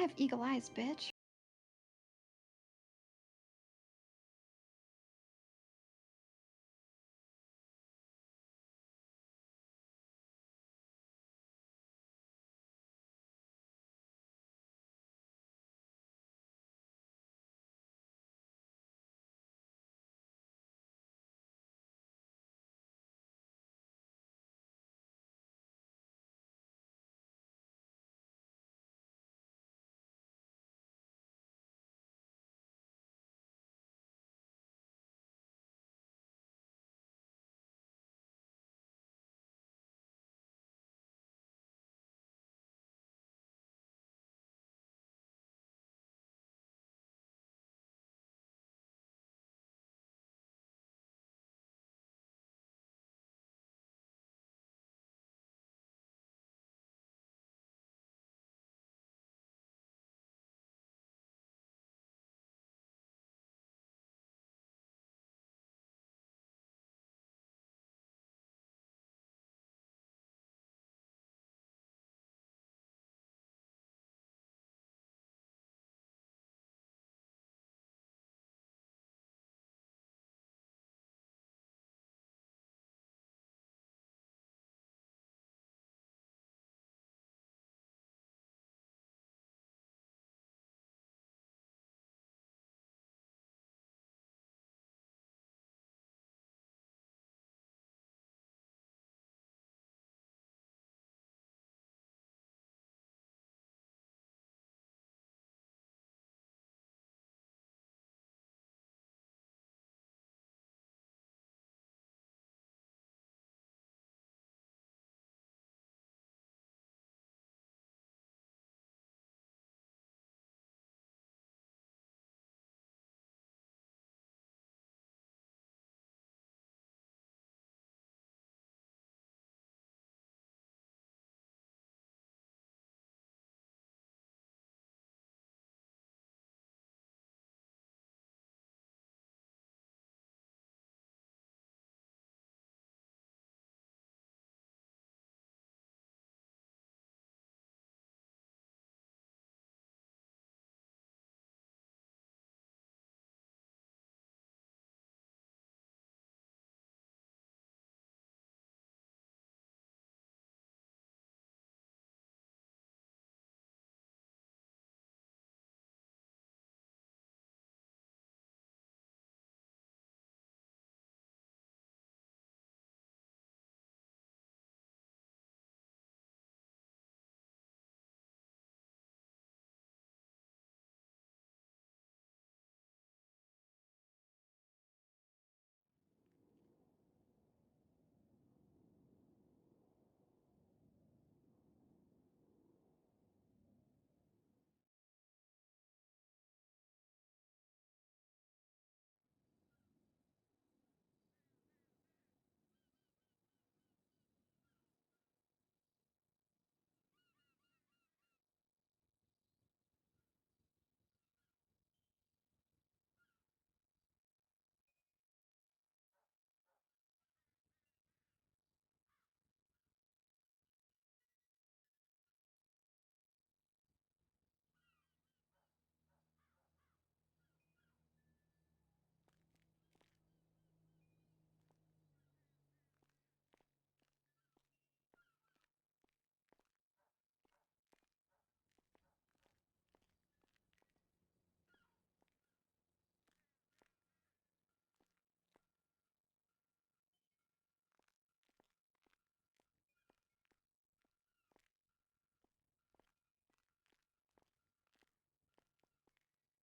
have eagle eyes, bitch.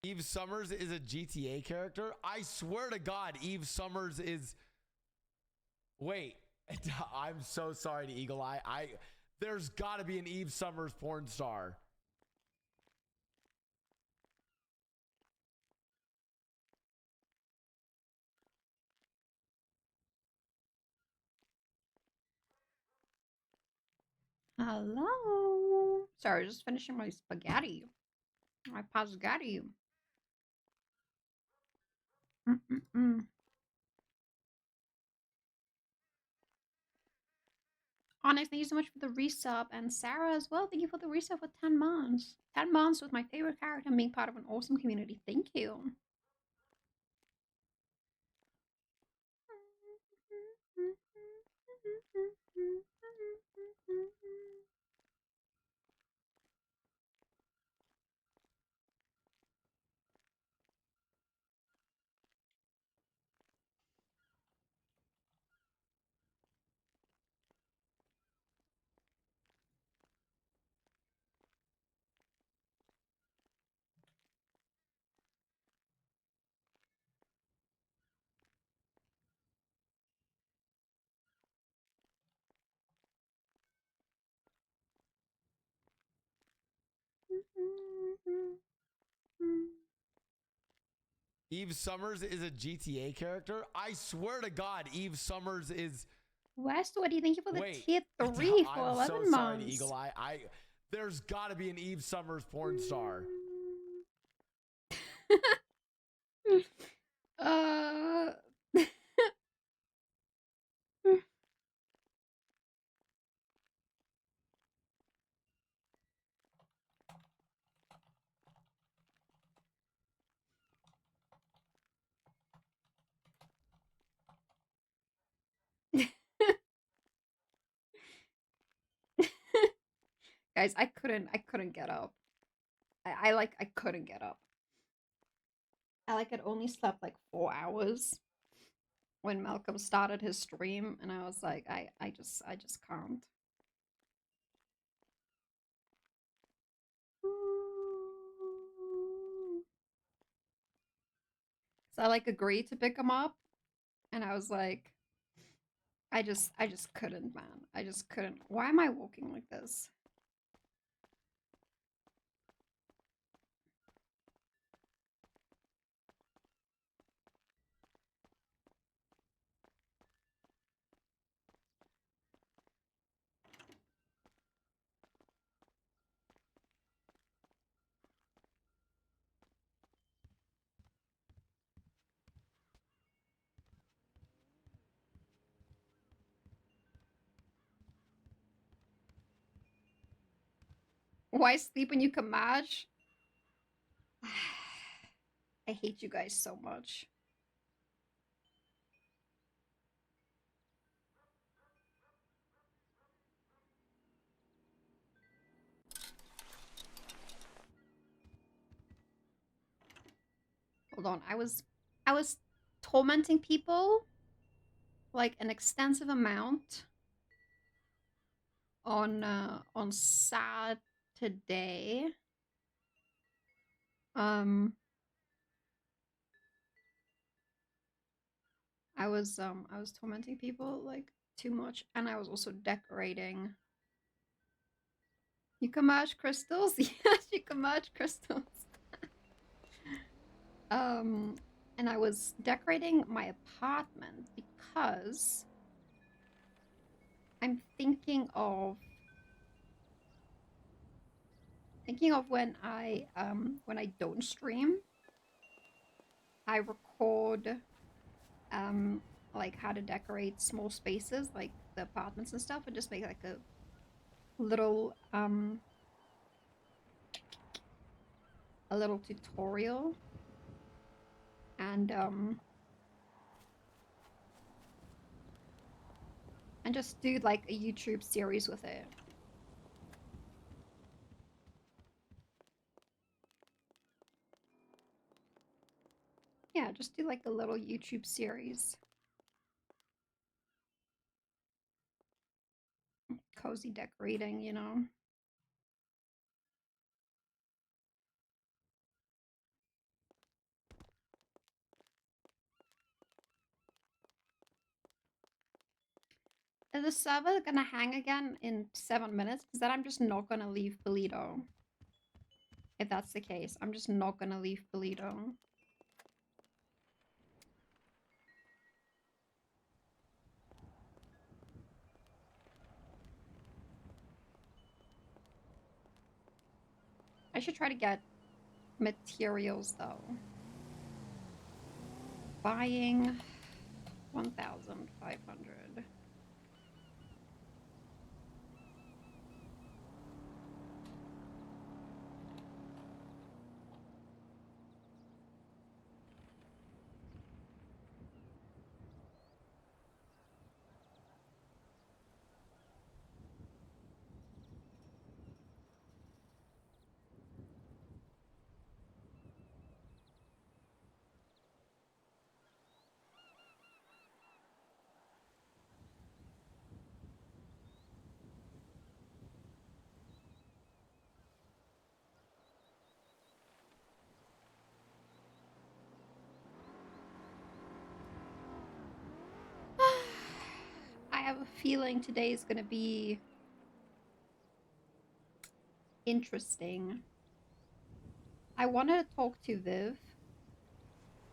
Eve Summers is a GTA character? I swear to God, Eve Summers is... Wait, I'm so sorry to EagleAye. There's got to be an Eve Summers porn star. Hello. Sorry, just finishing my spaghetti. My pasgatti. Mm-mm-mm. Onyx, thank you so much for the resub. And Sarah as well, thank you for the resub for 10 months. 10 months with my favorite character and being part of an awesome community. Thank you. Eve Summers is a GTA character? I swear to God, Eve Summers is... Westwoody, thank you for the Wait, tier 3 for I'm 11 so sorry to months. EagleAye. There's gotta be an Eve Summers porn star. uh... Guys, I couldn't get up. I couldn't get up. I had only slept like 4 hours when Malcolm started his stream, and I was like, I just can't. So I agreed to pick him up, and I was like, I just couldn't, man. I just couldn't. Why am I walking like this? Why sleep when you can match? I hate you guys so much. Hold on, I was tormenting people like an extensive amount on Saturday. I was tormenting people like too much, and I was also decorating. You can merge crystals? Yes, you can merge crystals. And I was decorating my apartment because I'm thinking of when I don't stream, I record like how to decorate small spaces like the apartments and stuff, and just make like a little tutorial, and just do like a YouTube series with it. Yeah, just do like a little YouTube series. Cozy decorating, you know. Is the server gonna hang again in 7 minutes? Because then I'm just not gonna leave Polito. If that's the case, I'm just not gonna leave Polito. I should try to get materials though. Buying 1,500. have a feeling today is gonna be interesting. I wanted to talk to Viv.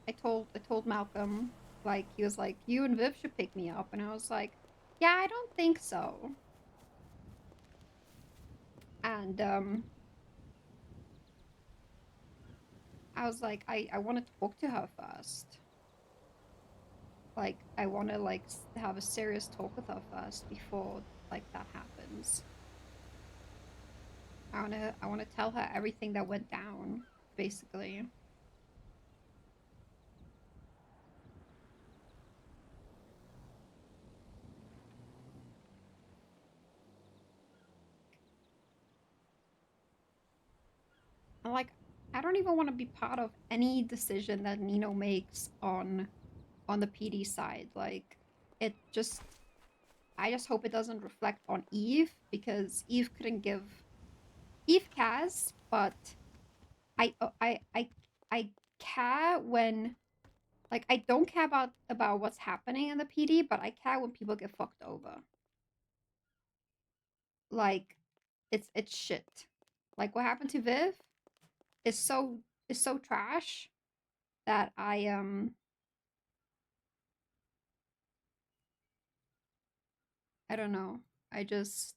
I told Malcolm, like, he was like, you and Viv should pick me up, and I was like, yeah, I don't think so. And I was like, I want to talk to her first. Like, I want to like have a serious talk with her first before like that happens. I want to tell her everything that went down, basically. And like, I don't even want to be part of any decision that Nino makes on the PD side. Like, it just, I just hope it doesn't reflect on Eve, because Eve couldn't give Eve cares, but I I I I care when, like, I don't care about what's happening in the PD, but I care when people get fucked over. Like, it's shit. Like what happened to Viv is so trash that I don't know. I just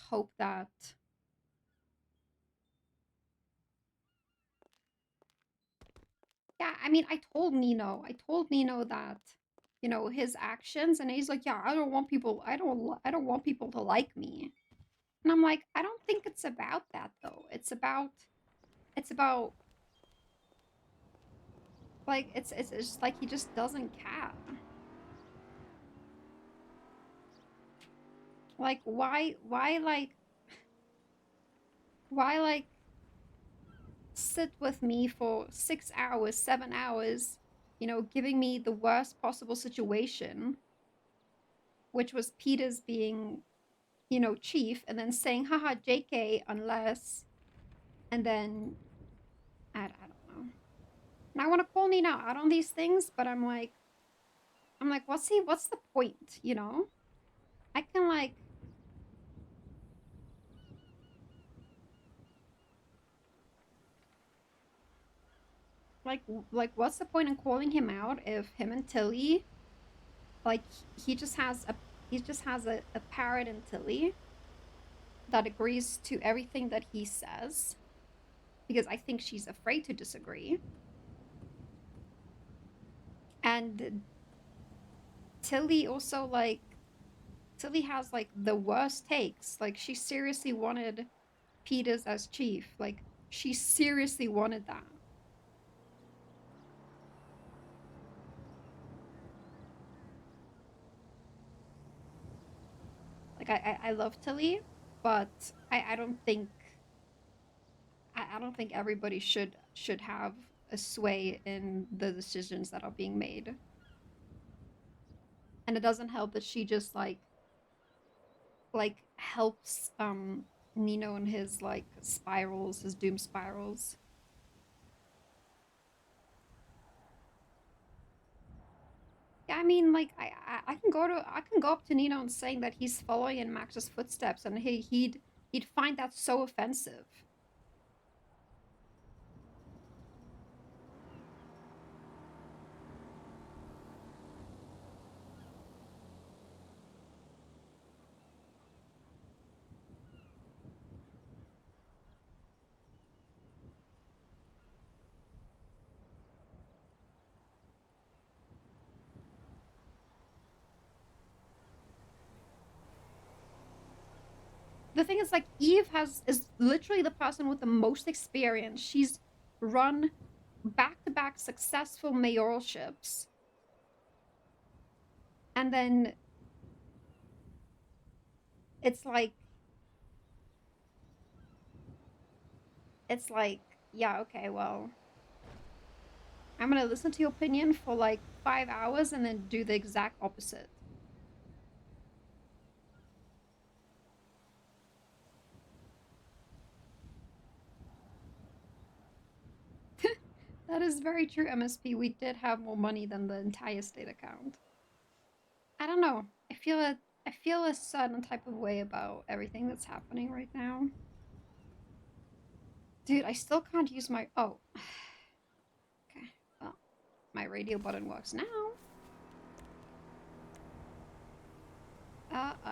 hope that, yeah, I mean, I told Nino that, you know, his actions, and he's like, yeah, I don't want people to like me. And I'm like, I don't think it's about that though. It's about like it's just like he just doesn't care. Like why like sit with me for 6 hours, 7 hours, you know, giving me the worst possible situation, which was Peter's being, you know, chief, and then saying, haha, JK, unless, and then, I don't know. And I want to call Nina out on these things, but I'm like, what's the point, you know? I can like what's the point in calling him out if him and Tilly, like, he just has a parrot in Tilly that agrees to everything that he says, because I think she's afraid to disagree. And Tilly also, like, Tilly has like the worst takes. Like, she seriously wanted Peters as chief. Like, she seriously wanted that. Like, I love Tilly, but I don't think I don't think everybody should have a sway in the decisions that are being made. And it doesn't help that she just like helps Nino in his like spirals, his doom spirals. Yeah, I mean, like, I can go up to Nino and saying that he's following in Max's footsteps, and he'd find that so offensive. The thing is, like, Eve is literally the person with the most experience. She's run back-to-back successful mayoralships, and then it's like it's like, yeah, okay, well, I'm gonna listen to your opinion for like 5 hours and then do the exact opposite. That is very true, MSP. We did have more money than the entire state account. I don't know. I feel a certain type of way about everything that's happening right now. Dude, I still can't use my... Oh. Okay, well, my radio button works now.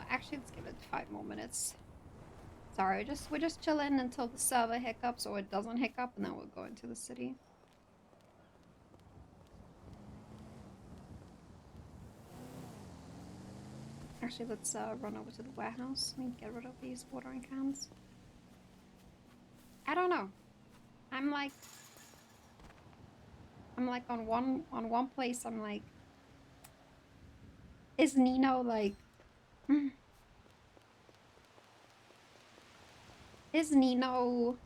Actually, let's give it 5 more minutes. Sorry, we're just chilling until the server hiccups or it doesn't hiccup, and then we'll go into the city. Actually, let's run over to the warehouse and get rid of these watering cans. I don't know. I'm like on one place. I'm like, is Nino like? Is Nino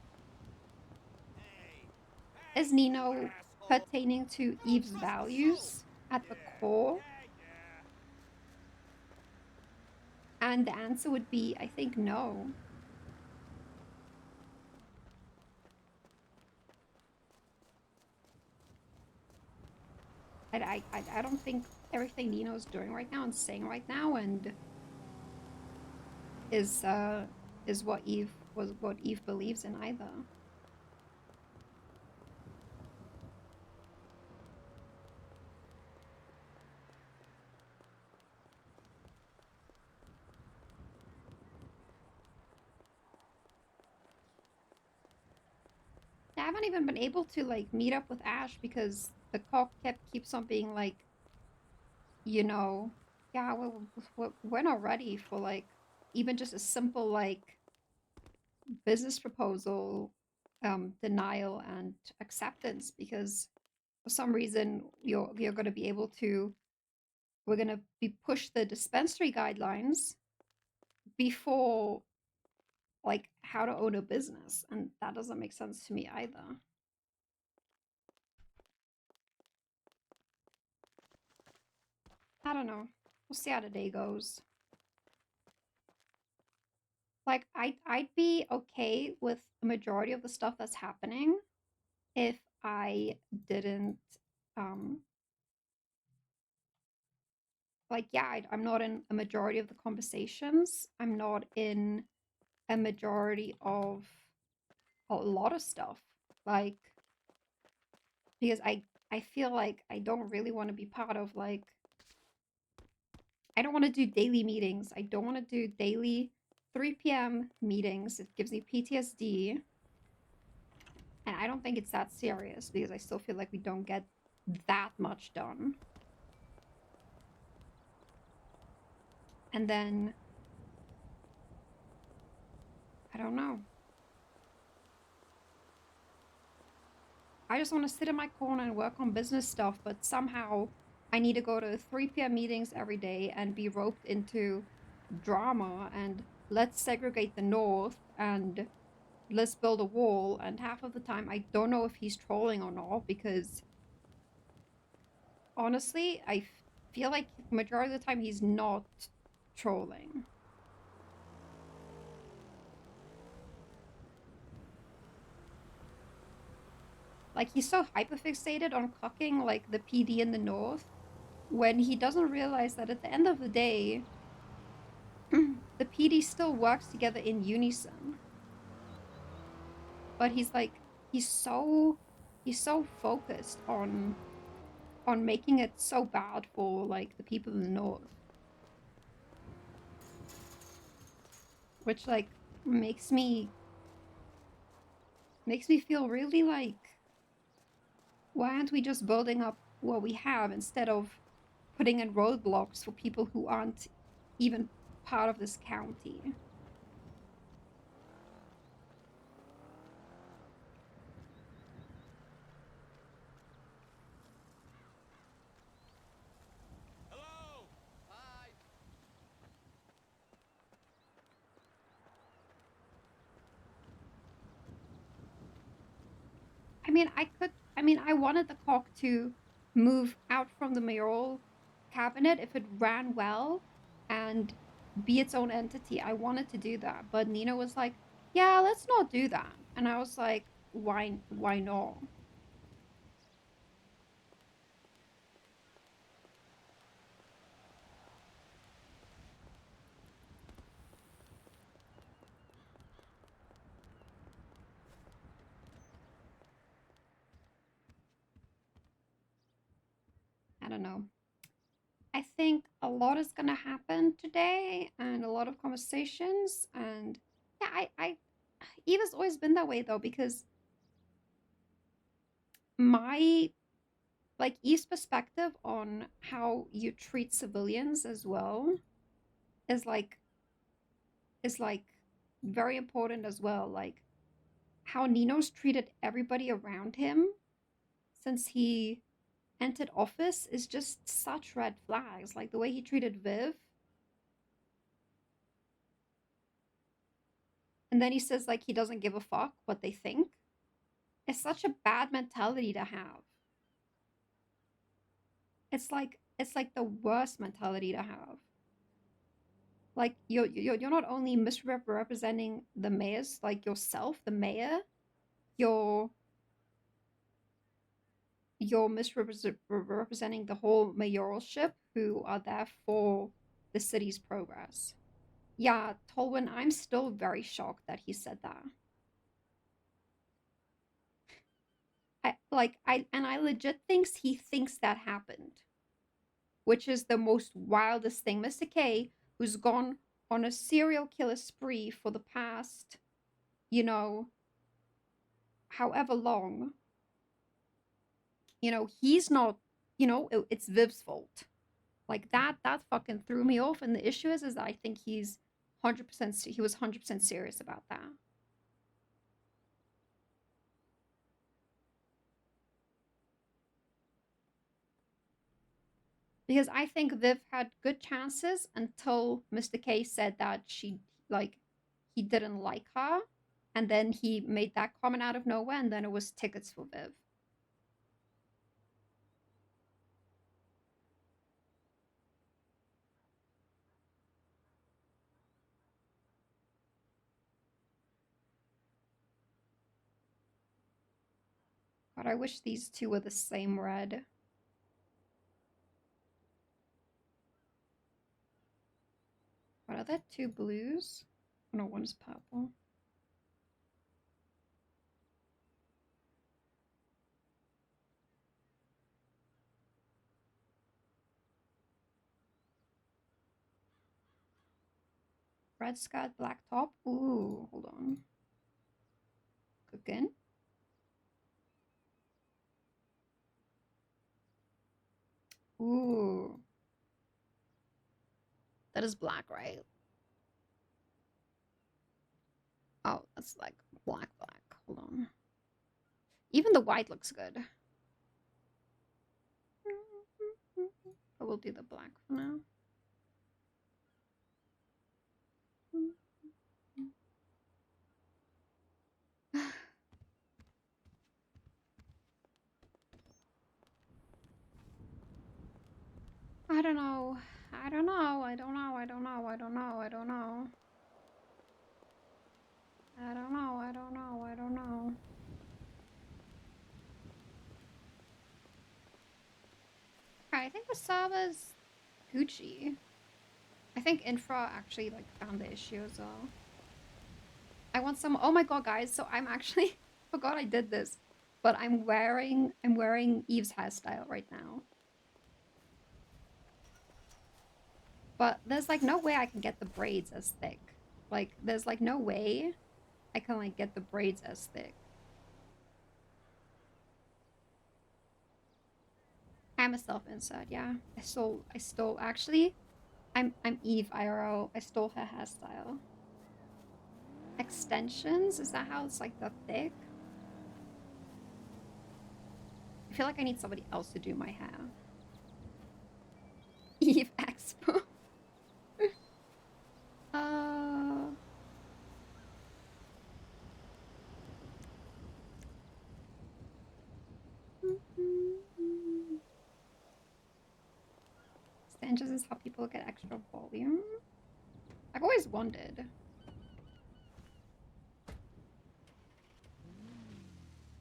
pertaining to Eve's values at the core? And the answer would be, I think, no. I don't think everything Nino's doing right now and saying right now and is what Eve believes in either. I haven't even been able to like meet up with Ash because the call keeps on being like, you know, yeah, we're not ready for like even just a simple like business proposal denial and acceptance, because for some reason you're going to be able to, we're going to be pushed the dispensary guidelines before like how to own a business, and that doesn't make sense to me either. I don't know. We'll see how the day goes. Like, I'd be okay with the majority of the stuff that's happening if I didn't, like, yeah, I'm not in a majority of the conversations. I'm not in a majority of a lot of stuff. Like, because I feel like I don't really want to be part of, like, I don't want to do daily meetings. I don't want to do daily 3 p.m. meetings. It gives me PTSD. And I don't think it's that serious because I still feel like we don't get that much done. And then, I don't know. I just want to sit in my corner and work on business stuff, but somehow I need to go to 3 p.m. meetings every day and be roped into drama and let's segregate the North and let's build a wall. And half of the time I don't know if he's trolling or not, because honestly, I feel like the majority of the time he's not trolling. Like, he's so hyperfixated on cucking, like, the PD in the North, when he doesn't realize that at the end of the day, the PD still works together in unison. But he's like, he's so focused on making it so bad for, like, the people in the North. Which, like, makes me feel really like, why aren't we just building up what we have instead of putting in roadblocks for people who aren't even part of this county? Hello. Hi. I mean, I wanted the cock to move out from the mayoral cabinet if it ran well and be its own entity. I wanted to do that, but Nina was like, yeah, let's not do that. And I was like, why not? don't know. I think a lot is gonna happen today, and a lot of conversations, and yeah, Eva's always been that way though, because my like Eve's perspective on how you treat civilians as well is like very important as well. Like how Nino's treated everybody around him since he entered office is just such red flags. Like the way he treated Viv. And then he says like he doesn't give a fuck what they think. It's such a bad mentality to have. It's like the worst mentality to have. Like you're not only misrepresenting the mayor's, like yourself, the mayor, you're misrepresenting the whole mayoralship who are there for the city's progress. Yeah, Tolwyn, I'm still very shocked that he said that. I legit thinks he thinks that happened, which is the most wildest thing. Mr. K, who's gone on a serial killer spree for the past, you know, however long, he's not, it's Viv's fault. Like that fucking threw me off. And the issue is I think he was 100% serious about that. Because I think Viv had good chances until Mr. K said that he didn't like her. And then he made that comment out of nowhere, and then it was tickets for Viv. God, I wish these two were the same red. What are there? Two blues? Oh, no, one's purple. Red skirt, black top. Ooh, hold on. Cooking. Ooh. That is black, right? Oh, that's like black. Hold on. Even the white looks good. But we'll do the black for now. I don't know. I don't know. I don't know. I don't know. I don't know. I don't know. I don't know. I don't know. I don't know. I think Wasaba's Gucci. I think Infra actually like found the issue as well. I want some. Oh my god, guys! So I'm actually forgot I did this, but I'm wearing Eve's hairstyle right now. But there's like no way I can get the braids as thick. Like there's like no way I can like get the braids as thick. I'm a self insert, yeah. I stole actually I'm Eve IRL. I stole her hairstyle. Extensions? Is that how it's like the thick? I feel like I need somebody else to do my hair. Eve Expo. Stanges is how people get extra volume. I've always wondered.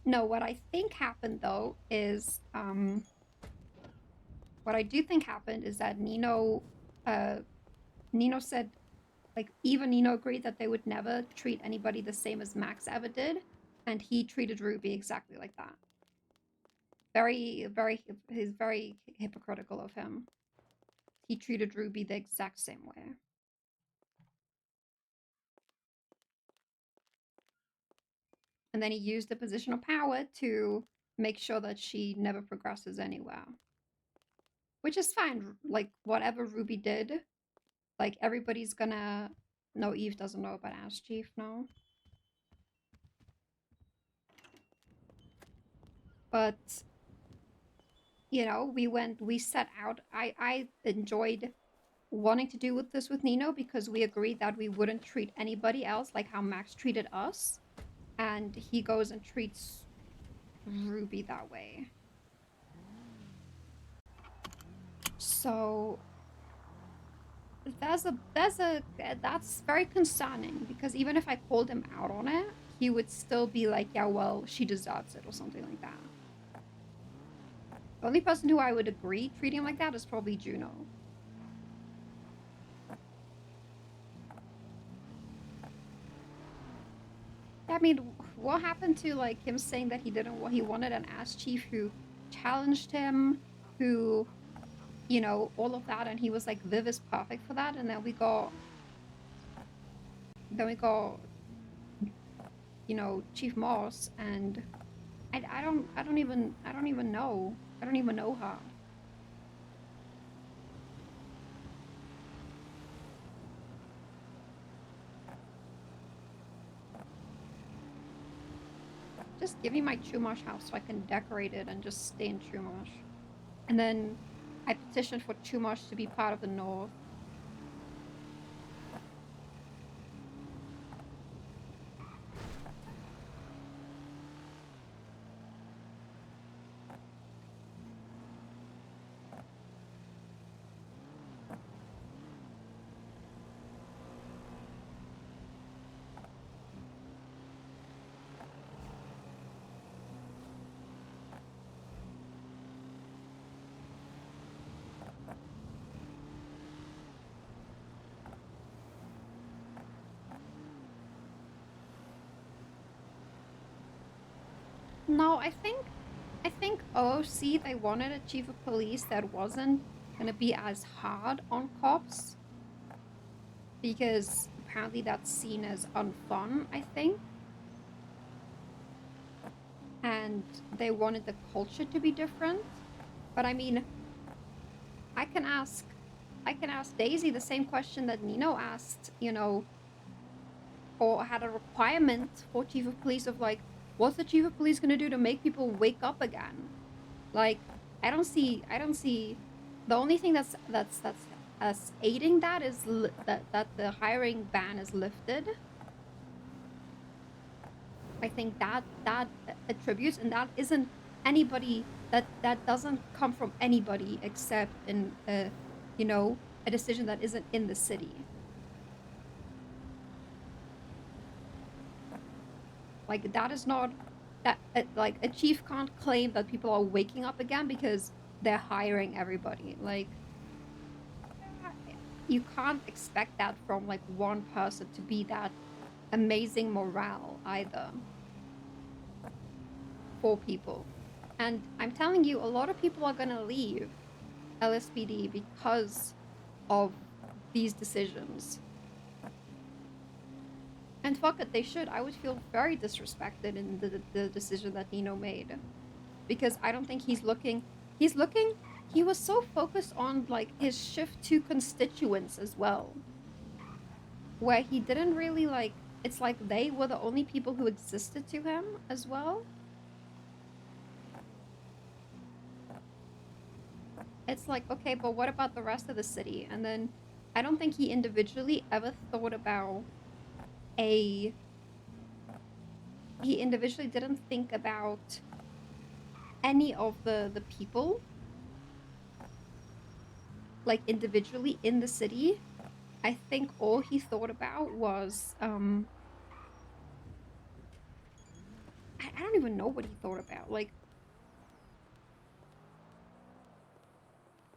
No, what I think happened though is what I do think happened is that Nino said, like, Eve and Nino agreed that they would never treat anybody the same as Max ever did, and he treated Ruby exactly like that. he's very hypocritical of him. He treated Ruby the exact same way. And then he used the position of power to make sure that she never progresses anywhere. Which is fine. Like, whatever Ruby did, like, everybody's gonna... No, Eve doesn't know about Ass Chief, no. But, you know, we set out. I enjoyed wanting to do this with Nino because we agreed that we wouldn't treat anybody else like how Max treated us. And he goes and treats Ruby that way. So that's very concerning because even if I called him out on it, he would still be like, yeah, well, she deserves it or something like that. The only person who I would agree treating him like that is probably Juno. I mean, what happened to like him saying that he wanted an ass chief who challenged him, who, you know, all of that, and he was like, Viv is perfect for that, and then we got, you know, Chief Moss, and I don't even know her. Just give me my Chumash house so I can decorate it and just stay in Chumash. And then I petitioned for Chumash to be part of the North. No, I think OOC, they wanted a chief of police that wasn't gonna be as hard on cops because apparently that's seen as unfun, I think. And they wanted the culture to be different. But I mean, I can ask Daisy the same question that Nino asked, you know, or had a requirement for chief of police of like, what's the chief of police gonna do to make people wake up again? Like, I don't see. The only thing that's aiding that is that the hiring ban is lifted. I think that attributes, and that isn't anybody. That doesn't come from anybody except in you know, a decision that isn't in the city. Like, that is not that like a chief can't claim that people are waking up again because they're hiring everybody. Like, you can't expect that from like one person to be that amazing morale either for people. And I'm telling you, a lot of people are gonna leave LSPD because of these decisions. And fuck it, they should. I would feel very disrespected in the decision that Nino made. Because I don't think he was so focused on like his shift to constituents as well. Where he didn't really like, it's like they were the only people who existed to him as well. It's like, okay, but what about the rest of the city? And then I don't think he individually ever thought about he individually didn't think about any of the people, like, individually in the city. I think all he thought about was, I don't even know what he thought about. Like,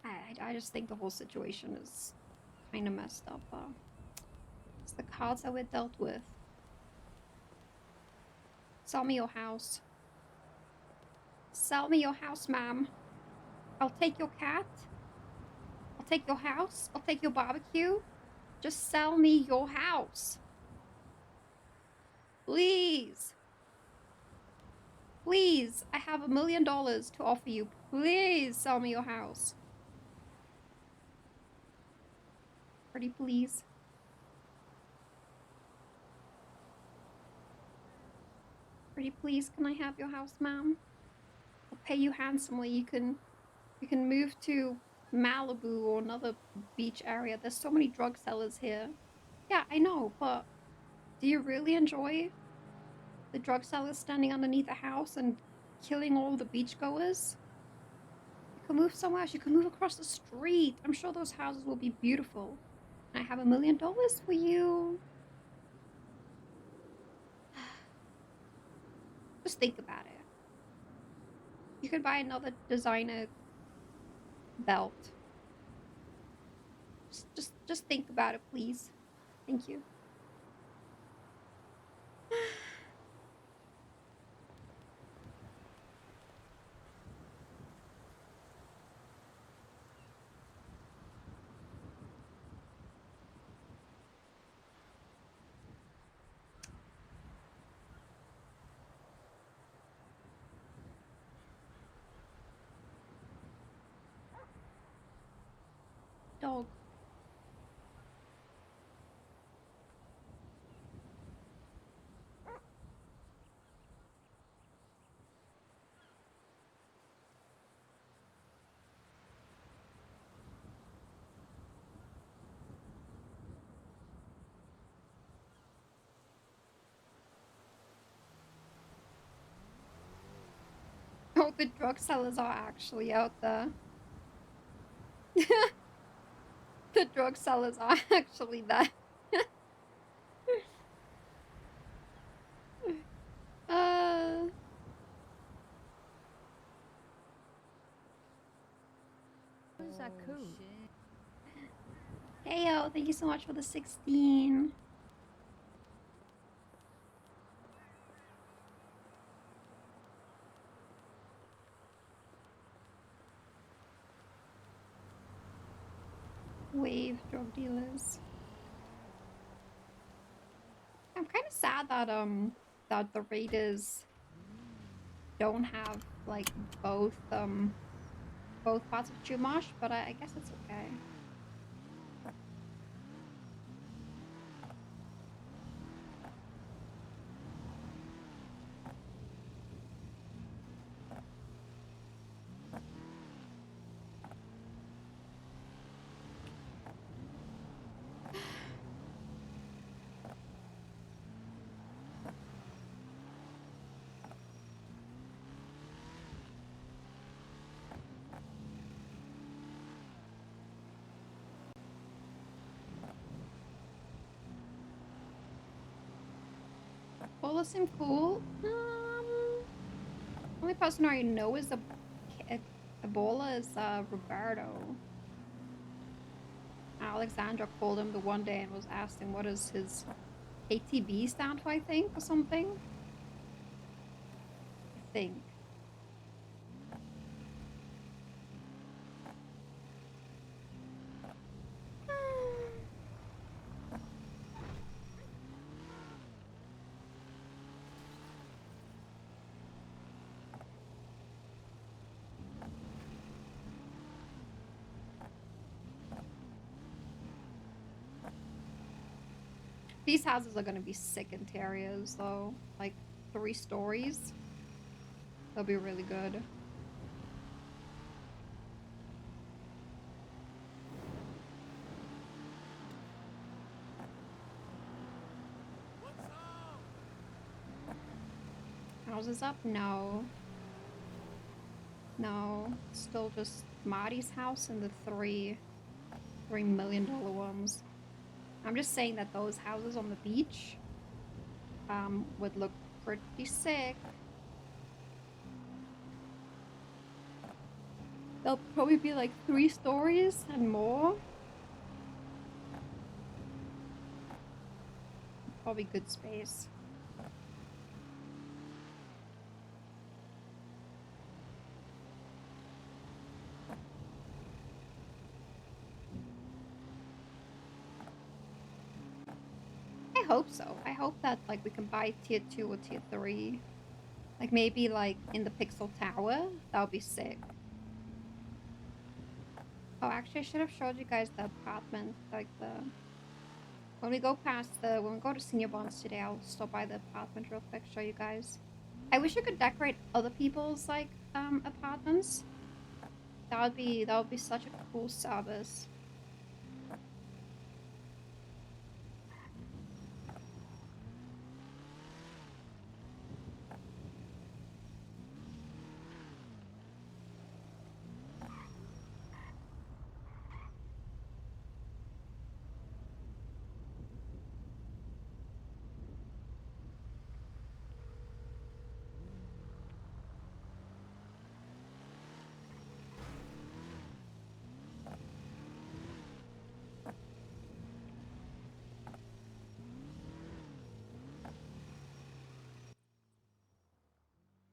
I just think the whole situation is kind of messed up. It's the cards that we're dealt with. Sell me your house. Sell me your house, ma'am. I'll take your cat. I'll take your house. I'll take your barbecue. Just sell me your house. Please. Please. I have $1 million to offer you. Please sell me your house. Pretty please. Pretty please, can I have your house, ma'am? I'll pay you handsomely. You can move to Malibu or another beach area. There's so many drug sellers here. Yeah, I know, but do you really enjoy the drug sellers standing underneath a house and killing all the beachgoers? You can move somewhere else. You can move across the street. I'm sure those houses will be beautiful. I have $1 million for you. Just think about it. You could buy another designer belt. Just think about it, please. Thank you. Dog. Oh, the drug sellers are actually out there. The drug sellers are actually there. uh... What is that code? Hey, yo, thank you so much for the 16. Wave drug dealers. I'm kind of sad that that the Raiders don't have like both parts of Chumash, but I guess it's okay. Ebola seem cool. Only person I know is Ebola is Roberto. Alexandra called him the one day and was asking what does his ATB stand for, I think, or something. I think. These houses are gonna be sick interiors, though. Like 3 stories. They'll be really good. Houses up? No. No. Still just Marty's house and the $3 million ones. I'm just saying that those houses on the beach would look pretty sick. They'll probably be like 3 stories and more. Probably good space. hope so. I hope that like we can buy tier 2 or tier 3. Like maybe like in the Pixel Tower. That would be sick. Oh, actually I should have showed you guys the apartment. Like when we go to Senior Bonds today, I'll stop by the apartment real quick, show you guys. I wish you could decorate other people's like apartments. That would be such a cool service.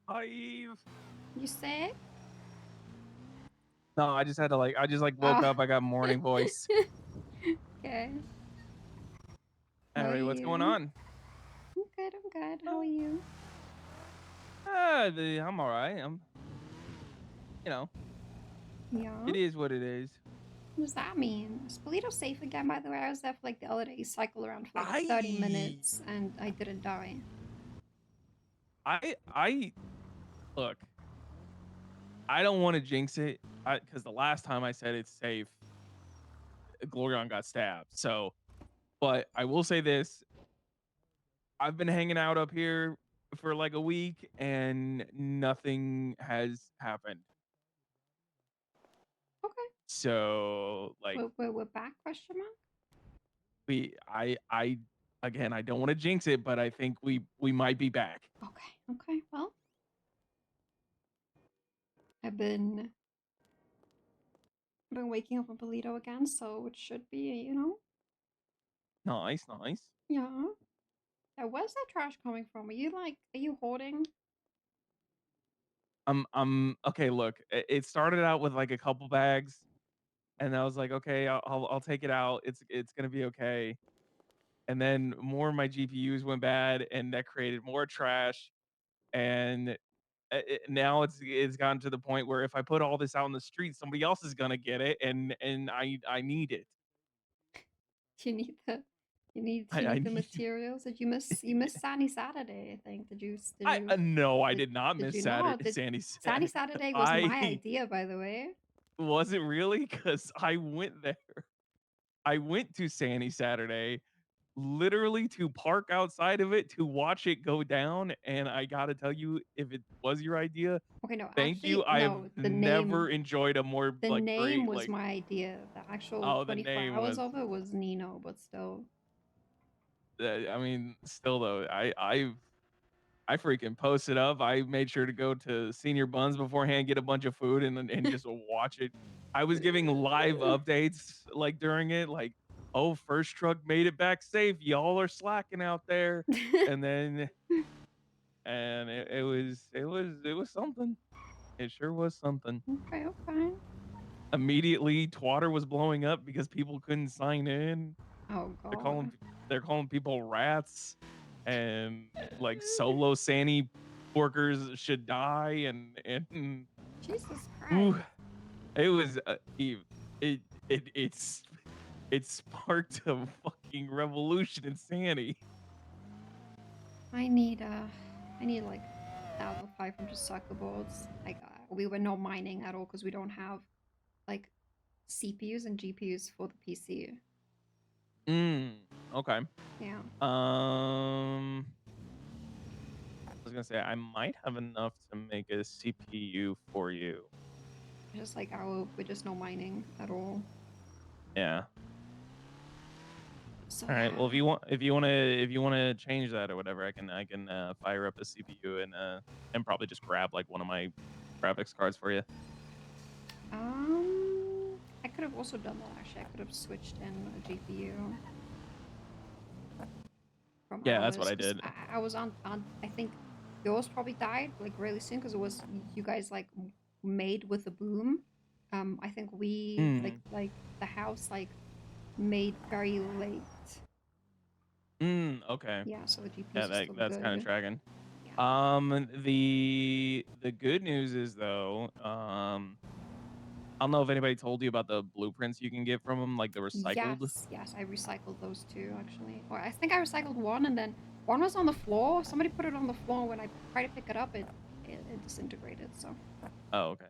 Hi, Eve. You sick? No, I just had to I just woke up. I got morning voice. Okay. How are Anyway, what's going you? on? I'm good, I'm good. How are you? I'm all right. You know, Yeah. it is what it is. What does that mean? Is Polito safe again, by the way? I was there for like the other day. Cycle around for like 30 minutes and I didn't die. I look. I don't want to jinx it, because the last time I said it's safe, Glorion got stabbed. So, but I will say this: I've been hanging out up here for like a week, and nothing has happened. Okay. So, like, We're back, question mark? I again, I don't want to jinx it, but I think we might be back. Okay, well. I've been waking up on Polito again, so it should be, you know. Nice. Yeah. Where's that trash coming from? Are you hoarding? Okay. Look, it started out with like a couple bags, and I was like, okay, I'll take it out. It's gonna be okay. And then more of my GPUs went bad, and that created more trash. And now it's gotten to the point where if I put all this out in the street, somebody else is gonna get it, and I need it. You need the I the need. materials. Did you miss Sunny Saturday, I think. No, I did not did miss you Saturday. not? Sandy Sunny Saturday. Saturday was my I idea, by the way. was it really? Because I went there. I went to Sandy Saturday literally to park outside of it to watch it go down. And I got to tell you, if it was your idea, Okay, no, thank you. actually, I have no, never enjoyed a more the like name great was like. my idea. The actual Oh, the 24 name hours was. of it was Nino, but still. I mean, still though, I freaking posted up. I made sure to go to Senior Buns beforehand, get a bunch of food, and just watch it. I was giving live updates like during it, like, oh, first truck made it back safe. Y'all are slacking out there, and then it was something. It sure was something. Okay, okay. Immediately, Twitter was blowing up because people couldn't sign in. Oh They're god. calling they're calling people rats, and like solo Sandy workers should die, and Jesus ooh, Christ. it was it it's it sparked a fucking revolution in Sandy. I need like 1,500 soccer boards. Like we were not mining at all because we don't have like CPUs and GPUs for the PC. Okay. Yeah. I was gonna say I might have enough to make a CPU for you. Just like we're just no mining at all. Yeah. So All right. yeah. Well, if you want to change that or whatever, I can fire up a CPU and probably just grab like one of my graphics cards for you. I could have also done that actually. I could have switched in a GPU from Yeah, that's ours what I because did. I was on I think yours probably died like really soon because it was you guys like made with a boom. I think we like the house like made very late. Okay. Yeah, so the Yeah, GPUs are still that's kind of good. tracking. Yeah. The good news is though, I don't know if anybody told you about the blueprints you can get from them, like the recycled. Yes, I recycled those two actually. Or I think I recycled one, and then one was on the floor. Somebody put it on the floor. When I tried to pick it up, it disintegrated. So. Oh, okay.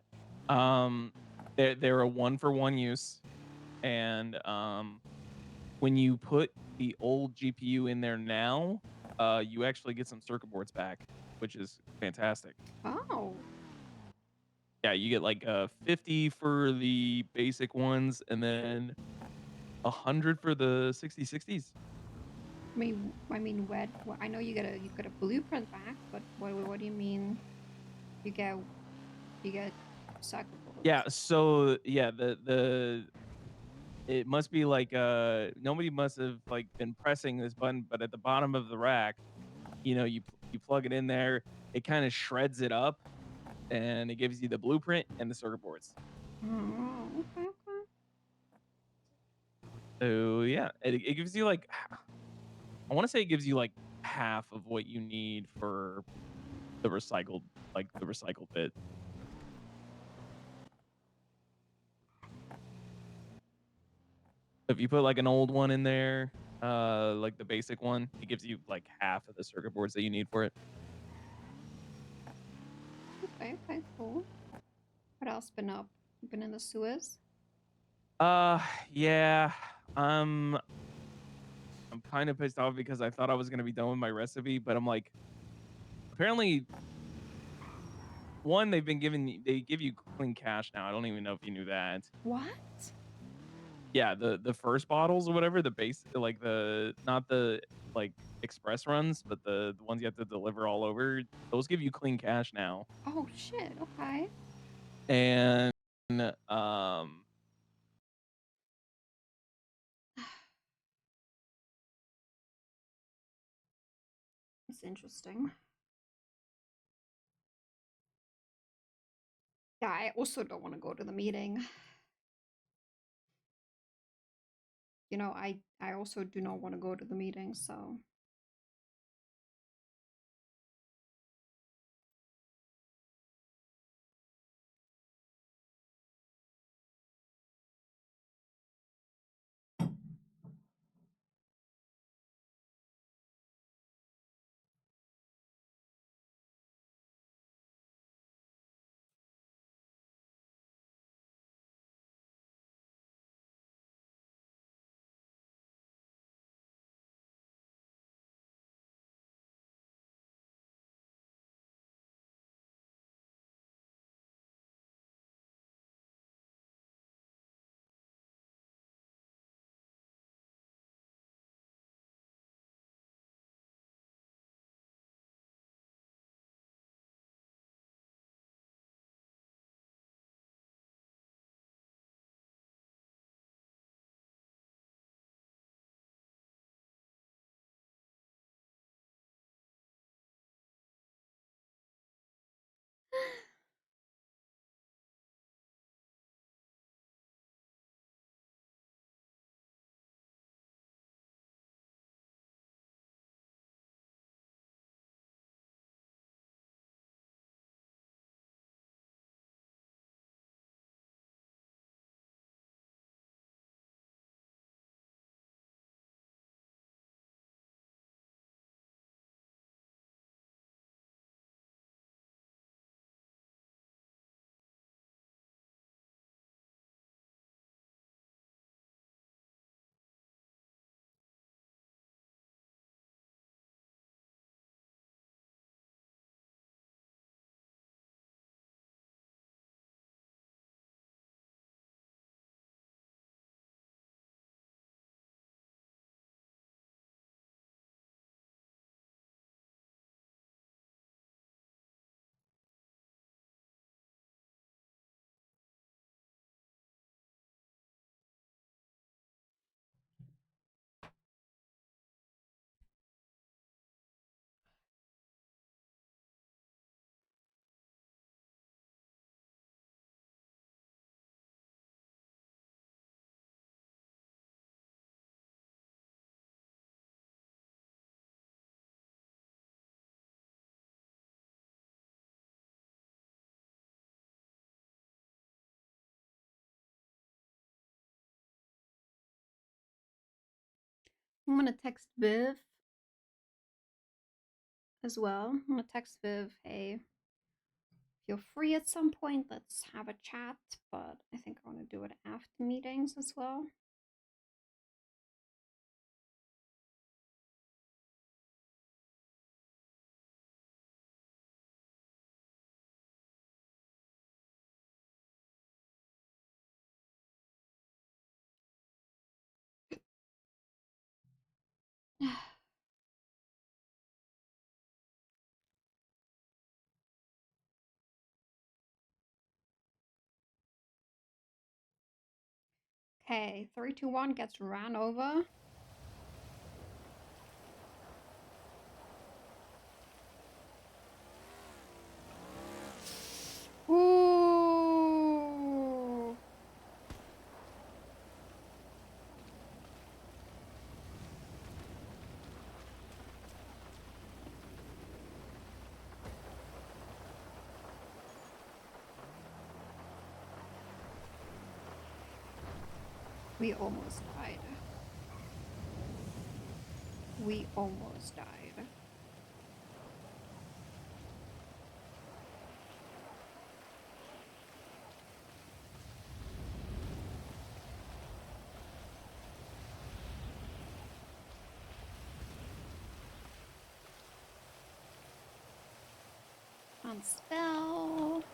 Um, they're a 1-for-1 use, and when you put the old GPU in there now, you actually get some circuit boards back, which is fantastic. Oh. Yeah, you get like 50 for the basic ones, and then 100 for the 6060s. What? I know you get a blueprint back, but what do you mean? You get you get circuit Yeah, boards. so yeah, the it must be like nobody must have like been pressing this button, but at the bottom of the rack, you plug it in there, it kind of shreds it up, and it gives you the blueprint and the circuit boards. Oh, okay, okay. So yeah, it gives you like I want to say it gives you like half of what you need for the recycled the recycled bit. If you put like an old one in there, like the basic one, it gives you like half of the circuit boards that you need for it. Okay, cool. What else been up? Been in the sewers? Uh, yeah. Um, I'm kind of pissed off because I thought I was gonna be done with my recipe, but I'm like, apparently, one, they give you clean cash now. I don't even know if you knew that. What? Yeah, the first bottles or whatever, the base, like not the like express runs, but the ones you have to deliver all over, those give you clean cash now. Oh shit. Okay. And um, That's interesting. Yeah, I also don't want to go to the meeting. I also do not want to go to the meeting, so I'm gonna text Viv as well. I'm gonna text Viv, hey, if you're free at some point, let's have a chat. But I think I want to do it after meetings as well. Okay, 3, 2, 1 gets ran over. Ooh. We almost died. We almost died. On spell.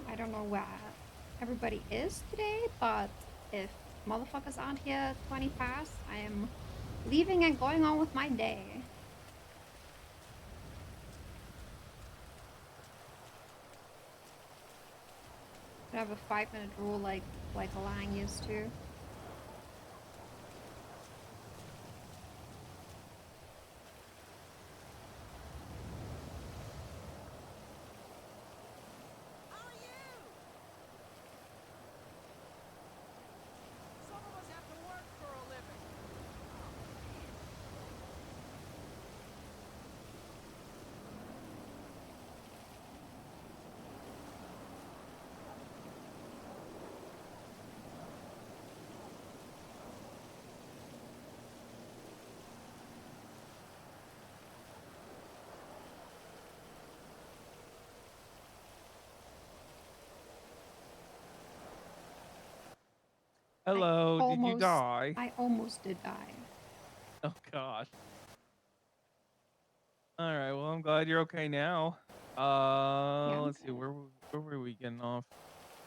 I don't know where everybody is today, but if motherfuckers aren't here 20 past, I am leaving and going on with my day. Could have a 5-minute rule like Align used to. Hello, did you die? I almost did die. Oh gosh. All right, well I'm glad you're okay now. Yeah, Let's see, where were we getting off?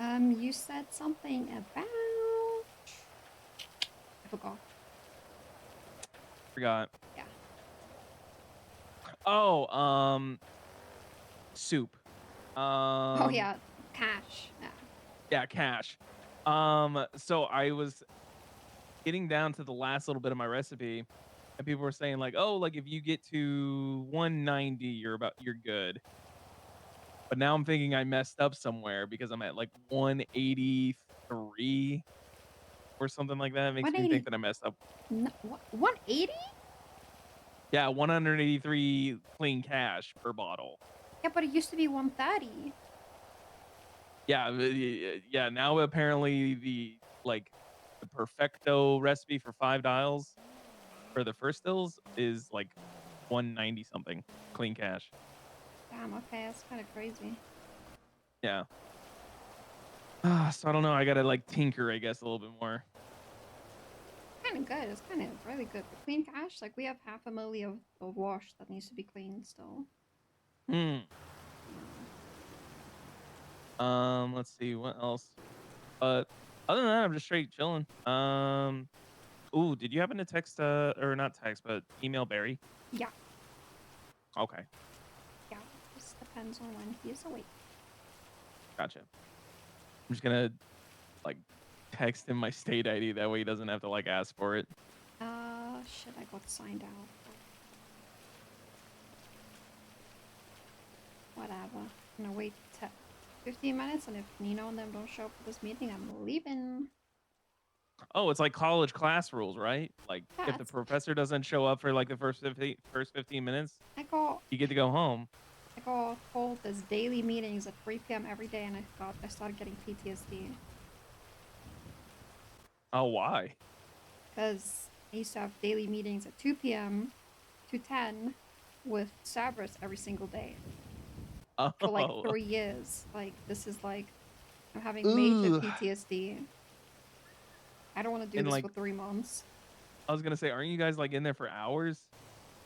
You said something about... I forgot. Forgot. Yeah. Oh, soup. Oh yeah, cash. Yeah. Yeah, cash. So I was getting down to the last little bit of my recipe, and people were saying like, "Oh, like if you get to 190, you're good." But now I'm thinking I messed up somewhere because I'm at like 183 or something like that. It makes me think that I messed up. 180? Yeah, 183 clean cash per bottle. Yeah, but it used to be 130. Yeah, yeah. Now apparently the perfecto recipe for 5 dials for the first stills is like 190 something clean cash. Damn, okay, that's kind of crazy. Yeah. So I don't know. I gotta like tinker, I guess, a little bit more. Kind of good. It's kind of really good. The clean cash, like we have 500,000 of wash that needs to be cleaned still. Let's see what else. But other than that, I'm just straight chilling. Ooh, did you happen to text or not text, but email Barry? Yeah. Okay. Yeah. Just depends on when he's awake. Gotcha. I'm just gonna like text him my state ID. That way he doesn't have to like ask for it. Shit, I got signed out. Whatever. I'm gonna wait 15 minutes, and if Nino and them don't show up for this meeting, I'm leaving. Oh, it's like college class rules, right? Like Yeah, if the it's, professor doesn't show up for like the first 15 minutes, I got you get to go home. told there's daily meetings at 3 p.m. every day, and I started getting PTSD. Oh, why? Because I used to have daily meetings at 2 p.m. to 10 with Sabras every single day for like Oh. 3 years. Like, this is like, I'm having major Ooh. PTSD. I don't want to do And this like, for 3 months. I was gonna say, aren't you guys like in there for hours?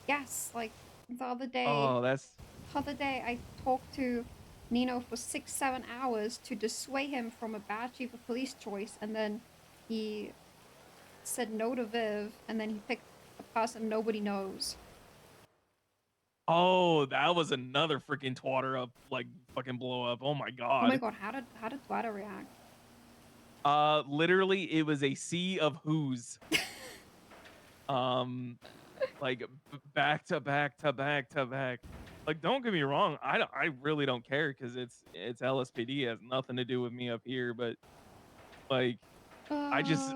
Yes, like the other day, Oh, that's I talked to Nino for 6-7 hours to dissuade him from a bad chief of police choice, and then he said no to Viv, and then he picked a person nobody knows. oh, that was another freaking twatter up, like fucking blow up. Oh my Oh my god. god, how did Dwada react? Literally, it was a sea of who's. Like back to back to back to back. Like, don't get me wrong, I really don't care because it's LSPD. It has nothing to do with me up here, but like I just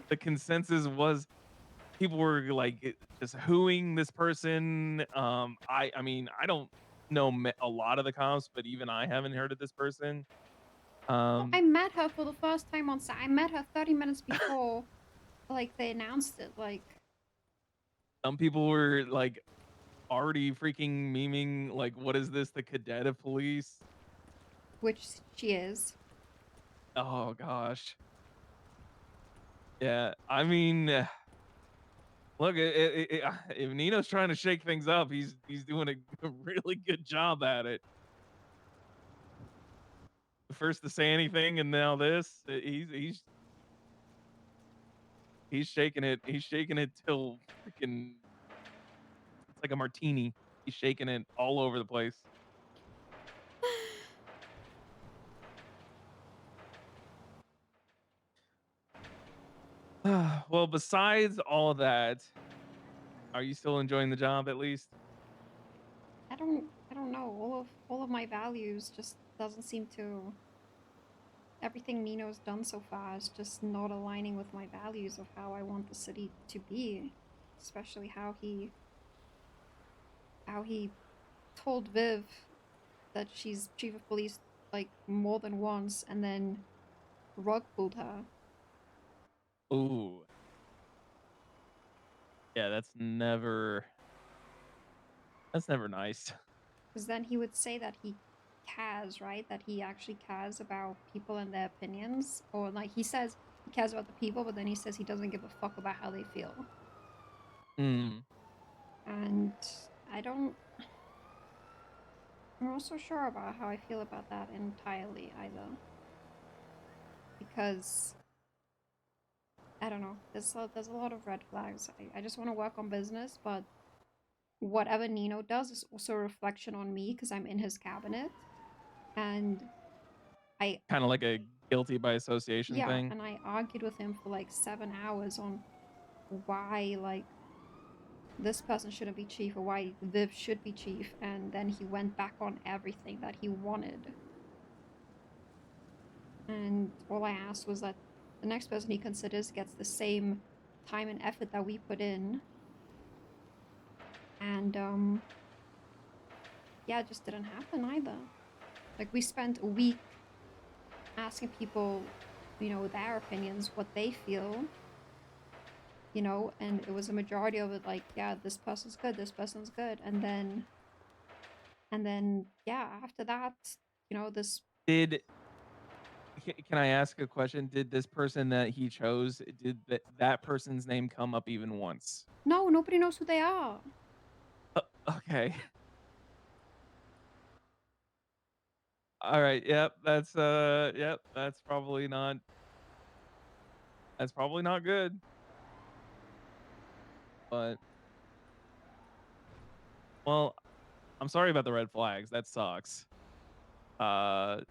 the consensus was people were like just hooing this person. I mean I don't know a lot of the cops, but even I haven't heard of this person. I met her for the first time on set. I met her 30 minutes before, like, they announced it. Like, some people were like already freaking memeing like, what is this, the cadet of police? which she is. Oh gosh. Yeah, I mean, look, if Nino's trying to shake things up, he's doing a really good job at it. First to say anything, and now this. He's shaking it. He's shaking it till freaking. It's like a martini. He's shaking it all over the place. Well, besides all of that, are you still enjoying the job at least? I don't know. All of my values just doesn't seem to. Everything Nino's done so far is just not aligning with my values of how I want the city to be, especially how he told Viv that she's chief of police like more than once, and then rug pulled her. Ooh. Yeah, that's never nice. Because then he would say that he cares, right? That he actually cares about people and their opinions. Or, like, he says he cares about the people, but then he says he doesn't give a fuck about how they feel. Hmm. And I'm not so sure about how I feel about that entirely either. Because, I don't know, there's a lot of red flags. I just want to work on business, but whatever Nino does is also a reflection on me because I'm in his cabinet. And I Kind of like a guilty by association thing. and I argued with him for like 7 hours on why, like, this person shouldn't be chief or why Viv should be chief, and then he went back on everything that he wanted. And all I asked was that the next person he considers gets the same time and effort that we put in. And yeah, it just didn't happen either. Like, we spent a week asking people, you know, their opinions, what they feel, you know, and it was a majority of it like, yeah, this person's good, and then yeah, after that, you know, this Can I ask a question? Did this person that he chose, did that person's name come up even once? no, nobody knows who they are. Okay. All right. Yep. That's probably not good. But well, I'm sorry about the red flags. That sucks. Uh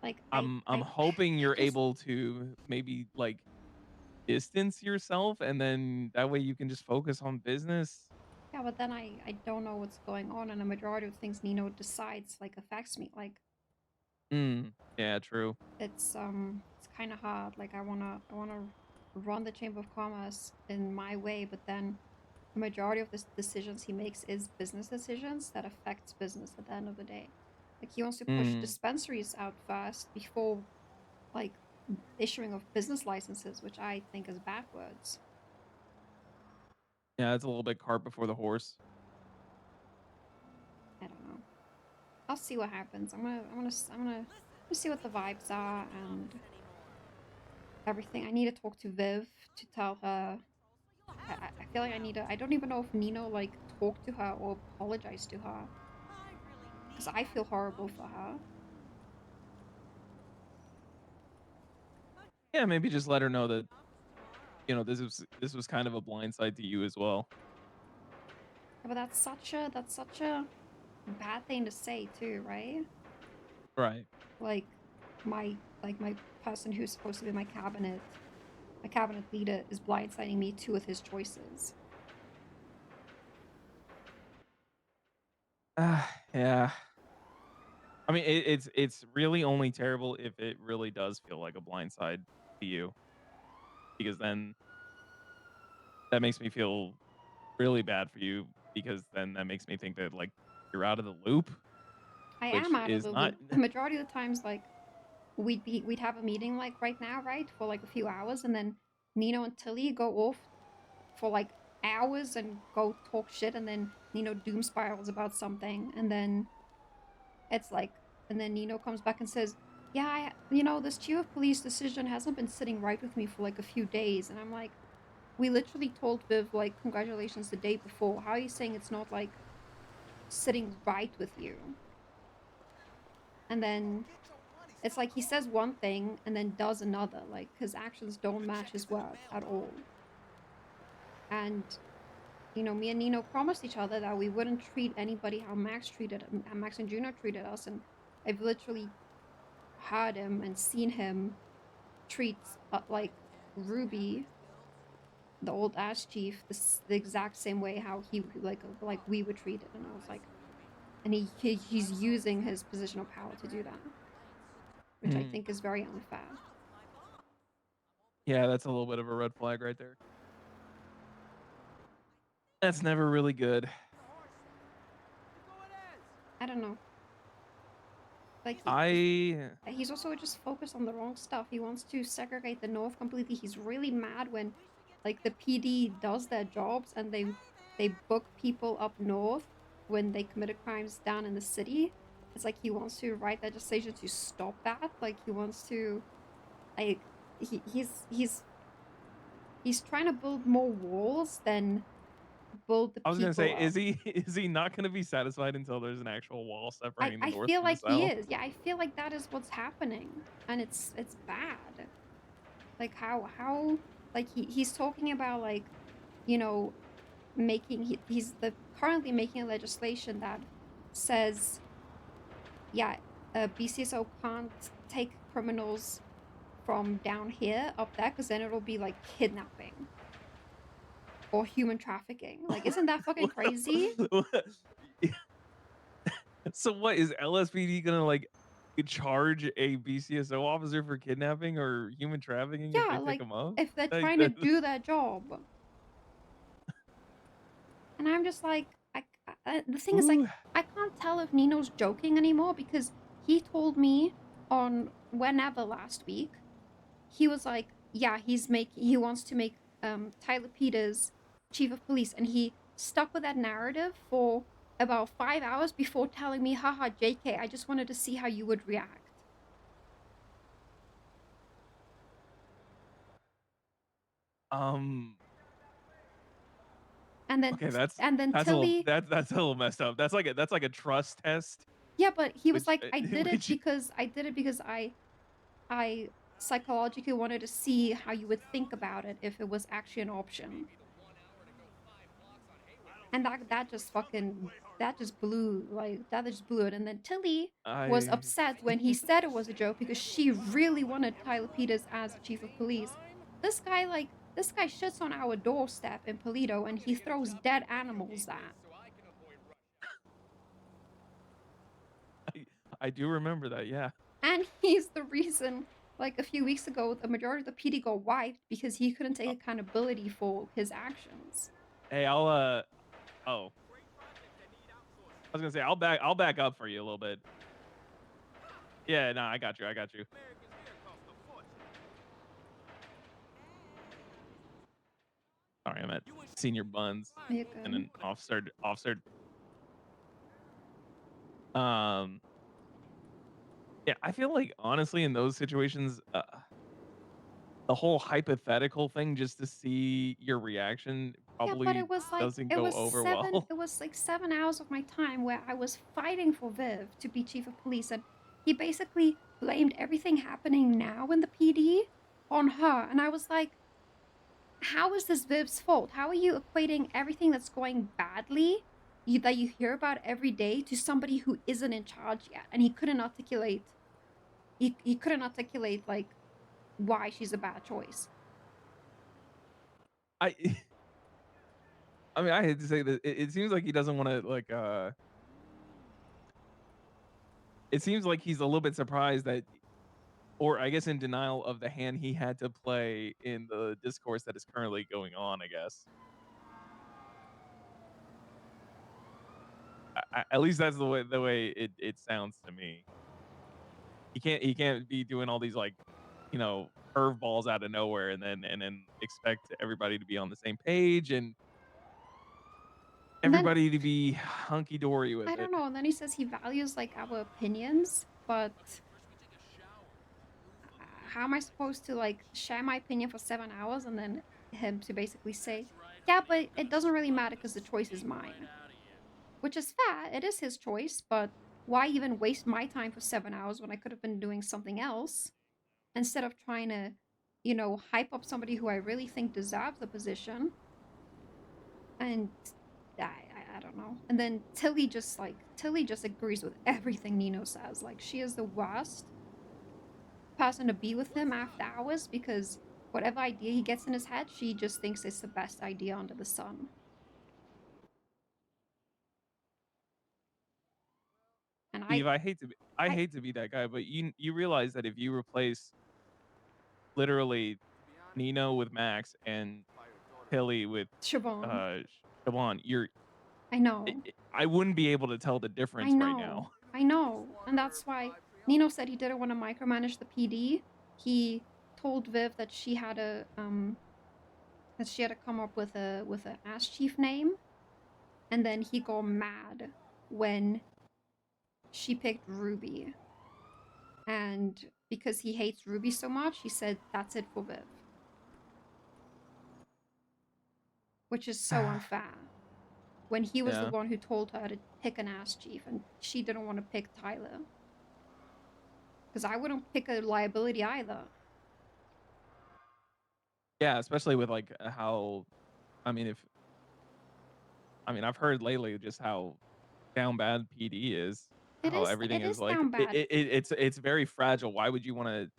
Like I'm I hoping you're just able to maybe like distance yourself, and then that way you can just focus on business. yeah, but then I don't know what's going on, and the majority of things Nino decides like affects me. Like Yeah, true. it's kind of hard. Like I wanna run the Chamber of Commerce in my way, but then the majority of the decisions he makes is business decisions that affects business at the end of the day. Like he wants to push Mm. dispensaries out first before like issuing of business licenses, which I think is backwards. Yeah, it's a little bit cart before the horse. I don't know. I'll see what happens. I'm gonna see what the vibes are and everything. I need to talk to Viv to tell her. I feel like I need to. I don't even know if Nino like talked to her or apologized to her because I feel horrible for her. Yeah, maybe just let her know that, you know, this was kind of a blindside to you as well. Yeah, but that's such a bad thing to say too, right? Right. Like my person who's supposed to be my cabinet leader is blindsiding me too with his choices. Yeah. I mean, it's really only terrible if it really does feel like a blindside to you, because then that makes me feel really bad for you, because then that makes me think that like you're out of the loop, I am which out of is the not. loop. The majority of the times, like we'd have a meeting like right now, right, for like a few hours, and then Nino and Tilly go off for like hours and go talk shit, and then Nino doom spirals about something, and then it's like, and then Nino comes back and says, "Yeah, this chief of police decision hasn't been sitting right with me for like a few days," and I'm like, "We literally told Viv like congratulations the day before. How are you saying it's not like sitting right with you?" And then it's like he says one thing and then does another. Like his actions don't match his words at all. And me and Nino promised each other that we wouldn't treat anybody how Max and Juno treated us. And I've literally heard him and seen him treat like Ruby, the old ass chief, the exact same way how he like we were treated. And I was like, and he's using his position of power to do that, which I Hmm. think is very unfair. Yeah, that's a little bit of a red flag right there. That's never really good. I don't know. Like I he's also just focused on the wrong stuff. He wants to segregate the North completely. He's really mad when like the PD does their jobs and they book people up north when they committed crimes down in the city. It's like he wants to write legislation to stop that. Like he wants to like he's trying to build more walls than build the I was gonna people say, up. is he not gonna be satisfied until there's an actual wall separating the I north feel from the like he south? is. Yeah, I feel like that is what's happening. And it's bad. Like how like he's talking about like, you know, he's currently making a legislation that says, yeah, BCSO can't take criminals from down here up there because then it'll be like kidnapping or human trafficking. Like, isn't that fucking crazy? So what is LSPD gonna like charge a BCSO officer for kidnapping or human trafficking if Yeah, they pick like him up? if they're Like trying to that. do their job. And I'm just like, the thing is, like, Ooh. I can't tell if Nino's joking anymore because he told me on whenever last week, he was like, yeah, he wants to make Tyler Peters chief of police, and he stuck with that narrative for about 5 hours before telling me, haha, JK, I just wanted to see how you would react. Um. And then Okay, that's and then that's a little Tilly, that's a little messed up. That's like a trust test, yeah, but he was which like, I did it which because I psychologically wanted to see how you would think about it if it was actually an option. And that just fucking that just blew it. And then Tilly was I upset when he said it was a joke because she really wanted Tyler Peters as chief of police. This guy shits on our doorstep in Polito and he throws dead animals at. I do remember that. Yeah. And he's the reason, like a few weeks ago, the majority of the PD got wiped because he couldn't take accountability for his actions. Hey, I'll oh, I was gonna say I'll back up for you a little bit. Yeah, no, I got you. I got you. Sorry, I'm at Senior Buns You're and good. an officer. Um, yeah, I feel like honestly in those situations, the whole hypothetical thing just to see your reaction Yeah, but probably doesn't go over well. it was like 7 hours of my time where I was fighting for Viv to be chief of police, and he basically blamed everything happening now in the PD on her. And I was like, how is this Viv's fault? How are you equating everything that's going badly that you hear about every day to somebody who isn't in charge yet? And he couldn't articulate like why she's a bad choice. I I mean, I hate to say that it seems like he doesn't want to like it seems like he's a little bit surprised that, or I guess in denial of the hand he had to play in the discourse that is currently going on, I guess. At least that's the way it sounds to me. He can't be doing all these like, you know, curveballs out of nowhere and then expect everybody to be on the same page and And then everybody to be hunky dory with I it. don't know. And then he says he values like our opinions, but how am I supposed to like share my opinion for 7 hours and then him to basically say, yeah, but it doesn't really matter because the choice is mine, which is fair. It is his choice, but why even waste my time for 7 hours when I could have been doing something else instead of trying to, hype up somebody who I really think deserves the position? And I don't know. And then Tilly just agrees with everything Nino says. Like, she is the worst person to be with him after hours because whatever idea he gets in his head, she just thinks it's the best idea under the sun. And Eve, I I hate to be that guy, but you realize that if you replace literally Nino with Max and Tilly with Siobhan, Siobhan, I know, I wouldn't be able to tell the difference right now. I know, and that's why Nino said he didn't want to micromanage the PD. He told Viv that she had to come up with a ass chief name, and then he got mad when she picked Ruby. And because he hates Ruby so much, he said that's it for Viv. Which is so unfair. When he was the one who told her to pick an ass chief and she didn't want to pick Tyler. Because I wouldn't pick a liability either. Yeah, especially with like how, I mean, I've heard lately just how down bad PD is. How everything It is is like down bad. it's very fragile. Why would you want to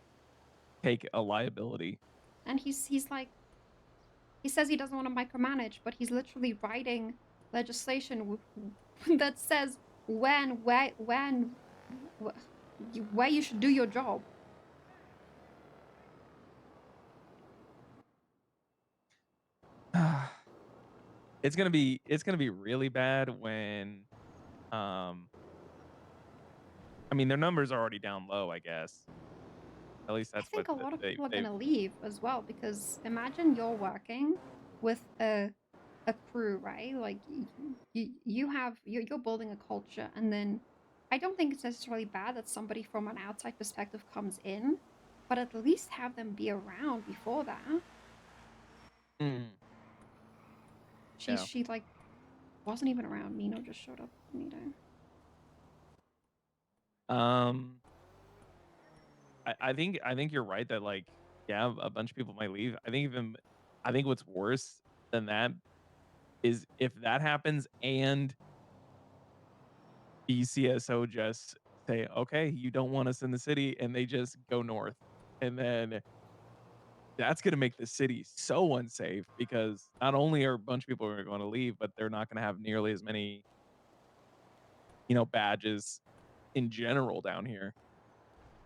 take a liability? And he's like, he says he doesn't want to micromanage, but he's literally writing legislation that says where you should do your job. It's gonna be really bad when, I mean, their numbers are already down low, I guess. At least I that's what think a lot of people are they've. gonna leave as well because imagine you're working with a crew, right? Like you're building a culture, and then I don't think it's necessarily bad that somebody from an outside perspective comes in, but at least have them be around before that. She like wasn't even around. Nino just showed up at the meeting. I think you're right that like, yeah, a bunch of people might leave. I think what's worse than that is if that happens and BCSO just say, okay, you don't want us in the city, and they just go north. And then that's going to make the city so unsafe because not only are a bunch of people going to leave, but they're not going to have nearly as many, badges in general down here.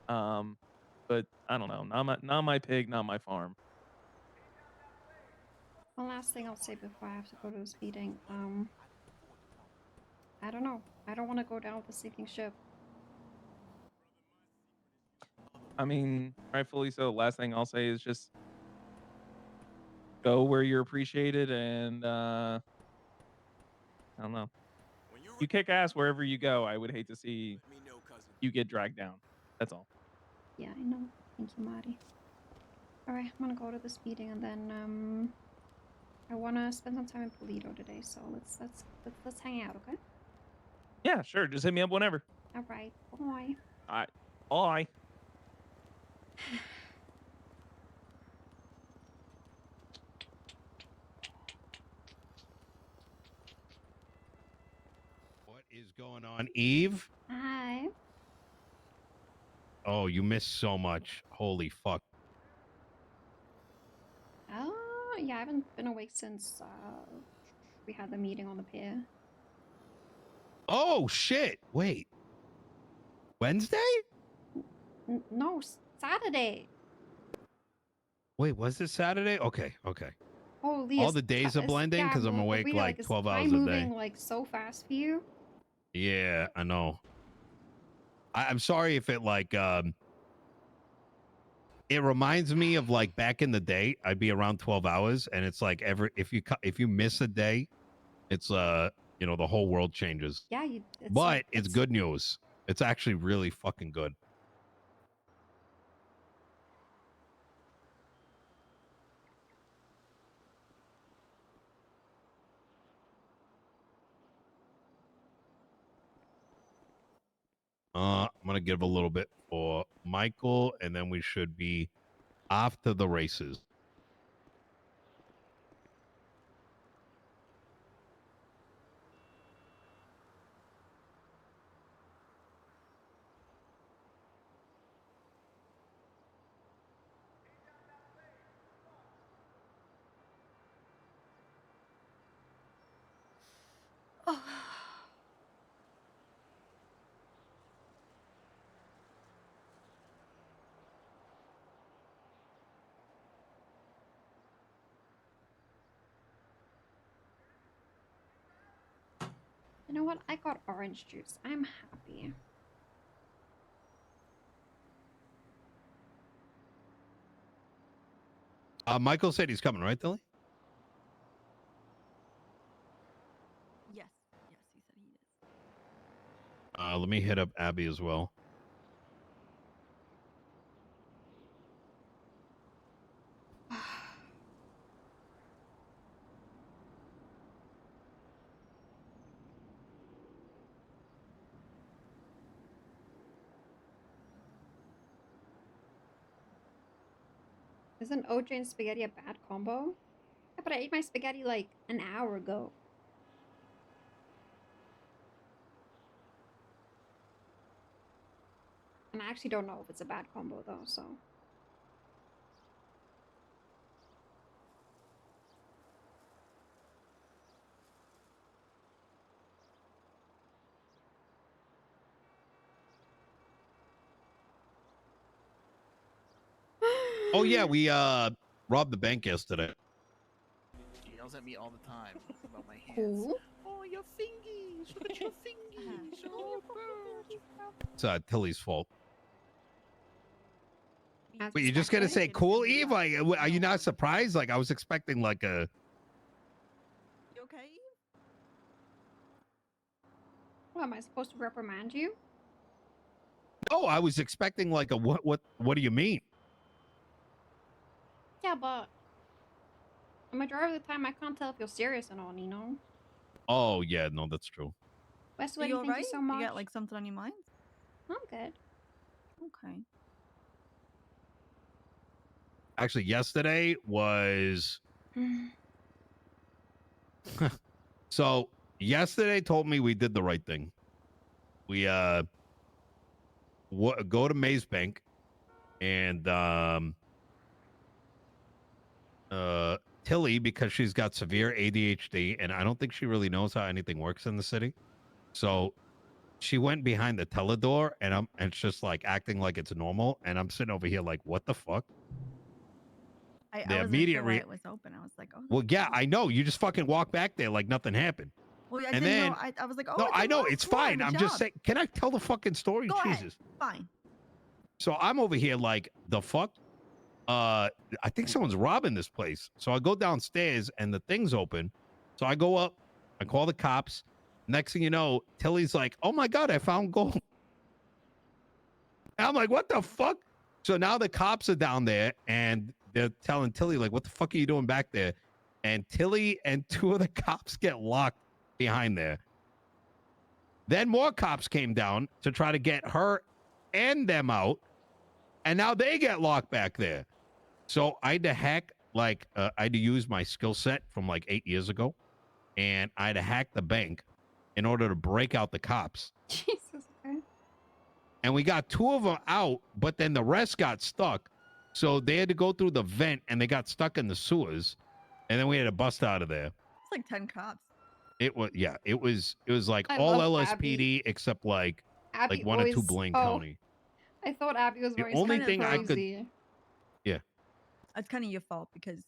But I don't know. Not my pig, not my farm. One last thing I'll say before I have to go to this meeting. I don't know. I don't want to go down with a sinking ship. I mean, rightfully so. Last thing I'll say is just go where you're appreciated, and I don't know. You kick ass wherever you go. I would hate to see you get dragged down. That's all. Yeah, I know. Thank you, Marty. Alright, I'm gonna go to this meeting and then I wanna spend some time in Polito today, so let's hang out, okay? Yeah, sure. Just hit me up whenever. Alright, bye. All right. Bye. What is going on, Eve? Hi. Oh, you missed so much. Holy fuck. Oh, yeah, I haven't been awake since we had the meeting on the pier. Oh, shit. Wait. Wednesday? No, Saturday. Wait, was it Saturday? Okay. Holy, All the days are blending because I'm awake like 12 hours a day. moving like so fast for you. Yeah, I know. I'm sorry if it it reminds me of like back in the day. I'd be around 12 hours, and it's like if you miss a day, it's the whole world changes. Yeah, But it's good news. It's actually really fucking good. I'm gonna give a little bit for Michael, and then we should be off to the races. You know what? I got orange juice. I'm happy. Michael said he's coming, right, Dilly? Yes, he said he is. Let me hit up Abby as well. Isn't OJ and spaghetti a bad combo? Yeah, but I ate my spaghetti like an hour ago. And I actually don't know if it's a bad combo though, so. Oh yeah, we robbed the bank yesterday. He yells at me all the time about my hands. Cool. Oh, your fingies! Look at your fingies! Oh, It's Tilly's fault. As But you're just gonna say expected. cool, Eve? Like, are you not surprised? Like, I was expecting like a. You okay? What, am I supposed to reprimand you? No, I was expecting like a what do you mean? Yeah, but the majority of the time I can't tell if you're serious or not, Nino. Oh yeah, no, that's true. Westwood, You thank alright? you so much. You got like something on your mind? I'm good. Okay. Actually, yesterday was So yesterday told me we did the right thing. We go to Maze Bank and Tilly, because she's got severe ADHD and I don't think she really knows how anything works in the city. So she went behind the teller door and it's just like acting like it's normal. And I'm sitting over here like, what the fuck? I The wasn't immediate sure why it was open. I was like, oh. Well, yeah, I know. You just fucking walk back there like nothing happened. Well, I and didn't then, know. I was like, oh. no, it's I know. unlocked. It's Cool, I fine. have a I'm just job. saying, can I tell the fucking story? Go ahead. Jesus. Fine. So I'm over here like, the fuck? I think someone's robbing this place. So I go downstairs and the thing's open. So I go up, I call the cops. Next thing you know, Tilly's like, oh my God, I found gold. And I'm like, what the fuck? So now the cops are down there and they're telling Tilly, like, what the fuck are you doing back there? And Tilly and two of the cops get locked behind there. Then more cops came down to try to get her and them out. And now they get locked back there. So I had to hack, like, I had to use my skill set from like 8 years ago. And I had to hack the bank in order to break out the cops. Jesus Christ. And we got two of them out, but then the rest got stuck. So they had to go through the vent and they got stuck in the sewers. And then we had to bust out of there. It's like 10 cops. It was, yeah, it was like I all love LSPD Abby. except like Abby one or two always- Blaine oh, County. I thought Abby was The very only thing I could- crazy. It's kind of your fault because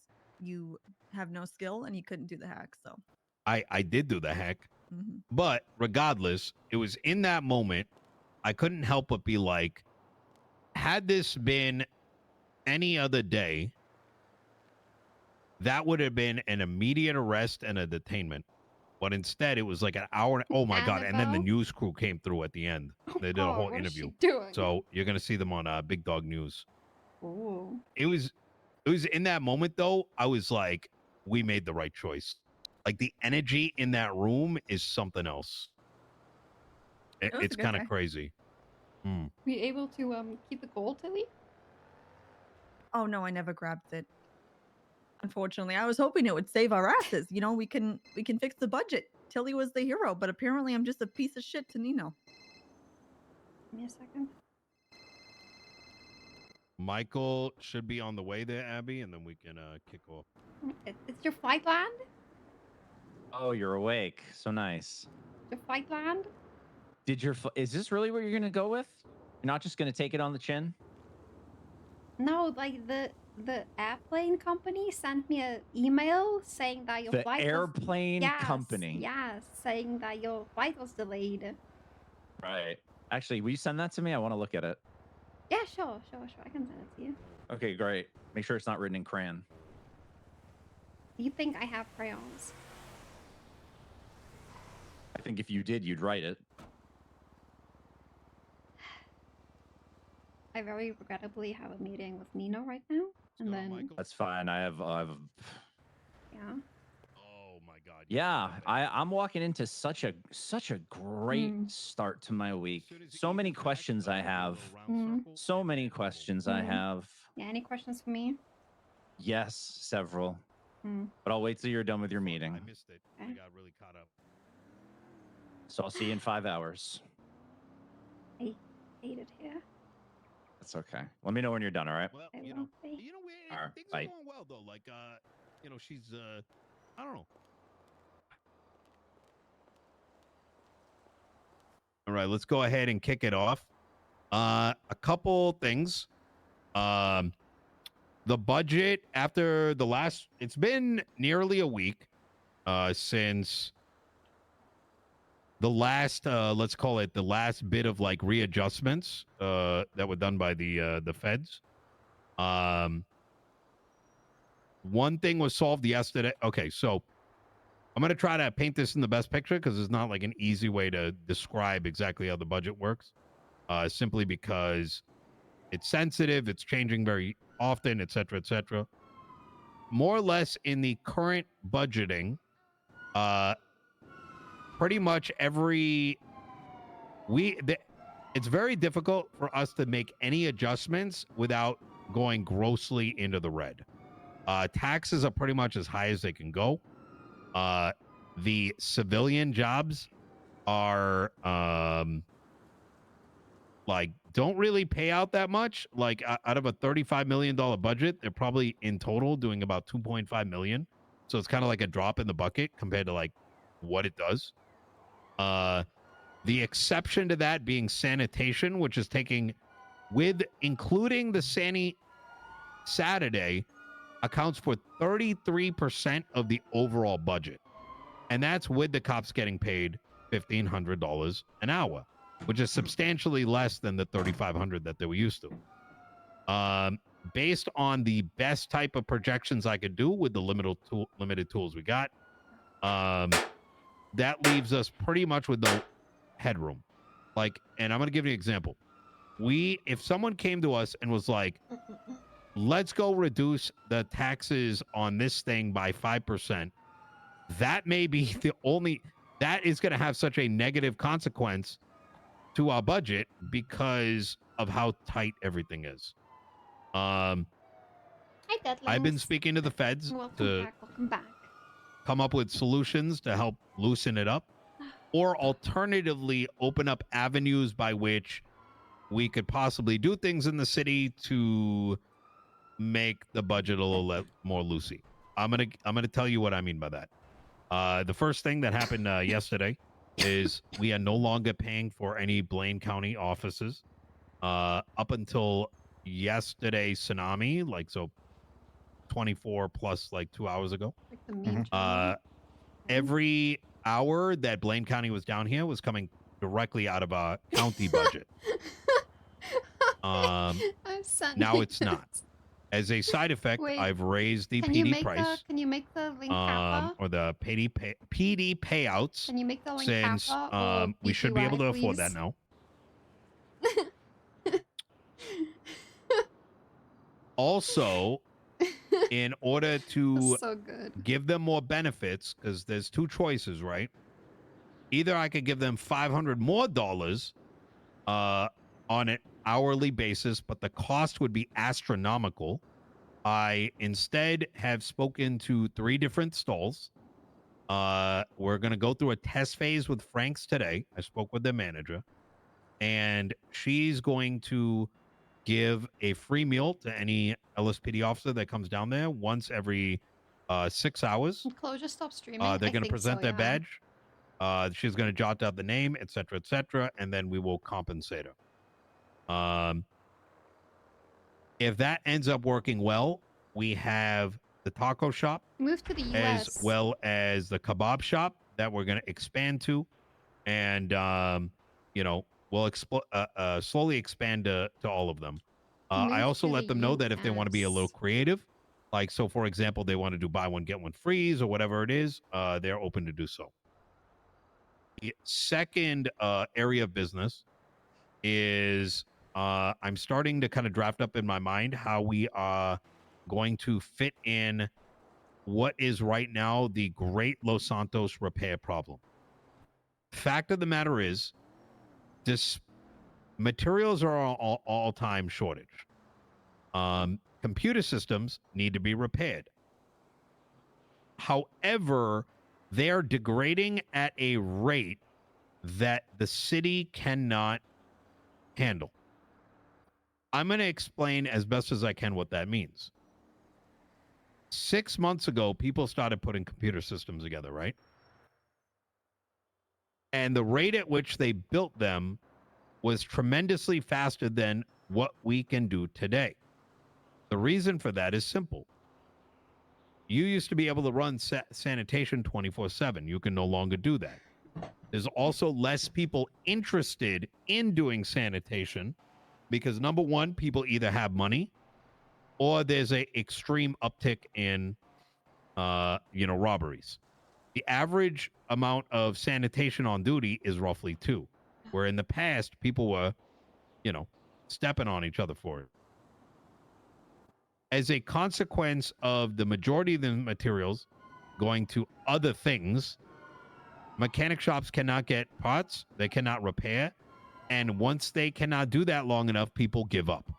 you have no skill and you couldn't do the hack. So. I did do the hack, Mhm. but regardless, it was in that moment, I couldn't help but be like, had this been any other day, that would have been an immediate arrest and a detainment. But instead, it was like an hour. Oh my God. And then the Annabelle? news crew came through at the end. Oh, They did God, a whole what is she interview. doing? So you're going to see them on Big Dog News. Ooh. It was in that moment, though, I was like, we made the right choice. Like the energy in that room is something else. It was a It's good kind of day. crazy. Were you able to keep the gold, Tilly? Oh no, I never grabbed it. Unfortunately, I was hoping it would save our asses. You know, we can fix the budget. Tilly was the hero, but apparently I'm just a piece of shit to Nino. Give me a second. Michael should be on the way there, Abby, and then we can kick off. It's your flight land? Oh, you're awake. So nice. Your flight land? Did your is this really what you're gonna go with? You're not just gonna take it on the chin? No, like the airplane company sent me an email saying that your The flight airplane was, yes, company. Yes, saying that your flight was delayed. Right. Actually, will you send that to me? I want to look at it. Yeah, sure. I can send it to you. Okay, great. Make sure it's not written in crayon. You think I have crayons? I think if you did, you'd write it. I very regrettably have a meeting with Nino right now, and then Michael. That's fine. I have yeah. Oh my God. yeah, I'm walking into such a great start to my week. So many questions I have. So many questions I have. Yeah. Any questions for me? Yes, several. But I'll wait till you're done with your meeting. I missed it. I Okay. got really caught up. So I'll see you in 5 hours. I hate it here. That's okay. Let me know when you're done, all right? Well, I you will know, be. we All right, things bye. are going well though. Like, you know, she's I don't know. All right, let's go ahead and kick it off. A couple things. The budget after the last, it's been nearly a week since the last let's call it the last bit of like readjustments that were done by the feds. One thing was solved yesterday. Okay, so I'm going to try to paint this in the best picture because it's not like an easy way to describe exactly how the budget works, simply because it's sensitive, it's changing very often, etc., etc. More or less in the current budgeting, pretty much every it's very difficult for us to make any adjustments without going grossly into the red. Taxes are pretty much as high as they can go. the civilian jobs are like don't really pay out that much. Like out of a $35 million budget, they're probably in total doing about 2.5 million. So it's kind of like a drop in the bucket compared to like what it does. The exception to that being sanitation, which is taking with including the Saturday accounts for 33% of the overall budget. And that's with the cops getting paid $1,500 an hour, which is substantially less than the $3,500 that they were used to. Based on the best type of projections I could do with the limited tools we got, that leaves us pretty much with no headroom. Like, and I'm going to give you an example. If someone came to us and was like, let's go reduce the taxes on this thing by 5%, that may be the only, that is going to have such a negative consequence to our budget because of how tight everything is. Hi, I've been Deadlings. speaking to the feds Welcome back. come up with solutions to help loosen it up, or alternatively open up avenues by which we could possibly do things in the city to make the budget a little more loosey. I'm gonna tell you what I mean by that. The first thing that happened yesterday is we are no longer paying for any Blaine County offices. Up until yesterday tsunami, like so 24 plus like 2 hours ago. Like the meme Every hour that Blaine County was down here was coming directly out of a county budget. Now it's not. As a side effect, Wait, I've raised the PD price. Can you make the link kappa? Or the PD payouts. Can you make the link Since kappa? we should be able to BCY, afford that now. Also, in order to so good. give them more benefits, because there's two choices, right? Either I could give them $500 more on an hourly basis, but the cost would be astronomical. I instead have spoken to 3 different stalls. We're going to go through a test phase with Frank's today. I spoke with the manager, and she's going to give a free meal to any LSPD officer that comes down there once every 6 hours. Chloe, just stop streaming. They're going to present their badge. She's going to jot down the name, etc., and then we will compensate her. If that ends up working well, we have the taco shop. Move to the US. As well as the kebab shop that we're going to expand to. And, we'll slowly expand to all of them. I also let them know that if they want to be a little creative, like, so for example, they want to do buy one, get one frees or whatever it is, they're open to do so. The second area of business is I'm starting to kind of draft up in my mind how we are going to fit in what is right now the Great Los Santos repair problem. Fact of the matter is, this materials are all-time shortage. Computer systems need to be repaired. However, they are degrading at a rate that the city cannot handle. I'm going to explain as best as I can what that means. 6 months ago, people started putting computer systems together, right? And the rate at which they built them was tremendously faster than what we can do today. The reason for that is simple. You used to be able to run sanitation 24/7. You can no longer do that. There's also less people interested in doing sanitation because, number one, people either have money or there's a extreme uptick in, robberies. The average amount of sanitation on duty is roughly 2, where in the past people were, stepping on each other for it. As a consequence of the majority of the materials going to other things, mechanic shops cannot get parts, they cannot repair, and once they cannot do that long enough, people give up,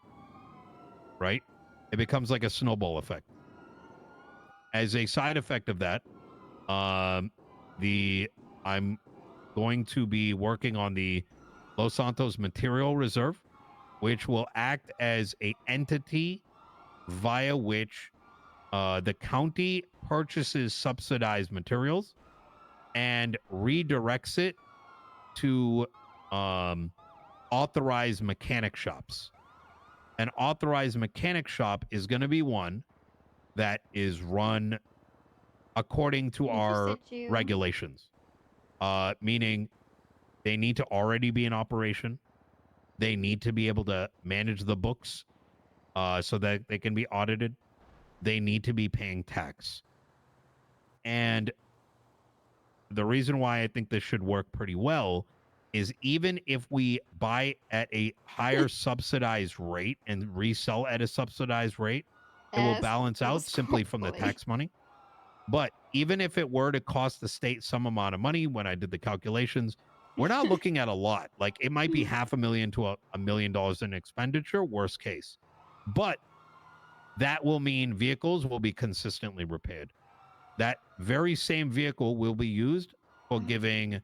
right? It becomes like a snowball effect. As a side effect of that, I'm going to be working on the Los Santos Material Reserve, which will act as a entity via which the county purchases subsidized materials and redirects it to authorized mechanic shops. An authorized mechanic shop is going to be one that is run according to our regulations, meaning they need to already be in operation. They need to be able to manage the books so that they can be audited. They need to be paying tax. And the reason why I think this should work pretty well is even if we buy at a higher subsidized rate and resell at a subsidized rate, it will balance out simply from the tax money. But even if it were to cost the state some amount of money, when I did the calculations, we're not looking at a lot. Like it might be $500,000 to $1 million in expenditure, worst case. But that will mean vehicles will be consistently repaired. That very same vehicle will be used for giving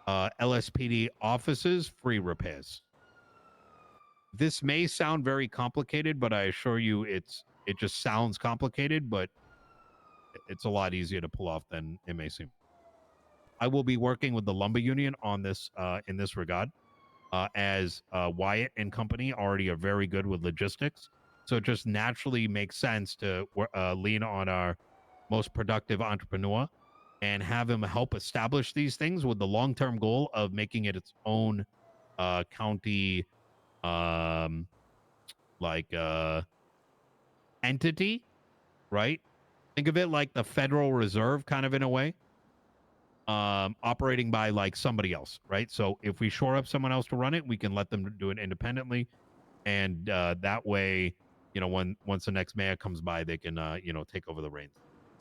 LSPD offices free repairs. This may sound very complicated, but I assure you it just sounds complicated, but it's a lot easier to pull off than it may seem. I will be working with the lumber union on this in this regard, as Wyatt and company already are very good with logistics. So it just naturally makes sense to lean on our most productive entrepreneur and have him help establish these things with the long-term goal of making it its own county entity, right? Think of it like the Federal Reserve kind of in a way, operating by like somebody else, right? So if we shore up someone else to run it, we can let them do it independently. And that way, once the next mayor comes by, they can, take over the reins.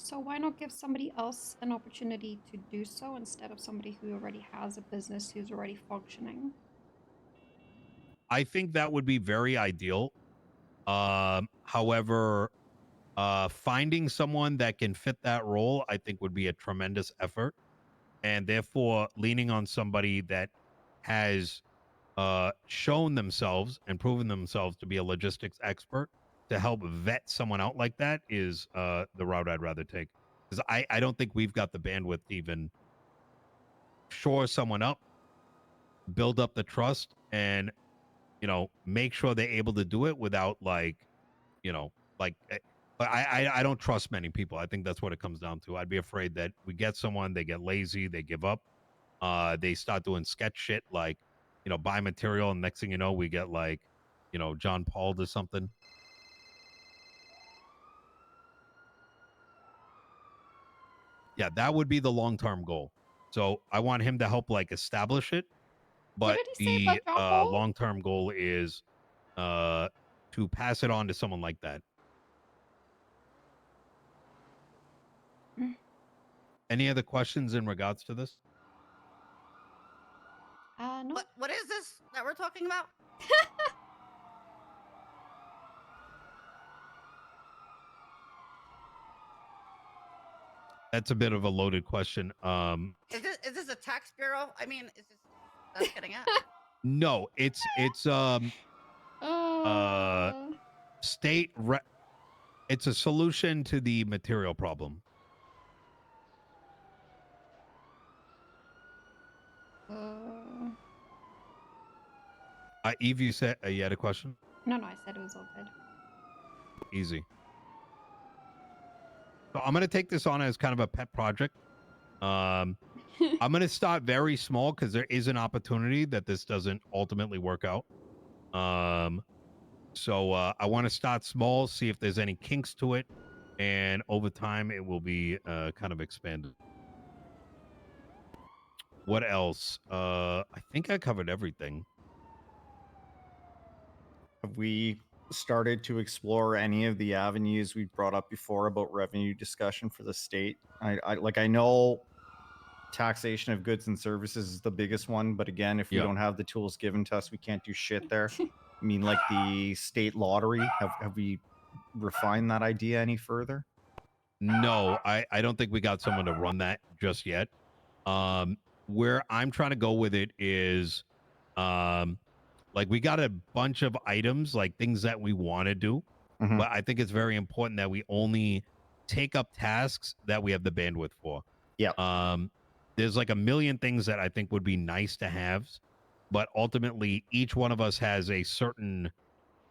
So why not give somebody else an opportunity to do so instead of somebody who already has a business, who's already functioning? I think that would be very ideal. However, finding someone that can fit that role, I think would be a tremendous effort. And therefore, leaning on somebody that has shown themselves and proven themselves to be a logistics expert to help vet someone out like that is the route I'd rather take. Because I don't think we've got the bandwidth to even shore someone up, build up the trust, and, make sure they're able to do it without I don't trust many people. I think that's what it comes down to. I'd be afraid that we get someone, they get lazy, they give up, they start doing sketch shit like, buy material, and next thing you know, we get John Paul or something. Yeah, that would be the long-term goal. So I want him to help establish it, but the long-term goal is to pass it on to someone like that. Any other questions in regards to this? No. What is this that we're talking about? That's a bit of a loaded question. Is this a tax bureau? I mean, is this that's getting at? No, it's it's a solution to the material problem. Eve, you said you had a question? No, I said it was all good. Easy. So I'm going to take this on as kind of a pet project. I'm going to start very small because there is an opportunity that this doesn't ultimately work out. So I want to start small, see if there's any kinks to it, and over time it will be kind of expanded. What else? I think I covered everything. Have we started to explore any of the avenues we brought up before about revenue discussion for the state? I know taxation of goods and services is the biggest one, but again, if we don't have the tools given to us, we can't do shit there. I mean, like the state lottery, have we refined that idea any further? No, I don't think we got someone to run that just yet. Where I'm trying to go with it is, like we got a bunch of items, like things that we want to do, Mhm. but I think it's very important that we only take up tasks that we have the bandwidth for. Yeah. There's like a million things that I think would be nice to have, but ultimately each one of us has a certain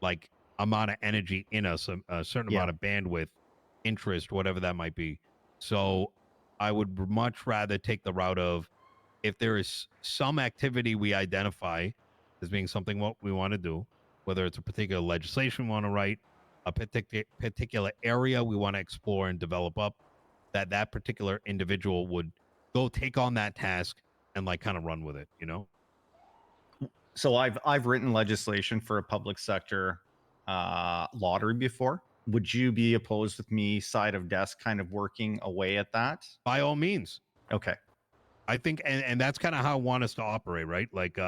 like amount of energy in us, a certain Yeah. amount of bandwidth, interest, whatever that might be. So I would much rather take the route of, if there is some activity we identify as being something what we want to do, whether it's a particular legislation we want to write, a particular area we want to explore and develop up, that particular individual would go take on that task and like kind of run with it, you know? So I've written legislation for a public sector lottery before. Would you be opposed with me side of desk kind of working away at that? By all means. Okay. I think, and that's kind of how I want us to operate, right? Like,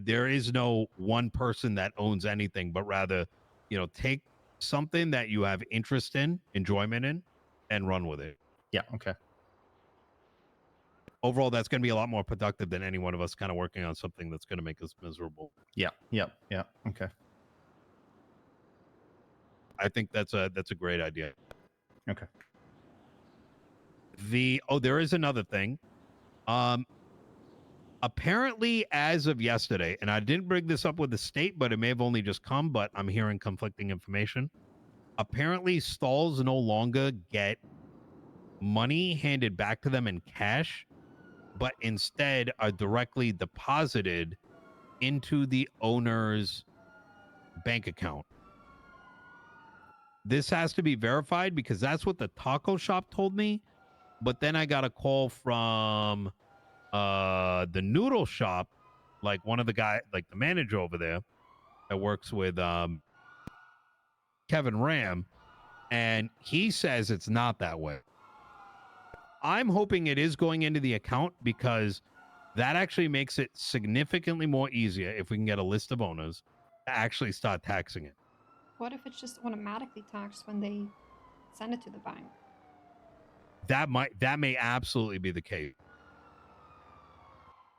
there is no one person that owns anything, but rather, you know, take something that you have interest in, enjoyment in, and run with it. Yeah. Okay. Overall, that's going to be a lot more productive than any one of us kind of working on something that's going to make us miserable. Yeah. Yeah. Yeah. Okay. I think that's a great idea. Okay. There is another thing. Apparently, as of yesterday, and I didn't bring this up with the state, but it may have only just come, but I'm hearing conflicting information. Apparently, stalls no longer get money handed back to them in cash, but instead are directly deposited into the owner's bank account. This has to be verified because that's what the taco shop told me. But then I got a call from the noodle shop, like one of the guy, like the manager over there that works with Kevin Ram, and he says it's not that way. I'm hoping it is going into the account because that actually makes it significantly more easier if we can get a list of owners to actually start taxing it. What if it's just automatically taxed when they send it to the bank? That may absolutely be the case.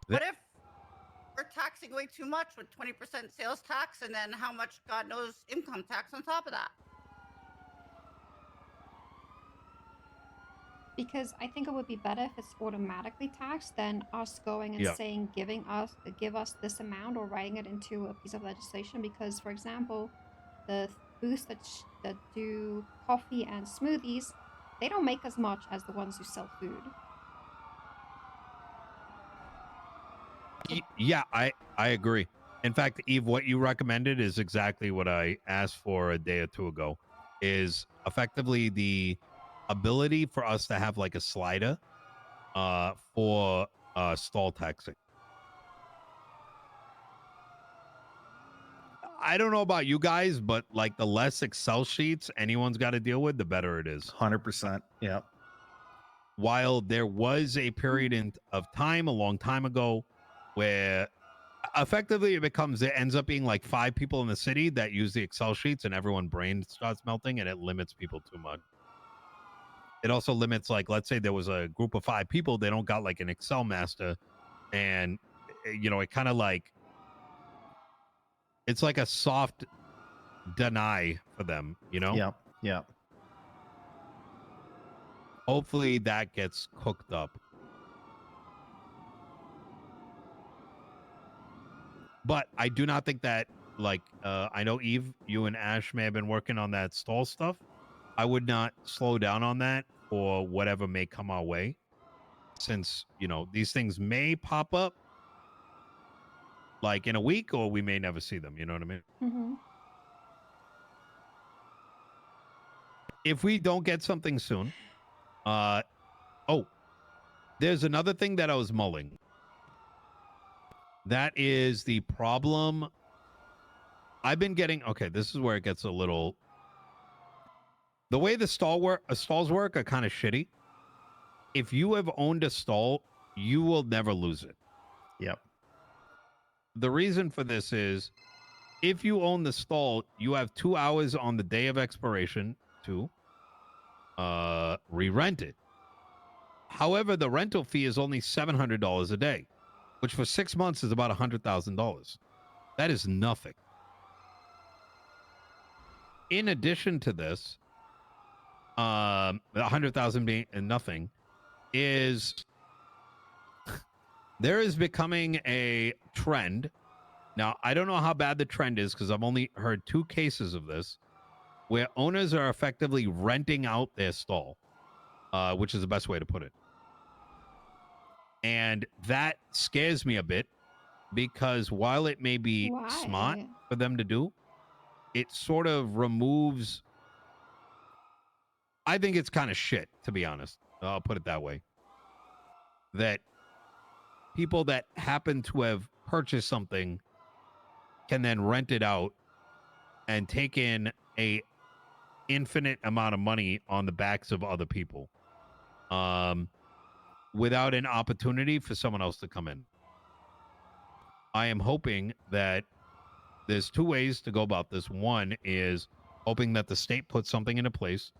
What if we're taxing way too much with 20% sales tax and then how much God knows income tax on top of that? Because I think it would be better if it's automatically taxed than us going and saying give us this amount or writing it into a piece of legislation. Because, for example, the booths that do coffee and smoothies, they don't make as much as the ones who sell food. Yeah, I agree. In fact, Eve, what you recommended is exactly what I asked for a day or two ago, is effectively the ability for us to have like a slider for stall taxing. I don't know about you guys, but like the less Excel sheets anyone's got to deal with, the better it is. 100%. Yeah. While there was a period of time a long time ago where effectively it ends up being like 5 people in the city that use the Excel sheets and everyone's brain starts melting and it limits people too much. It also limits, like, let's say there was a group of 5 people, they don't got like an Excel master, and you know, it kind of like, it's like a soft deny for them, you know? Yeah. Yeah. Hopefully that gets cooked up. But I do not think that, like, I know Eve, you and Ash may have been working on that stall stuff. I would not slow down on that or whatever may come our way, since, you know, these things may pop up like in a week, or we may never see them. You know what I mean? Mm-hmm. If we don't get something soon, there's another thing that I was mulling. That is the problem. I've been getting, okay, this is where it gets a little, the way the stalls work are kind of shitty. If you have owned a stall, you will never lose it. Yep. The reason for this is, if you own the stall, you have 2 hours on the day of expiration to re-rent it. However, the rental fee is only $700 a day, which for 6 months is about $100,000. That is nothing. In addition to this, 100,000 being nothing, is there is becoming a trend. Now, I don't know how bad the trend is because I've only heard 2 cases of this where owners are effectively renting out their stall, which is the best way to put it. And that scares me a bit because while it may be smart Why? for them to do, it sort of removes. I think it's kind of shit, to be honest. I'll put it that way. That people that happen to have purchased something can then rent it out and take in a infinite amount of money on the backs of other people, without an opportunity for someone else to come in. I am hoping that there's 2 ways to go about this. One is hoping that the state puts something into place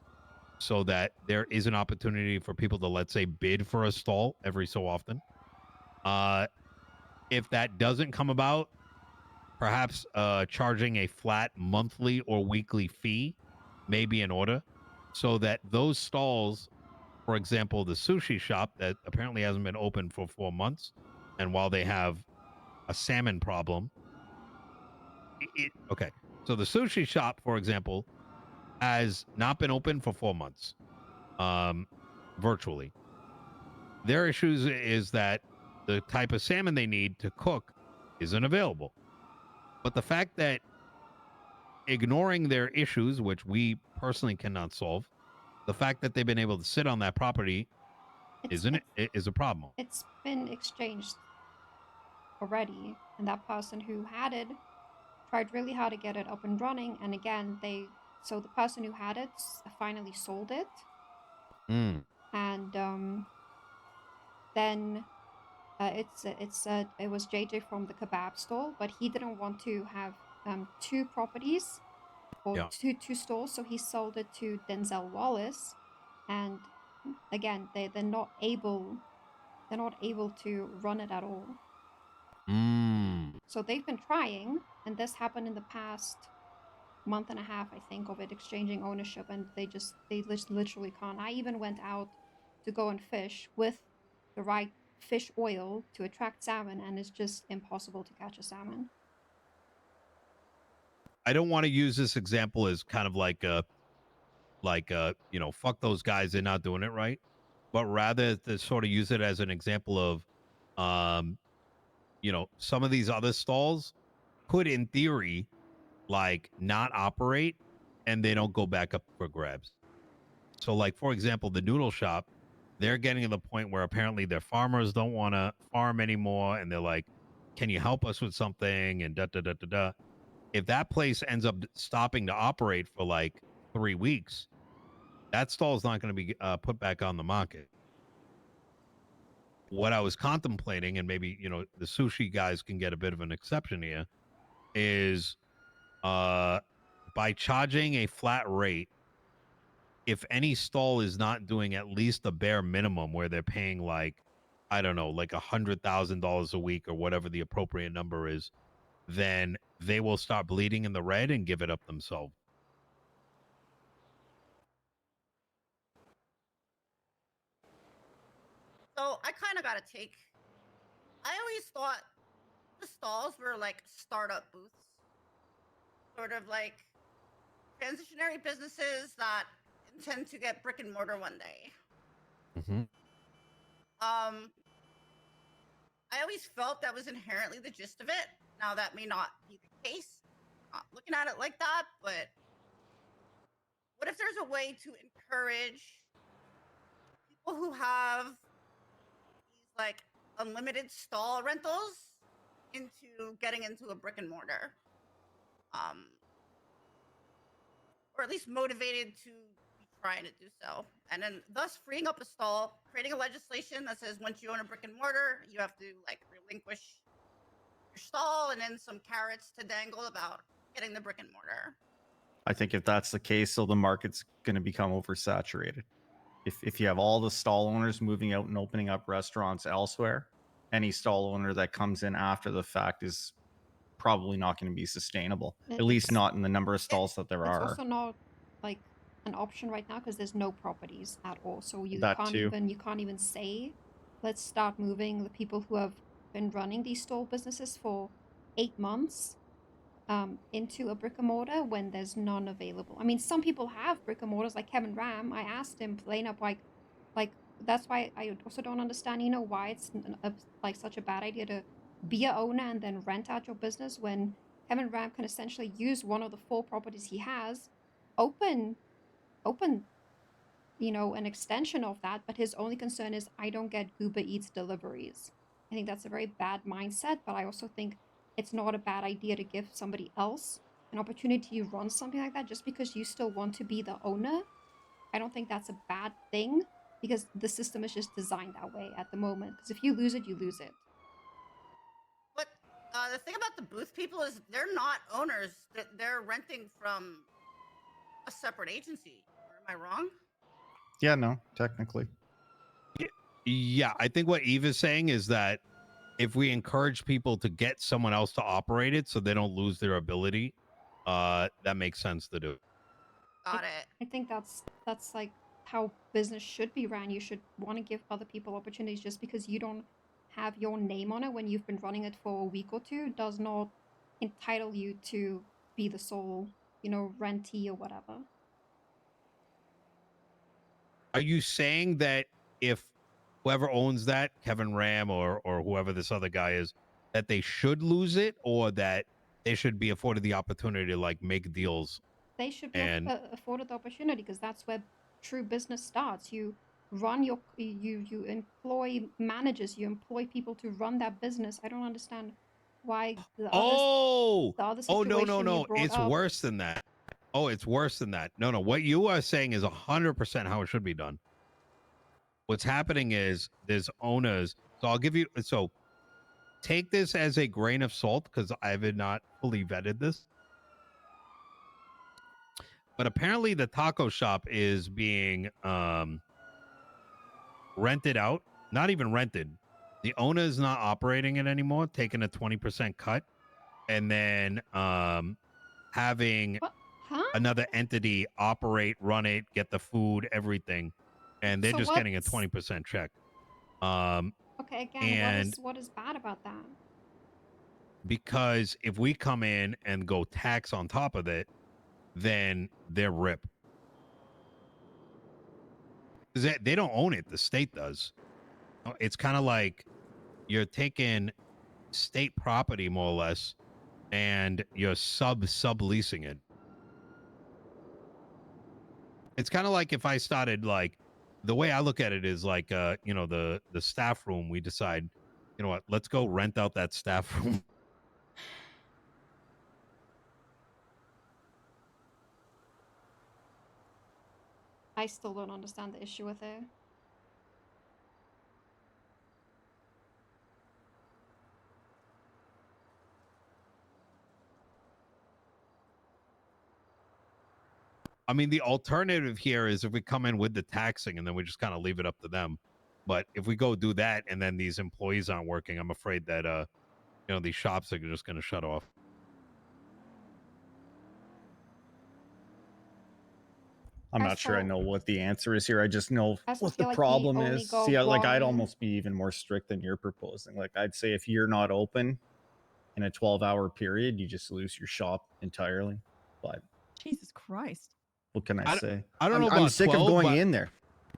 so that there is an opportunity for people to, let's say, bid for a stall every so often. If that doesn't come about, perhaps charging a flat monthly or weekly fee may be in order so that those stalls, for example, the sushi shop that apparently hasn't been open for 4 months, and while they have a salmon problem, okay, so the sushi shop, for example, has not been open for 4 months, virtually. Their issues is that the type of salmon they need to cook isn't available. But the fact that ignoring their issues, which we personally cannot solve, the fact that they've been able to sit on that property is a problem. It's been exchanged already, and that person who had it tried really hard to get it up and running, and again, so the person who had it finally sold it. And then it was JJ from the kebab stall, but he didn't want to have 2 properties or two stalls, so he sold it to Denzel Wallace. And again, they're not able to run it at all. So they've been trying, and this happened in the past month and a half, I think, of it exchanging ownership, and they literally can't. I even went out to go and fish with the right fish oil to attract salmon, and it's just impossible to catch a salmon. I don't want to use this example as kind of like fuck those guys, they're not doing it right, but rather to sort of use it as an example of, some of these other stalls could, in theory, like not operate and they don't go back up for grabs. So, like, for example, the noodle shop, they're getting to the point where apparently their farmers don't want to farm anymore, and they're like, can you help us with something? And da-da-da-da-da. If that place ends up stopping to operate for like 3 weeks, that stall is not going to be put back on the market. What I was contemplating, and maybe, the sushi guys can get a bit of an exception here, is by charging a flat rate, if any stall is not doing at least the bare minimum where they're paying like, I don't know, like $100,000 a week or whatever the appropriate number is, then they will start bleeding in the red and give it up themselves. So I kind of got a take. I always thought the stalls were like startup booths, sort of like transitionary businesses that intend to get brick and mortar one day. I always felt that was inherently the gist of it. Now that may not be the case. I'm not looking at it like that, but what if there's a way to encourage people who have these like unlimited stall rentals into getting into a brick and mortar? Or at least motivated to be trying to do so. And then thus freeing up a stall, creating a legislation that says once you own a brick and mortar, you have to like relinquish your stall, and then some carrots to dangle about getting the brick and mortar. I think if that's the case, so the market's going to become oversaturated. If you have all the stall owners moving out and opening up restaurants elsewhere, any stall owner that comes in after the fact is probably not going to be sustainable. At least It's not in the number of stalls that there it's are. also not like an option right now because there's no properties at all. So you That can't too. even say, let's start moving the people who have been running these stall businesses for 8 months into a brick and mortar when there's none available. I mean, some people have brick and mortars, like Kevin Ram. I asked him plain up, like that's why I also don't understand, why it's like such a bad idea to be a owner and then rent out your business when Kevin Ram can essentially use one of the 4 properties he has, open, an extension of that. But his only concern is I don't get Uber Eats deliveries. I think that's a very bad mindset, but I also think it's not a bad idea to give somebody else an opportunity to run something like that just because you still want to be the owner. I don't think that's a bad thing because the system is just designed that way at the moment. Because if you lose it, you lose it. But the thing about the booth people is they're not owners. They're renting from a separate agency. Or am I wrong? Yeah, no, technically. Yeah, I think what Eve is saying is that if we encourage people to get someone else to operate it so they don't lose their ability, that makes sense to do. Got it. I think that's like how business should be ran. You should want to give other people opportunities. Just because you don't have your name on it when you've been running it for a week or two does not entitle you to be the sole, rentee or whatever. Are you saying that if whoever owns that, Kevin Ram or whoever this other guy is, that they should lose it, or that they should be afforded the opportunity to like make deals? They should be And afforded the opportunity because that's where true business starts. You run you employ managers, you employ people to run that business. I don't understand why the other situation no, you brought it's up. worse than that. Oh, it's worse than that. No, what you are saying is 100% how it should be done. What's happening is there's owners. So I'll give you, so take this as a grain of salt because I've not fully vetted this. But apparently the taco shop is being rented out. Not even rented. The owner is not operating it anymore, taking a 20% cut, and then having another entity operate, run it, get the food, everything, and they're So just getting a 20% check. Okay, again, what is bad about that? Because if we come in and go tax on top of it, then they're rip. They don't own it. The state does. It's kind of like you're taking state property more or less, and you're subleasing it. It's kind of like if I started like, the way I look at it is like, the staff room. We decide, you know what? Let's go rent out that staff room. I still don't understand the issue with it. I mean, the alternative here is if we come in with the taxing and then we just kind of leave it up to them. But if we go do that and then these employees aren't working, I'm afraid that these shops are just going to shut off. I'm not sure I know what the answer is here. I just know what the like problem only is. go See, like I'd one- almost be even more strict than you're proposing. Like I'd say if you're not open in a 12-hour period, you just lose your shop entirely. But Jesus Christ. what can I say? I don't know I'm about sick 12, of going but- in there.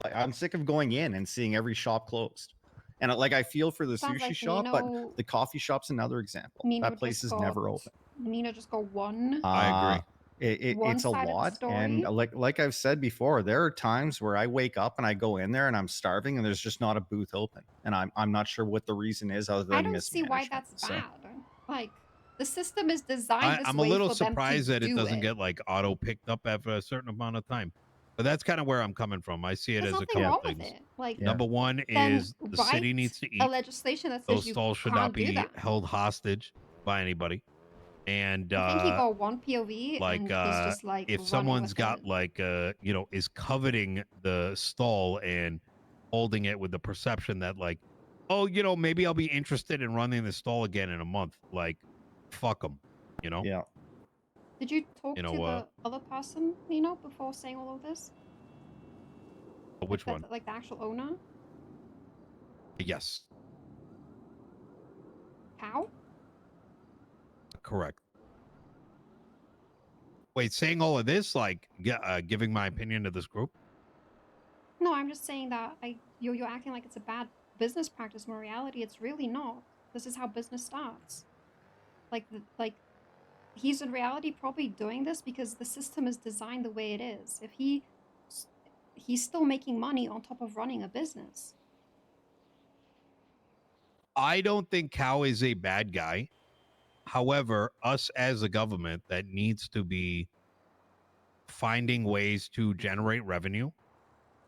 Like, I'm sick of going in and seeing every shop closed. And like I feel for the Sounds sushi like shop, Nino- but the coffee shop's another example. Nino That place just is got- never open. Nino just go one. I agree. It's a One-sided lot, and story? like I've said before, there are times where I wake up and I go in there and I'm starving, and there's just not a booth open, and I'm not sure what the reason is other than I don't see why mismanagement, that's so. bad. Like the system is designed this I'm a way little for them to surprised that it do doesn't get like auto picked up after a certain amount of time. But that's kind of where I'm coming from. I see it There's as a nothing couple wrong things. with it. Like Number one then is the city write needs to a eat. legislation that says Those you stalls should can't not do be that. held hostage by anybody. And I think he got one POV like and he's just like if running someone's with got it. like you know, is coveting the stall and holding it with the perception that like, oh, you know, maybe I'll be interested in running the stall again in a month. Like, fuck them, you know. Yeah. Did you talk You to know, the other person, Nino, before saying all of this? which one? Like the actual owner? Yes, How? correct. Wait, saying all of this, like giving my opinion to this group? No, I'm just saying that you're acting like it's a bad business practice when in reality it's really not. This is how business starts. Like he's in reality probably doing this because the system is designed the way it is. If he's still making money on top of running a business. I don't think Cow is a bad guy. However, us as a government that needs to be finding ways to generate revenue.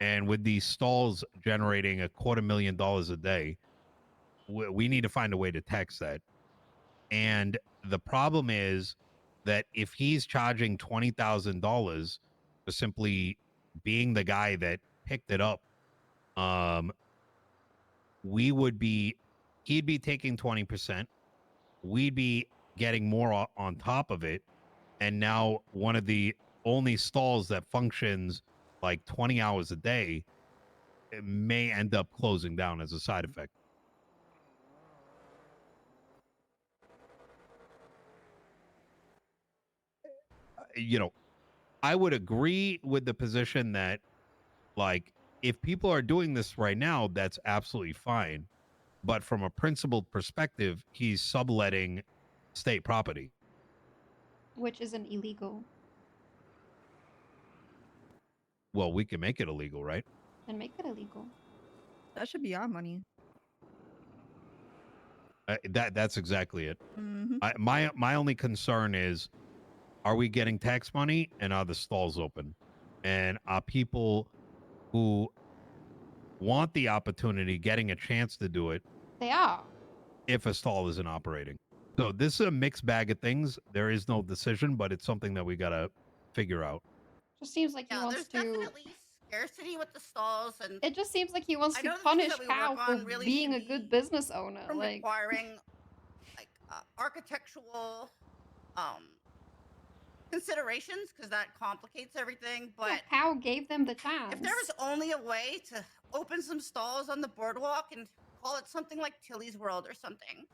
And with these stalls generating $250,000 a day, we need to find a way to tax that. And the problem is that if he's charging $20,000 for simply being the guy that picked it up, he'd be taking 20%. We'd be getting more on top of it. And now one of the only stalls that functions like 20 hours a day, it may end up closing down as a side effect. You know, I would agree with the position that, like, if people are doing this right now, that's absolutely fine. But from a principled perspective, he's subletting state property. Which isn't illegal. Well, we can make it illegal, right? Then make it illegal. That should be our money. That's exactly it. Mm-hmm. My only concern is, are we getting tax money and are the stalls open? And are people who want the opportunity getting a chance to do it They are. if a stall isn't operating? So this is a mixed bag of things. There is no decision, but it's something that we got to figure out. Just seems like he Yeah, wants there's to. definitely scarcity with the stalls, and It just seems like he wants I to know the things punish that we Cal work for on really being a should good be business owner. from Like, requiring like architectural considerations, because that complicates everything. But yeah, Cal gave them the chance. if there was only a way to open some stalls on the boardwalk and call it something like Tilly's World or something.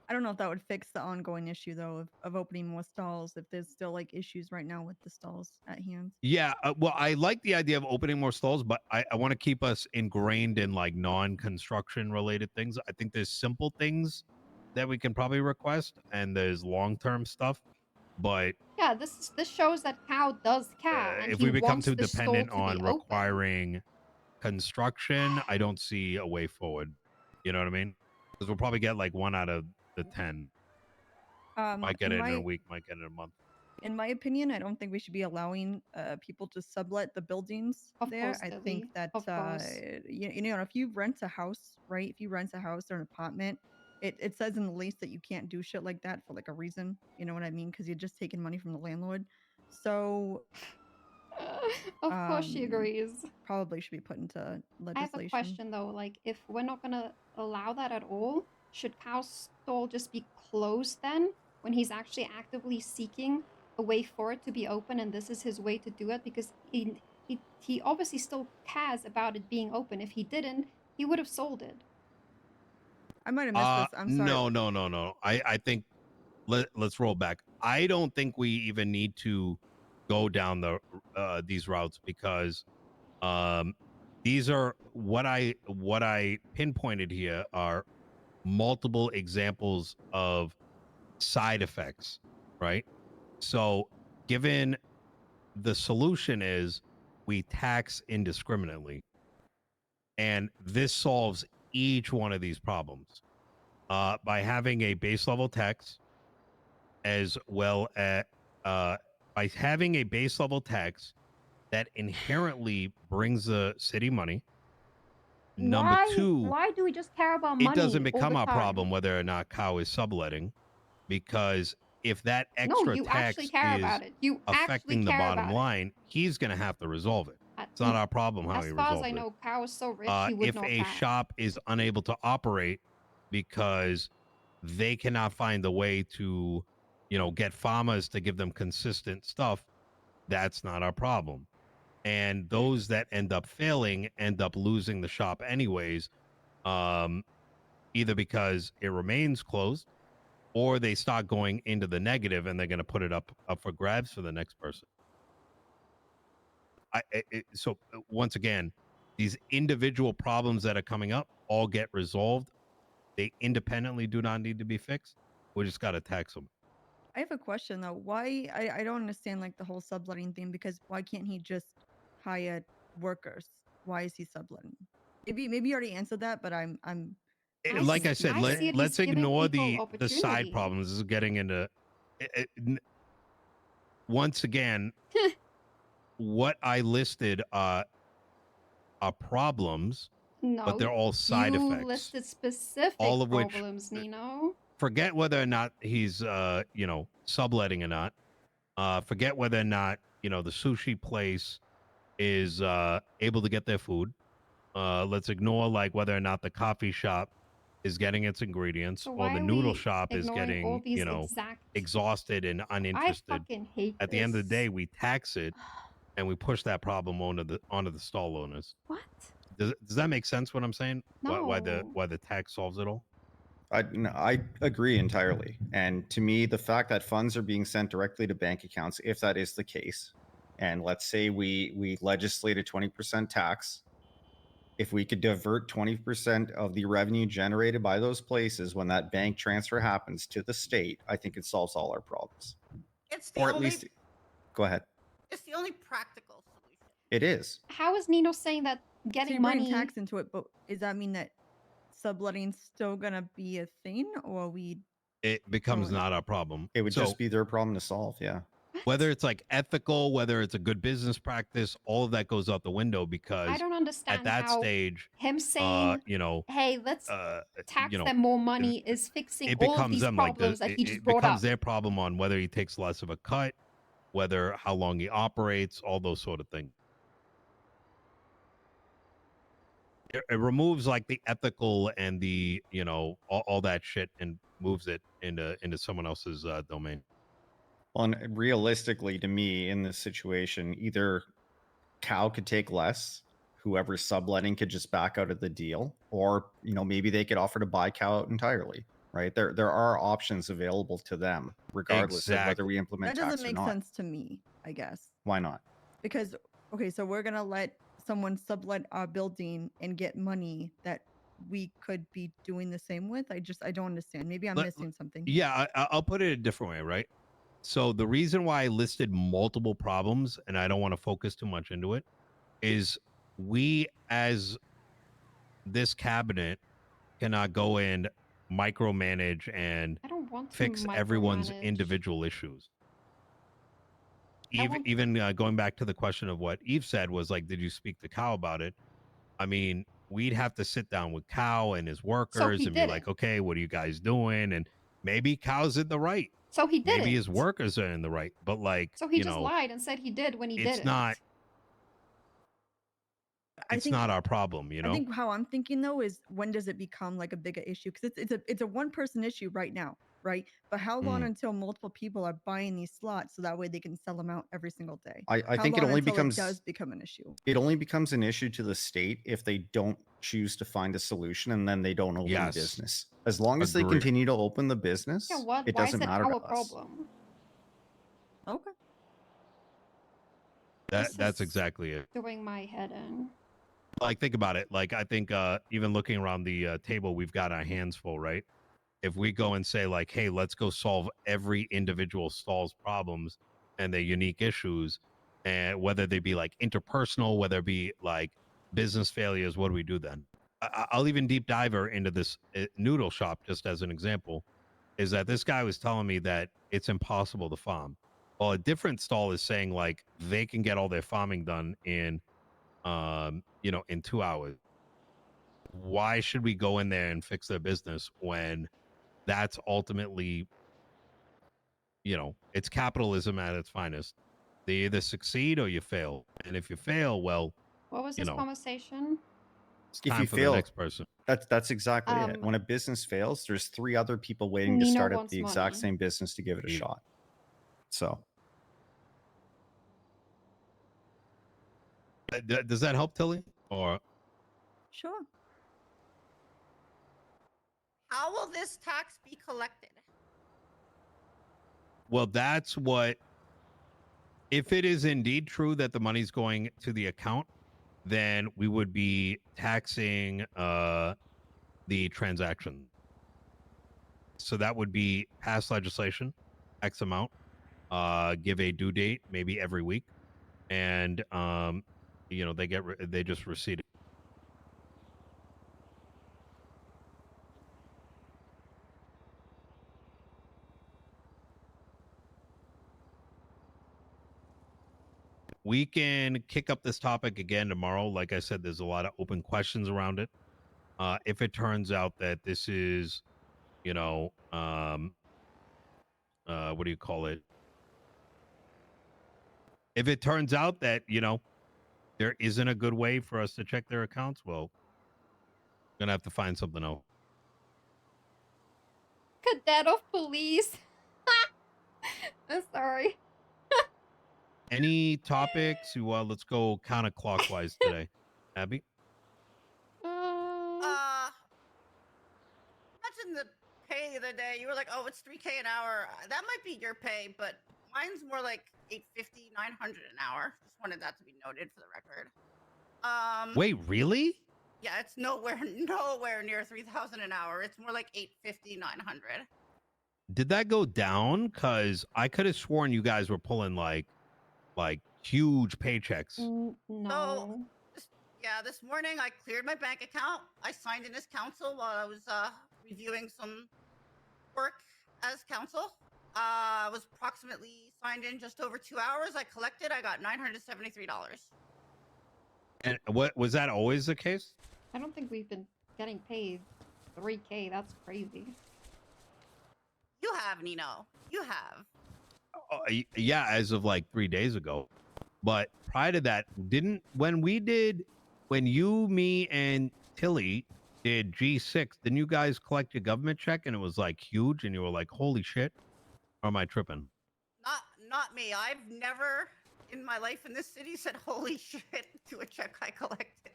I don't know if that would fix the ongoing issue though of opening more stalls if there's still like issues right now with the stalls at hand. Yeah, well, I like the idea of opening more stalls, but I want to keep us ingrained in like non-construction related things. I think there's simple things that we can probably request, and there's long-term stuff. But yeah, this shows that Cal does care, and if he we become wants too the stall dependent to be on open. requiring construction, I don't see a way forward. You know what I mean? Because we'll probably get like 1 out of the 10. Might get it in a week, might get it in a month. In my opinion, I don't think we should be allowing people to sublet the buildings Of there. course, I Lily. think that Of course. you know, if you rent a house, right? If you rent a house or an apartment, it says in the lease that you can't do shit like that for like a reason. You know what I mean? Because you're just taking money from the landlord. So Of course she agrees. probably should be put into legislation. I have a question though, like if we're not gonna allow that at all, should Cal's stall just be closed then when he's actually actively seeking a way for it to be open and this is his way to do it? Because he obviously still cares about it being open. If he didn't, he would have sold it. I might have missed this. I'm sorry. No. I think let's roll back. I don't think we even need to go down these routes because these are what I pinpointed here are multiple examples of side effects, right? So given the solution is we tax indiscriminately, and this solves each one of these problems by having a base level tax, as well as by having a base level tax that inherently brings the city money, Number why, two, why do we just care about money? it doesn't all become the a time? problem whether or not cow is subletting, because if that No, extra you actually tax care is about it. You actually affecting the care bottom about line, he's going to have to resolve it. it. It's not our problem how As he far as resolves I it. know, Cow is so rich he would If know a that. shop is unable to operate because they cannot find the way to, get farmers to give them consistent stuff, that's not our problem. And those that end up failing end up losing the shop anyways, either because it remains closed or they start going into the negative and they're going to put it up for grabs for the next person. So once again, these individual problems that are coming up all get resolved. They independently do not need to be fixed. We just got to tax them. I have a question though. Why I don't understand like the whole subletting thing, because why can't he just hire workers? Why is he subletting? Maybe you already answered that, but I'm Like I said, let's ignore the side opportunity. problems. This is getting into once again, what I listed are problems, No, but they're all side you effects. listed specific all of which problems, Nino. forget whether or not he's subletting or not. Forget whether or not the sushi place is able to get their food. Let's ignore like whether or not the coffee shop is getting its ingredients, So or why the are noodle we shop is ignoring all getting these exact... exhausted and I uninterested. fucking hate At the end of the this. day, we tax it and we push that problem onto the stall owners. What? Does that make sense? What I'm saying? Why No. the tax solves it all? I agree entirely. And to me, the fact that funds are being sent directly to bank accounts, if that is the case, and let's say we legislate a 20% tax, if we could divert 20% of the revenue generated by those places when that bank transfer happens to the state, I think it solves all our problems. It's the Or at only, least, go ahead. it's the only practical solution. It is. How is Nino saying that so getting you're bringing money... tax into it, but does that mean that subletting's still gonna be a thing, or It becomes Oh, not our problem. It would So just be their problem to solve. Yeah. whether it's like ethical, whether it's a good business practice, all of that goes out the window, because I don't understand at that how stage, him saying, hey, let's tax them more money is fixing it all of becomes these them problems that he just brought becomes up. their problem on whether he takes less of a cut, whether how long he operates, all those sort of things. It removes like the ethical and the all that shit and moves it into someone else's domain. Well, and realistically, to me, in this situation, either Cow could take less, whoever's subletting could just back out of the deal, or maybe they could offer to buy Cow out entirely. Right? There are options available to them, regardless of whether we implement that tax doesn't or make not. sense to me, I guess. Why not? Because okay, so we're gonna let someone sublet our building and get money that we could be doing the same with. I don't understand. Maybe I'm missing something. Yeah, I'll put it a different way, right? So the reason why I listed multiple problems, and I don't want to focus too much into it, is we as this cabinet cannot go and micromanage and I don't want to fix everyone's micromanage. individual issues. I want- Even going back to the question of what Eve said was like, did you speak to Cow about it? I mean, we'd have to sit down with Cow and his workers and be like, okay, what are you guys doing? And maybe Cow's in the right. So he did Maybe it. his workers are in the right, but like, So he just lied and said he did when he didn't. it's not. It's not our problem, I think how I'm thinking though is, when does it become like a bigger issue? Because it's a one person issue right now, right? But how long until multiple people are buying these slots so that way they can sell them out every single day? I How think it long only until becomes it does become an issue. It only becomes an issue to the state if they don't choose to find a solution, and then they don't open the business. As long as they Agree. continue to open the business, Yeah, what? it Why doesn't is it matter to our us. problem? Okay. That's exactly it. Doing my head in. Like, think about it. Like, I think even looking around the table, we've got our hands full, right? If we go and say like, hey, let's go solve every individual stall's problems and their unique issues, and whether they be like interpersonal, whether it be like business failures, what do we do then? I'll even deep diver into this noodle shop just as an example. Is that this guy was telling me that it's impossible to farm. Well, a different stall is saying like they can get all their farming done in in 2 hours. why should we go in there and fix their business when that's ultimately, you know, it's capitalism at its finest. They either succeed or you fail. And if you fail, well, What was you this know, conversation? it's If time you for fail, the next person. that's exactly it. Um, When a business fails, there's 3 other people waiting to Nino start up wants the exact money. same business to give it a Yeah. shot. So Does that help, Tilly? Or Sure. How will this tax be collected? well, that's what. If it is indeed true that the money's going to the account, then we would be taxing the transaction. So that would be pass legislation, X amount, give a due date, maybe every week, and you know, they just receipt it. We can kick up this topic again tomorrow. Like I said, there's a lot of open questions around it. If it turns out that this is, you know, what do you call it? If it turns out that, you know, there isn't a good way for us to check their accounts, well, we're gonna have to find something else. Cadet of police. I'm sorry. Any topics? Well, let's go counterclockwise today. Abby? Imagine the pay the other day. You were like, oh, it's $3K an hour. That might be your pay, but mine's more like $850, $900 an hour. Just wanted that to be noted for the record. Wait, really? Yeah, it's nowhere near 3,000 an hour. It's more like 850, 900. Did that go down? Because I could have sworn you guys were pulling like huge paychecks. No. This morning I cleared my bank account. I signed in as counsel while I was reviewing some work as counsel. I was approximately signed in just over 2 hours. I collected. I got $973. And what was that always the case? I don't think we've been getting paid 3K. That's crazy. You have, Nino. You have. Yeah, as of like 3 days ago. But prior to that, when you, me, and Tilly did G6, didn't you guys collect your government check and it was like huge and you were like, holy shit? Or am I tripping? Not me. I've never in my life in this city said holy shit to a check I collected.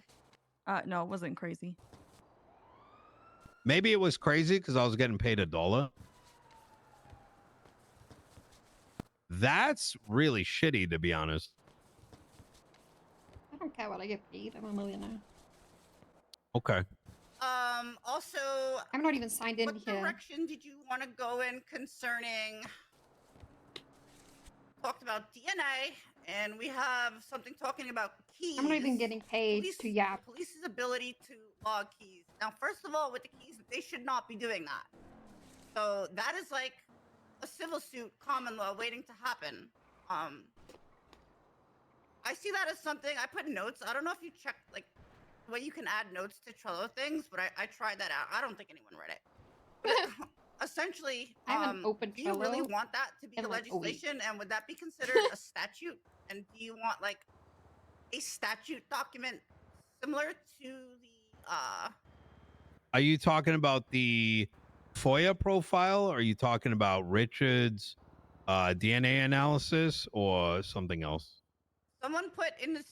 No, it wasn't crazy. Maybe it was crazy because I was getting paid $1. That's really shitty, to be honest. I don't care what I get paid. I'm a millionaire. Okay. Also, I'm not even signed in what here. direction did you want to go in concerning? Talked about DNA, and we have something talking about keys. I'm not even getting paid to yap. Police's ability to log keys. Now, first of all, with the keys, they should not be doing that. So that is like a civil suit, common law, waiting to happen. I see that as something. I put notes. I don't know if you checked like the way you can add notes to Trello things, but I tried that out. I don't think anyone read it. But essentially, I have an open do you really Trello want that to be in, a like, a week. legislation, and would that be considered a statute? And do you want like a statute document similar to the Are you talking about the FOIA profile? Or are you talking about Richard's DNA analysis or something else? someone put in the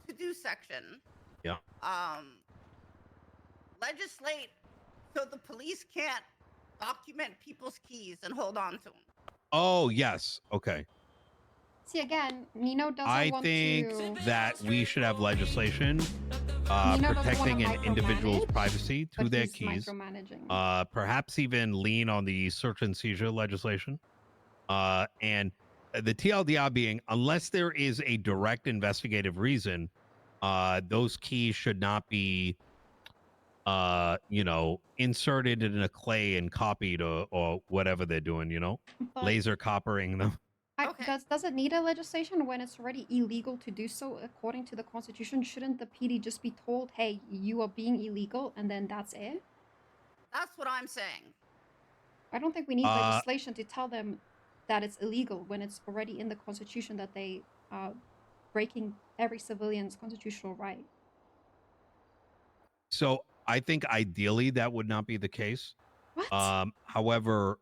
to-do section? Yeah. Legislate so the police can't document people's keys and hold on to them. Oh, yes. Okay. See, again, Nino doesn't I want think to... that we should have legislation Nino doesn't protecting wanna an individual's micromanage, privacy to but their he's keys. micromanaging. Perhaps even lean on the search and seizure legislation. And the TLDR being, unless there is a direct investigative reason, those keys should not be, you know, inserted in a clay and copied or whatever they're doing, you know, But laser coppering them. Okay. Does it need a legislation when it's already illegal to do so according to the Constitution? Shouldn't the PD just be told, hey, you are being illegal, and then that's it? That's what I'm saying. I don't think we need legislation to tell them that it's illegal when it's already in the Constitution that they are breaking every civilian's constitutional right. So I think ideally that would not be the case. What? However,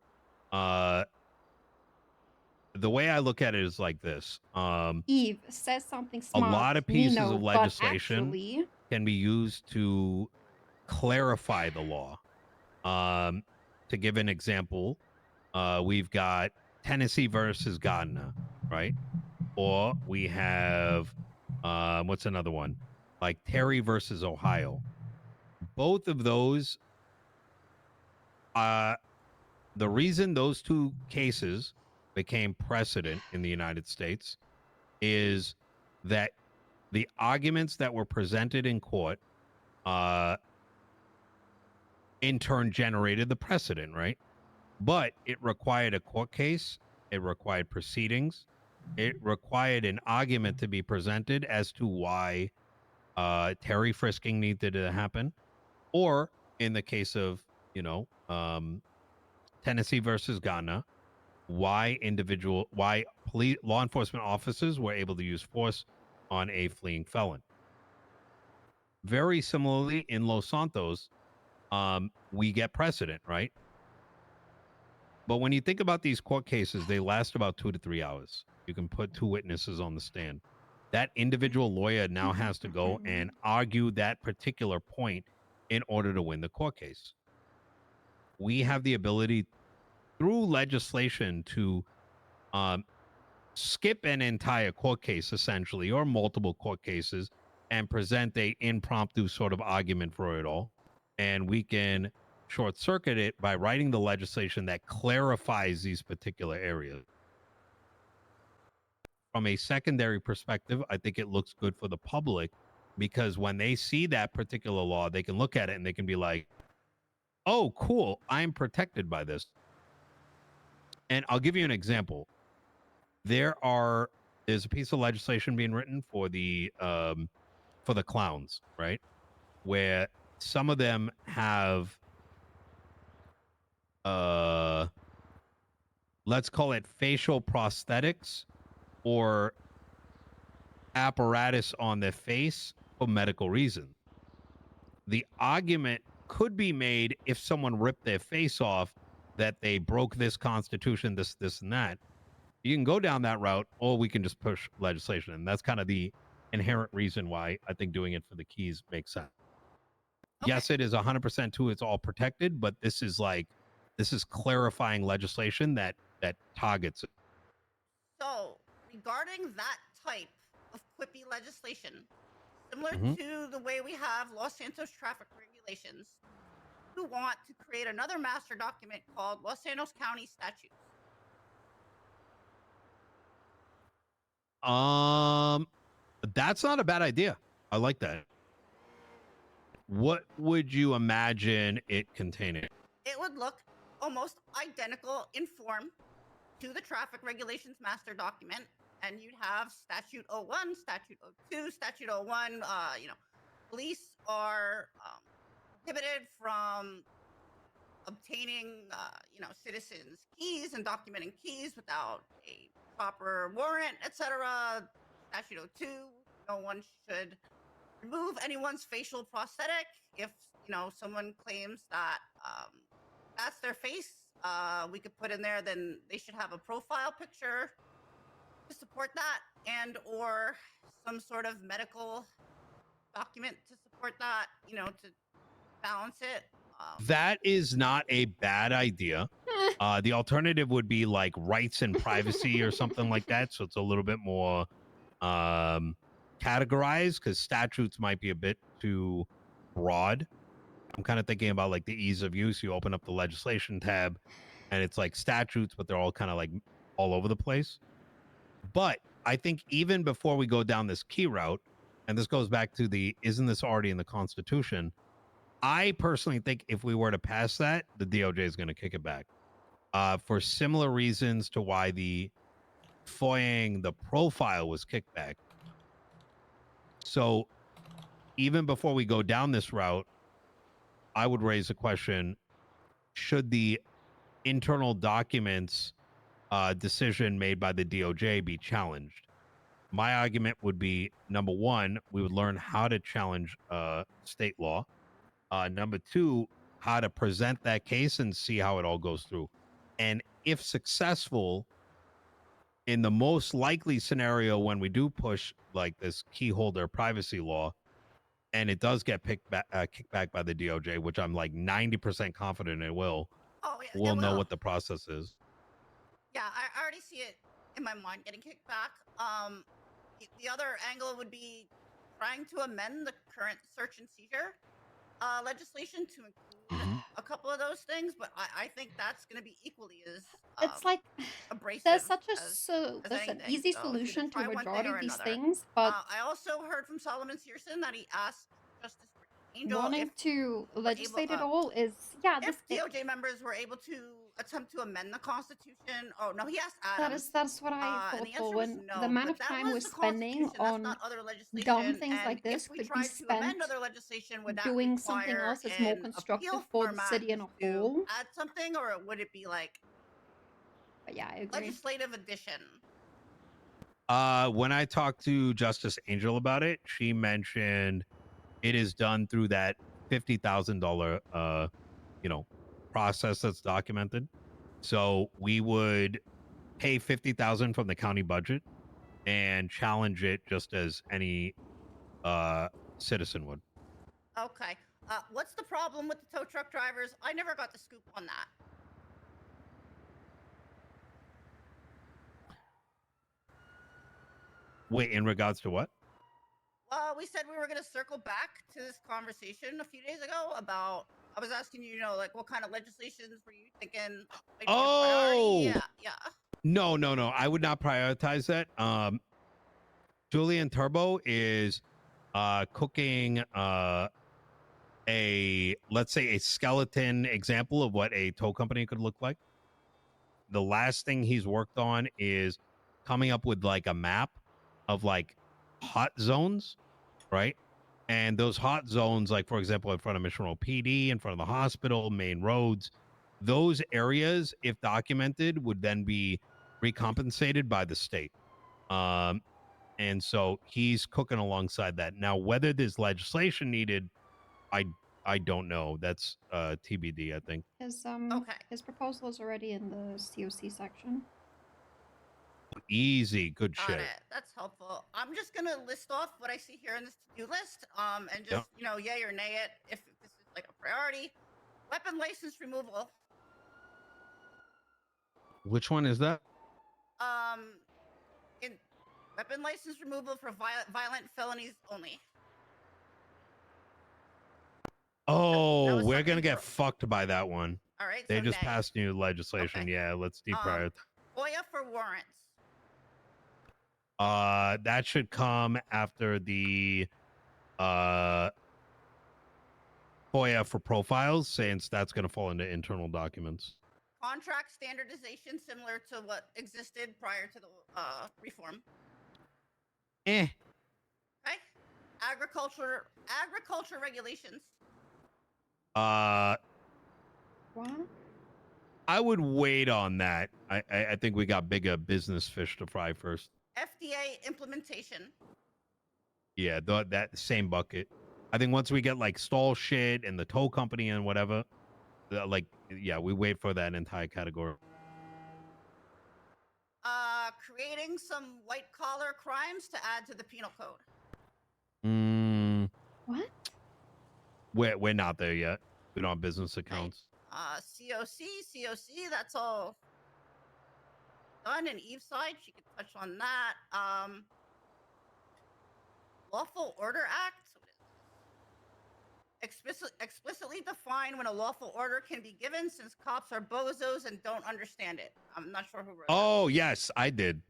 the way I look at it is like this. Eve says something A smart. lot of pieces Nino, of but legislation actually, can be used to clarify the law. To give an example, we've got Tennessee versus Ghana, right? Or we have what's another one? Like Terry versus Ohio. Both of those, the reason those two cases became precedent in the United States is that the arguments that were presented in court in turn generated the precedent, right? But it required a court case, it required proceedings, it required an argument to be presented as to why Terry frisking needed to happen, or in the case of, Tennessee versus Ghana, why police law enforcement officers were able to use force on a fleeing felon. Very similarly, in Los Santos, we get precedent, right? But when you think about these court cases, they last about 2 to 3 hours. You can put two witnesses on the stand. That individual lawyer now has to go and argue that particular point in order to win the court case. We have the ability through legislation to skip an entire court case, essentially, or multiple court cases, and present a impromptu sort of argument for it all. And we can short circuit it by writing the legislation that clarifies these particular areas. From a secondary perspective, I think it looks good for the public because when they see that particular law, they can look at it and they can be like, oh, cool, I'm protected by this. And I'll give you an example. There's a piece of legislation being written for the clowns, right? Where some of them have let's call it facial prosthetics or apparatus on their face for medical reasons. The argument could be made if someone ripped their face off that they broke this constitution, this, and that. You can go down that route, or we can just push legislation. And that's kind of the inherent reason why I think doing it for the keys makes sense. Okay. Yes, it is 100% too. It's all protected, but this is clarifying legislation that targets it. So, regarding that type of quippy legislation, similar to the way we have Los Santos traffic regulations, we want to create another master document called Los Santos County Statutes. That's not a bad idea. I like that. What would you imagine it containing? It would look almost identical in form to the traffic regulations master document, and you'd have statute 01, statute 02, statute 01. Police are prohibited from obtaining, citizens' keys and documenting keys without a proper warrant, etc. Statute 02, no one should remove anyone's facial prosthetic if someone claims that that's their face. We could put in there, then they should have a profile picture to support that, and or some sort of medical document to support that, to balance it. That is not a bad idea. The alternative would be like rights and privacy or something like that. So it's a little bit more categorized because statutes might be a bit too broad. I'm kind of thinking about like the ease of use. You open up the legislation tab and it's like statutes, but they're all kind of like all over the place. But I think even before we go down this key route, and this goes back to isn't this already in the Constitution? I personally think if we were to pass that, the DOJ is going to kick it back for similar reasons to why the FOIAing the profile was kickback. So even before we go down this route, I would raise the question, should the internal documents decision made by the DOJ be challenged? My argument would be, number one, we would learn how to challenge state law. Number two, how to present that case and see how it all goes through. And if successful, in the most likely scenario when we do push like this key holder privacy law, and it does get kicked back by the DOJ, which I'm like 90% confident it will, Oh yeah, we'll it know will. what the process is. Yeah, I already see it in my mind getting kicked back. The other angle would be trying to amend the current search and seizure legislation to include a couple of those things, but I think that's going to be equally as It's like abrasive. there's such a as there's an anything. easy So it's either solution to try a one thing majority or of these another. things, but I also heard from Solomon Searson that he asked Justice Angel wanting if to able- legislate it all is this if DOJ members were able to attempt to amend the Constitution. Oh no, he asked Adams. that's what I And thought the for answer was when no, the amount but of that time was we're the spending Constitution, that's on not other legislation. dumb things And like this if we could be tried to amend spent other legislation, would that doing something require else that's more an constructive appeal for the format city in a to whole. add something, or would it be like But yeah, I agree. legislative addition? When I talked to Justice Angel about it, she mentioned it is done through that $50,000 process that's documented. So we would pay $50,000 from the county budget and challenge it just as any citizen would. Okay. What's the problem with the tow truck drivers? I never got the scoop on that. Wait, in regards to what? We said we were going to circle back to this conversation a few days ago about. I was asking you, like, what kind of legislations were you thinking? Might be a priority? Yeah. No. I would not prioritize that. Julian Turbo is cooking let's say a skeleton example of what a tow company could look like. The last thing he's worked on is coming up with like a map of like hot zones, right? And those hot zones, like for example, in front of Mission Road PD, in front of the hospital, main roads, those areas, if documented, would then be recompensated by the state. And so he's cooking alongside that. Now, whether there's legislation needed, I don't know. That's TBD, I think. His proposal is already in the COC section. Easy, good Got shit. it. That's helpful. I'm just gonna list off what I see here in this to-do list, and just yay or nay it if this is like a priority. Weapon license removal. Which one is that? In weapon license removal for violent felonies only. Oh, was we're something gonna get for- fucked by that one. All right. They so just nay. passed new legislation. Okay. Yeah, let's deprioritize. FOIA for warrants. That should come after the FOIA for profiles, since that's gonna fall into internal documents. Contract standardization similar to what existed prior to the reform. Eh. Okay. Agriculture regulations. What? I would wait on that. I think we got bigger business fish to fry first. FDA implementation. Yeah, that same bucket. I think once we get like stall shit and the tow company and whatever, we wait for that entire category. Creating some white collar crimes to add to the penal code. What? We're not there yet. We don't have business accounts. COC, that's all done. And Eve's side, she could touch on that. Lawful Order Act. Explicitly define when a lawful order can be given, since cops are bozos and don't understand it. I'm not sure who wrote that. Oh yes, I did.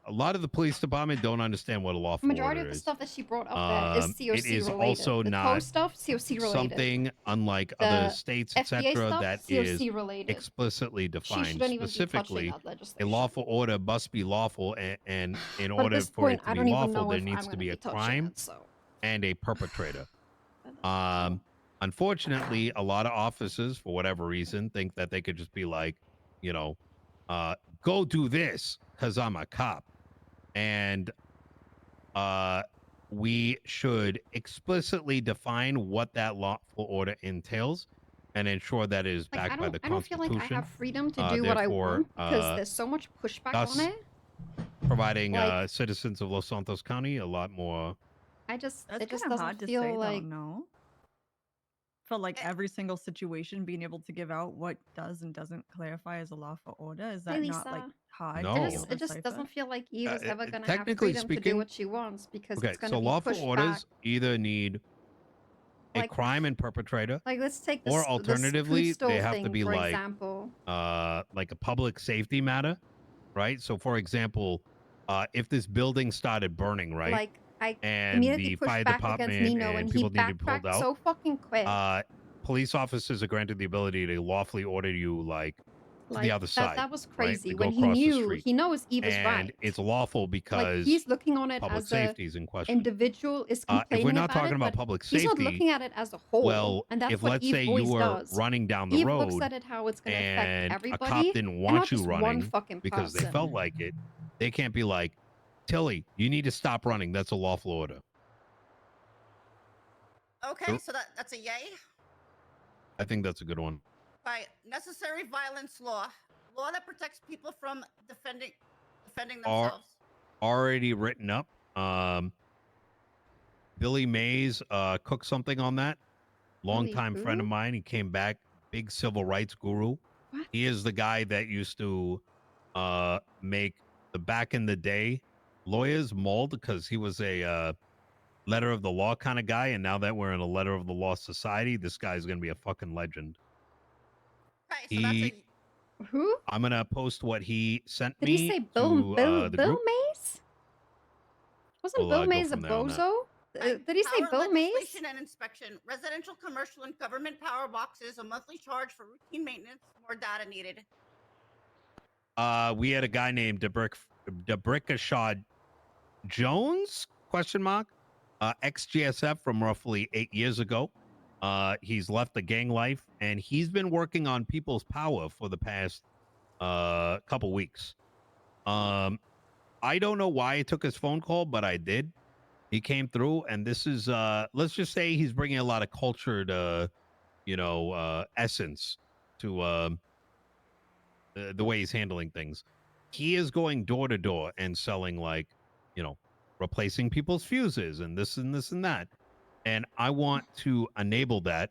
a lot of the police department don't understand what a lawful Majority order of the is. stuff that she brought up there is COC It is related. also The not tow stuff, COC related. something unlike other The states, FBA etc., stuff, that COC is related. explicitly She defined. shouldn't even be touching Specifically, that a legislation. lawful order must be lawful, and in But at order this for point, it to I be don't even lawful, know there if needs I'm to gonna be a be touching crime it, so. and a perpetrator. Unfortunately, a lot of officers, for whatever reason, think that they could just be like, you know, go do this because I'm a cop. And we should explicitly define what that lawful order entails and ensure that it is Like, backed by the I don't feel like I Constitution. have freedom to do what I want because there's so much pushback on thus it. providing Like- citizens of Los Santos County a lot more. It just That's doesn't kind of hard to feel say, like though, no? For like every single situation, being able to give out what does and doesn't clarify as a lawful order, is that Hey, not like Lisa. hard? No. to It just decipher? doesn't feel like Eve is ever gonna have technically freedom to do speaking- what she wants because Okay, it's gonna so be lawful pushed orders back. either need a Like- crime and perpetrator, Like, let's take this, or this alternatively, food stove they have thing, to be for like example. like a public safety matter, right? So, for example, if this building started burning, right, Like, I and immediately the pushed fire back against department Nino and and he people need to be pulled backtracked out, so fucking quick. police officers are granted the ability to lawfully order you like to the other side. That was right, crazy. to go When he across the knew, street. he knows Eve is And right. it's lawful Like, because he's looking on it public as a safety is in question. individual is If complaining we're not about talking it, about but public he's not safety, looking at it as a whole. well, and that's if what let's Eve say you always were does. running down the Eve road looks at it how it's going to affect and everybody, a cop didn't and not want you just one running fucking because they person. felt like it, they can't be like, Tilly, you need to stop running. That's a lawful order. Okay, so that's a yay. I think that's a good one. Right, necessary violence law that protects people from defending themselves. Already written up. Billy Mays cooked something on that. Longtime friend of who? mine. He came back, big civil rights guru. What? He is the guy that used to make the back in the day lawyers mold because he was a letter of the law kind of guy. And now that we're in a letter of the law society, this guy's going to be a fucking legend. Right, so that's a Who? I'm going to post what he sent Did me he say to Bill the group. Mays? Wasn't We'll, Bill go Mays a from there on that. bozo? Did he say power Bill Mays? legislation and inspection, residential, commercial, and government power boxes, a monthly charge for routine maintenance, more data needed. We had a guy named Debrickashad Jones, question mark, ex-GSF from roughly 8 years ago. He's left the gang life, and he's been working on people's power for the past couple weeks. I don't know why I took his phone call, but I did. He came through, and this is, let's just say he's bringing a lot of cultured, essence to the way he's handling things. He is going door to door and selling, like, replacing people's fuses and this and this and that. And I want to enable that.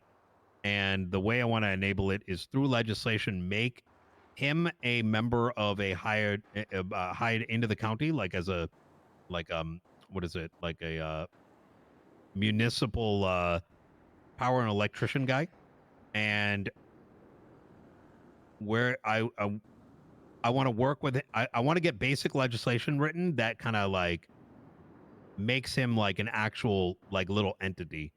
And the way I want to enable it is through legislation, make him a member of a hired into the county, like as a, what is it? Like a municipal power and electrician guy. And where I want to work with it. I want to get basic legislation written that kind of like makes him like an actual like little entity,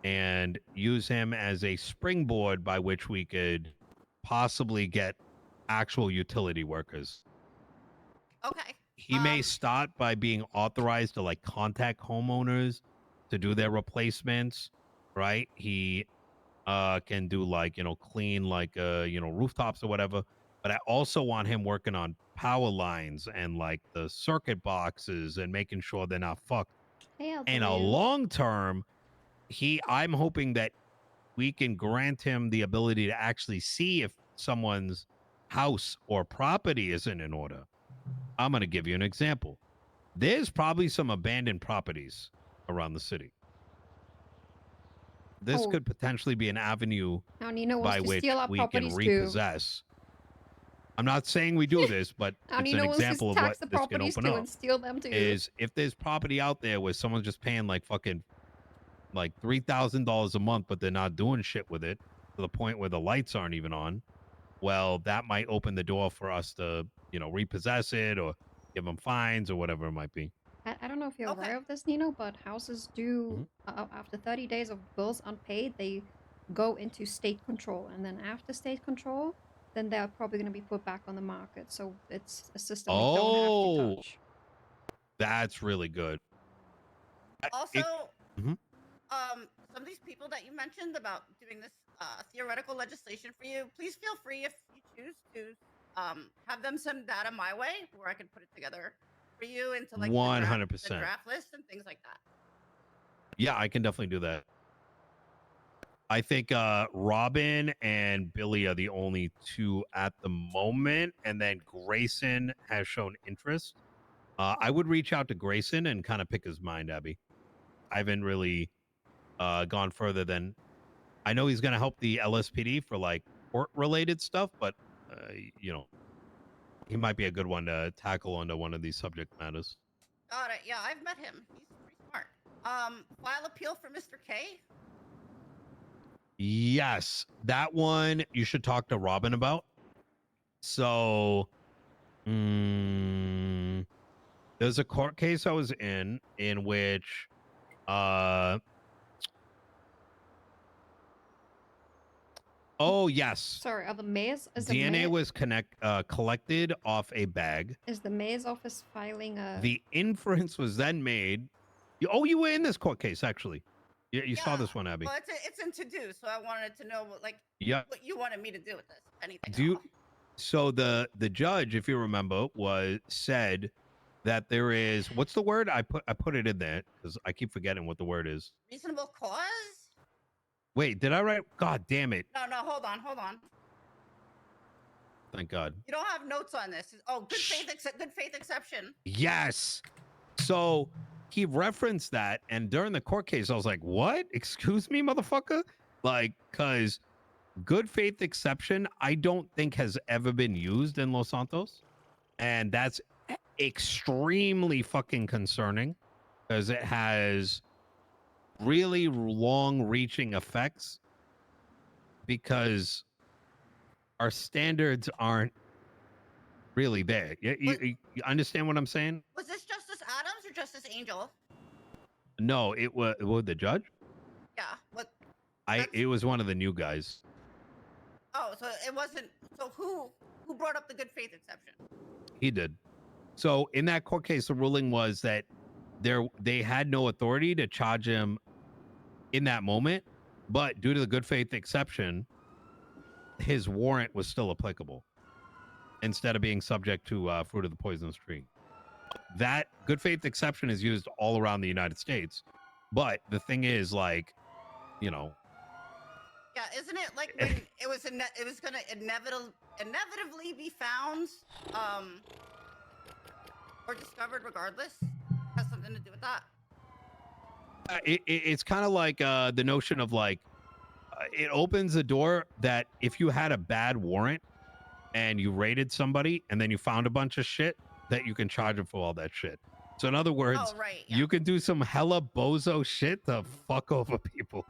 and use him as a springboard by which we could possibly get actual utility workers. Okay. He may start by being authorized to like contact homeowners to do their replacements, right? He can do like, clean like, rooftops or whatever. But I also want him working on power lines and like the circuit boxes and making sure they're not fucked. Hey, In a long term, I'm hoping that we can grant him the ability to actually see if someone's house or property isn't in order. I'm going to give you an example. There's probably some abandoned properties around the city. This could potentially be an avenue Now Nino wants by to which steal our we can properties too. repossess. I'm not saying we do this, but Now it's an Nino wants to example of what tax the this can properties open too up. and steal them too. Is if there's property out there where someone's just paying like fucking like $3,000 a month, but they're not doing shit with it to the point where the lights aren't even on. Well, that might open the door for us to, repossess it or give them fines or whatever it might be. I don't know if you're Okay. aware of this, Nino, but houses do, after 30 days of bills unpaid, they go into state control. And then after state control, then they're probably going to be put back on the market. So it's a system we don't have to touch. That's really good. Also, Mhm. Some of these people that you mentioned about doing this theoretical legislation for you, please feel free if you choose to have them send data my way where I can put it together for you into like the 100%. draft list and things like that. Yeah, I can definitely do that. I think Robin and Billy are the only two at the moment, and then Grayson has shown interest. I would reach out to Grayson and kind of pick his mind, Abby. I haven't really gone further than I know he's going to help the LSPD for like court-related stuff, but you know, he might be a good one to tackle under one of these subject matters. Got it. Yeah, I've met him. He's pretty smart. File appeal for Mr. K. Yes, that one you should talk to Robin about. So, there's a court case I was in which, oh yes, Sorry, are the mayor's DNA was collected off a bag. Is the mayor's office filing a? The inference was then made. Oh, you were in this court case actually. You saw this one, Abby. Well, it's in to do, so I wanted to know what what you wanted me to do with this. Anything. Do you? So the judge, if you remember, said that there is what's the word? I put it in there because I keep forgetting what the word is. Reasonable cause? Wait, did I write? God damn it! No, hold on. Thank God. You don't have notes on this. Oh, good faith exception. Yes. So he referenced that, and during the court case, I was like, "What? Excuse me, motherfucker!" Like, because good faith exception, I don't think has ever been used in Los Santos, and that's extremely fucking concerning because it has really long-reaching effects because our standards aren't really there. You understand what I'm saying? Was this Justice Adams or Justice Angel? No, it was the judge. Yeah. What? It was one of the new guys. Oh, so it wasn't. So who brought up the good faith exception? He did. So in that court case, the ruling was that they had no authority to charge him in that moment, but due to the good faith exception, his warrant was still applicable instead of being subject to fruit of the poisonous tree. That good faith exception is used all around the United States, but the thing is, like, you know. Yeah, isn't it like when it was going to inevitably be found, or discovered regardless? Has something to do with that. It's kind of like the notion of like it opens the door that if you had a bad warrant and you raided somebody and then you found a bunch of shit, that you can charge them for all that shit. So in other words, you can do some hella bozo shit to fuck over people.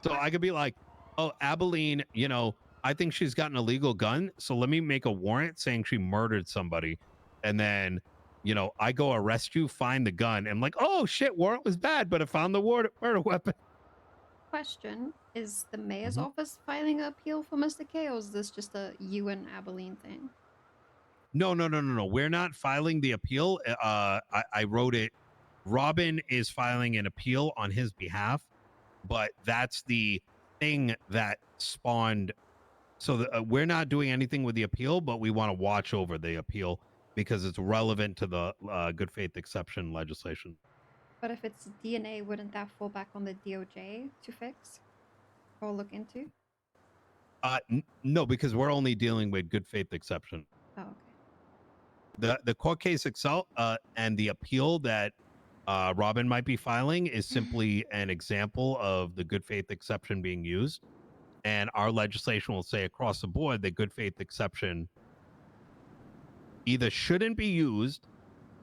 So I could be like, oh, Abilene, you know, I think she's got an illegal gun, so let me make a warrant saying she murdered somebody, and then, you know, I go arrest you, find the gun, and I'm like, oh shit, warrant was bad, but I found the murder weapon. Question: is the mayor's office filing an appeal for Mr. K, or is this just a you and Abilene thing? No. We're not filing the appeal. I wrote it. Robin is filing an appeal on his behalf, but that's the thing that spawned. So we're not doing anything with the appeal, but we want to watch over the appeal because it's relevant to the good faith exception legislation. But if it's DNA, wouldn't that fall back on the DOJ to fix or look into? No, because we're only dealing with good faith exception. Oh, okay. The court case itself and the appeal that Robin might be filing is simply an example of the good faith exception being used. And our legislation will say across the board that good faith exception either shouldn't be used.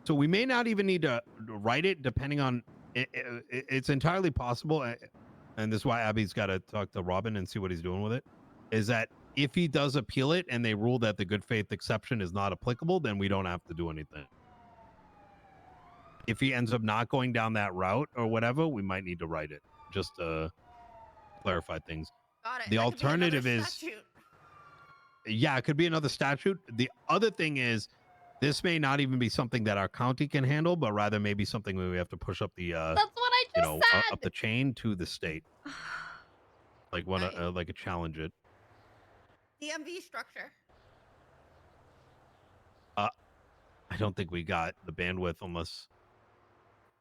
So we may not even need to write it depending on it's entirely possible. And this is why Abby's got to talk to Robin and see what he's doing with it, is that if he does appeal it and they rule that the good faith exception is not applicable, then we don't have to do anything. if he ends up not going down that route or whatever, we might need to write it just to clarify things. Got it. The That could be another alternative is, statute. yeah, it could be another statute. The other thing is, this may not even be something that our county can handle, but rather maybe something where we have to push up the, That's what I you just know, said. up the chain to the state, like one, Right. like a challenge it. DMV structure. I don't think we got the bandwidth unless.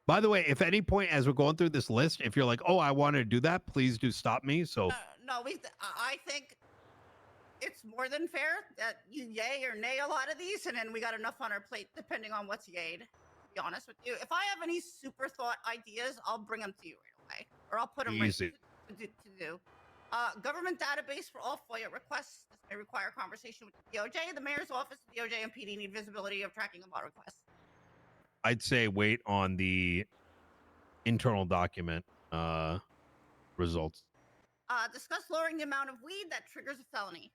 By the way, if at any point as we're going through this list, if you're like, oh, I want to do that, please do stop me. So No, I think it's more than fair that you yay or nay a lot of these, and then we got enough on our plate depending on what's yayed. To be honest with you, if I have any super thought ideas, I'll bring them to you right away, or I'll put them right Easy. to do. Government database for all FOIA requests. This may require conversation with the DOJ. The mayor's office, the DOJ, and PD need visibility of tracking of all requests. I'd say wait on the internal document results. Discuss lowering the amount of weed that triggers a felony.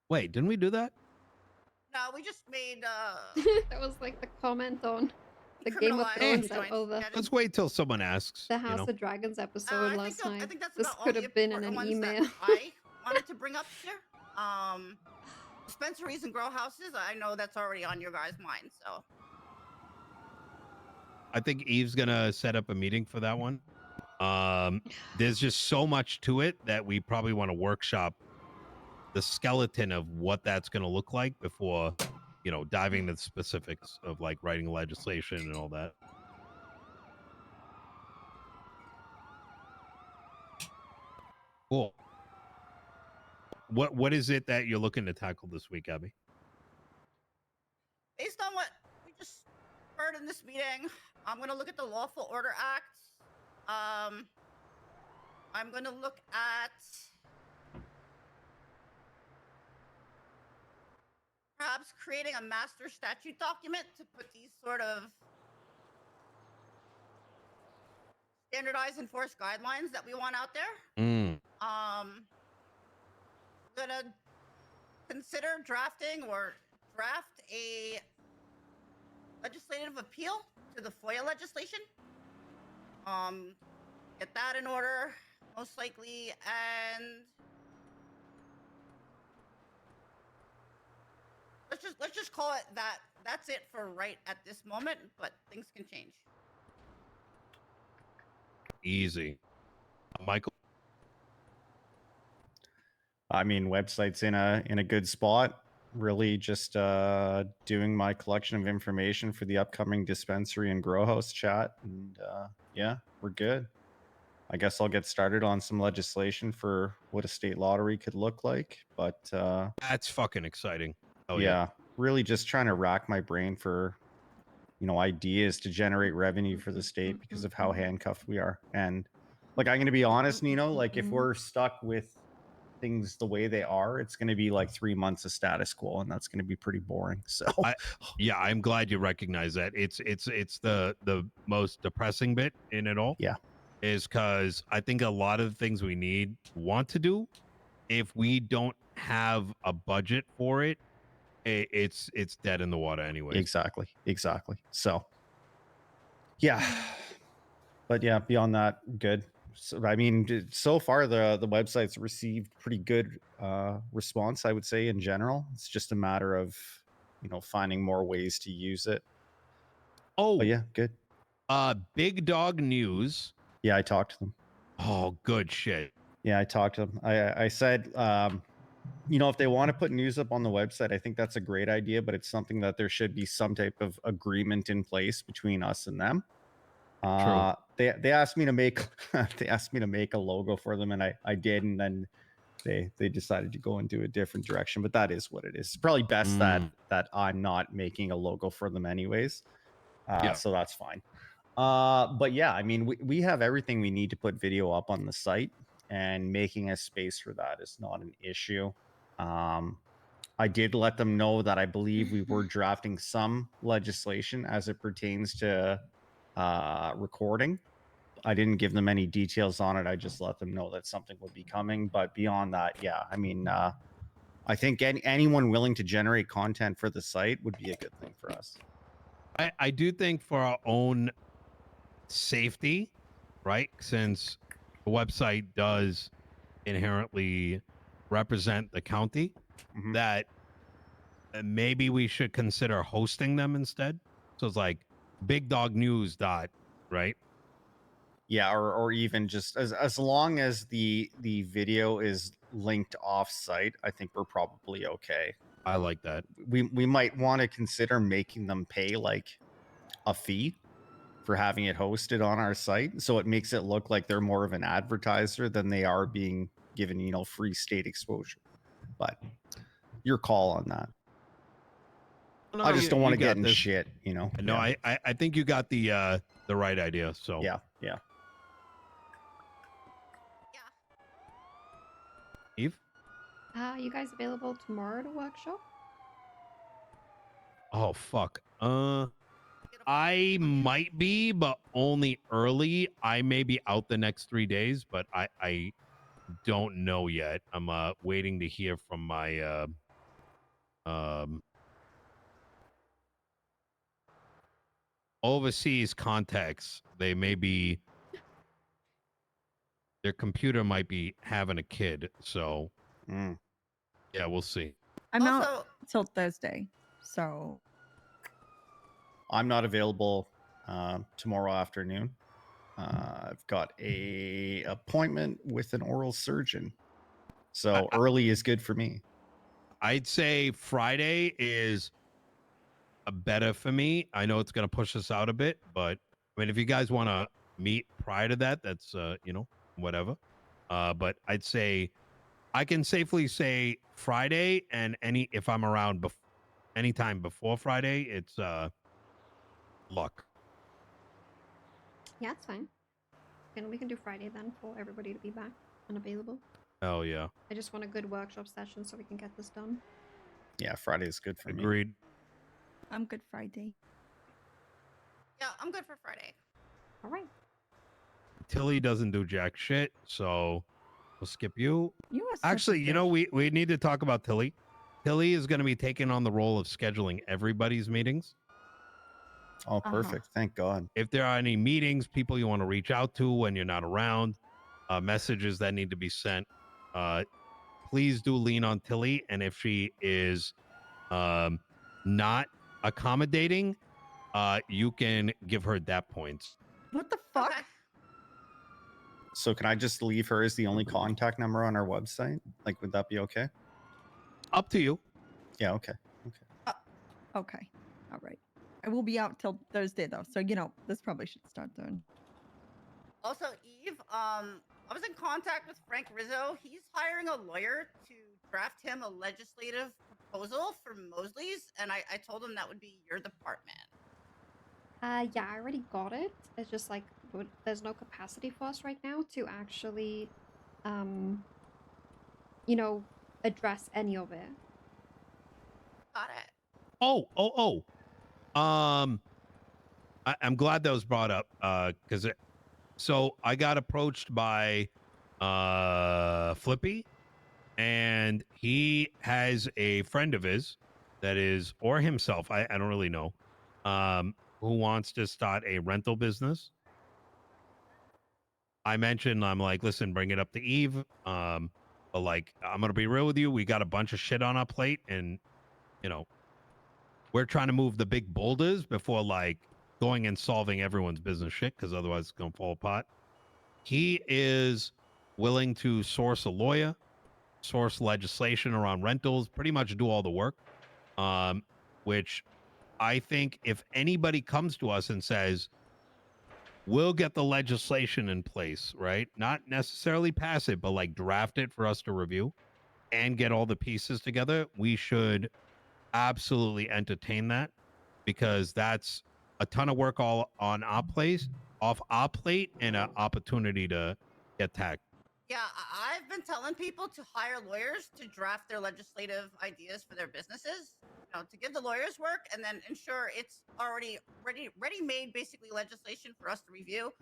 Wait, didn't we do that? No, we just made That was like the comment on the Game of criminalized Thrones joints. or the Yeah, Let's wait till someone asks. the you House know? of Dragons episode I last think night. that's This about all could the have been in important an ones that email. I wanted to bring up here. Dispensaries and grow houses. I know that's already on your guys' mind. So I think Eve's gonna set up a meeting for that one. There's just so much to it that we probably want to workshop the skeleton of what that's gonna look like before, you know, diving into the specifics of like writing legislation and all that. Cool. What is it that you're looking to tackle this week, Abby? based on what we just heard in this meeting, I'm going to look at the Lawful Order Act. I'm going to look at perhaps creating a master statute document to put these sort of standardized enforced guidelines that we want out there. I'm gonna consider drafting or draft a legislative appeal to the FOIA legislation. Get that in order, most likely, and let's just call it that. That's it for right at this moment, but things can change. Easy. Michael? I mean, website's in a good spot. Really just doing my collection of information for the upcoming dispensary and grow house chat. And yeah, we're good. I guess I'll get started on some legislation for what a state lottery could look like. But That's fucking exciting. Oh yeah, really just trying to rack my brain for, you know, ideas to generate revenue for the state because of how handcuffed we are. And like, I'm going to be honest, Nino, like if we're stuck with things the way they are, it's going to be like 3 months of status quo, and that's going to be pretty boring. So yeah, I'm glad you recognize that. It's the most depressing bit in it all. Yeah, is because I think a lot of the things we want to do, if we don't have a budget for it, it's dead in the water anyway. Exactly. So yeah, but yeah, beyond that, good. So, I mean, so far the website's received pretty good response, I would say, in general. It's just a matter of, you know, finding more ways to use it. Oh, but yeah, good. Big Dog News. Yeah, I talked to them. Oh, good shit. Yeah, I talked to them. I said, you know, if they want to put news up on the website, I think that's a great idea, but it's something that there should be some type of agreement in place between us and them. True. They asked me to make a logo for them, and I did, and then they decided to go into a different direction. But that is what it is. It's probably best that I'm not making a logo for them anyways. So that's fine. But yeah, I mean, we have everything we need to put video up on the site, and making a space for that is not an issue. I did let them know that I believe we were drafting some legislation as it pertains to recording. I didn't give them any details on it. I just let them know that something would be coming. But beyond that, yeah, I mean, I think anyone willing to generate content for the site would be a good thing for us. I do think for our own safety, right? Since the website does inherently represent the county, Mhm. that maybe we should consider hosting them instead. So it's like Big Dog News dot, right? Yeah, or even just as long as the video is linked off site, I think we're probably okay. I like that. We might want to consider making them pay like a fee for having it hosted on our site, so it makes it look like they're more of an advertiser than they are being given, you know, free state exposure. But your call on that. No, I just don't you want to got get in this. shit, you know. No, Yeah. I think you got the right idea. So Yeah. Eve. You guys available tomorrow to workshop? Oh fuck. I might be, but only early. I may be out the next 3 days, but I don't know yet. I'm waiting to hear from my overseas contacts. They may be, their computer might be having a kid, so yeah, we'll see. I'm Also- out till Thursday, so I'm not available tomorrow afternoon. I've got a appointment with an oral surgeon, so early is good for me. I'd say Friday is better for me. I know it's going to push us out a bit, but I mean, if you guys want to meet prior to that, that's you know, whatever. But I'd say I can safely say Friday, and if I'm around anytime before Friday, it's luck. Yeah, it's fine. And we can do Friday then for everybody to be back and available. Oh yeah. I just want a good workshop session so we can get this done. Yeah, Friday is good for me. Agreed. I'm good Friday. Yeah, I'm good for Friday. All right. Tilly doesn't do jack shit, so we'll skip you. You are such a Actually, you know, bitch. we need to talk about Tilly. Tilly is going to be taking on the role of scheduling everybody's meetings. Oh, perfect. Thank God. If there are any meetings, people you want to reach out to when you're not around, messages that need to be sent, please do lean on Tilly. And if she is not accommodating, you can give her DAP points. What the fuck? Okay. So can I just leave her as the only contact number on our website? Like, would that be okay? Up to you. Yeah. Okay. Okay. All right. I will be out till Thursday though, so you know this probably should start then. Also, Eve, I was in contact with Frank Rizzo. He's hiring a lawyer to draft him a legislative proposal for Mosley's, and I told him that would be your department. Yeah, I already got it. It's just like there's no capacity for us right now to actually, you know, address any of it. Got it. I'm glad that was brought up because so I got approached by Flippy, and he has a friend of his that is, or himself, I don't really know, who wants to start a rental business. I mentioned, I'm like, listen, bring it up to Eve. But like, I'm gonna be real with you. We got a bunch of shit on our plate, and you know, we're trying to move the big boulders before like going and solving everyone's business shit, because otherwise it's gonna fall apart. He is willing to source a lawyer, source legislation around rentals, pretty much do all the work. Which I think if anybody comes to us and says, we'll get the legislation in place, right? Not necessarily pass it, but like draft it for us to review and get all the pieces together, we should absolutely entertain that, because that's a ton of work all on our plate, off our plate, and an opportunity to get tagged. Yeah, I've been telling people to hire lawyers to draft their legislative ideas for their businesses. You know, to give the lawyers work and then ensure it's already ready-made, basically legislation for us to review.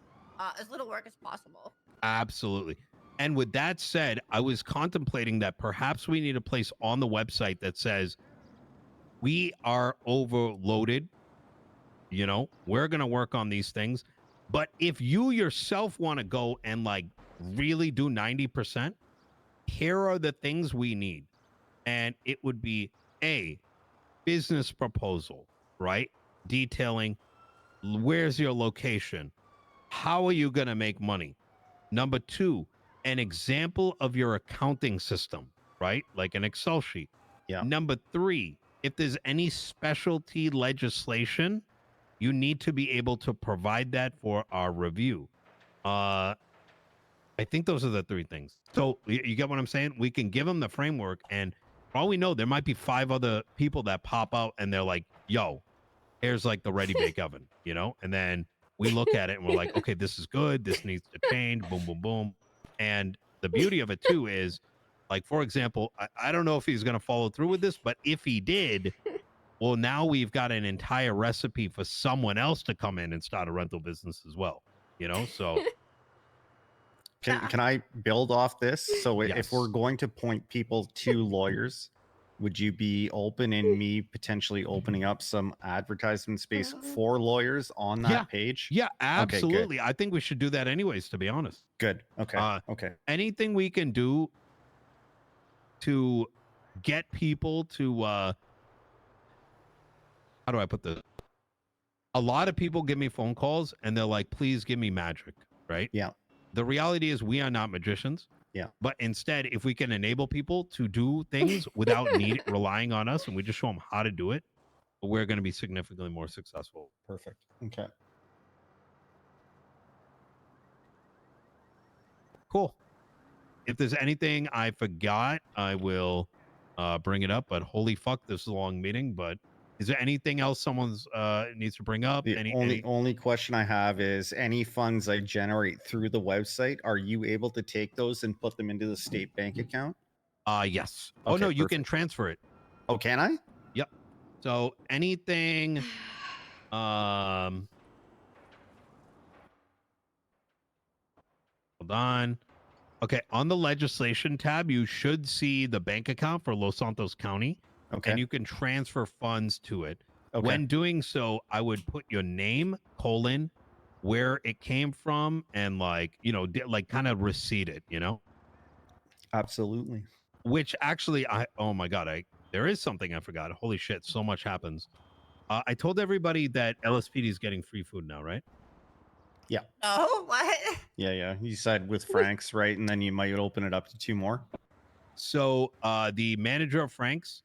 As little work as possible. Absolutely. And with that said, I was contemplating that perhaps we need a place on the website that says we are overloaded. You know, we're going to work on these things. But if you yourself want to go and like really do 90%, here are the things we need. And it would be a business proposal, right? Detailing where's your location? How are you going to make money? Number two, an example of your accounting system, right? Like an Excel sheet. Yeah. Number three, if there's any specialty legislation, you need to be able to provide that for our review. I think those are the three things. So you get what I'm saying? We can give them the framework, and for all we know, there might be 5 other people that pop out and they're like, yo, here's like the ready bake oven, you know? And then we look at it and we're like, okay, this is good. This needs to change. Boom, boom, boom. And the beauty of it too is, like, for example, I don't know if he's going to follow through with this, but if he did, well, now we've got an entire recipe for someone else to come in and start a rental business as well, you know? So Can I build off this? So if Yes. we're going to point people to lawyers, would you be open in me potentially opening up some advertisement space for lawyers on that page? Yeah, Okay, good. absolutely. I think we should do that anyways, to be honest. Good. Okay. Okay. Anything we can do to get people to how do I put this? A lot of people give me phone calls and they're like, please give me magic, right? Yeah. The reality is we are not magicians. Yeah. But instead, if we can enable people to do things without relying on us, and we just show them how to do it, we're going to be significantly more successful. Perfect. Okay. Cool. If there's anything I forgot, I will bring it up. But holy fuck, this is a long meeting. But is there anything else someone's needs to bring up? The only question I have is any funds I generate through the website, are you able to take those and put them into the state bank account? Yes. Oh Okay, no, you can perfect. transfer it. Oh, can I? Yep. So anything hold on. Okay, on the legislation tab, you should see the bank account for Los Santos County. Okay. And you can transfer funds to it. Okay. When doing so, I would put your name, where it came from, and like, you know, like kind of receipt it, you know? Absolutely. Which actually, oh my God, there is something I forgot. Holy shit, so much happens. I told everybody that LSPD is getting free food now, right? Yeah. Oh, what? Yeah. You said with Frank's, right? And then you might open it up to 2 more. So the manager of Frank's,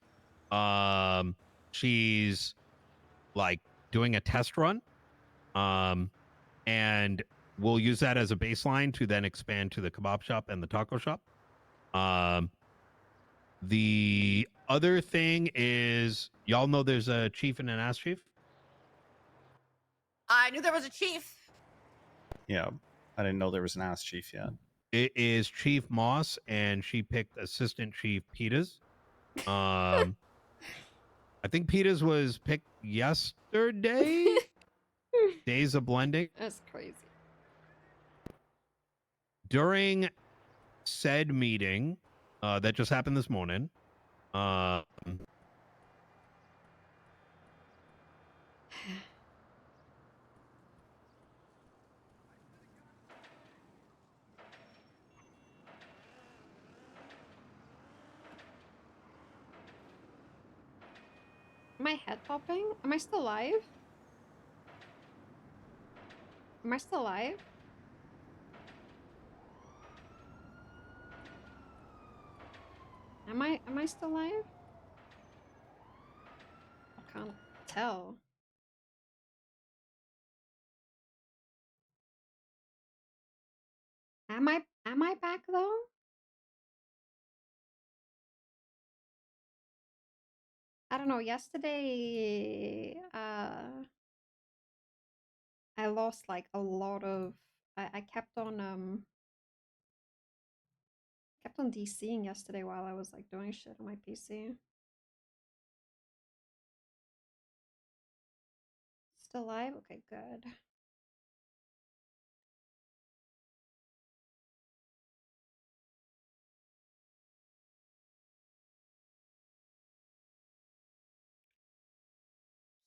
she's like doing a test run, and we'll use that as a baseline to then expand to the kebab shop and the taco shop. The other thing is, y'all know there's a chief and an ass chief. I knew there was a chief. Yeah. I didn't know there was an ass chief yet. It is Chief Moss, and she picked Assistant Chief Peters. I think Peters was picked yesterday. Days of blending. That's crazy. During said meeting that just happened this morning, Am I head popping? Am I still live? Am I still live? Am I still live? I can't tell. Am I back though? I don't know. Yesterday, I lost like a lot of. I kept on DCing yesterday while I was like doing shit on my PC. Still live? Okay, good.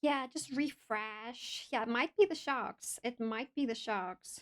Yeah, just refresh. Yeah, it might be the sharks. It might be the sharks.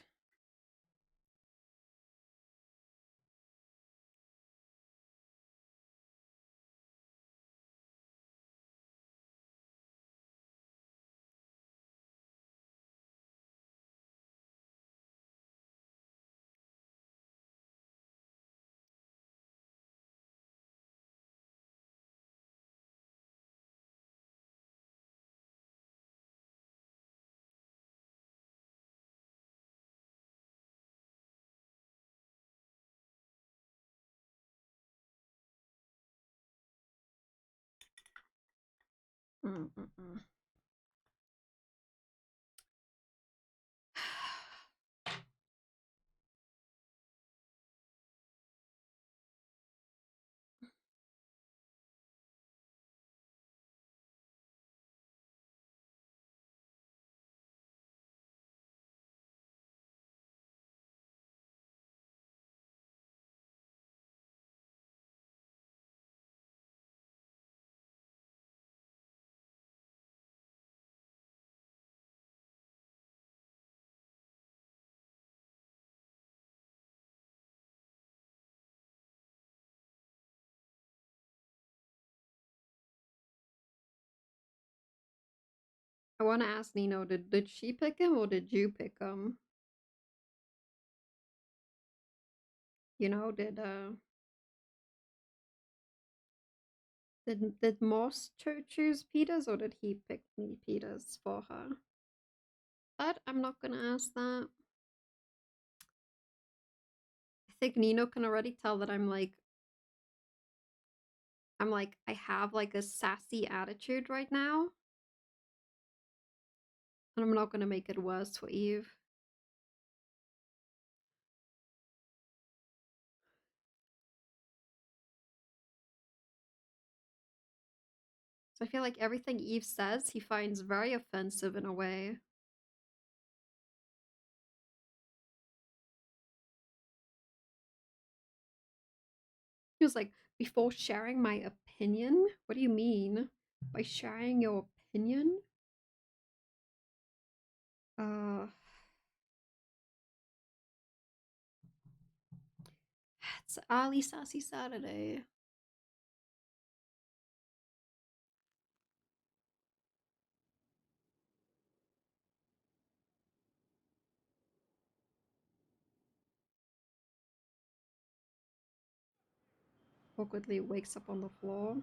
Mm-mm-mm. I want to ask Nino, did she pick him or did you pick him? You know, did Moss choose Peters or did he pick me Peters for her? But I'm not gonna ask that. I think Nino can already tell that I'm like I have like a sassy attitude right now. And I'm not gonna make it worse for Eve. So I feel like everything Eve says, he finds very offensive in a way. He was like, before sharing my opinion? What do you mean? By sharing your opinion? It's Ali Sassy Saturday. Awkwardly wakes up on the floor.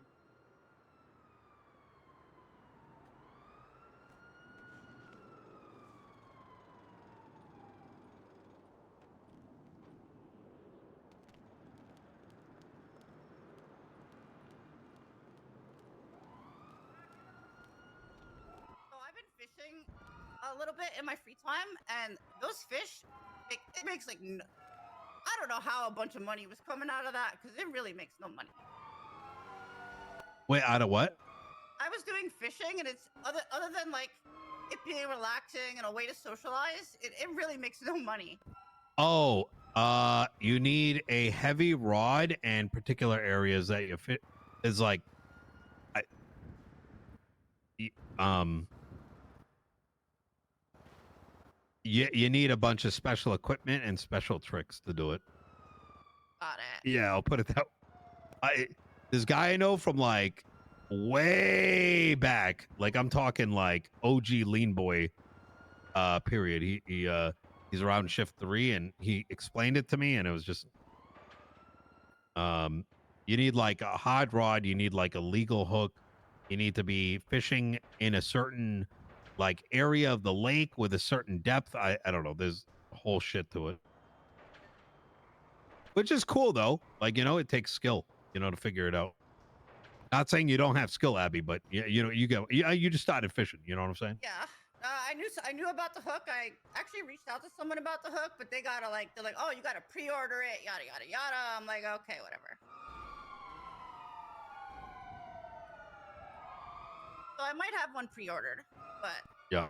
So I've been fishing a little bit in my free time, and those fish, it makes like I don't know how a bunch of money was coming out of that because it really makes no money. Wait, out of what? I was doing fishing, and it's other than like it being relaxing and a way to socialize, it really makes no money. Oh, you need a heavy rod and particular areas that you fit is like, you need a bunch of special equipment and special tricks to do it. Got it. Yeah, I'll put it that. This guy I know from like way back, like I'm talking like OG Lean Boy, period. He's around shift 3, and he explained it to me, and it was just, you need like a hot rod, you need like a legal hook, you need to be fishing in a certain like area of the lake with a certain depth. I don't know. There's a whole shit to it, which is cool though. Like, you know, it takes skill, you know, to figure it out. Not saying you don't have skill, Abby, but you know, you just started fishing. You know what I'm saying? Yeah. I knew about the hook. I actually reached out to someone about the hook, but they're like, oh, you gotta pre-order it, yada yada yada. I'm like, okay, whatever. So I might have one pre-ordered, but yeah.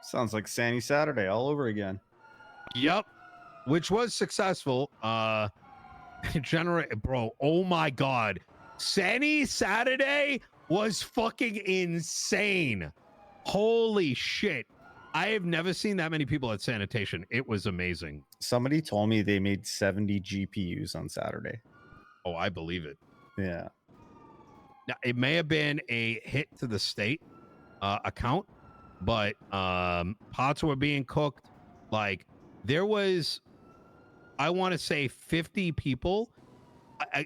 Sounds like Sandy Saturday all over again. Yep. Which was successful. Generate, bro. Oh my god, Sunny Saturday was fucking insane. Holy shit. I have never seen that many people at sanitation. It was amazing. Somebody told me they made 70 GPUs on Saturday. Oh, I believe it. Yeah. Now, it may have been a hit to the state account, but pots were being cooked. Like, there was, I want to say 50 people.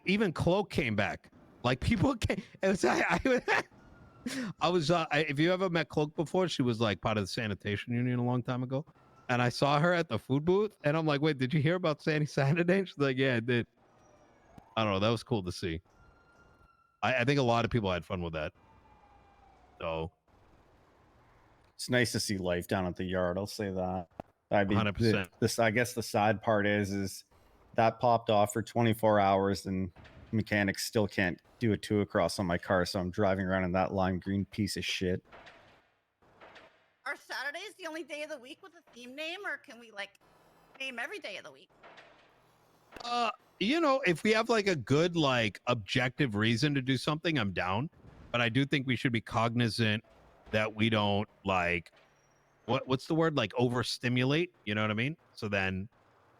Even Cloak came back. Like, people came. It was, I was, if you ever met Cloak before, she was like part of the sanitation union a long time ago. And I saw her at the food booth, and I'm like, wait, did you hear about Sandy Saturday? She's like, yeah, I did. I don't know. That was cool to see. I think a lot of people had fun with that. So it's nice to see life down at the yard. I'll say that. I mean, 100%. This, I guess the sad part is that popped off for 24 hours and mechanics still can't do a 2 across on my car. So I'm driving around in that lime green piece of shit. Are Saturdays the only day of the week with a theme name, or can we like name every day of the week? You know, if we have like a good, like objective reason to do something, I'm down. But I do think we should be cognizant that we don't like, what's the word? Like overstimulate, you know what I mean? So then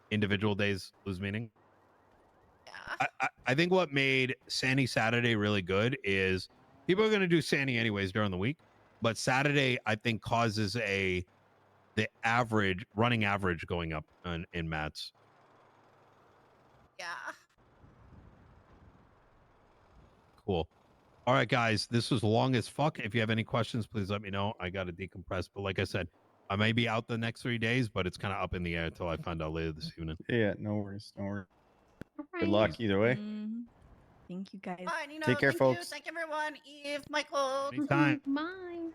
individual days lose meaning. Yeah. I think what made Sandy Saturday really good is people are going to do Sandy anyways during the week, but Saturday I think causes the average running average going up in mats. Yeah. Cool. All right, guys, this was long as fuck. If you have any questions, please let me know. I got to decompress, but like I said, I may be out the next 3 days, but it's kind of up in the air until I find out later this evening. Yeah, no worries. No worries. All Good right. luck either way. Thank you, guys. Bye, Nino. Take care, Thank folks. You. Thank everyone. Eve, Michael. Anytime. Bye.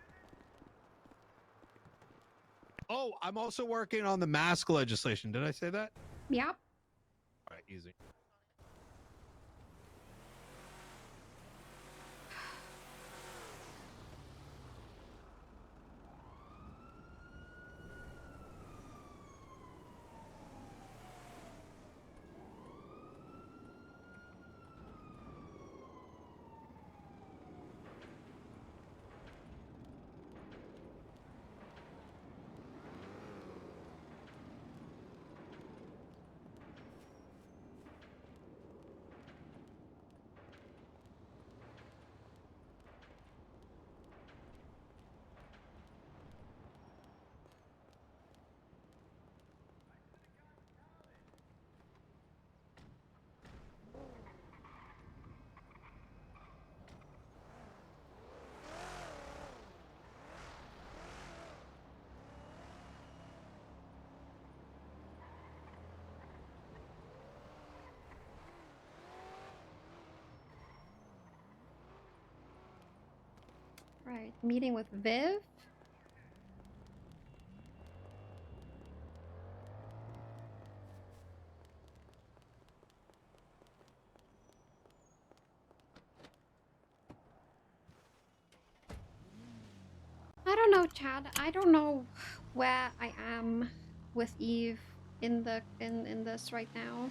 Oh, I'm also working on the mask legislation. Did I say that? Yep. All right, easy. Right. Meeting with Viv. I don't know, Chad. I don't know where I am with Eve in this right now.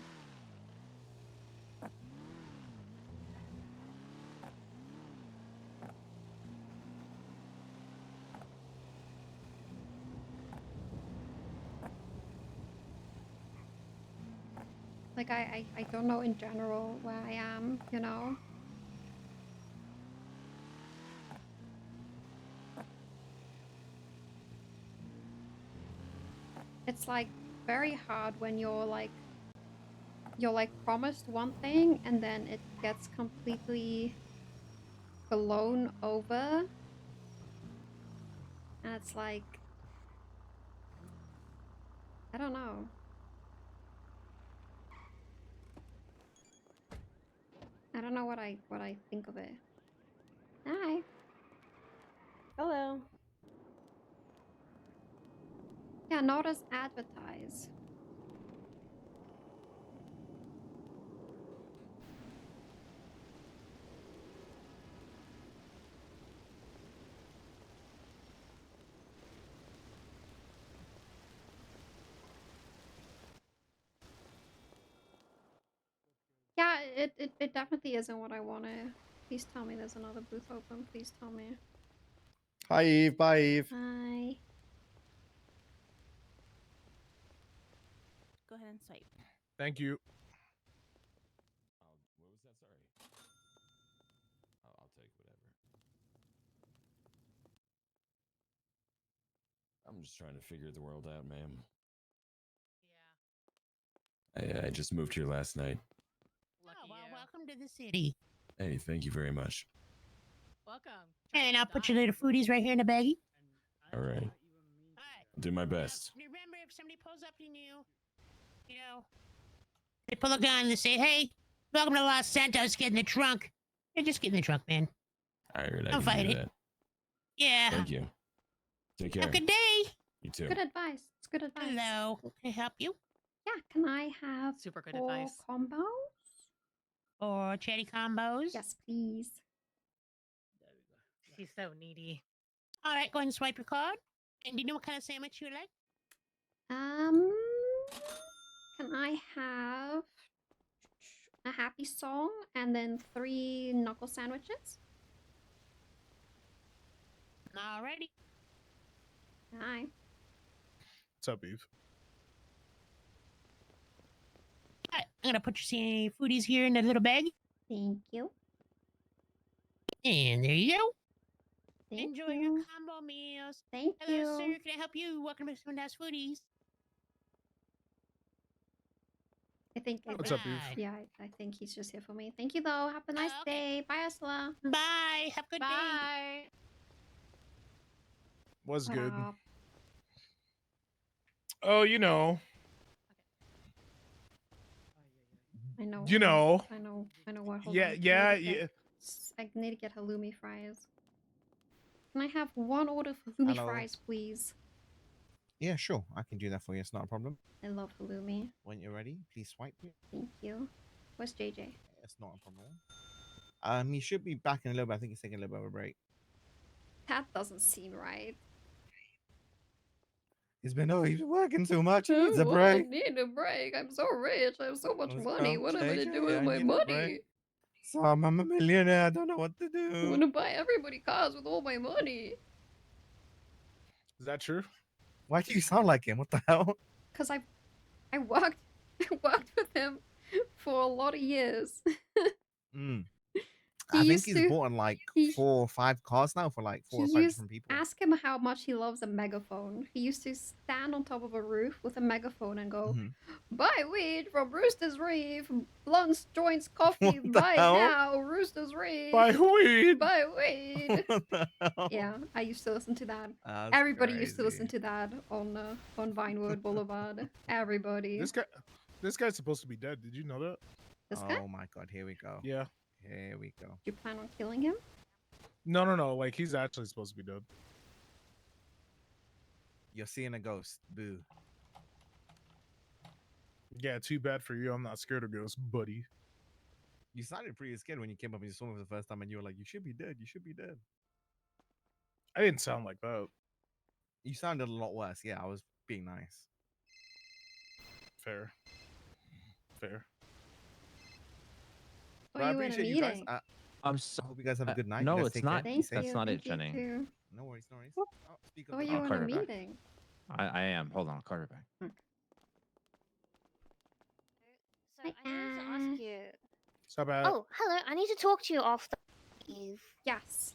Like I don't know in general where I am, you know? It's like very hard when you're like promised one thing and then it gets completely blown over. And it's like, I don't know. I don't know what I think of it. Hi. Hello. Yeah, not as advertised. it definitely isn't what I wanted. Please tell me there's another booth open. Please tell me. Hi, Eve. Bye, Eve. Hi. Go ahead and swipe. Thank you. What was that? Sorry. I'll take whatever. I'm just trying to figure the world out, ma'am. I just moved here last night. Oh, well, welcome to the city. Hey, thank you very much. Welcome. And I'll put your little foodies right here in the baggie. All right. All right. I'll do my best. Remember, if somebody pulls up to you know, they pull a gun and they say, "Hey, welcome to Los Santos. Get in the trunk." Yeah, just get in the trunk, man. All right, I Don't can fight do it. that. Yeah. Thank you. Take care. Have a good day. You too. Good advice. It's good advice. Hello. Can I help you? Yeah, can I have Super good 4 advice. combos? Or cherry combos? Yes, please. She's so needy. All right, go ahead and swipe your card. And do you know what kind of sandwich you like? Can I have a happy song and then 3 knuckle sandwiches? Alrighty. Hi. What's up, Eve? All right, I'm gonna put your foodies here in the little bag. Thank you. And there you go. Thank Enjoy you. your combo meals. Thank Hello, you. sir. Can I help you? Welcome to Someone Has Foodies. I think. What's up, Eve? Yeah, I think he's just here for me. Thank you, though. Have a nice okay. day. Bye, Ursula. Bye. Have a good day. Bye. Was good. Up. Oh, you know. I know. You know. I know what. Hold Yeah, on. yeah, I need to yeah. get- I need to get halloumi fries. Can I have 1 order of halloumi Hello. fries, please? Yeah, sure. I can do that for you. It's not a problem. I love halloumi. When you're ready, please swipe. Thank you. Where's JJ? It's not a problem. He should be back in a little bit. I think he's taking a little bit of a break. That doesn't seem right. He's been working too much. He needs a Oh, I break. need a break. I'm so rich. I have so much Let's money. go. What am I gonna JJ, do with I my need a money? break. So I'm a millionaire. I don't know what to I'm do. gonna buy everybody cars with all my money. Is that true? Why do you sound like him? What the hell? Cause I worked I worked with him for a lot of years. I think used he's to- bought like he- 4 or 5 cars now for like 4 or 5 different people. Ask him how much he loves a megaphone. He used to stand on top of a roof with a megaphone and go, "Buy weed from Rooster's Reef, blunts, joints, coffee. What the Buy hell? now, Rooster's Reef. Buy weed. Buy weed." What the hell? Yeah, I used to listen to that. That's Everybody used to listen crazy. to that on Vinewood Boulevard. Everybody. This guy's supposed to be dead. Did you know that? This guy? Oh my god, here we go. Yeah. Here we go. Do you plan on killing him? No. Like he's actually supposed to be dead. You're seeing a ghost. Boo. Yeah, too bad for you. I'm not scared of ghosts, buddy. You sounded pretty scared when you came up and you saw me for the first time and you were like, "You should be dead. You should be dead." I didn't sound like that. You sounded a lot worse. Yeah, I was being nice. Fair. Oh, But I you in a appreciate you guys. meeting? I'm so. I hope you guys have a good night. No, You guys it's take not. care. Thank That's you. not Thank it, you Jenny. too. No worries, no worries. Whoop. Oh, speak Oh, up. you I'll were in call a her back. meeting. I am. Hold on, I'll call her back. So I need to ask you. So bad. Oh, hello. I need to talk to you after. Eve. Yes.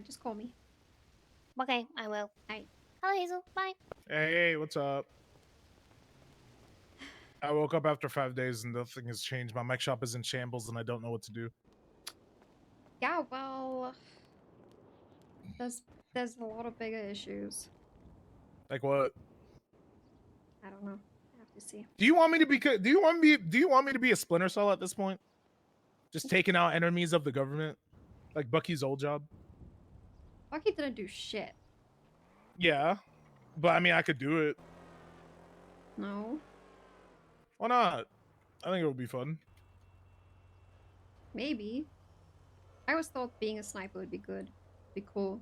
Just call me. Okay, I will. Hi. Hello, Hazel. Bye. Hey, what's up? I woke up after 5 days and nothing has changed. My mech shop is in shambles and I don't know what to do. Yeah, well, there's a lot of bigger issues. Like what? I don't know. I have to see. Do you want me to be? Do you want me to be a Splinter Cell at this point? Just taking out enemies of the government, like Bucky's old job. Bucky didn't do shit. Yeah, but I mean, I could do it. No. Why not? I think it would be fun. Maybe. I always thought being a sniper would be good. Be cool.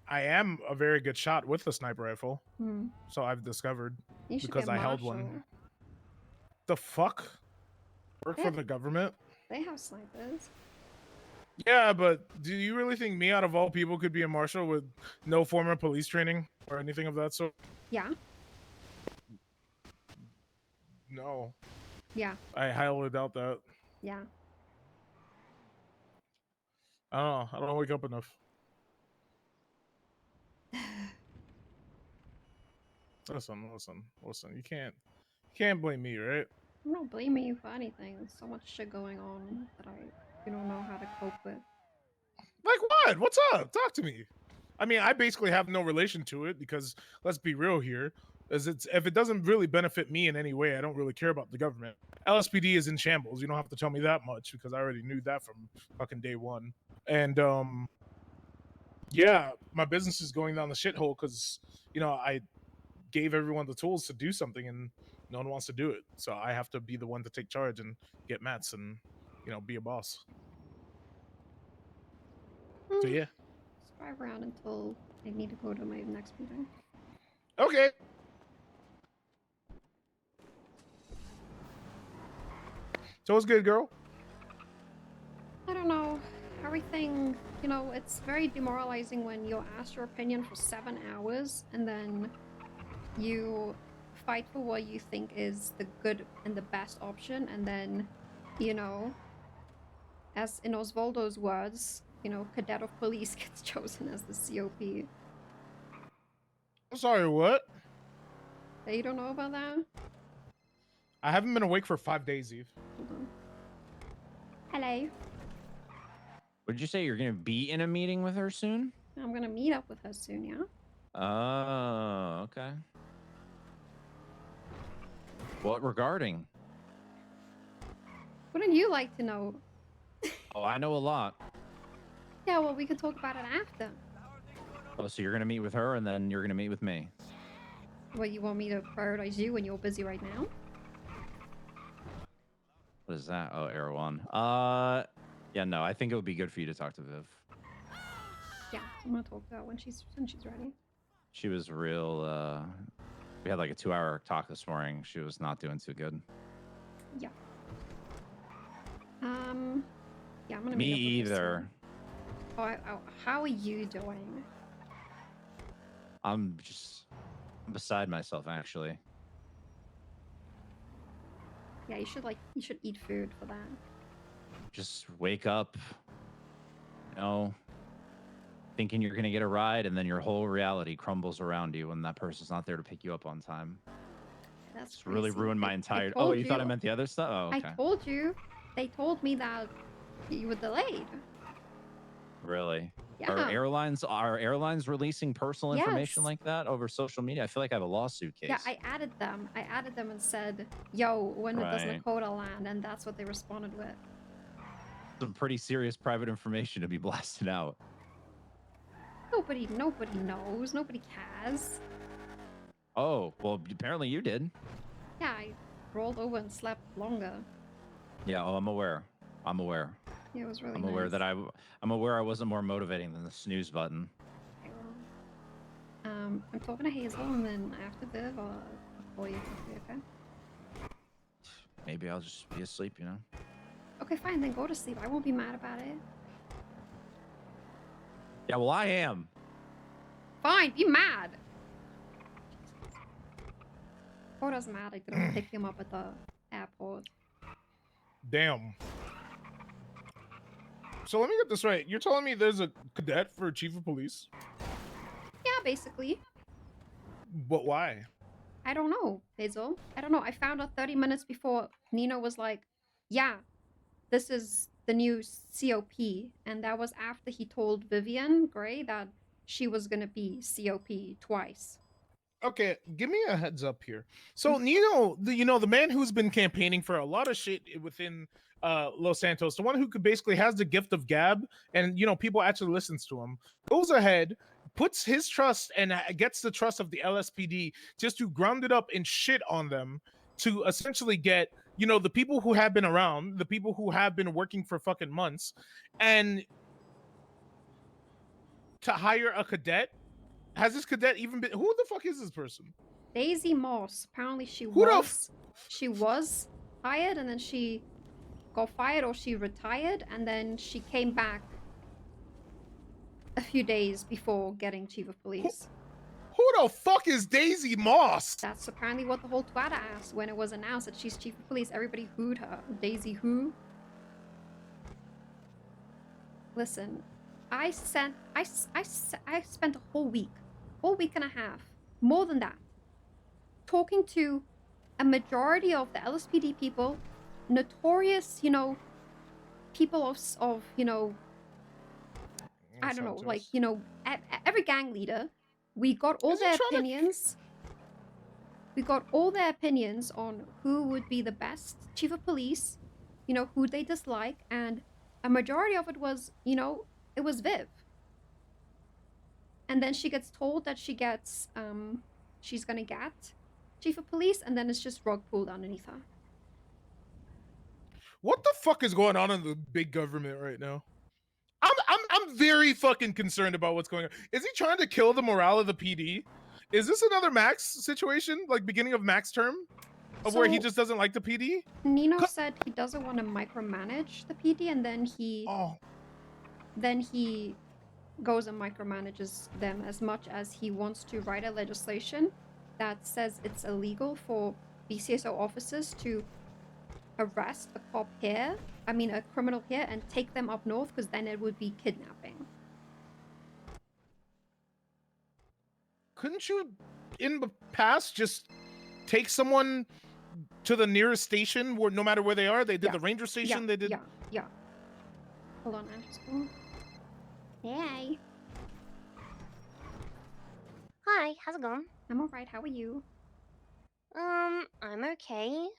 I am a very good shot with a sniper rifle, Hmm. so I've discovered You should because get I held Marshall. one. The fuck? work Yeah. for the government. They have snipers. Yeah, but do you really think me, out of all people, could be a marshal with no former police training or anything of that sort? Yeah. No, Yeah. I highly doubt that. Yeah. I don't know. I don't wake up enough. Listen. You can't blame me, right? I'm not blaming you for anything. There's so much shit going on that you don't know how to cope with. Like what? What's up? Talk to me. I mean, I basically have no relation to it because let's be real here. As if it doesn't really benefit me in any way, I don't really care about the government. LSPD is in shambles. You don't have to tell me that much because I already knew that from fucking day one. And yeah, my business is going down the shithole because I gave everyone the tools to do something and no one wants to do it. So I have to be the one to take charge and get mats and be a boss. So yeah. Just drive around until I need to go to my next meeting. Okay. So what's good, girl? I don't know. Everything, it's very demoralizing when you're asked your opinion for 7 hours and then you fight for what you think is the good and the best option, and then, as in Osvaldo's words, cadet of police gets chosen as the COP. I'm sorry, what? You don't know about that? I haven't been awake for 5 days, Eve. Hold on. Hello. What did you say? You're gonna be in a meeting with her soon? I'm gonna meet up with her soon, yeah? Oh, okay. What regarding? Wouldn't you like to know? Oh, I know a lot. Yeah, well, we can talk about it after. Oh, so you're gonna meet with her and then you're gonna meet with me. Well, you want me to prioritize you when you're busy right now? What is that? Oh, Erewhon. Yeah, no, I think it would be good for you to talk to Viv. Yeah, I'm gonna talk to her when she's ready. She was real, we had like a 2-hour talk this morning. She was not doing too good. Yeah. Yeah, I'm gonna Me meet up with her either. soon. Oh, how are you doing? I'm beside myself, actually. Yeah, you should eat food for that. Just wake up, thinking you're gonna get a ride, and then your whole reality crumbles around you when that person's not there to pick you up on time. That's It's really crazy. ruined my I entire. told Oh, you thought I meant the other stuff? Oh, okay. I told you. They told me that you were delayed. Really? Yeah. Are airlines releasing personal information like that over social media? I feel like I have a lawsuit case. Yeah, I added them. and said, "Yo, when does Right. Nekoda land?" And that's what they responded with. Some pretty serious private information to be blasted out. Nobody knows. Nobody cares. Oh, well, apparently you did. Yeah, I rolled over and slept longer. Yeah, oh, I'm aware. Yeah, it was really I'm aware nice. that I'm aware I wasn't more motivating than the snooze button. Okay, well, I'm talking to Hazel, and then after Viv, I'll call you quickly, okay? Maybe I'll just be asleep, Okay, fine, then go to sleep. I won't be mad about it. Yeah, well, I am. Fine, be mad. Or doesn't matter. I didn't pick him up at the airport. Damn. So let me get this right. You're telling me there's a cadet for chief of police? Yeah, basically. But why? I don't know, Hazel. I don't know. I found out 30 minutes before Nino was like, yeah, this is the new COP. And that was after he told Vivian Gray that she was going to be COP twice. Okay, give me a heads up here. So Nino, the man who's been campaigning for a lot of shit within Los Santos, the one who could basically has the gift of gab, and people actually listens to him, goes ahead, puts his trust and gets the trust of the LSPD just to ground it up and shit on them to essentially get the people who have been around, the people who have been working for fucking months, and to hire a cadet. Has this cadet even been? Who the fuck is this person? Daisy Moss. Apparently she was hired, and then she got fired or she retired, and then she came back a few days before getting chief of police. Who the fuck is Daisy Moss? That's apparently what the whole Twitter asked when it was announced that she's chief of police. Everybody hooed her. Daisy who? Listen, I spent a whole week and a half, more than that, talking to a majority of the LSPD people, notorious, you know, people of you know, I don't know, like, you know, every gang leader. We got all their opinions. We got all their opinions on who would be the best chief of police, you know, who they dislike, and a majority of it was, you know, it was Viv. And then she gets told that she gets, she's gonna get chief of police, and then it's just rug pulled underneath her. What the fuck is going on in the big government right now? I'm very fucking concerned about what's going on. Is he trying to kill the morale of the PD? Is this another Max situation, like beginning of Max term, of where he So- just doesn't like the PD? Nino said he doesn't want to micromanage the PD, and then he goes and micromanages them as much as he wants to write a legislation that says it's illegal for BCSO officers to arrest a cop here, I mean a criminal here, and take them up north, because then it would be kidnapping. Couldn't you, in the past, just take someone to the nearest station, where no matter where they are? They did the ranger station. They did. Yeah. Hold on, Ashley. Hey. Hi, how's it going? I'm alright. How are you? I'm okay.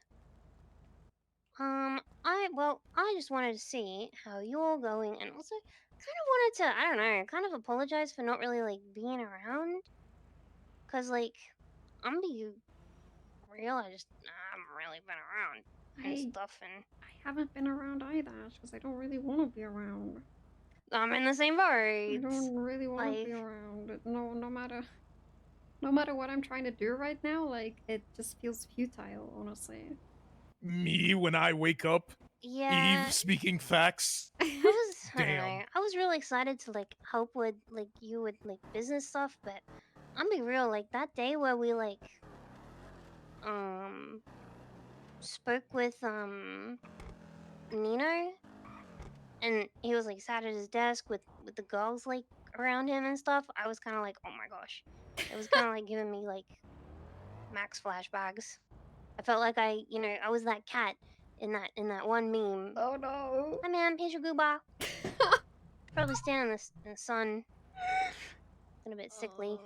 I just wanted to see how you're going, and also kind of wanted to, I don't know, kind of apologize for not really like being around. Cause like, I'm gonna be real, I haven't really been around and stuff, and I haven't been around either, because I don't really want to be around. I'm in the same boat. I don't really want to be around. No matter what I'm trying to do right now, like, it just feels futile, honestly. Me when I wake up. Yeah. Eve speaking facts. I don't know. I was really excited to like help with like you with like business stuff, but I'm be real, like that day where we like spoke with Nino, and he was like sat at his desk with the girls like around him and stuff, I was kind of like, oh my gosh, it was kind of like giving me like Max flashbacks. I felt like I was that cat in that one meme. Oh no. Hi man, here's your gooba. Probably standing in the sun. Been a bit sickly.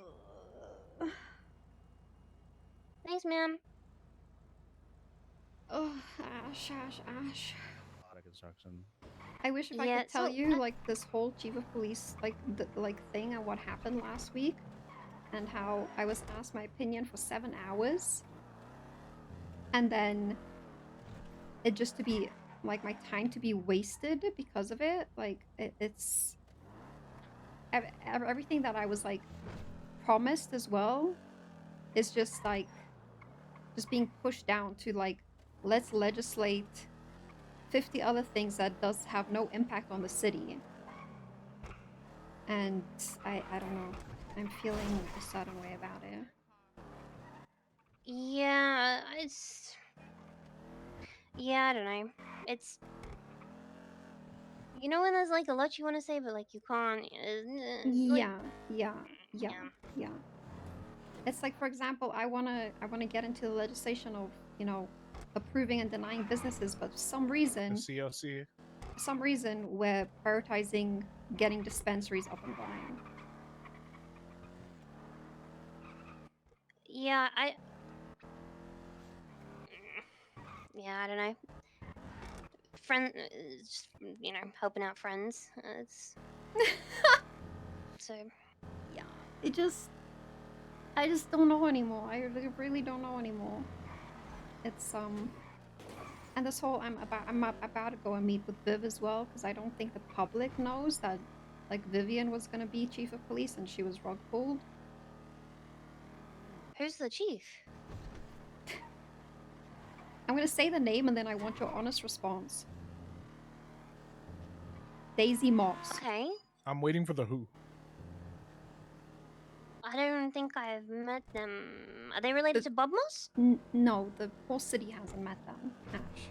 Thanks, ma'am. Oh, Ash. A lot of construction. I wish if I could tell you like this whole chief of police like thing and what happened last week, and how I was asked my opinion for 7 hours, and then it just to be like my time to be wasted because of it. Like it's everything that I was like promised as well is just like just being pushed down to like, let's legislate 50 other things that does have no impact on the city. And I don't know, I'm feeling a certain way about it. Yeah, I don't know. It's, you know when there's like a lot you want to say, but like you can't. Yeah. It's like, for example, I wanna get into the legislation of, you know, approving and denying businesses, but for some reason, we're prioritizing getting dispensaries up and running. Yeah, I don't know. Just, you know, helping out friends. It's so. Yeah, I just don't know anymore. I really don't know anymore. It's and this whole I'm about to go and meet with Viv as well, because I don't think the public knows that like Vivian was gonna be chief of police and she was rug pulled. Who's the chief? I'm gonna say the name and then I want your honest response. Daisy Moss. Okay. I'm waiting for the who. I don't think I've met them. Are they related to Bob Moss? No, the whole city hasn't met them. Ash.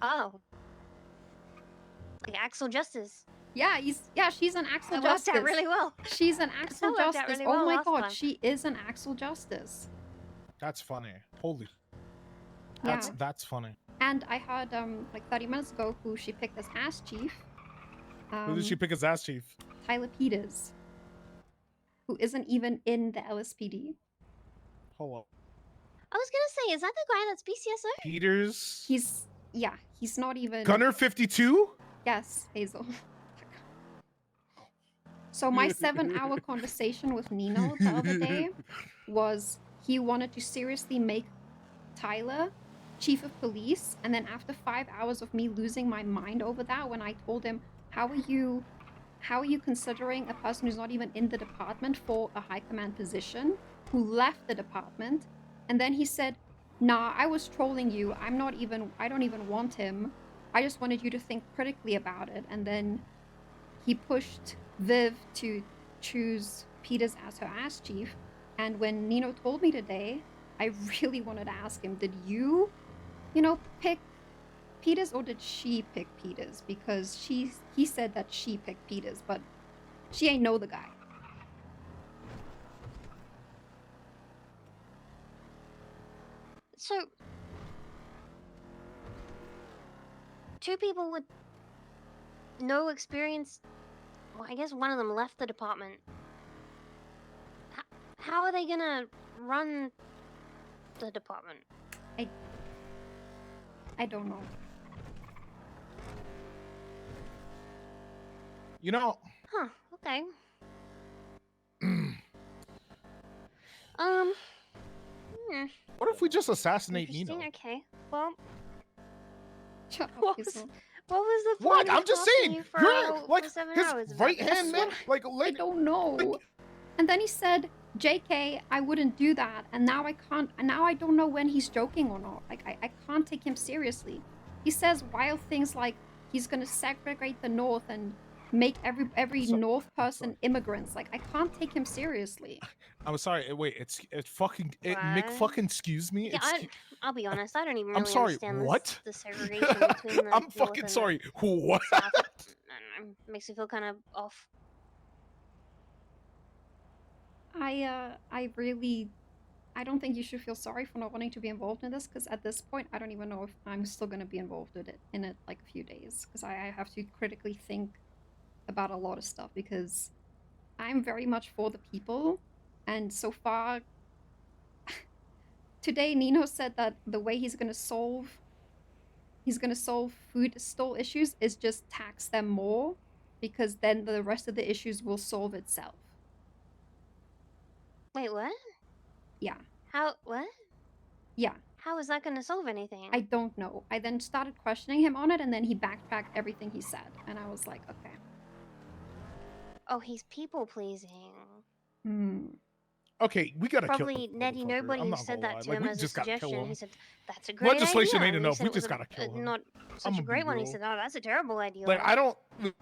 Oh. Like Axel Justice. Yeah, she's an Axel That Justice. worked out really well. She's an Axel That worked out Justice. really Oh well my last god, time. she is an Axel Justice. That's funny. Holy. Yeah. That's funny. And I heard like 30 minutes ago who she picked as ass chief. Who did she pick as ass chief? Tyler Peters, who isn't even in the LSPD. Hold on. I was gonna say, is that the guy that's BCSO? Peters. He's not even Gunner 52? Yes, Hazel. So my 7-hour conversation with Nino the other day was he wanted to seriously make Tyler chief of police, and then after 5 hours of me losing my mind over that, when I told him, how are you considering a person who's not even in the department for a high command position, who left the department? And then he said, nah, I was trolling you. I don't even want him. I just wanted you to think critically about it. And then he pushed Viv to choose Peters as her ass chief. And when Nino told me today, I really wanted to ask him, did you pick Peters, or did she pick Peters? Because he said that she picked Peters, but she ain't know the guy. So, two people with no experience. Well, I guess one of them left the department. How are they gonna run the department? I don't know. You know. Huh. Okay. What if we just assassinate Nino? Interesting. Okay. Well. Shut up, What was Hazel. the What? point of I'm just talking saying. you for You're like for 7 his hours about right this? hand man. I don't know. And then he said, JK, I wouldn't do that. And now I can't. And now I don't know when he's joking or not. Like, I can't take him seriously. He says wild things like he's going to segregate the North and make every North person immigrants. Like, I can't take him seriously. I'm sorry. Wait, it's fucking excuse me. Yeah, I'll be honest. I don't even I'm really sorry. understand What? the segregation between the I'm North fucking and sorry. What? the South. It makes me feel kind of off. I don't think you should feel sorry for not wanting to be involved in this, because at this point, I don't even know if I'm still going to be involved in it like a few days, because I have to critically think about a lot of stuff, because I'm very much for the people, and so far, today Nino said that the way he's going to solve food stall issues is just tax them more, because then the rest of the issues will solve itself. Wait, what? Yeah. How? What? Yeah. How is that going to solve anything? I don't know. I then started questioning him on it, and then he backtracked everything he said, and I was like, okay. Oh, he's people pleasing. Okay, we gotta Probably kill Nettie motherfucker. Nobody I'm who not said gonna that to lie. him We as a just gotta kill suggestion. him. He said, "That's a great Legislation idea." ain't And he enough. said We it was just gotta kill him. not such I'ma a be great one. He real. said, "Oh, that's a terrible idea." Like I'm gonna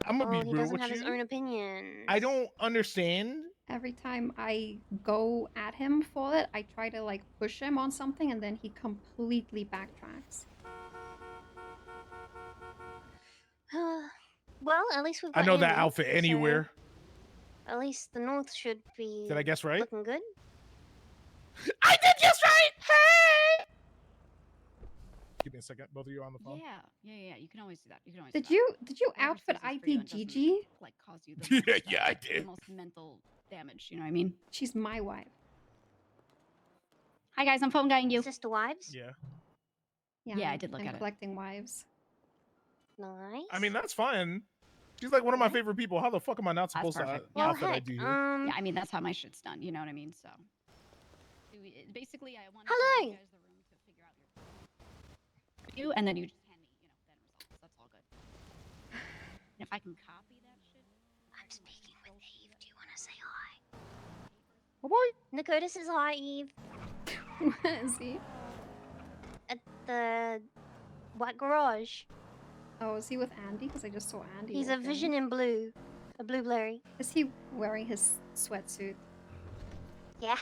Oh, be he real doesn't with have his you. own opinion. I don't understand. Every time I go at him for it, I try to like push him on something, and then he completely backtracks. Well, at least we've I got know that Andy, outfit so anywhere. At least the North should be. Did I guess right? Looking good. I did guess right. Hey. Give me a second. Both of you are on the phone. Yeah. You can always do that. You can always. Did do that. you Whatever outfit saves us for you ID and doesn't, Gigi? like cause you the most, Yeah, I the did. most mental damage. You know what I mean? She's my wife. Hi guys, I'm phone guying you. Sister wives. Yeah. Yeah, I did look I'm at it. collecting wives. Nice. I mean, that's fine. She's like one of my favorite people. How the fuck am I not That's supposed to perfect. Well, outfit heck, ID here? Yeah, I mean that's how my shit's done. You know what I mean? So basically, I wanted Hello. to give you guys the room to figure out your and then you just hand me, then results. That's all good. And if I can copy that shit. I'm speaking with Eve. Do you want to say hi? Oh boy. Nekoda says hi, Eve. Where is he? At the white garage. Oh, is he with Andi? Because I just saw Andi. He's a walk in. vision in blue. A blue blurry. Is he wearing his sweatsuit? Yeah.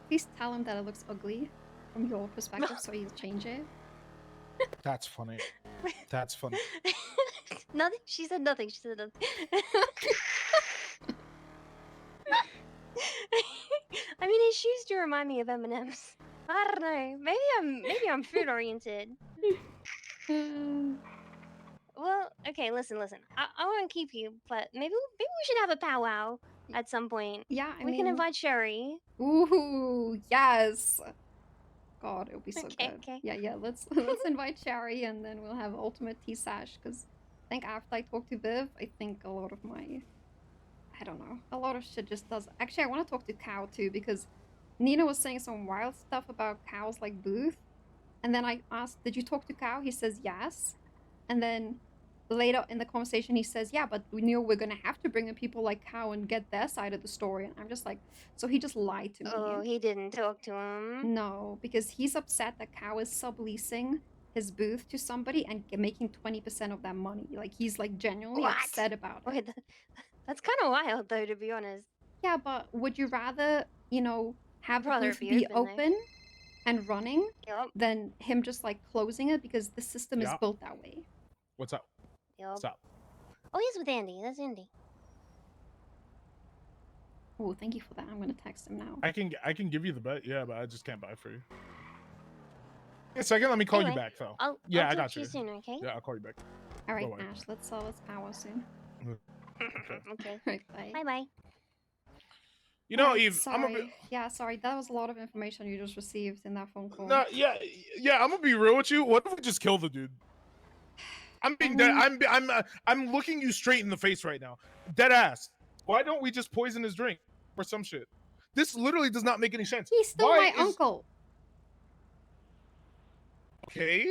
Please tell him that it looks ugly from your perspective, so he'll change it. That's funny. That's funny. Nothing. She said nothing. She said nothing. I mean, his shoes do remind me of M&M's. I don't know. Maybe I'm food oriented. Well, okay. Listen. I want to keep you, but maybe we should have a powwow at some point. Yeah, I we mean, can invite Sherry. Ooh, yes. God, it'll be so Okay, good. okay. Yeah. Let's invite Sherry, and then we'll have ultimate T-Sash. Because I think after I talk to Viv, I think a lot of I don't know, a lot of shit just does. Actually, I want to talk to Cow too, because Nino was saying some wild stuff about Cow's like booth, and then I asked, "Did you talk to Cow?" He says yes, and then later in the conversation he says, "Yeah, but we knew we're gonna have to bring in people like Cow and get their side of the story." And I'm just like, so he just lied to me. Oh, he didn't talk to him. No, because he's upset that Cow is subleasing his booth to somebody and making 20% of that money. Like, he's like genuinely What? upset about it. Wait, that's kind of wild, though, to be honest. Yeah, but would you rather, have the Rather booth be be open, though. open and running Yup. than him just like closing it, because the system is Yup. built that way? What's up? Yup. What's up? Oh, he's with Andy. That's Andy. Oh, thank you for that. I'm gonna text him now. I can give you the bet, yeah, but I just can't buy for you. A second, let me call you Anyway, back though. I'll I talk got to you soon, okay? Yeah, I'll call you back. All right, Bye-bye. Ash, let's power soon. Okay. Right, bye. Bye. You know, Alright, Eve, I'm a bit. sorry. Yeah, sorry. That was a lot of information you just received in that phone call. No, yeah, I'm gonna be real with you. What if we just kill the dude? I'm being dead. I'm looking you straight in the face right now, dead ass. Why don't we just poison his drink or some shit? This literally does not make any sense. He's still my uncle. Okay.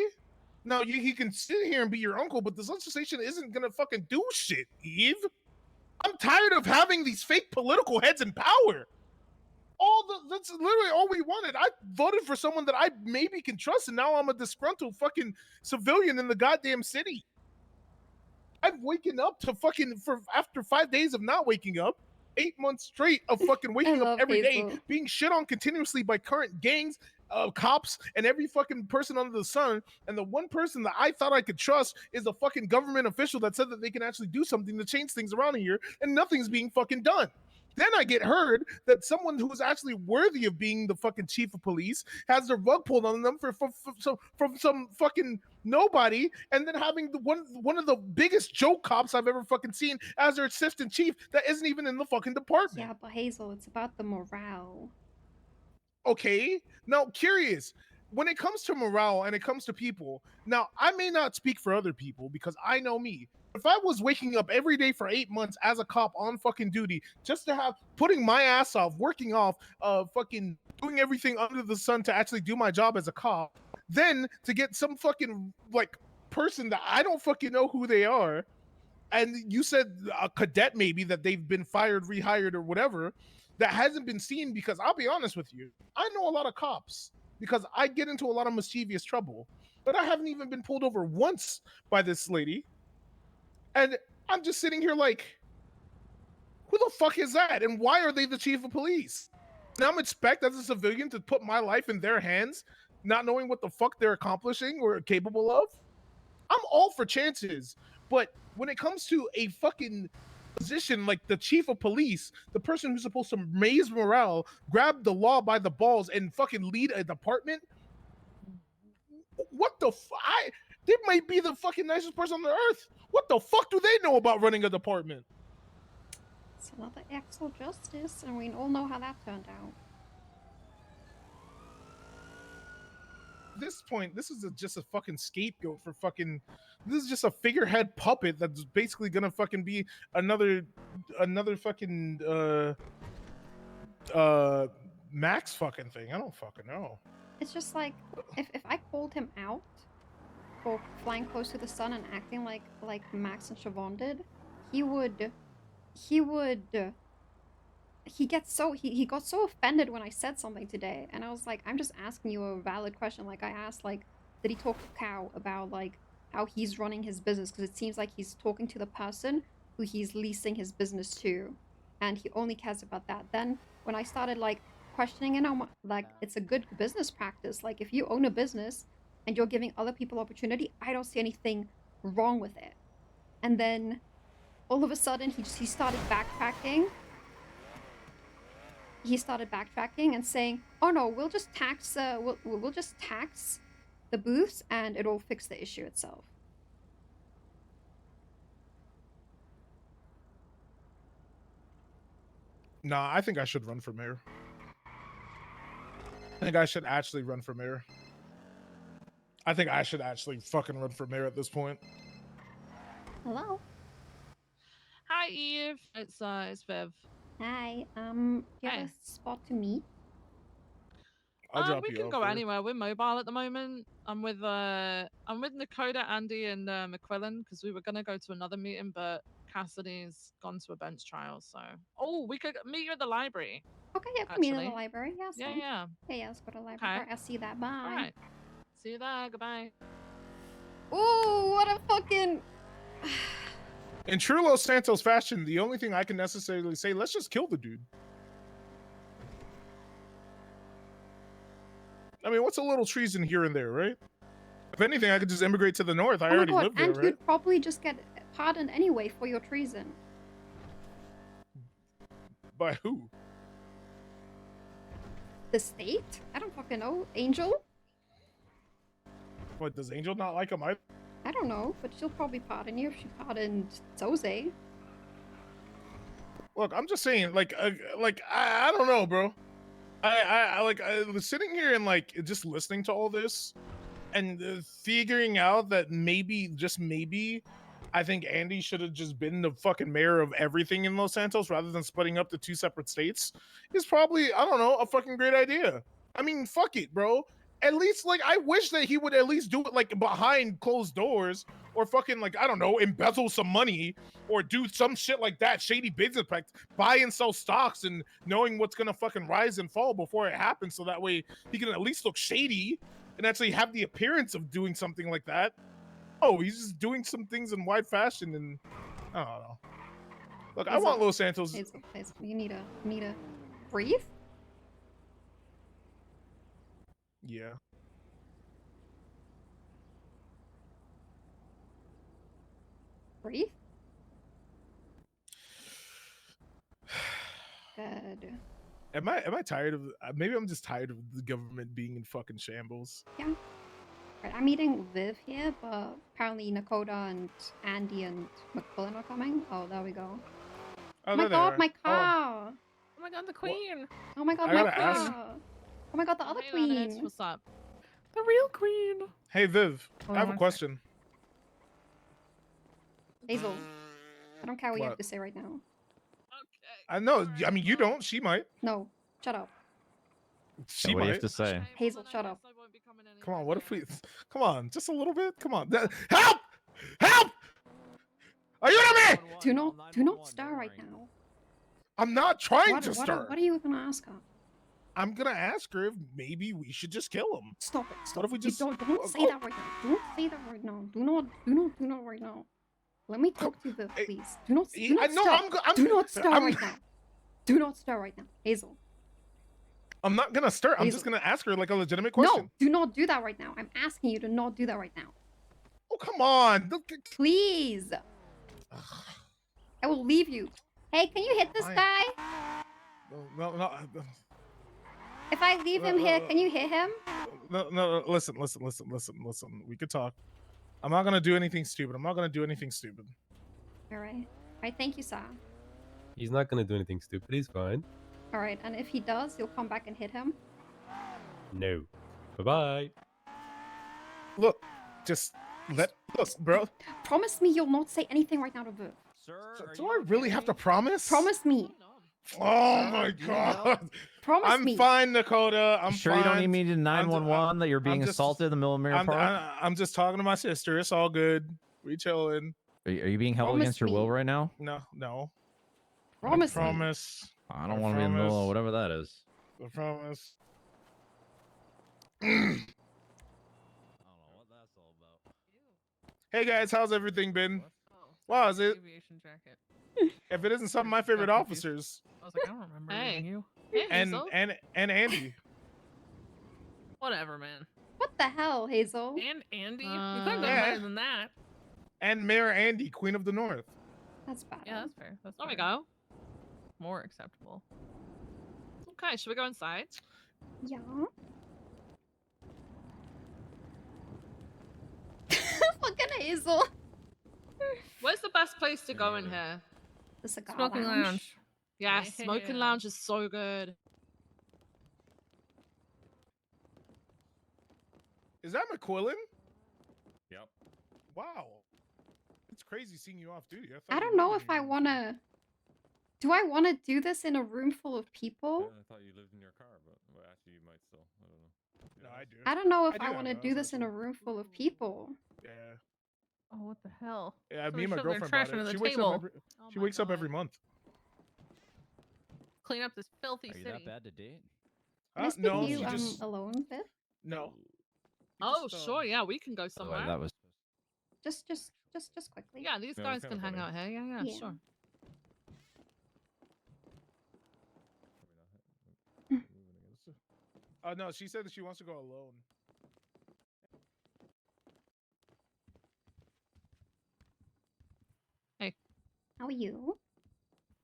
Now he can sit here and be your uncle, but this legislation isn't gonna fucking do shit, Eve. I'm tired of having these fake political heads in power. That's literally all we wanted. I voted for someone that I maybe can trust, and now I'm a disgruntled fucking civilian in the goddamn city. I've waken up to after 5 days of not waking up, 8 months straight of fucking waking up every day, being shit on continuously by current gangs, cops, and every fucking person under the sun. And the one person that I thought I could trust is a fucking government official that said that they can actually do something to change things around here, and nothing's being fucking done. Then I get heard that someone who is actually worthy of being the fucking chief of police has their rug pulled on them from some fucking nobody, and then having one of the biggest joke cops I've ever fucking seen as their assistant chief that isn't even in the fucking department. Yeah, but Hazel, it's about the morale. Okay, now curious. When it comes to morale and it comes to people, now I may not speak for other people because I know me. If I was waking up every day for 8 months as a cop on fucking duty, just to have putting my ass off, working off, fucking doing everything under the sun to actually do my job as a cop, then to get some fucking like person that I don't fucking know who they are, and you said a cadet maybe that they've been fired, rehired, or whatever, that hasn't been seen, because I'll be honest with you, I know a lot of cops because I get into a lot of mischievous trouble, but I haven't even been pulled over once by this lady. And I'm just sitting here like, who the fuck is that? And why are they the chief of police? And I'm expected as a civilian to put my life in their hands, not knowing what the fuck they're accomplishing or capable of? I'm all for chances, but when it comes to a fucking position like the chief of police, the person who's supposed to raise morale, grab the law by the balls, and fucking lead a department, what the they might be the fucking nicest person on the earth. What the fuck do they know about running a department? It's another Axel Justice, and we all know how that turned out. At this point, this is just a fucking scapegoat for fucking. This is just a figurehead puppet that's basically gonna fucking be another fucking Max fucking thing. I don't fucking know. It's just like if I called him out for flying close to the sun and acting like Max and Siobhan did, he got so offended when I said something today, and I was like, I'm just asking you a valid question. Like I asked, like, did he talk to Cow about like how he's running his business, because it seems like he's talking to the person who he's leasing his business to, and he only cares about that. Then when I started like questioning it, I'm like, it's a good business practice. Like if you own a business and you're giving other people opportunity, I don't see anything wrong with it. And then all of a sudden he started backtracking. He started backtracking and saying, "Oh no, we'll just tax we'll just tax the booths and it'll fix the issue itself." Nah, I think I should run for mayor. I think I should actually run for mayor. I think I should actually fucking run for mayor at this point. Hello. Hi, Eve. It's Viv. Hi. Do you have a spot to meet? I'll drop We you can off go there. anywhere. We're mobile at the moment. I'm with Nekoda, Andi, and McQuillen because we were gonna go to another meeting, but Cassidy's gone to a bench trial. So, we could meet you at the library. Okay, yeah, come meet in the Actually. library. Yeah, Yeah, fine. yeah. Yeah, let's go to the library. Okay. Alright, I'll see you there. Bye. All right. See you there. Goodbye. Ooh, what a fucking. In true Los Santos fashion, the only thing I can necessarily say, let's just kill the dude. I mean, what's a little treason here and there, right? If anything, I could just immigrate to the north. I Oh my already god, live there, and right? you'd probably just get pardoned anyway for your treason. By who? The state? I don't fucking know. Angel? What, does Angel not like him? I don't know, but she'll probably pardon you if she pardoned Jose. Look, I'm just saying, I don't know, bro. I was sitting here and like just listening to all this, and figuring out that maybe, just maybe, I think Andi should have just been the fucking mayor of everything in Los Santos rather than splitting up the two separate states is probably, I don't know, a fucking great idea. I mean, fuck it, bro. At least, like, I wish that he would at least do it, like, behind closed doors, or fucking, like, I don't know, embezzle some money, or do some shit like that, shady business practice, buy and sell stocks, and knowing what's gonna fucking rise and fall before it happens, so that way he can at least look shady, and actually have the appearance of doing something like that. Oh, he's just doing some things in wide fashion, and I don't know. Look, I want Los Santos. Hazel, you need to breathe? Yeah. Breathe? Good. Am I tired of? Maybe I'm just tired of the government being in fucking shambles. Yeah. Right, I'm meeting Viv here, but apparently Nekoda and Andi and McQuillen are coming. Oh, there we go. Oh, Oh my there they god, are. my car! Oh my god, the queen. Oh my god, I my gotta ask- car! Oh my god, the other Hey, Lennox, queen! what's up? The real queen. Hey Viv, Hold I have on a one question. Hazel, I don't care what you have What? to say right now. I know. I mean, you don't. She might. No, shut up. She what do you might. have to say? Hazel, shut up. Come on. What if we? Come on, just a little bit. Come on. Help! Help! Are you hearing me? Do not stir right now. I'm not trying What, to what, start. what are you gonna ask her? I'm gonna ask her if maybe we should just kill him. Stop it. Stop. What if we You just? don't say that right now. Don't say that right now. Do not right now. Let me talk to Viv, please. Do not I stir. know, Do not stir I'm- right now. Do not stir right now. Hazel. I'm not gonna stir. I'm just Hazel. gonna ask her like a legitimate question. No, do not do that right now. I'm asking you to not do that right now. Oh, come on. Please. I will leave you. Hey, can you hit this Fine. guy? No. If I leave him here, can you hit him? No. Listen. We could talk. I'm not gonna do anything stupid. All right. Thank you, sir. He's not gonna do anything stupid. He's fine. All right, and if he does, you'll come back and hit him. No. Bye-bye. Look, just look, bro. Promise me you'll not say anything right now to Viv. Do I really have to promise? Promise me. Oh my god. Promise I'm me. fine, Dakota. I'm Sure fine. you don't need me to 911 that you're being just- assaulted in the middle of Mirror Park? I'm just talking to my sister. It's all good. We chilling. Are you being held Promise against your will me. right now? No. Promise I me. promise. I don't want to be in the middle of promise. whatever that is. I promise. Hey guys, how's everything been? Wow, is it? Aviation jacket. If it isn't some of my favorite officers. I was like, I don't remember meeting you. Hey, And Hazel. and Andy. Whatever, man. What the hell, Hazel? And Andy? You could have done Yeah. better than that. And Mayor Andy, Queen of the North. That's bad. Yeah, that's fair. That's There we fair. go. More acceptable. Okay, should we go inside? Yeah. Fucking Hazel. Where's the best place to go in here? The cigar Smoking lounge. Yeah, smoking Yeah. lounge is so good. Is that McQuillen? Yep. Wow. It's crazy seeing you off duty. I don't know if I wanna. Do I want to do this in a room full of people? I thought you lived in your car, but well, actually, you might still. I don't know. No, I do. I don't know if I do I have want to those, do this in a room full of people. Yeah. Oh, what the hell? Yeah, me Somebody and my shoved their girlfriend trash bought under it. the She wakes table. up every. She wakes up every month. Clean up this filthy Are you city. that bad to date? Can I speak no, to you she just alone, Viv? no. Oh, sure, yeah, we can go By the way, somewhere. that was Just quickly. Yeah, these No, guys it's can kinda hang funny. out here. Yeah, Yeah. sure. Oh no, she said that she wants to go alone. Hey. How are you?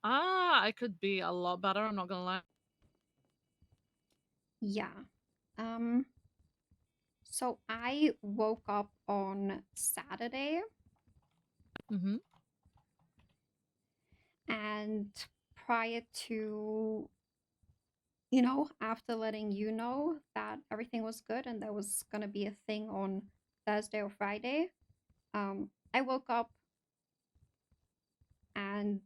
I could be a lot better. I'm not gonna lie. Yeah. So I woke up on Saturday Mm-hmm. and prior to, after letting you know that everything was good and there was gonna be a thing on Thursday or Friday, I woke up and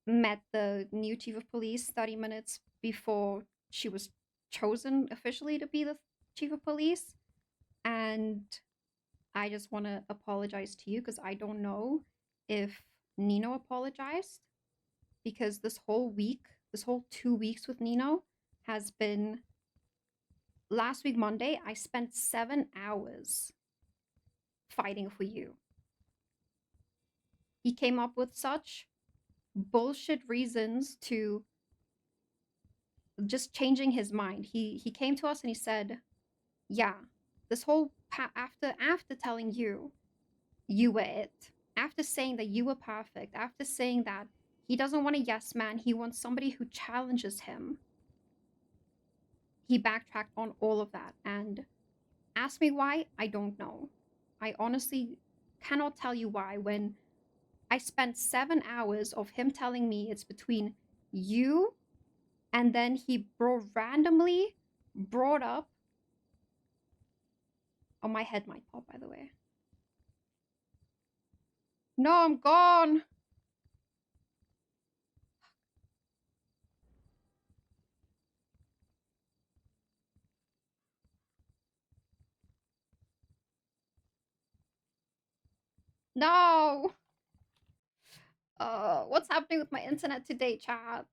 met the new chief of police 30 minutes before she was chosen officially to be the chief of police. And I just want to apologize to you because I don't know if Nino apologized, because this whole 2 weeks with Nino has been. Last week, Monday, I spent 7 hours fighting for you. He came up with such bullshit reasons to just changing his mind. He came to us and he said, "Yeah, this whole after telling you were it, after saying that you were perfect, after saying that he doesn't want a yes man, he wants somebody who challenges him." He backtracked on all of that and asked me why. I don't know. I honestly cannot tell you why, when I spent 7 hours of him telling me it's between you, and then he randomly brought up. Oh, my head might pop, by the way. No, I'm gone. No. What's happening with my internet today, chat?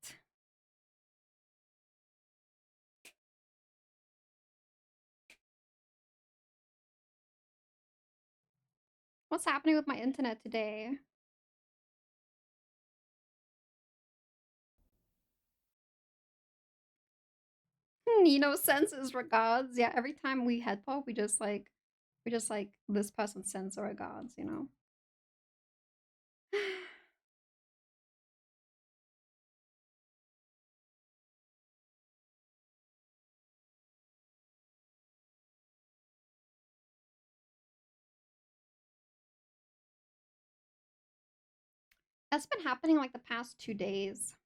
What's happening with my internet today? Nino sends his regards. Yeah, every time we head pop, we just like this person sends her regards, That's been happening like the past 2 days.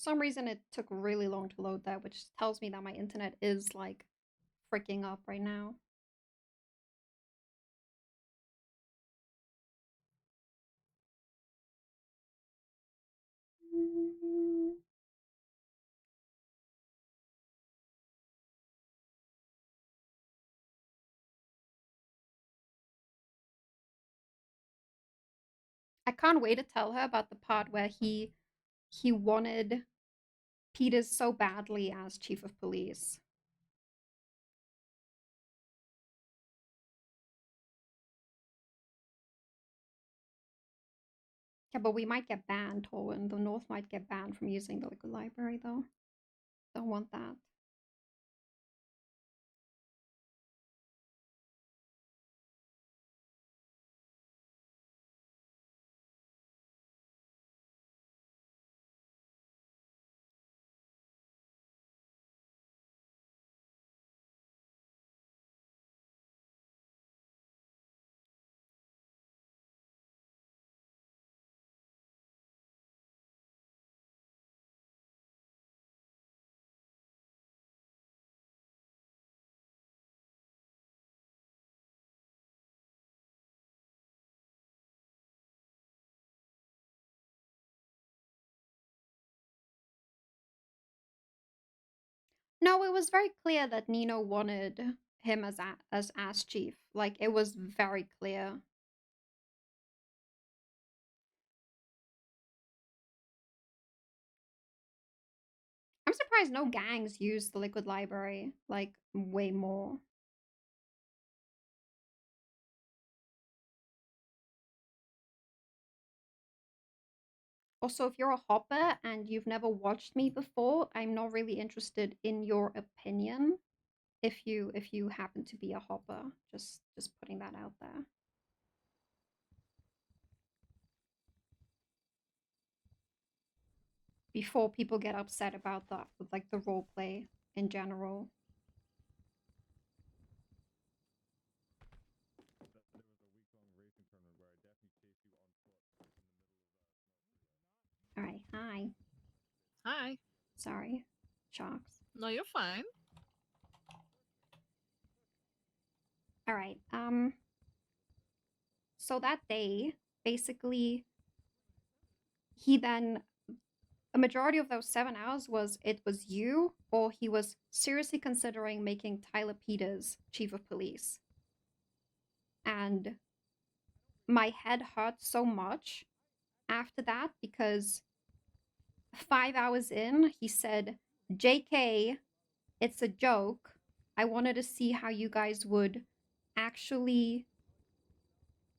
some reason it took really long to load that, which tells me that my internet is like freaking up right now. I can't wait to tell her about the part where he wanted Peters so badly as chief of police. Yeah, but we might get banned, or the North might get banned from using the liquid library, though. Don't want that. No, it was very clear that Nino wanted him as ass chief. Like, it was very clear. I'm surprised no gangs use the liquid library, like, way more. Also, if you're a hopper and you've never watched me before, I'm not really interested in your opinion. If you happen to be a hopper, just putting that out there. Before people get upset about that, with like the role play in general. All right, hi. Hi. Sorry, shocks. No, you're fine. All right. So that day, basically, he then a majority of those 7 hours was it was you, or he was seriously considering making Tyler Peters chief of police. And my head hurt so much after that because 5 hours in, he said, JK, it's a joke. I wanted to see how you guys would actually,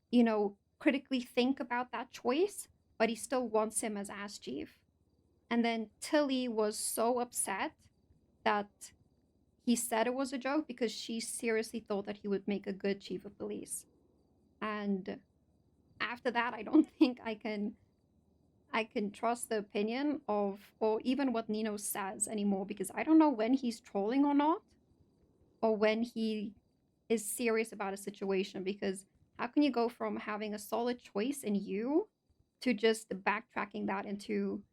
you know, critically think about that choice, but he still wants him as ass chief. And then Tilly was so upset that he said it was a joke because she seriously thought that he would make a good chief of police. And after that, I don't think I can trust the opinion of, or even what Nino says anymore, because I don't know when he's trolling or not, or when he is serious about a situation, because how can you go from having a solid choice in you to just backtracking that into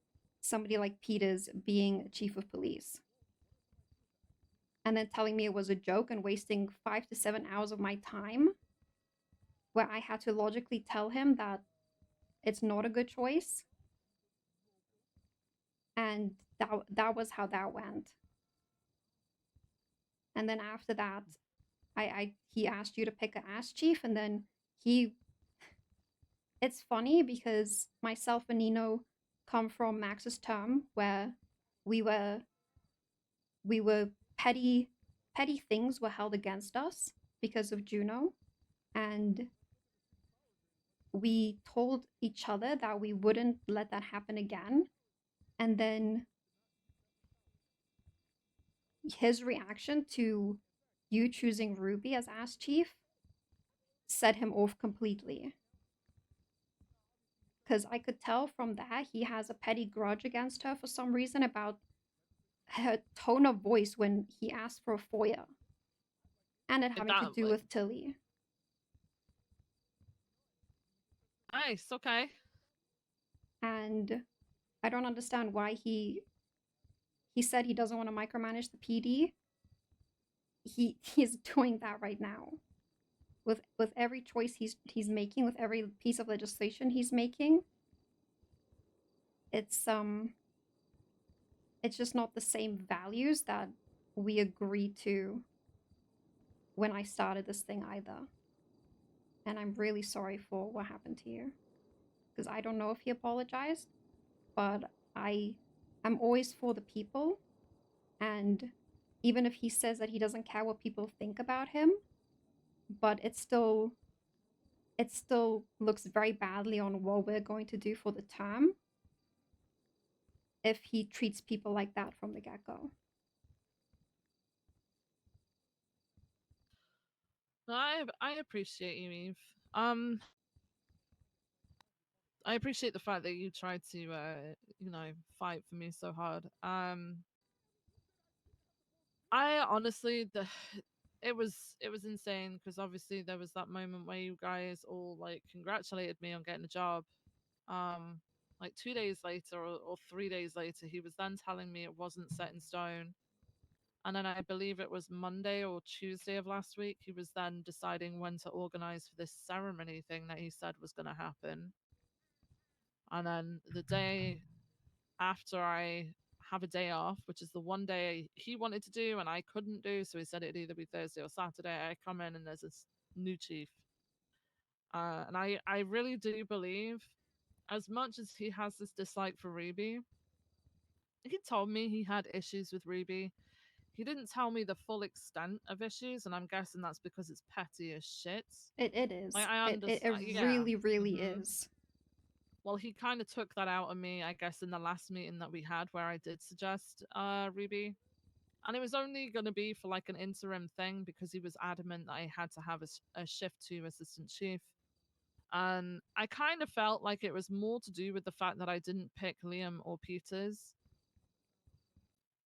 somebody like Peters being chief of police? And then telling me it was a joke and wasting 5 to 7 hours of my time, where I had to logically tell him that it's not a good choice. And that was how that went. And then after that, he asked you to pick an ass chief, and then it's funny because myself and Nino come from Max's term where we were petty things were held against us because of Juno, and we told each other that we wouldn't let that happen again. And then his reaction to you choosing Ruby as ass chief set him off completely. Because I could tell from that he has a petty grudge against her for some reason about her tone of voice when he asked for a FOIA. And it having to do with Tilly. Nice, okay. And I don't understand why he he said he doesn't want to micromanage the PD. He's doing that right now. With every choice he's making, with every piece of legislation he's making, it's just not the same values that we agreed to when I started this thing either. And I'm really sorry for what happened to you. Because I don't know if he apologized, but I'm always for the people. And even if he says that he doesn't care what people think about him, but it still looks very badly on what we're going to do for the term if he treats people like that from the get-go. No, I appreciate you, Eve. I appreciate the fact that you tried to, you know, fight for me so hard. I honestly, it was insane because obviously there was that moment where you guys all like congratulated me on getting a job. Like 2 days later or 3 days later, he was then telling me it wasn't set in stone. And then I believe it was Monday or Tuesday of last week, he was then deciding when to organize for this ceremony thing that he said was going to happen. And then the day after I have a day off, which is the one day he wanted to do and I couldn't do, so he said it'd either be Thursday or Saturday, I come in and there's this new chief. And I really do believe, as much as he has this dislike for Ruby, he told me he had issues with Ruby. He didn't tell me the full extent of issues, and I'm guessing that's because it's petty as shit. It is. Like, I It understand. really, really is. Well, he kind of took that out on me, I guess, in the last meeting that we had where I did suggest Ruby. And it was only going to be for like an interim thing because he was adamant that I had to have a shift 2 assistant chief. And I kind of felt like it was more to do with the fact that I didn't pick Liam or Peters.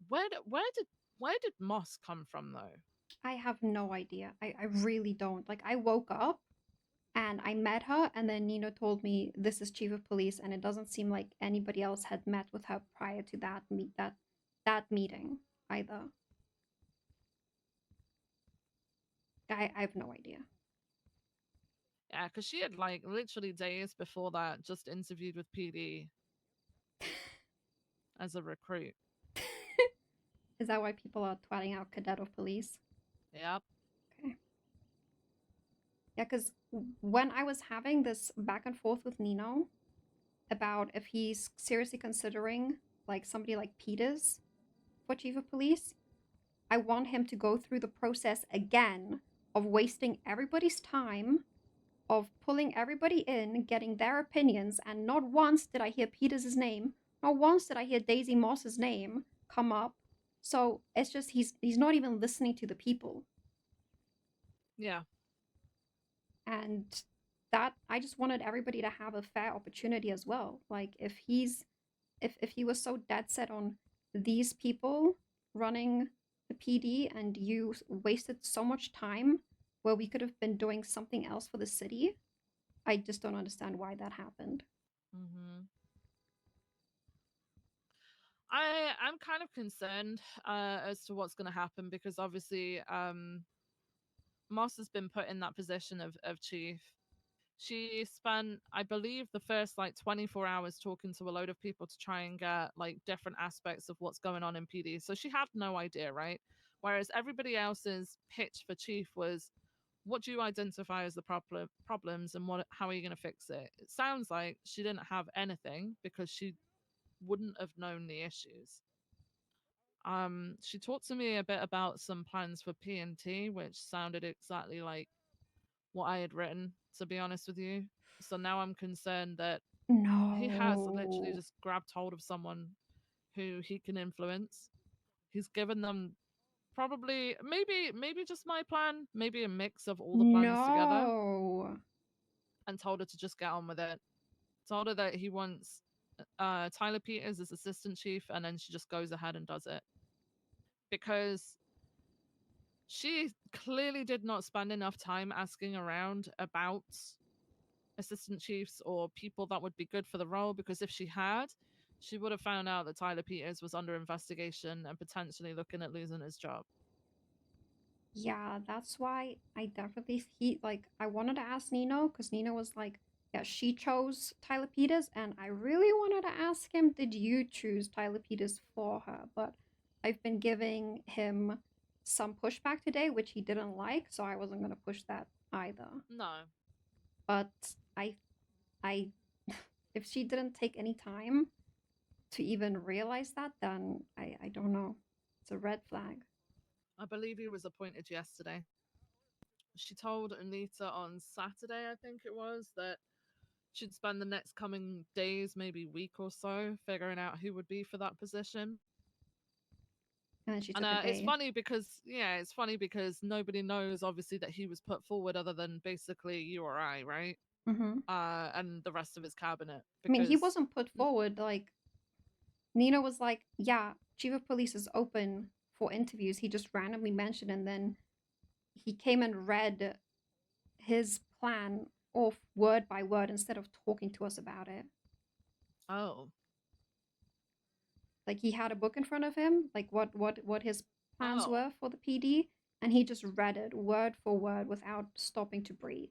Where did Moss come from though? I have no idea. I really don't. Like, I woke up and I met her, and then Nino told me this is chief of police, and it doesn't seem like anybody else had met with her prior to that meeting either. I have no idea. Yeah, because she had like literally days before that just interviewed with PD as a recruit. Is that why people are twatting out cadet of police? Yep. Okay. Yeah, because when I was having this back and forth with Nino about if he's seriously considering like somebody like Peters for chief of police, I want him to go through the process again of wasting everybody's time, of pulling everybody in, getting their opinions, and not once did I hear Peters' name, not once did I hear Daisy Moss's name come up. So it's just he's not even listening to the people. Yeah. And that, I just wanted everybody to have a fair opportunity as well. Like, if he was so dead set on these people running the PD and you wasted so much time where we could have been doing something else for the city, I just don't understand why that happened. I'm kind of concerned as to what's going to happen because obviously Moss has been put in that position of chief. She spent, I believe, the first like 24 hours talking to a load of people to try and get like different aspects of what's going on in PD. So she had no idea, right? Whereas everybody else's pitch for chief was, what do you identify as the problems and how are you going to fix it? It sounds like she didn't have anything because she wouldn't have known the issues. She talked to me a bit about some plans for P&T, which sounded exactly like what I had written, to be honest with you. So now I'm concerned that he has literally just grabbed hold of someone who he can influence. He's given them probably maybe just my plan, maybe a mix of all the plans together, and told her to just get on with it. Told her that he wants Tyler Peters as assistant chief, and then she just goes ahead and does it. Because she clearly did not spend enough time asking around about assistant chiefs or people that would be good for the role, because if she had, she would have found out that Tyler Peters was under investigation and potentially looking at losing his job. Yeah, that's why I definitely I wanted to ask Nino because Nino was like, yeah, she chose Tyler Peters, and I really wanted to ask him, did you choose Tyler Peters for her? But I've been giving him some pushback today, which he didn't like, so I wasn't gonna push that either. No. But I if she didn't take any time to even realize that, then I don't know. It's a red flag. I believe he was appointed yesterday. She told Anita on Saturday, I think it was, that she'd spend the next coming days, maybe week or so, figuring out who would be for that position. And she took And a it's day. funny because nobody knows, obviously, that he was put forward other than basically you or I, right? Mm-hmm. And the rest of his cabinet. I mean, he wasn't put forward. Like, Nino was like, yeah, chief of police is open for interviews. He just randomly mentioned, and then he came and read his plan off word by word instead of talking to us about it. Oh. Like, he had a book in front of him, like what his plans Oh. were for the PD, and he just read it word for word without stopping to breathe.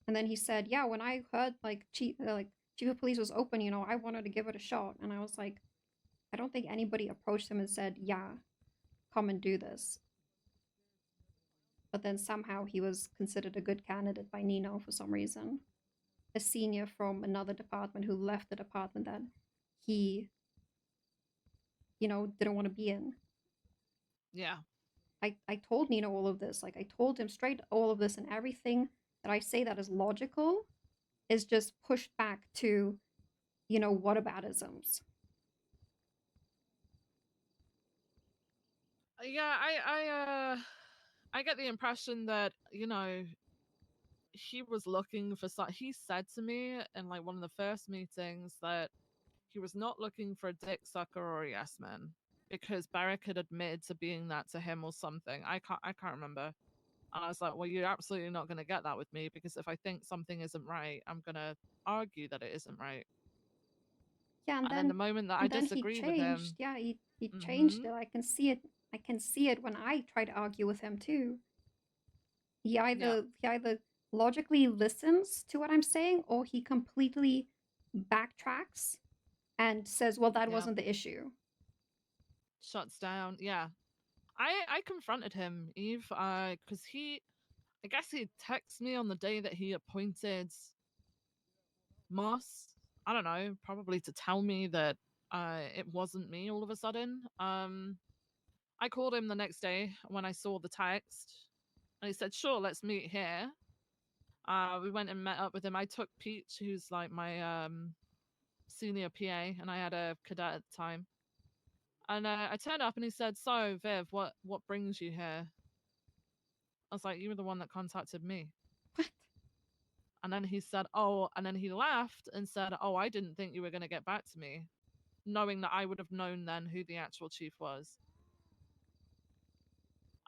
And then he said, yeah, when I heard chief of police was open, I wanted to give it a shot. And I was like, I don't think anybody approached him and said, yeah, come and do this. But then somehow he was considered a good candidate by Nino for some reason. A senior from another department who left the department that he, didn't want to be in. Yeah. I told Nino all of this. Like, I told him straight all of this, and everything that I say that is logical is just pushed back to, whataboutisms. Yeah, I get the impression that, he was looking for he said to me in like one of the first meetings that he was not looking for a dick sucker or a yes man, because Barrick had admitted to being that to him or something. I can't remember. And I was like, well, you're absolutely not going to get that with me, because if I think something isn't right, I'm going to argue that it isn't right. Yeah, and then the moment that I disagree with him, yeah, he changed it. I can see it. I can see it when I try to argue with him too. He either logically listens to what I'm saying, or he completely backtracks and says, well, that wasn't the issue. Shuts down. Yeah. I confronted him, Eve, because I guess he texted me on the day that he appointed Moss. I don't know, probably to tell me that it wasn't me all of a sudden. I called him the next day when I saw the text, and he said, sure, let's meet here. We went and met up with him. I took Peach, who's like my senior PA, and I had a cadet at the time. And I turned up and he said, so, Viv, what brings you here? I was like, you were the one that contacted me. What? And then he said, oh, and then he laughed and said, oh, I didn't think you were going to get back to me, knowing that I would have known then who the actual chief was.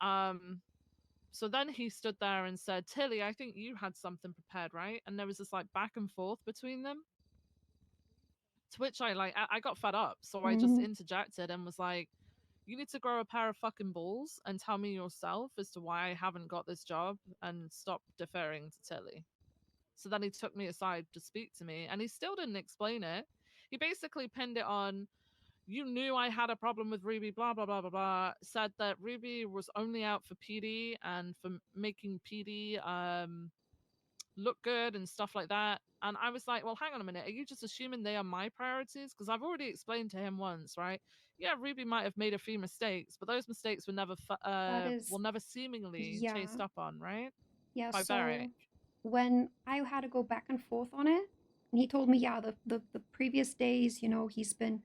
So then he stood there and said, Tilly, I think you had something prepared, right? And there was this like back and forth between them. To which I got fed up. So I just interjected and was like, you need to grow a pair of fucking balls and tell me yourself as to why I haven't got this job, and stop deferring to Tilly. So then he took me aside to speak to me, and he still didn't explain it. He basically pinned it on, you knew I had a problem with Ruby, blah, blah, blah, blah, blah. Said that Ruby was only out for PD and for making PD look good and stuff like that. And I was like, well, hang on a minute. Are you just assuming they are my priorities? Because I've already explained to him once, right? Yeah, Ruby might have made a few mistakes, but those mistakes were never never seemingly chased up on, right? Yeah, By so Barrick. when I had to go back and forth on it, and he told me, yeah, the previous days, he's been,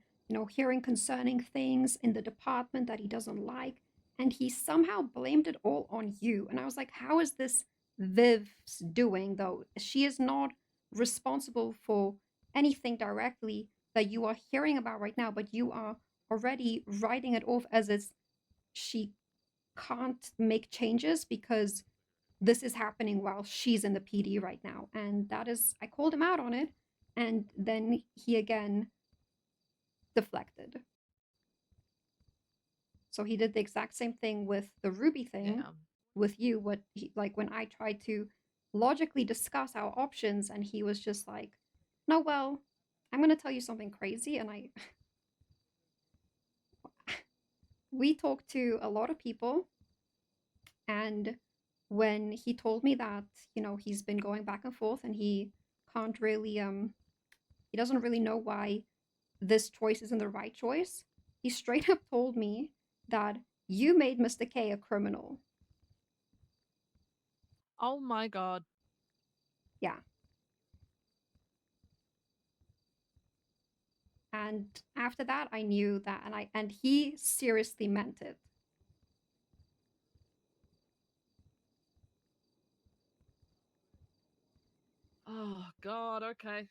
hearing concerning things in the department that he doesn't like, and he somehow blamed it all on you. And I was like, how is this Viv's doing, though? She is not responsible for anything directly that you are hearing about right now, but you are already writing it off as she can't make changes because this is happening while she's in the PD right now. And that is, I called him out on it. And then he again deflected. So he did the exact same thing with the Ruby thing with you. What he, like when I tried to logically discuss our options, and he was just like, no, well, I'm going to tell you something crazy. And we talked to a lot of people, and when he told me that, you know, he's been going back and forth and he can't really he doesn't really know why this choice isn't the right choice, he straight up told me that you made Mr. K a criminal. Oh my god. Yeah. And after that I knew that, and he seriously meant it. Oh god, okay.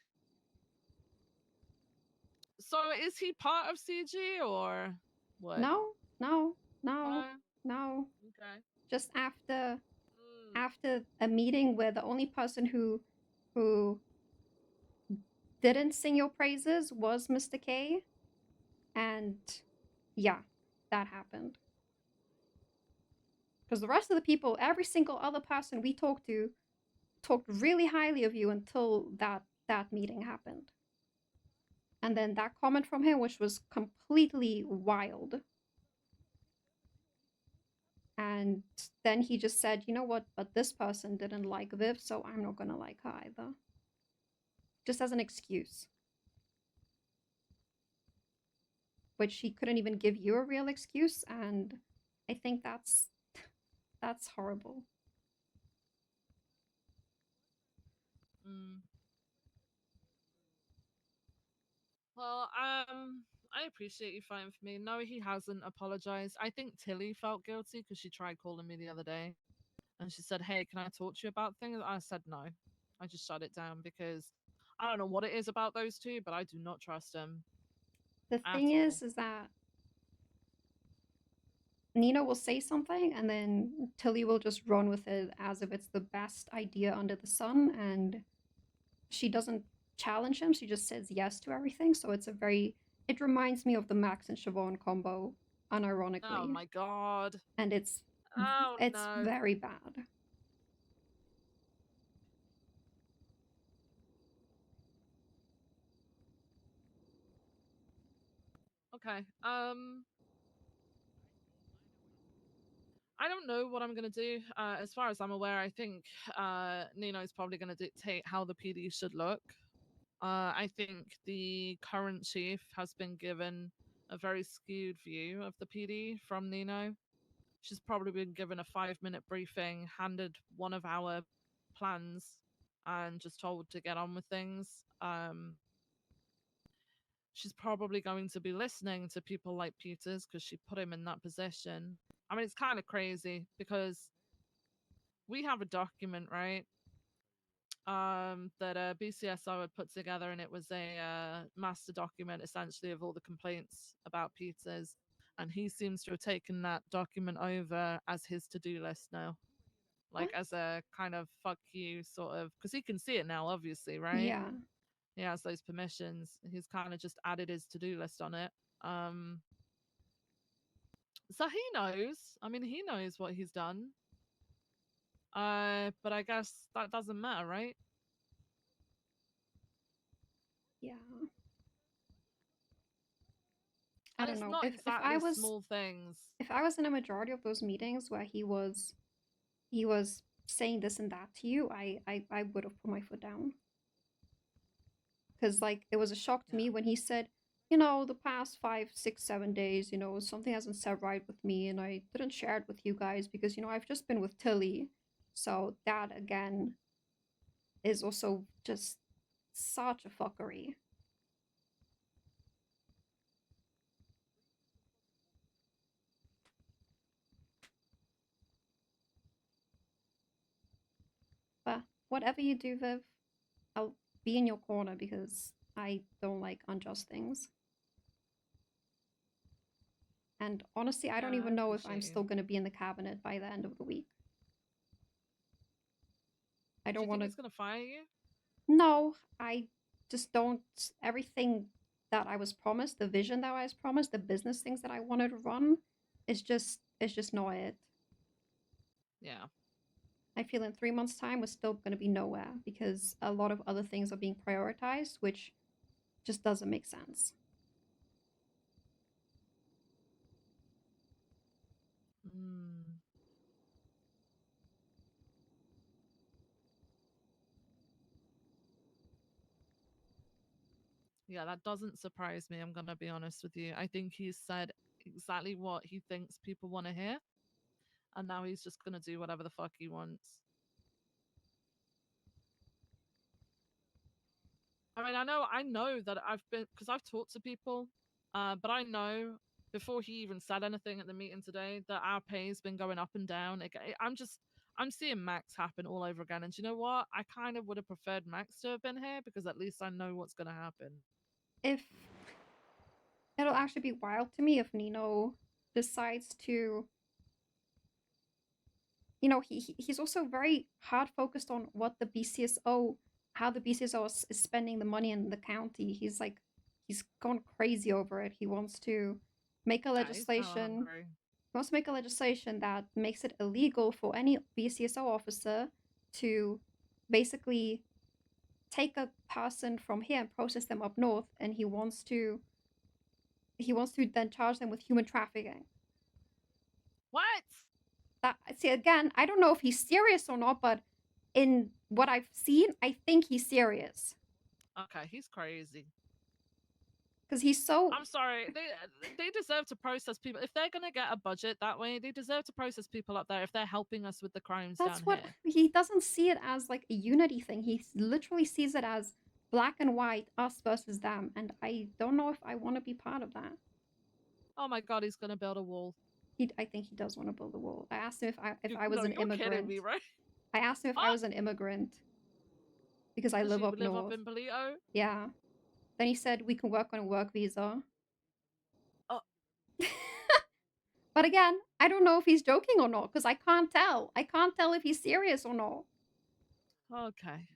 So is he part of CG or what? No. Okay. Just after a meeting where the only person who didn't sing your praises was Mr. K, and yeah, that happened. Because the rest of the people, every single other person we talked to, talked really highly of you until that meeting happened. And then that comment from him, which was completely wild. And then he just said, you know what, but this person didn't like Viv, so I'm not gonna like her either. Just as an excuse. Which he couldn't even give you a real excuse, and I think that's horrible. Well, I appreciate you fighting for me. No, he hasn't apologized. I think Tilly felt guilty because she tried calling me the other day, and she said, "Hey, can I talk to you about things?" I said no. I just shut it down because I don't know what it is about those two, but I do not trust them. The thing is that Nino will say something, and then Tilly will just run with it as if it's the best idea under the sun, and she doesn't challenge him. She just says yes to everything. So it's it reminds me of the Max and Siobhan combo, unironically. Oh my god. And it's no. very bad. Okay. I don't know what I'm gonna do. As far as I'm aware, I think Nino is probably gonna dictate how the PD should look. I think the current chief has been given a very skewed view of the PD from Nino. She's probably been given a 5-minute briefing, handed one of our plans, and just told to get on with things. She's probably going to be listening to people like Peters because she put him in that position. I mean, it's kind of crazy because we have a document, right? That BCSO had put together, and it was a master document essentially of all the complaints about Peters, and he seems to have taken that document over as his to-do list now, like as a kind of fuck you sort of, because he can see it now, obviously, right? Yeah. He has those permissions. He's kind of just added his to-do list on it. So he knows. I mean, he knows what he's done. But I guess that doesn't matter, right? Yeah. I And don't it's know. not If exactly I was small things. If I was in a majority of those meetings where he was saying this and that to you, I would have put my foot down. Because like it was a shock to me when he said, you know, the past 5, 6, 7 days, you know, something hasn't set right with me, and I didn't share it with you guys because, you know, I've just been with Tilly. So that again is also just such a fuckery. But whatever you do, Viv, I'll be in your corner because I don't like unjust things. And honestly, I don't even know if I'm still going to be in the cabinet by the end of the week. I Do don't you want think to. he's gonna fire you? No, I just don't. Everything that I was promised, the vision that I was promised, the business things that I wanted to run, it's just not it. Yeah. I feel in 3 months' time we're still going to be nowhere because a lot of other things are being prioritized, which just doesn't make sense. Mm. Yeah, that doesn't surprise me. I'm gonna be honest with you. I think he's said exactly what he thinks people want to hear, and now he's just gonna do whatever the fuck he wants. I mean, I know that I've been because I've talked to people, but I know before he even said anything at the meeting today that our pay's been going up and down. I'm seeing Max happen all over again. And do you know what? I kind of would have preferred Max to have been here because at least I know what's gonna happen. If it'll actually be wild to me if Nino decides to, you know, he's also very hard focused on what the BCSO, how the BCSO is spending the money in the county. He's gone crazy over it. He wants to make a legislation. He wants to make a legislation that makes it illegal for any BCSO officer to basically take a person from here and process them up north, and he wants to then charge them with human trafficking. What? That, see, again, I don't know if he's serious or not, but in what I've seen, I think he's serious. Okay, he's crazy. Because he's so. I'm sorry. They deserve to process people. If they're gonna get a budget that way, they deserve to process people up there if they're helping us with the crimes That's down what here. he doesn't see it as, like a unity thing. He literally sees it as black and white, us versus them, and I don't know if I want to be part of that. Oh my god, he's gonna build a wall. I think he does want to build a wall. I asked him if I was No, an you're immigrant. kidding me, right? I asked him if I was an immigrant because I live you up live north. up in Bolito? Yeah. Then he said we can work on a work visa. Oh. But again, I don't know if he's joking or not because I can't tell. I can't tell if he's serious or not. Okay.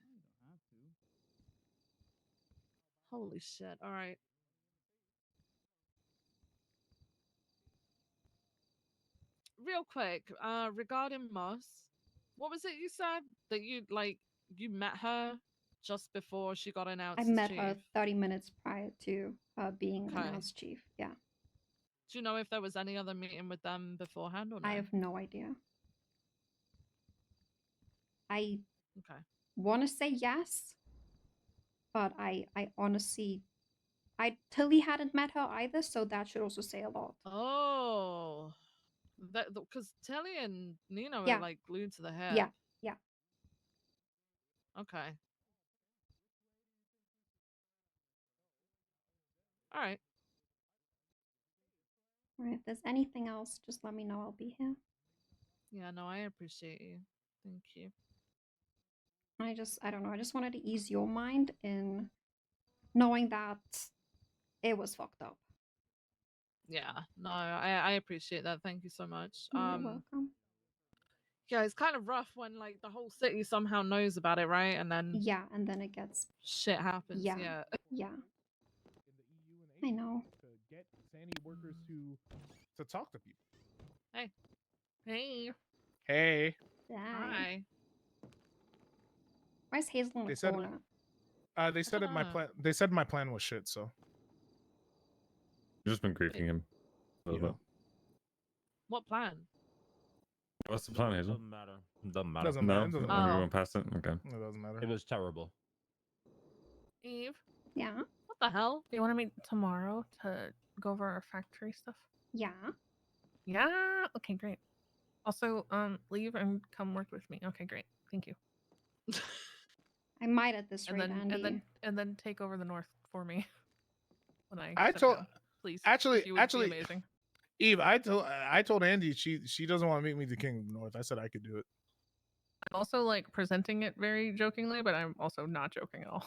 Holy shit. All right. Real quick, regarding Moss, what was it you said that you met her just before she got announced I as met chief? her 30 minutes prior to being Okay. announced chief. Yeah. Do you know if there was any other meeting with them beforehand or no? I have no idea. I Okay. want to say yes, but I honestly, Tilly hadn't met her either, so that should also say a lot. Oh, because Telly and Nino Yeah. are like glued to the hip. Yeah, yeah. Okay. All right. All right. If there's anything else, just let me know. I'll be here. Yeah, no, I appreciate you. Thank you. I don't know. I just wanted to ease your mind in knowing that it was fucked up. Yeah, no, I appreciate that. Thank you so much. You're welcome. Yeah, it's kind of rough when like the whole city somehow knows about it, right? And then Yeah, and then it gets shit happens. Yeah, Yeah. yeah. I know. To get sanity workers to talk to people. Hey. Hey. Hey. Hi. Where's Hazel in the They said corner? they said my plan. They said my plan was shit. So You've just been griefing him a little bit. What plan? What's the plan, Hazel? Doesn't matter. Doesn't matter. Doesn't No, matter. Doesn't we matter. went past it. Okay. it doesn't matter. It was terrible. Eve? Yeah. What the hell? Do you want to meet tomorrow to go over our factory stuff? Yeah. Yeah. Okay, great. Also, leave and come work with me. Okay, great. Thank you. I might at this And rate, then Andy. and then take over the north for me when I I step told down, please. actually You would be amazing. Eve, I told Andy she doesn't want to make me the king of the north. I said I could do it. I'm also like presenting it very jokingly, but I'm also not joking at all.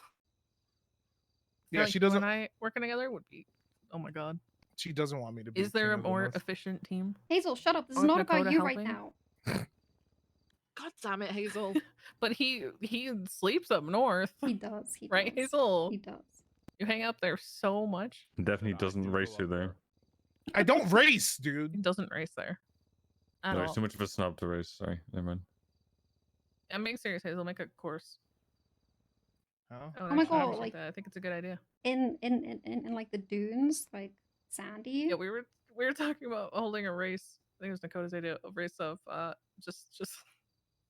Yeah, Like, she you doesn't. and I working together would be. Oh my god. She doesn't want me to be. Is the there king a of the more north. efficient team? Hazel, shut up. This is With not about Nekoda you right helping? now. God God damn it, Hazel. But he sleeps up north. He does. He Right, does. Hazel? He does. You hang up there so much. Definitely doesn't race through there. I don't race, dude. He doesn't race there. At No, all. he's too much of a snob to race. Sorry, never mind. I'm being serious, Hazel. Make a course. Oh, I would Oh my actually God, appreciate like- that. I think it's a good idea. In like the dunes, like sandy. Yeah, we were talking about holding a race. I think it was Dakota's idea, a race of just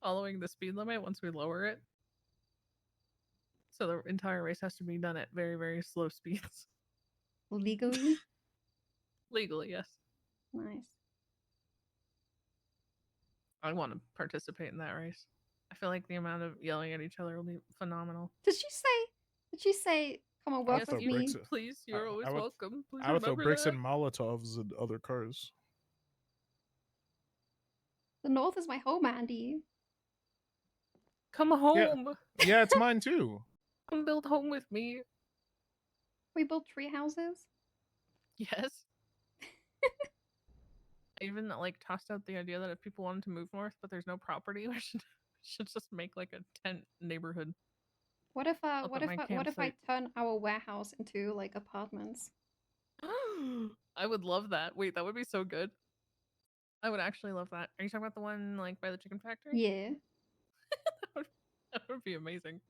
following the speed limit once we lower it. So the entire race has to be done at very, very slow speeds. Legally. Legally, yes. Nice. I want to participate in that race. I feel like the amount of yelling at each other will be phenomenal. Did she say, come on, work Yes, with you- me? Please, you're always I would- welcome. Please I would throw remember bricks that. and Molotovs at other cars. The north is my home, Andi. Come home. Yeah, it's mine too. Come build home with me. We built tree houses. Yes. I even like tossed out the idea that if people wanted to move north, but there's no property, we should just make like a tent neighborhood. What if Up what at if my what if I campsite. turn our warehouse into like apartments? I would love that. Wait, that would be so good. I would actually love that. Are you talking about the one like by the chicken factory? Yeah. That would be amazing.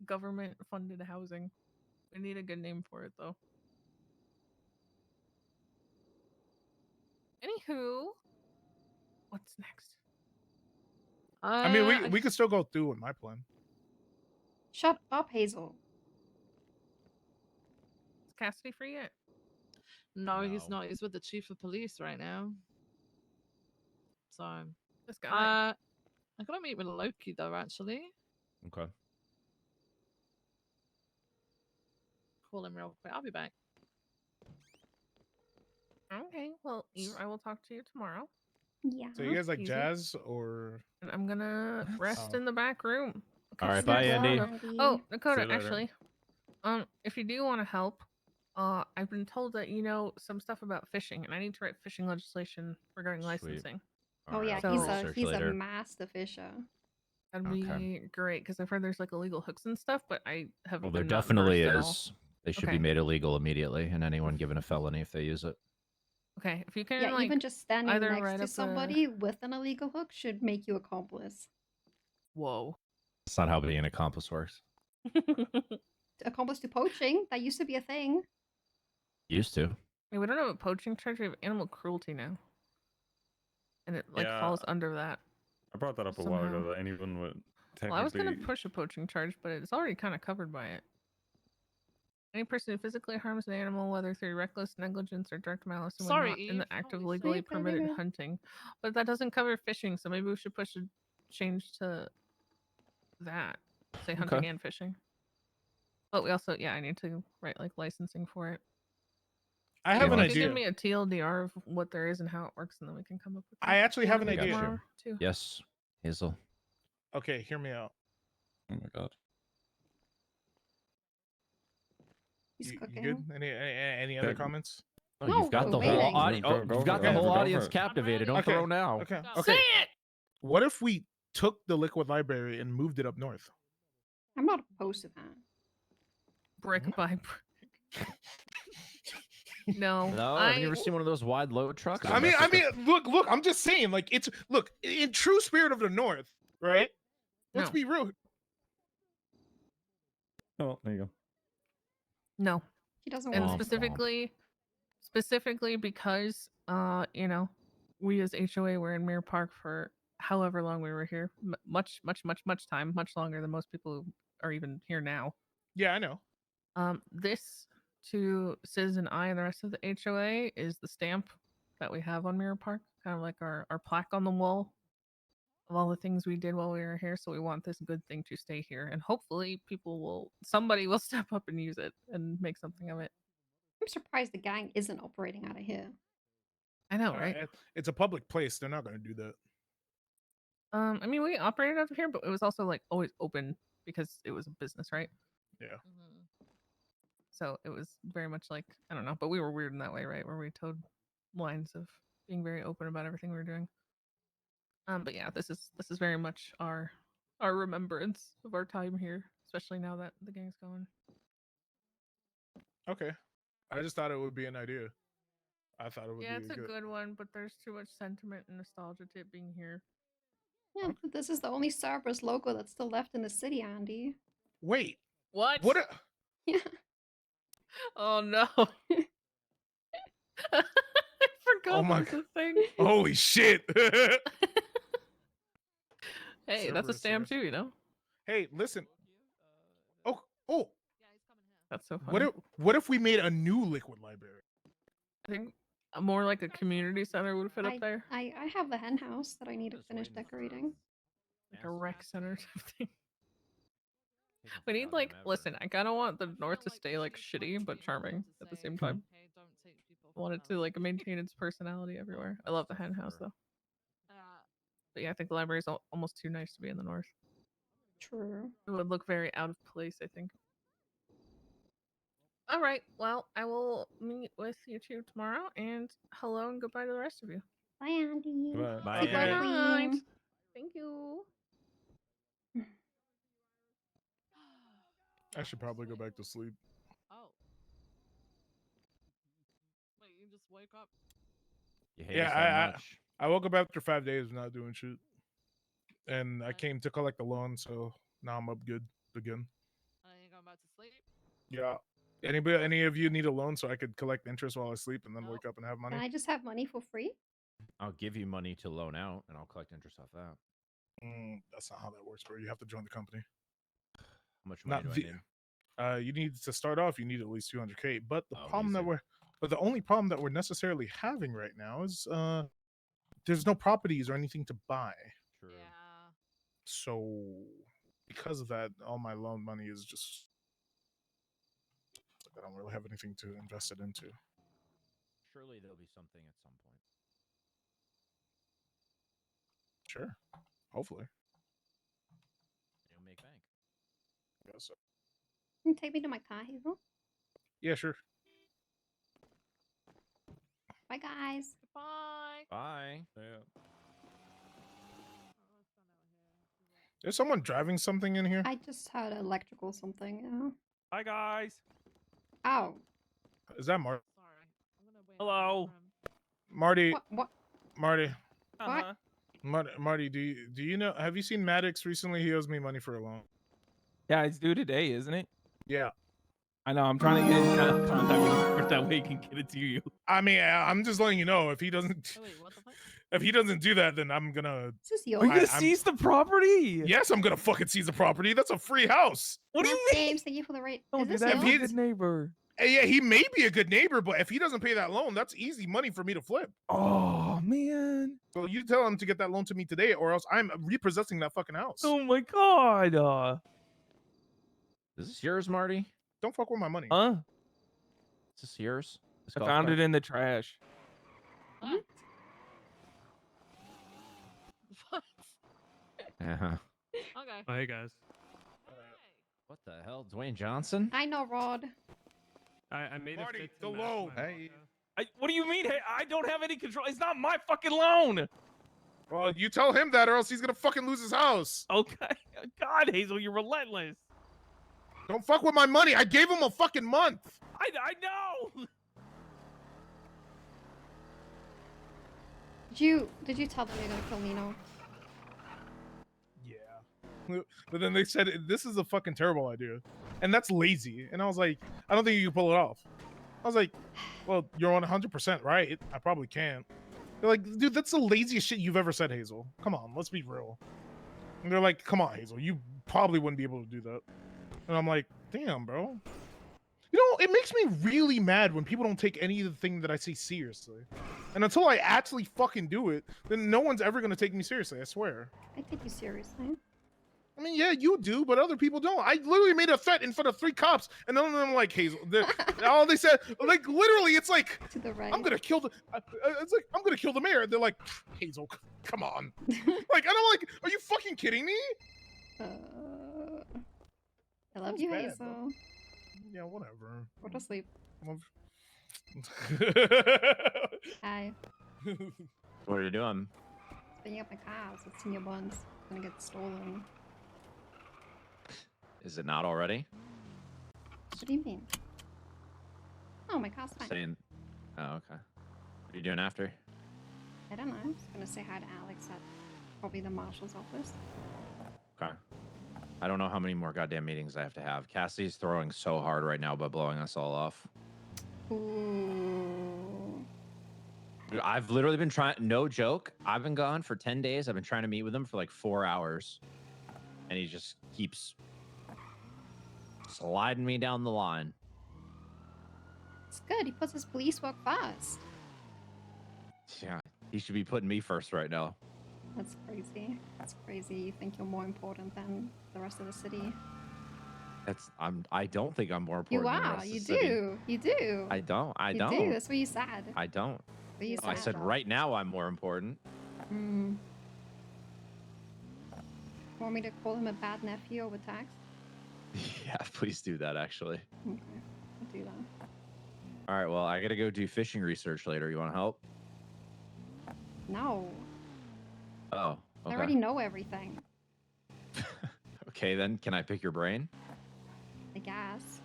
Government funded housing. We need a good name for it though. Anywho, what's next? I mean, we could still go through with my plan. Shut up, Hazel. Is Cassidy free yet? No, he's not. He's with the chief of police right now. So, This guy. I gotta meet with Loki though. Actually, Okay. call him real quick. I'll be back. Okay, well, I will talk to you tomorrow. Yeah. So you guys like Easy. jazz or? And I'm gonna rest Oh. in the back room. All right, see bye, you Andy. tomorrow. Oh, See Nekoda, you later. actually, if you do want to help, I've been told that you know some stuff about fishing, and I need to write fishing legislation regarding licensing. Oh yeah, he's a master fisher. That'd be great because I've heard there's like illegal hooks and stuff, but I have. Well, there I'm not definitely versed at all. is. They should Okay. be made illegal immediately, and anyone given a felony if they use it. Okay, if you can, Yeah, like, even just standing either next write to up somebody with an illegal hook should make you accomplice. Whoa. That's not how being an accomplice works. Accomplice to poaching. That used to be a thing. Used to. Yeah, we don't have a poaching charge. We have animal cruelty now, and it like Yeah. falls under that. I brought that up a while ago Somehow. that anyone would technically. Well, I was gonna push a poaching charge, but it's already kind of covered by it. Any person who physically harms an animal, whether through reckless negligence or direct malice, and when Sorry, not in the Eve. act of Holy legally shit. permitted hunting, but that doesn't cover fishing. So maybe we should push a change to that, say hunting Okay. and fishing. But we also, yeah, I need to write like licensing for it. I have an If you idea. give me a TLDR of what there is and how it works, and then we can come up with. I actually have an meet idea. tomorrow, too. Yes, Hazel. Okay, hear me out. Oh my god. He's You cooking. good? Any other comments? Oh, you've got the waiting. whole audience. Go- go You've got for the it. whole Go for audience it. captivated. Don't throw now. Okay. Go. Okay. Say it! What if we took the liquid library and moved it up north? I'm not opposed to that. Brick by brick. No, No, have you ever seen one of those wide load trucks? I mean, look. I'm just saying, like, it's look in true spirit of the North, right? Let's No. be real. Oh, there you go. No. He doesn't And want specifically because you know, we as HOA were in Mirror Park for however long we were here, much time, much longer than most people who are even here now. Yeah, I know. This to Sis and I and the rest of the HOA is the stamp that we have on Mirror Park, kind of like our plaque on the wall of all the things we did while we were here. So we want this good thing to stay here, and hopefully somebody will step up and use it and make something of it. I'm surprised the gang isn't operating out of here. I know, right? It's a public place. They're not going to do that. I mean, we operated out of here, but it was also like always open because it was a business, right? Yeah. So it was very much like, I don't know, but we were weird in that way, right? Where we towed lines of being very open about everything we were doing. But yeah, this is very much our remembrance of our time here, especially now that the gang's gone. Okay. I just thought it would be an idea. I thought it would Yeah, be it's a good one, but there's too much sentiment and nostalgia to it being here. Yeah, but this is the only Cerberus logo that's still left in the city, Andy. Wait. What? What? Yeah. Oh no. I forgot Oh my that was a thing. Holy shit. Hey, that's a Cerberus, stamp yeah. too, you know? Hey, listen. Oh. That's so funny. What if we made a new liquid library? I think more like a community center would fit up there. I have the hen house that I need to finish decorating. Like a rec center or something. We need like, listen, I kind of want the north to stay like shitty but charming at the same time. I want it to like maintain its personality everywhere. I love the hen house though. But yeah, I think the library is almost too nice to be in the north. True. It would look very out of place, I think. All right, well, I will meet with you two tomorrow, and hello and goodbye to the rest of you. Bye, Andy. Bye. Bye, Sleep well, Andy. Queen. Thank you. I should probably go back to sleep. Oh. Wait, you just wake up? You hate us that much. I woke up after 5 days of not doing shit. And I came to collect the loan, so now I'm up good again. And then you're going back to sleep? Yeah. Any of you need a loan so I could collect interest while I sleep and then wake up and have money? Can I just have money for free? I'll give you money to loan out, and I'll collect interest off that. That's not how that works, bro. You have to join the company. How much money do I need? You need to start off. You need at least 200K. But the Oh, problem easy. the only problem that we're necessarily having right now is there's no properties or anything to buy. True. Yeah. So because of that, all my loan money is just I don't really have anything to invest it into. Surely there'll be something at some point. Sure. Hopefully. You'll make bank. Guess so. Can you take me to my car, Hazel? Yeah, sure. Bye, guys. Bye. Bye. Yeah. There's someone driving something in here. I just had electrical something. Yeah. Hi guys. Ow. Is that Marty? Hello. Marty. What? Marty. Uh-huh. Marty, do you know? Have you seen Maddox recently? He owes me money for a loan. Yeah, it's due today, isn't it? Yeah. I know. I'm trying to get in contact with him first, that way he can get it to you. I mean, I'm just letting you know if he doesn't. If he doesn't do that, then I'm gonna. This is yours. Are you gonna seize the property? Yes, I'm gonna fucking seize the property. That's a free house. What do you mean? James, thank you for the rate. Don't do Is that. this Be a yours? good neighbor. Hey, yeah, he may be a good neighbor, but if he doesn't pay that loan, that's easy money for me to flip. Oh man. So you tell him to get that loan to me today, or else I'm repossessing that fucking house. Oh my god. Is this yours, Marty? Don't fuck with my money. Huh? Is this yours? This I golf found cart? it in the trash. What? Uh-huh. Okay. Oh, hey guys. What the hell? Dwayne Johnson? I know, Rod. I made Marty, a fit the to match loan. my Hey. What do you mean? Hey, I don't have any control. It's not my fucking loan. Well, you tell him that, or else he's gonna fucking lose his house. Okay. God, Hazel, you're relentless. Don't fuck with my money. I gave him a fucking month. I know. Did you tell them you're gonna kill Nino? Yeah. But then they said this is a fucking terrible idea, and that's lazy. And I was like, I don't think you can pull it off. I was like, well, you're on 100% right. I probably can't. They're like, dude, that's the laziest shit you've ever said, Hazel. Come on, let's be real. And they're like, come on, Hazel, you probably wouldn't be able to do that. And I'm like, damn, bro. You know, it makes me really mad when people don't take anything that I say seriously. And until I actually fucking do it, then no one's ever gonna take me seriously, I swear. I take you seriously. I mean, yeah, you do, but other people don't. I literally made a threat in front of 3 cops, and none of them like Hazel. All they said, like, literally, it's like, To the right. I'm gonna kill the. It's like I'm gonna kill the mayor. They're like, Hazel, come on. Like, and I'm like, are you fucking kidding me? I love That's you, bad, Hazel. bro. Yeah, whatever. Go to sleep. Hi. What are you doing? Picking up my car, so it's in your buns. It's gonna get stolen. Is it not already? What do you mean? Oh, my car's fine. Saying. Oh, okay. What are you doing after? I don't know. I'm just gonna say hi to Alex at probably the marshal's office. Okay. I don't know how many more goddamn meetings I have to have. Cassidy's throwing so hard right now by blowing us all off. Ooh. Dude, I've literally been trying, no joke. I've been gone for 10 days. I've been trying to meet with him for like 4 hours. And he just keeps sliding me down the line. It's good. He puts his police work first. Yeah, he should be putting me first right now. That's crazy. That's crazy. You think you're more important than the rest of the city? I don't think I'm more important You than the are. rest You of the city. do. You do. I don't. You do. That's what you said. I don't. What you Oh, I said right now I'm more important. Hmm. Want me to call him a bad nephew over text? Yeah, please do that, actually. Okay, I'll do that. All right, well, I got to go do fishing research later. You want to help? No. Oh, I okay. already know everything. Okay, then. Can I pick your brain? I guess.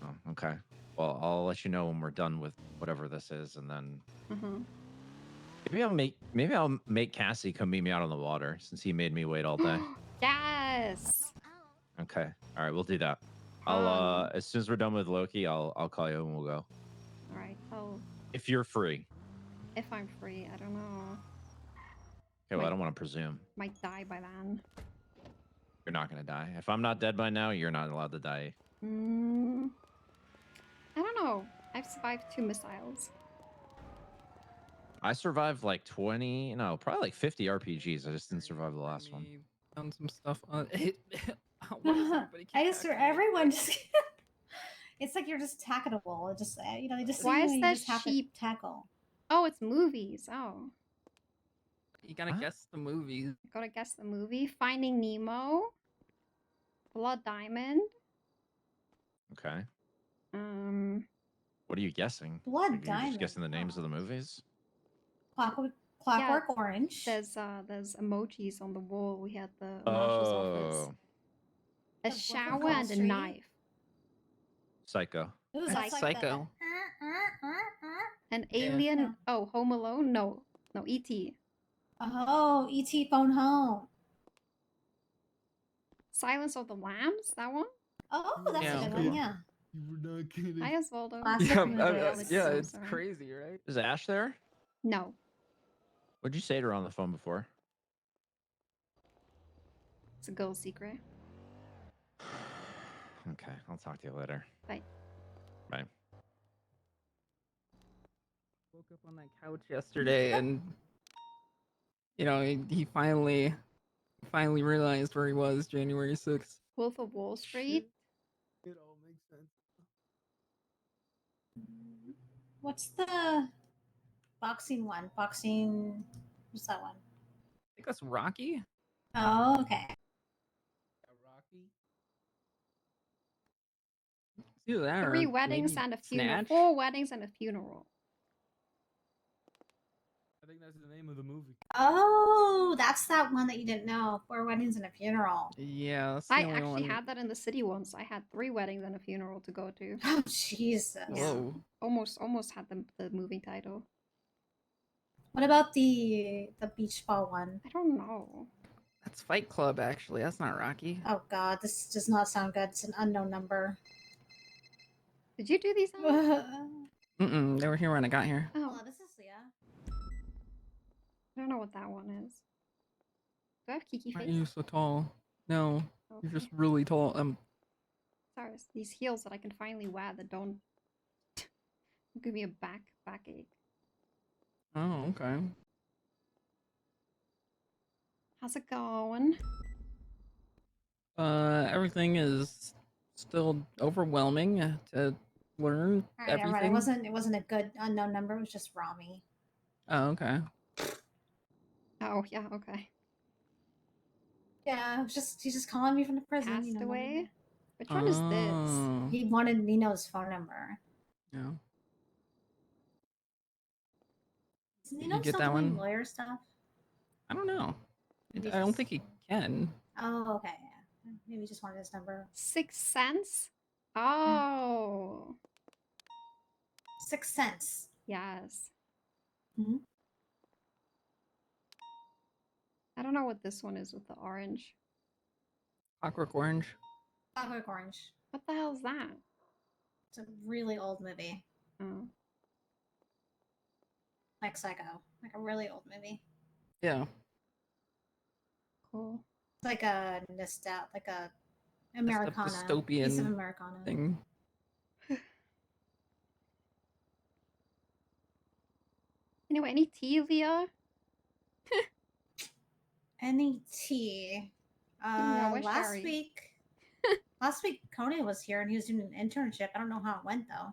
Oh, okay. Well, I'll let you know when we're done with whatever this is, and then Mm-hmm. maybe I'll make Cassie come meet me out on the water since he made me wait all day. Yes. Okay. All right, we'll do that. I'll as soon as we're done with Loki, I'll call you and we'll go. All right. Oh, If you're free. if I'm free, I don't know. Okay, well, I don't want to presume. Might die by then. You're not gonna die. If I'm not dead by now, you're not allowed to die. Mm, I don't know. I've survived 2 missiles. I survived like 20, no, probably like 50 RPGs. I just didn't survive the last one. Found some stuff on it. Why does everybody keep I just everyone just. It's like you're just tackling a wall. It just you know they just Why see is you, you there just have sheep? to tackle. Oh, it's movies. Oh. You gotta guess the movies. Gotta guess the movie. Finding Nemo. Blood Diamond. Okay. Um. What are you guessing? Blood Like, you're Diamond. just guessing the names of the movies? Clockwork Orange. There's emojis on the wall. We had the marshal's office. Oh, A Wolf of shower Wall and a Street. knife. Psycho. Ooh, That's like Psycho. An Yeah. alien. Yeah. Oh, Home Alone. No, E.T. Oh, E.T. Phone Home. Silence of the Lambs. That one. Oh, that's Yeah. a good one. Yeah. You were not kidding. Hi, Osvaldo. Classic movie. Yeah, so it's sorry. crazy, right? Is Ash there? No. What'd you say to her on the phone before? It's a girl's secret. Okay, I'll talk to you later. Bye. Bye. Woke up on that couch yesterday, and you know he finally realized where he was January 6th. Wolf of Wall Street. It all makes sense. What's the boxing one? Boxing. What's that one? I think that's Rocky. Oh, okay. Rocky. Either that or 3 weddings maybe and a funeral. Snatch. 4 weddings and a funeral. I think that's the name of the movie. Oh, that's that one that you didn't know. 4 weddings and a funeral. Yeah, that's the I only actually one. had that in the city once. I had 3 weddings and a funeral to go to. Oh, Jesus. Whoa. Almost had the movie title. What about the beach ball one? I don't know. That's Fight Club, actually. That's not Rocky. Oh God, this does not sound good. It's an unknown number. Did you do these? Mm-mm, they were here when I got here. Oh, this is Leah. I don't know what that one is. Do I have Kiki Why are face? you so tall? No, you're Okay. just really tall. Sorry, it's these heels that I can finally wear that don't give me a backache. Oh, okay. How's it going? Everything is still overwhelming to learn All right, all everything. right. It wasn't a good unknown number. It was just Rami. Oh, okay. Oh yeah, okay. Yeah, he's just calling me from the prison. You know, Castaway? Which one is this? Oh. he wanted Nino's phone number. Yeah. Is Did Nino you get still that doing one? lawyer stuff? I don't know. Maybe I don't just- think he can. Oh, okay. Yeah. Maybe he just wanted his number. 6 cents? Oh. 6 cents. Yes. Mhm. I don't know what this one is with the orange. Clockwork Orange. Clockwork Orange. What the hell is that? It's a really old movie. Oh. Like Psycho. Like a really old movie. Yeah. Cool. It's like a like a Americana. Piece of dystopian Americana. thing. Anyway, any tea, Leah? Any tea? Yeah, where's Last Sherry? week Coney was here and he was doing an internship. I don't know how it went though.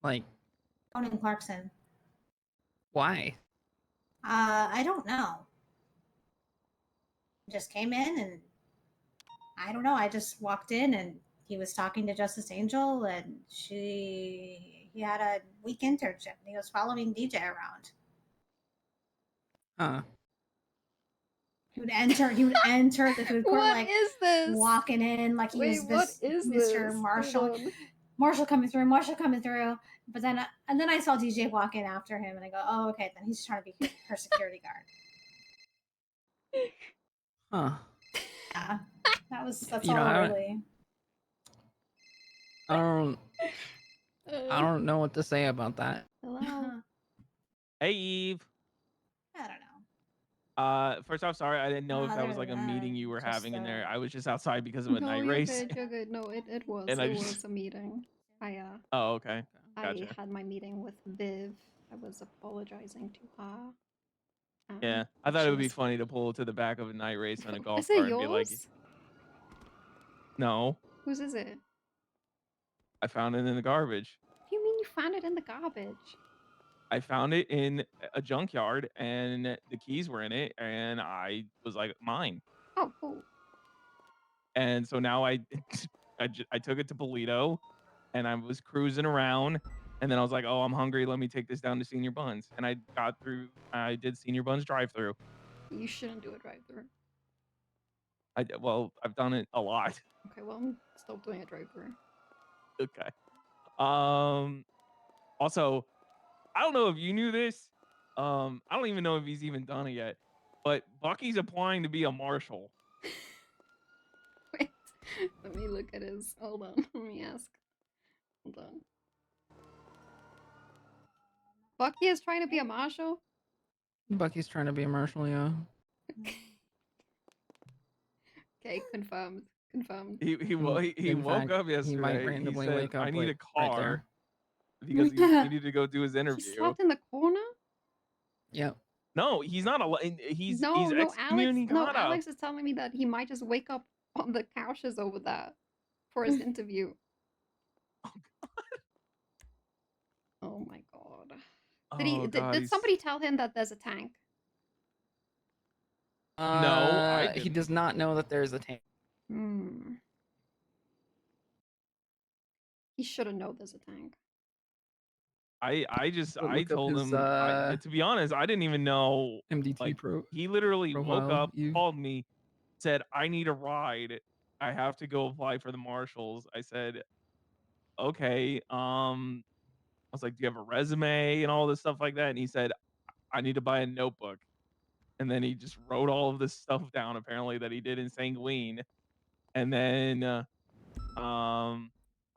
Like, Conan Clarkson. why? I don't know. Just came in and I don't know. I just walked in and he was talking to Justice Angel and he had a week internship and he was following DJ around. Huh. He would enter the food court What like is this? walking in like he Wait, was what this is Mr. this? Marshall. Hold on. Marshall coming through. But then I saw DJ walk in after him and I go, oh okay, then he's trying to be her security guard. Huh. Yeah. That's You know, all I- really. I don't know what to say about that. Hello. Hey, Eve. I don't know. First off, sorry, I didn't know if that was Other like a than meeting that, you were just, having in there. I was just outside because of a No, night you're race. good. You're good. No, it was. And I It just- was a meeting. Oh, okay. Gotcha. I had my meeting with Viv. I was apologizing to her. Yeah, I thought it would be funny to pull to the back of a night race on a golf Is it cart and be like, yours? "No, Whose is it? I found it in the garbage. What do you mean you found it in the garbage? I found it in a junkyard, and the keys were in it, and I was like, mine." Oh, cool. And so now I took it to Polito, and I was cruising around, and then I was like, "Oh, I'm hungry. Let me take this down to Senior Buns." And I did Senior Buns drive-through. You shouldn't do it right through. Well, I've done it a lot. Okay, well, I'm still doing it right through. Okay. Also, I don't know if you knew this. I don't even know if he's even done it yet. But Bucky's applying to be a marshal. Wait, let me look at his. Hold on, let me ask. Hold on. Bucky is trying to be a marshal? Bucky's trying to be a marshal, yeah. Okay, confirmed. Confirmed. He Well, woke in fact, up yesterday. he might randomly said, wake up I need a like, right car there. because he needed to go do his He interview. slept in the corner? Yep. No, he's not. He's No, he's no, excommunicado. Alex is telling me that he might just wake up on the couches over there for his interview. Oh my god. Did somebody tell him that there's a tank? He does not know that there's a tank. Hmm. He should have known there's a tank. I Look up told his, him. To be honest, I didn't even know. MDT like, pro. He literally woke profile, up, called me, said, "I need a ride. I have to go apply for the marshals." I said, "Okay." I was like, "Do you have a resume and all this stuff like that?" And he said, "I need to buy a notebook." And then he just wrote all of this stuff down, apparently, that he did in Sanguine. And then, I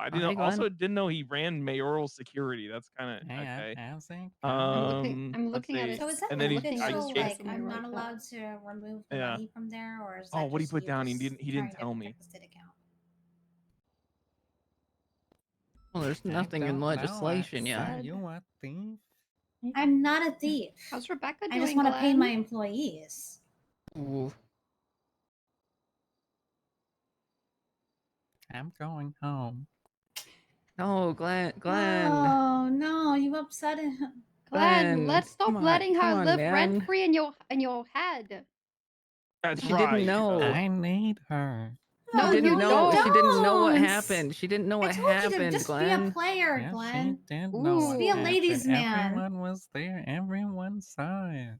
hey, Glenn. didn't know he ran mayoral security. That's kind of okay. I'm let's looking at see. it. So is that And the then official I like I'm not allowed to remove the Yeah. money from there, or is that Oh, what he just put you down? He just didn't trying to tell me. protect the state account? Well, there's nothing in legislation yet. You a thief? I'm not a thief. How's Rebecca I just doing, want to pay Glenn? my employees. Ooh. I'm going home. No, Glenn. Oh no, you upset him. Glenn, let's stop come on, letting her come on, live man. rent free in your head. That's She didn't know. I need her. No, She didn't you know. She didn't know what don't. happened. She didn't know I what told you to happened, just Glenn. be a player, Yeah, Glenn. she did know Just what be a happened. ladies' man. Everyone was there. Everyone saw it.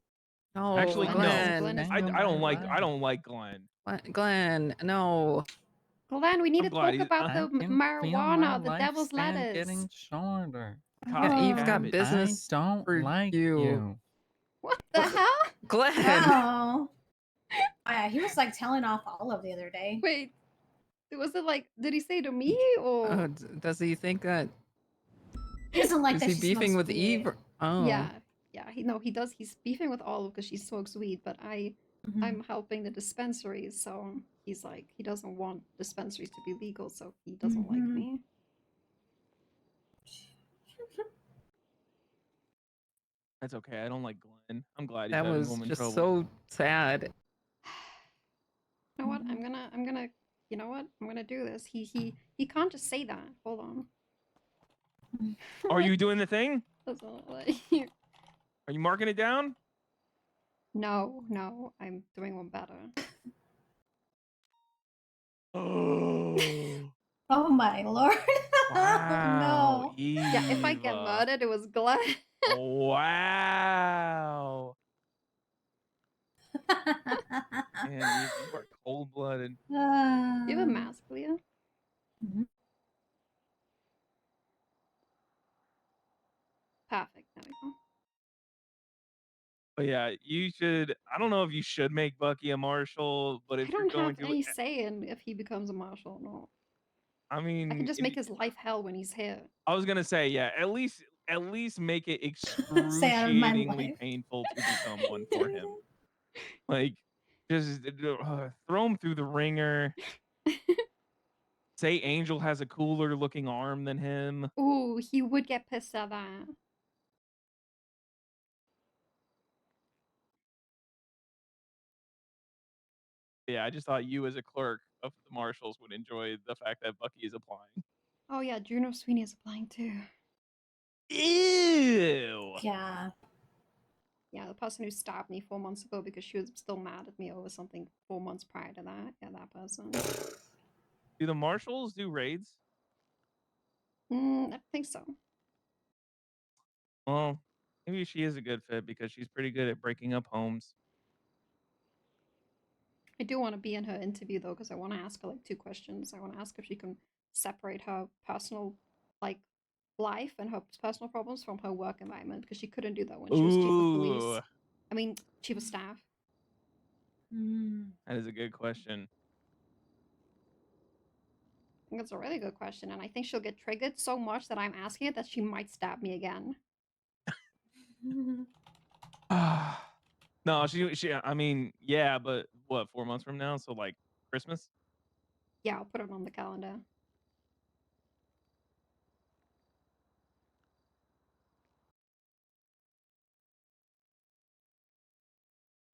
No, Actually, Glenn no. is- Glenn is I the don't like murderer. I don't like Glenn. Glenn, no. Glenn, we need I'm to glad talk he's- about I the can feel my marijuana, the devil's lifespan lettuce. getting shorter. Yeah, Eve's got Cabbage. business I don't for like you. What the hell? Glenn. Oh. Yeah, he was like telling off Olive the other day. Wait, was it like? Did he say to me or? Does he think that? He doesn't like Is that he she beefing smokes with weed. Eve? Oh. Yeah, he does. He's beefing with Olive because she smokes weed, but I'm helping the dispensaries, so he's like he doesn't want dispensaries to be legal, so he doesn't like me. That's okay. I don't like Glenn. I'm glad he's That having was woman just trouble. so sad. You know what? I'm gonna. You know what? I'm gonna do this. He can't just say that. Hold on. Are you doing the thing? Doesn't like. Are you marking it down? No, I'm doing one better. Oh. Oh my lord. Wow. no. Yeah, if I get murdered, it was Glenn. Wow. Man, you are cold blooded. Do you have a mask, Leah? Perfect. There we go. But yeah, you should. I don't know if you should make Bucky a marshal, but if I you're don't going have to, any say in if he becomes a marshal or not. I mean, I can just make his life hell when he's here. I was gonna say, yeah, at least make it Stay out of my excruciatingly life. painful to become one for him. Like, just throw him through the ringer. Say Angel has a cooler looking arm than him. Ooh, he would get pissed at that. Yeah, I just thought you as a clerk of the marshals would enjoy the fact that Bucky is applying. Oh yeah, Juno Sweeney is applying too. Ew. Yeah. Yeah, the person who stabbed me 4 months ago because she was still mad at me over something 4 months prior to that. Yeah, that person. Do the marshals do raids? I think so. Well, maybe she is a good fit because she's pretty good at breaking up homes. I do want to be in her interview though, because I want to ask her like 2 questions. I want to ask if she can separate her personal like life and her personal problems from her work environment, because she couldn't do that when she was chief of police. Ooh. I mean, chief of staff. That is a good question. I think that's a really good question, and I think she'll get triggered so much that I'm asking it that she might stab me again. No, she. I mean, yeah, but what? 4 months from now, so like Christmas. Yeah, I'll put it on the calendar.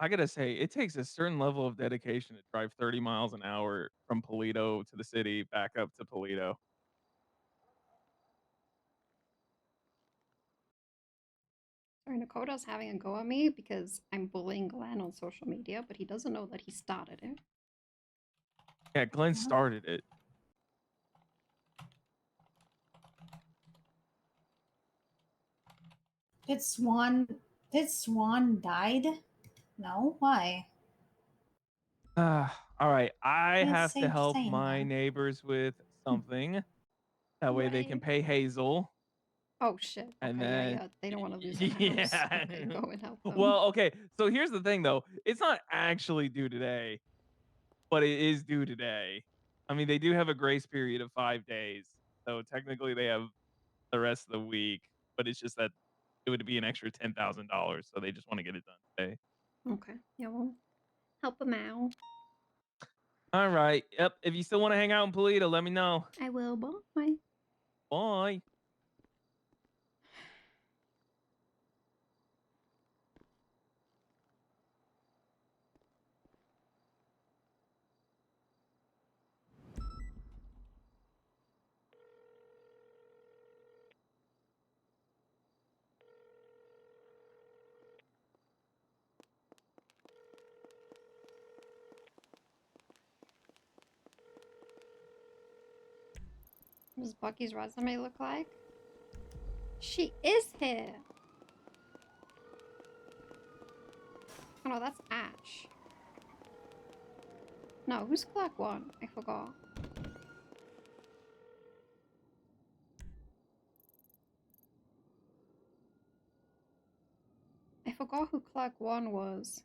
I gotta say, it takes a certain level of dedication to drive 30 miles an hour from Polito to the city back up to Polito. Sorry, Nekoda's having a go at me because I'm bullying Glenn on social media, but he doesn't know that he started it. Yeah, Glenn started it. Did Swan died? No, why? All right, I It's have to safe help saying my that. neighbors with something. That way they can pay Hazel. Oh shit. And Okay, then yeah, they don't want to lose their house. yeah. Okay, go and help them. Well, okay. So here's the thing though. It's not actually due today, but it is due today. I mean, they do have a grace period of 5 days. So technically they have the rest of the week, but it's just that it would be an extra $10,000, so they just want to get it done today. Okay, yeah, well, help them out. All right. Yep. If you still want to hang out in Polito, let me know. I will. Bye. Bye. What does Bucky's resume look like? She is here. Oh no, that's Ash. No, who's Clerk 1? I forgot. I forgot who Clerk 1 was.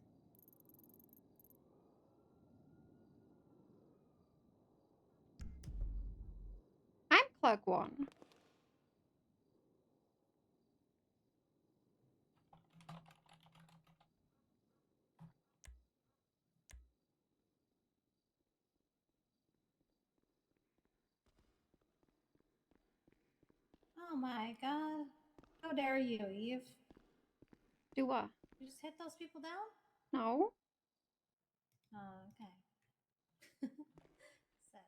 I'm Clerk 1. Oh my god. How dare you, Eve? Do what? You just hit those people down? No. Oh, okay. Sus.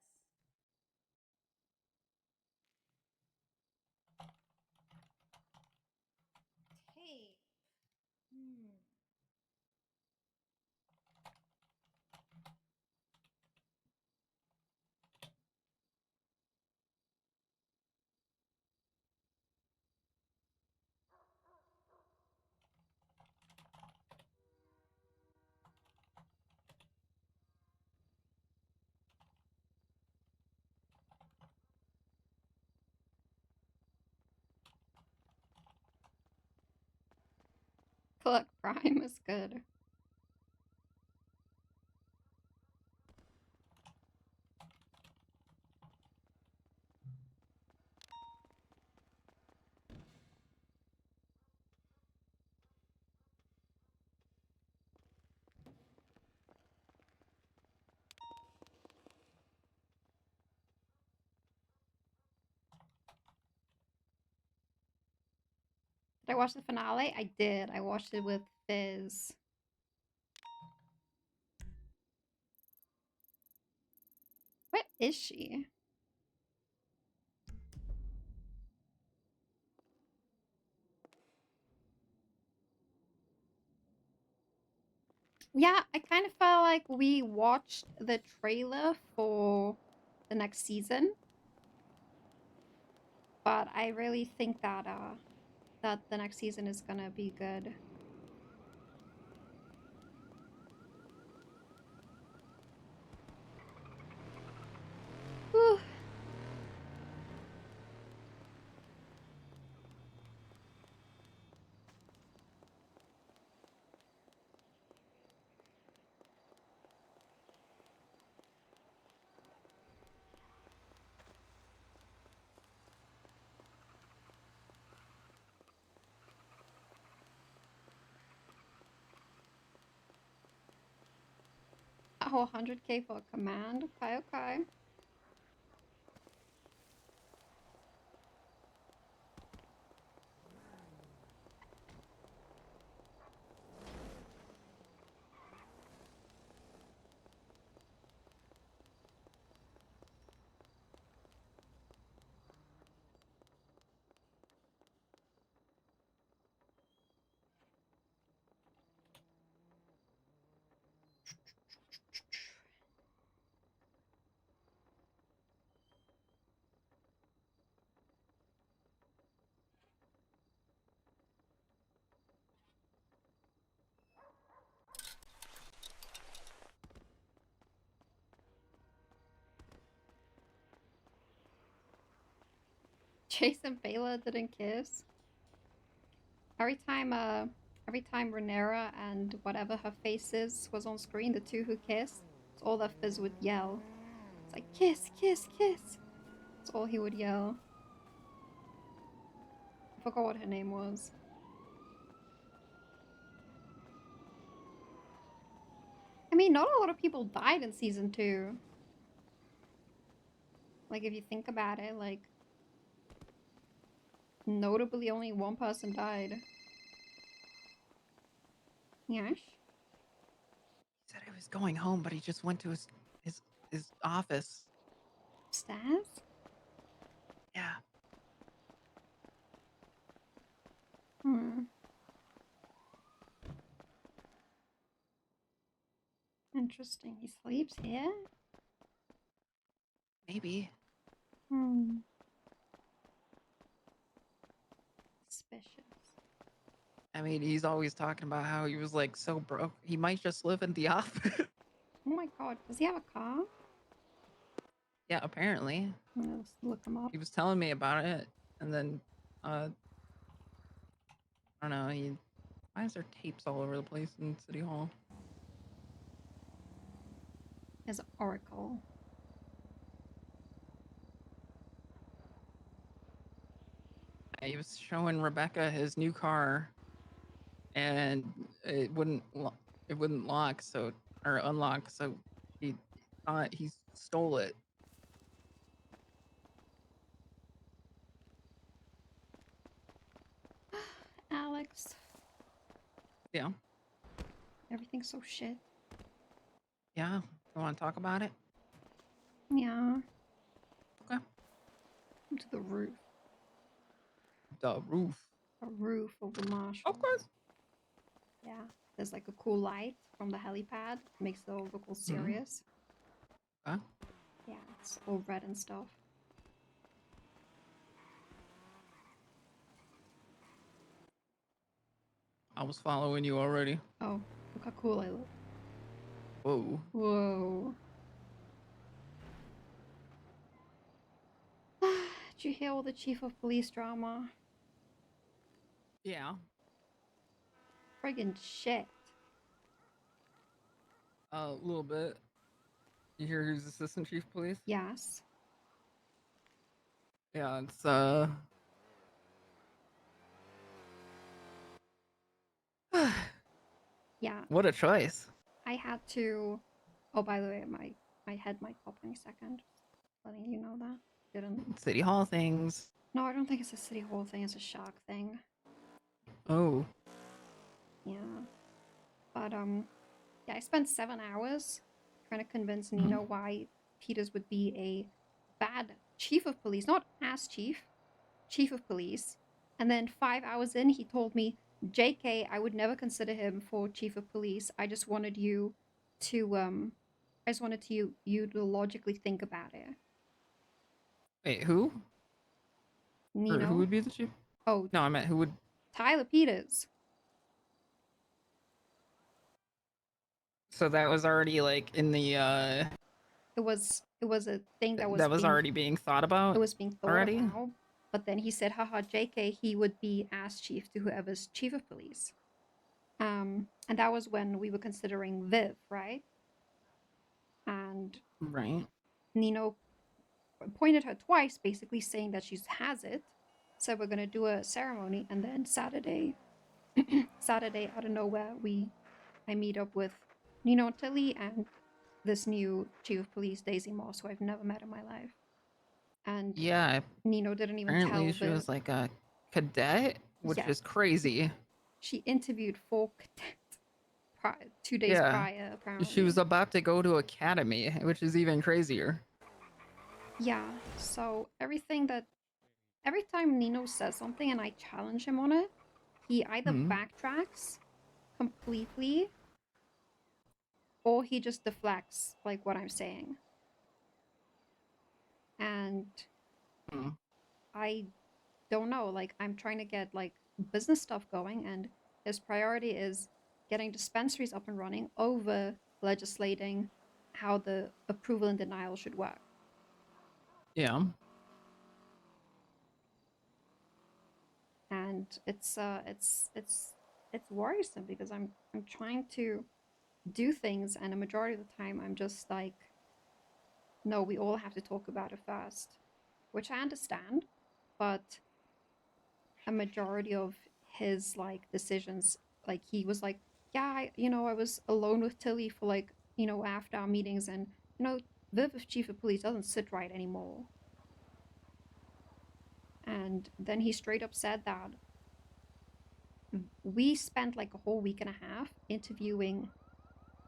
Tape. Clerk Prime is good. Did I watch the finale? I did. I watched it with Fizz. Where is she? Yeah, I kind of felt like we watched the trailer for the next season. But I really think that that the next season is gonna be good. Whew. Oh, 100k for a command. Okay, okay. Chase and Bayla didn't kiss. Every time Renera and whatever her face is was on screen, the two who kissed, it's all that Fizz would yell. It's like, kiss, kiss, kiss. That's all he would yell. I forgot what her name was. I mean, not a lot of people died in season 2. Like, if you think about it, like, notably only one person died. Yes? He said he was going home, but he just went to his office. Upstairs? Yeah. Hmm. Interesting. He sleeps here? Maybe. Hmm. Suspicious. I mean, he's always talking about how he was like so broke. He might just live in the office. Oh my god, does he have a car? Yeah, apparently. Let's look him up. He was telling me about it, and then, I don't know. Why is there tapes all over the place in City Hall? His Oracle. He was showing Rebecca his new car, and it wouldn't lock, so or unlock, so he thought he stole it. Alex. Yeah. Everything's so shit. Yeah. You want to talk about it? Yeah. Okay. Come to the roof. The roof. A roof of the marsh. Of course. Yeah. There's like a cool light from the helipad. Makes it all look all serious. Huh? Yeah, it's all red and stuff. I was following you already. Oh, look how cool I look. Whoa. Whoa. Did you hear all the chief of police drama? Yeah. Friggin' shit. A little bit. You hear who's assistant chief of police? Yes. Yeah, it's Yeah. what a choice. I had to. Oh, by the way, my head might pop any second. Just letting you know that. Didn't. City Hall things. No, I don't think it's a city hall thing. It's a shark thing. Oh. Yeah. But yeah, I spent 7 hours trying to convince Nino why Peters would be a bad chief of police, not as chief of police. And then 5 hours in, he told me, JK, I would never consider him for chief of police. I just wanted you to you to logically think about it. Wait, who? Or Nino. who would be the chief? Oh, no, I meant who would. Tyler Peters. So that was already like in the. It was a thing that was already being thought about. It was being thought already. about. But then he said, haha, JK, he would be as chief to whoever's chief of police. And that was when we were considering Viv, right? And Right. Nino appointed her twice, basically saying that she has it. So we're gonna do a ceremony, and then Saturday, out of nowhere, I meet up with Nino and Tilly and this new chief of police, Daisy Moss, who I've never met in my life. And yeah, Nino didn't even apparently tell she was like a cadet, which is crazy. She interviewed for cadet 2 days prior, apparently. She was about to go to academy, which is even crazier. Yeah, so every time Nino says something and I challenge him on it, he either backtracks completely or he just deflects like what I'm saying. And I don't know, like I'm trying to get like business stuff going, and his priority is getting dispensaries up and running over legislating how the approval and denial should work. Yeah. And it's worrisome because I'm trying to do things, and a majority of the time I'm just like, no, we all have to talk about it first, which I understand, but a majority of his like decisions, like he was like, yeah, I was alone with Tilly for like, after our meetings, and Viv, chief of police, doesn't sit right anymore. And then he straight up said that we spent like a whole week and a half interviewing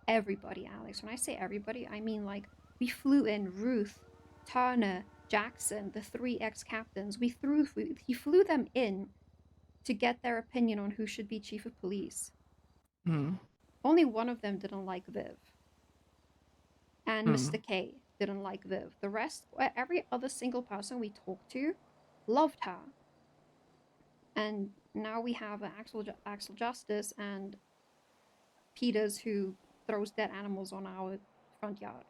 everybody, Alex. When I say everybody, I mean like we flew in Ruth, Turner, Jackson, the 3 ex-captains. He flew them in to get their opinion on who should be chief of police. Only one of them didn't like Viv. And Mr. K didn't like Viv. The rest, every other single person we talked to loved her. And now we have Axel Justice and Peters who throws dead animals on our front yard.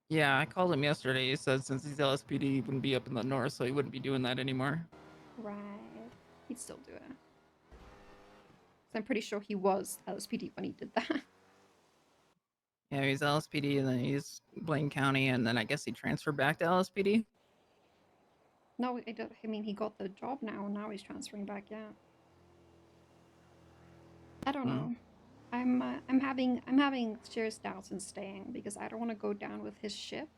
Yeah, I called him yesterday. He said since he's LSPD, he wouldn't be up in the north, so he wouldn't be doing that anymore. Right. He'd still do it. So I'm pretty sure he was LSPD when he did that. Yeah, he's LSPD, and then he's Blaine County, and then I guess he transferred back to LSPD. No, I mean, he got the job now, and now he's transferring back, yeah. I don't know. I'm having serious doubts in staying because I don't want to go down with his ship.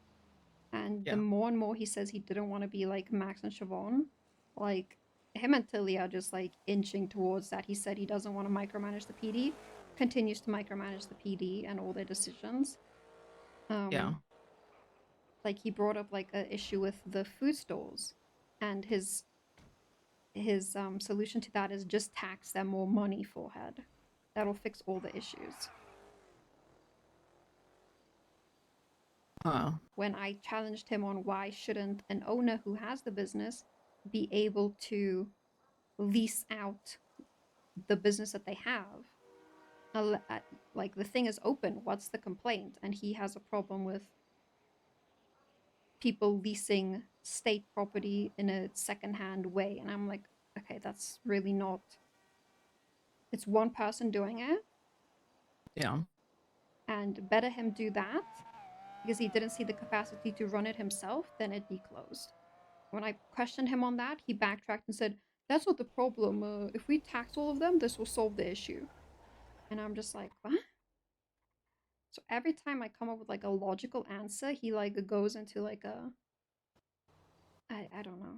And the more and more he says he didn't want to be like Max and Siobhan, like him and Tilly are just like inching towards that. He said he doesn't want to micromanage the PD, continues to micromanage the PD and all their decisions. Like he brought up like an issue with the food stalls, and his solution to that is just tax them more money, forehead. That'll fix all the issues. When I challenged him on why shouldn't an owner who has the business be able to lease out the business that they have, like the thing is open, what's the complaint? And he has a problem with people leasing state property in a secondhand way. And I'm like, okay, that's really not, it's one person doing it. Yeah. And better him do that because he didn't see the capacity to run it himself than it be closed. When I questioned him on that, he backtracked and said, that's not the problem. If we tax all of them, this will solve the issue. And I'm just like, what? So every time I come up with like a logical answer, he like goes into like a, I don't know.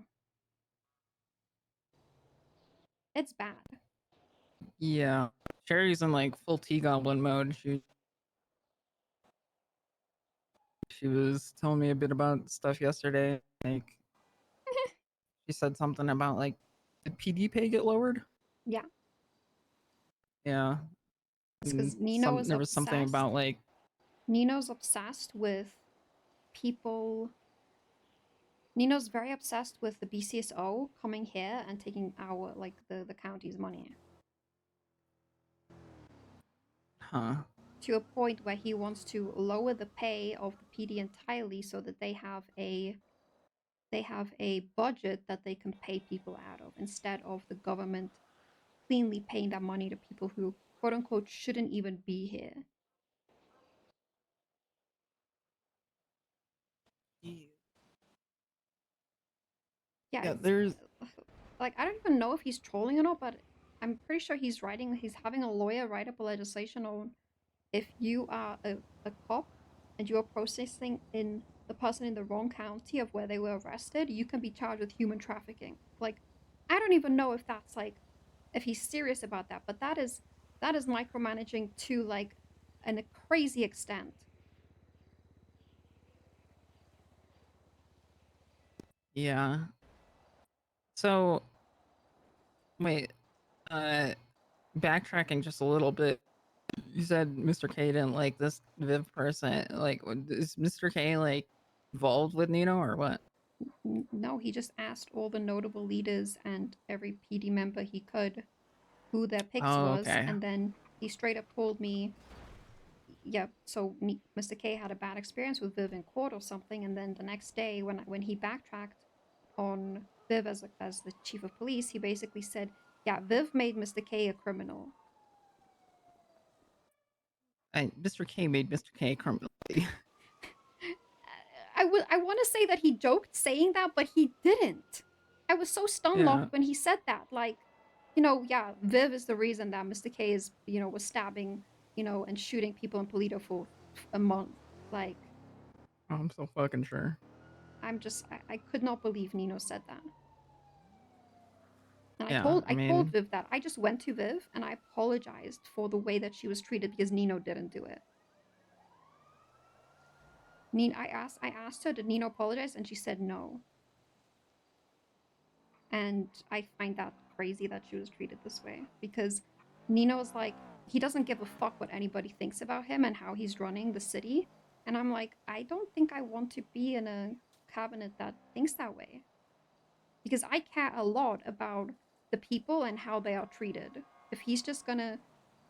It's bad. Yeah. Sherry's in like full T-Goblin mode. She was telling me a bit about stuff yesterday. Like, she said something about like, did PD pay get lowered? Yeah. Yeah. Because Nino is there was something obsessed. about like Nino's obsessed with people. Nino's very obsessed with the BCSO coming here and taking our like the county's money. To a point where he wants to lower the pay of the PD entirely so that they have a budget that they can pay people out of instead of the government cleanly paying that money to people who quote unquote shouldn't even be here. Yeah, there's like I don't even know if he's trolling or not, but I'm pretty sure he's having a lawyer write up a legislation on if you are a cop and you are processing in the person in the wrong county of where they were arrested, you can be charged with human trafficking. Like, I don't even know if that's like, if he's serious about that, but that is micromanaging to like a crazy extent. Yeah. So, wait, backtracking just a little bit. You said Mr. K didn't like this Viv person. Like, is Mr. K like involved with Nino or what? No, he just asked all the notable leaders and every PD member he could who their picks was, and then he straight up told me, yeah, so Mr. K had a bad experience with Viv in court or something, and then the next day when he backtracked on Viv as the chief of police, he basically said, yeah, Viv made Mr. K a criminal. Mr. K made Mr. K a criminal. I want to say that he joked saying that, but he didn't. I was so stun-locked when he said that. Like, you know, yeah, Viv is the reason that Mr. K is, you know, was stabbing, you know, and shooting people in Polito for a month. Like, I'm so fucking sure. I could not believe Nino said that. And Yeah, I told Viv that. I just went to Viv and I apologized for the way that she was treated because Nino didn't do it. I asked her, did Nino apologize? And she said no. And I find that crazy that she was treated this way because Nino's like, he doesn't give a fuck what anybody thinks about him and how he's running the city. And I'm like, I don't think I want to be in a cabinet that thinks that way. Because I care a lot about the people and how they are treated. If he's just gonna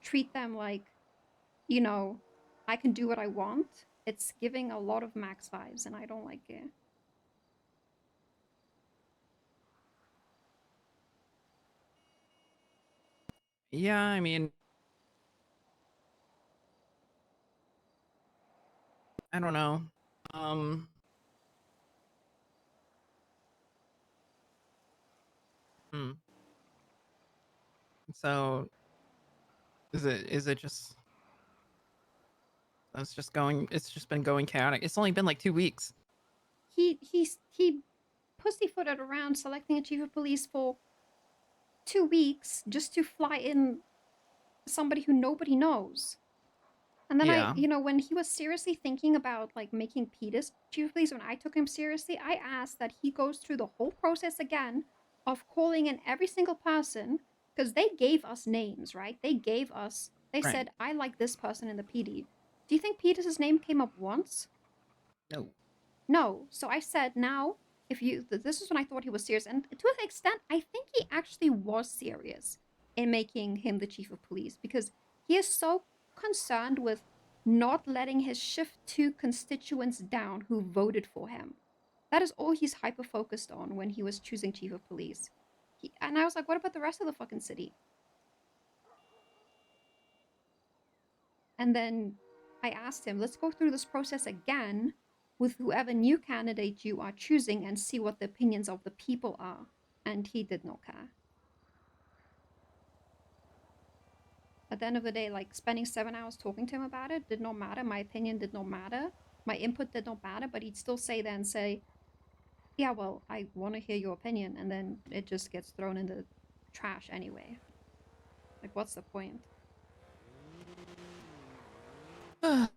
treat them like, you know, I can do what I want, it's giving a lot of Max vibes, and I don't like it. Yeah, I mean, I don't know. Um, hmm. So is it just it's just been going chaotic. It's only been like 2 weeks. He pussyfooted around selecting a chief of police for 2 weeks just to fly in somebody who nobody knows. And then Yeah. you know, when he was seriously thinking about like making Peters chief of police, when I took him seriously, I asked that he goes through the whole process again of calling in every single person, because they gave us names, right? They Right. said, I like this person in the PD. Do you think Peters' name came up once? No. No. So I said, now, if you, this is when I thought he was serious. And to an extent, I think he actually was serious in making him the chief of police, because he is so concerned with not letting his shift 2 constituents down who voted for him. That is all he's hyper focused on when he was choosing chief of police. And I was like, what about the rest of the fucking city? And then I asked him, let's go through this process again with whoever new candidate you are choosing and see what the opinions of the people are. And he did not care. At the end of the day, like, spending 7 hours talking to him about it did not matter. My opinion did not matter. My input did not matter, but he'd still say that and say, yeah, well, I want to hear your opinion. And then it just gets thrown in the trash anyway. Like, what's the point? Why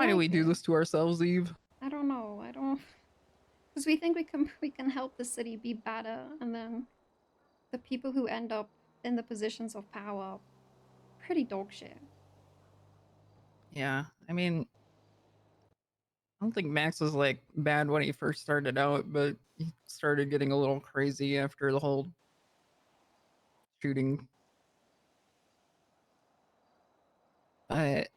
do we do this to ourselves, Eve? I don't know. I don't, because we think we can help the city be better, and then the people who end up in the positions of power are pretty dog shit. Yeah, I mean, I don't think Max was like bad when he first started out, but he started getting a little crazy after the whole shooting. But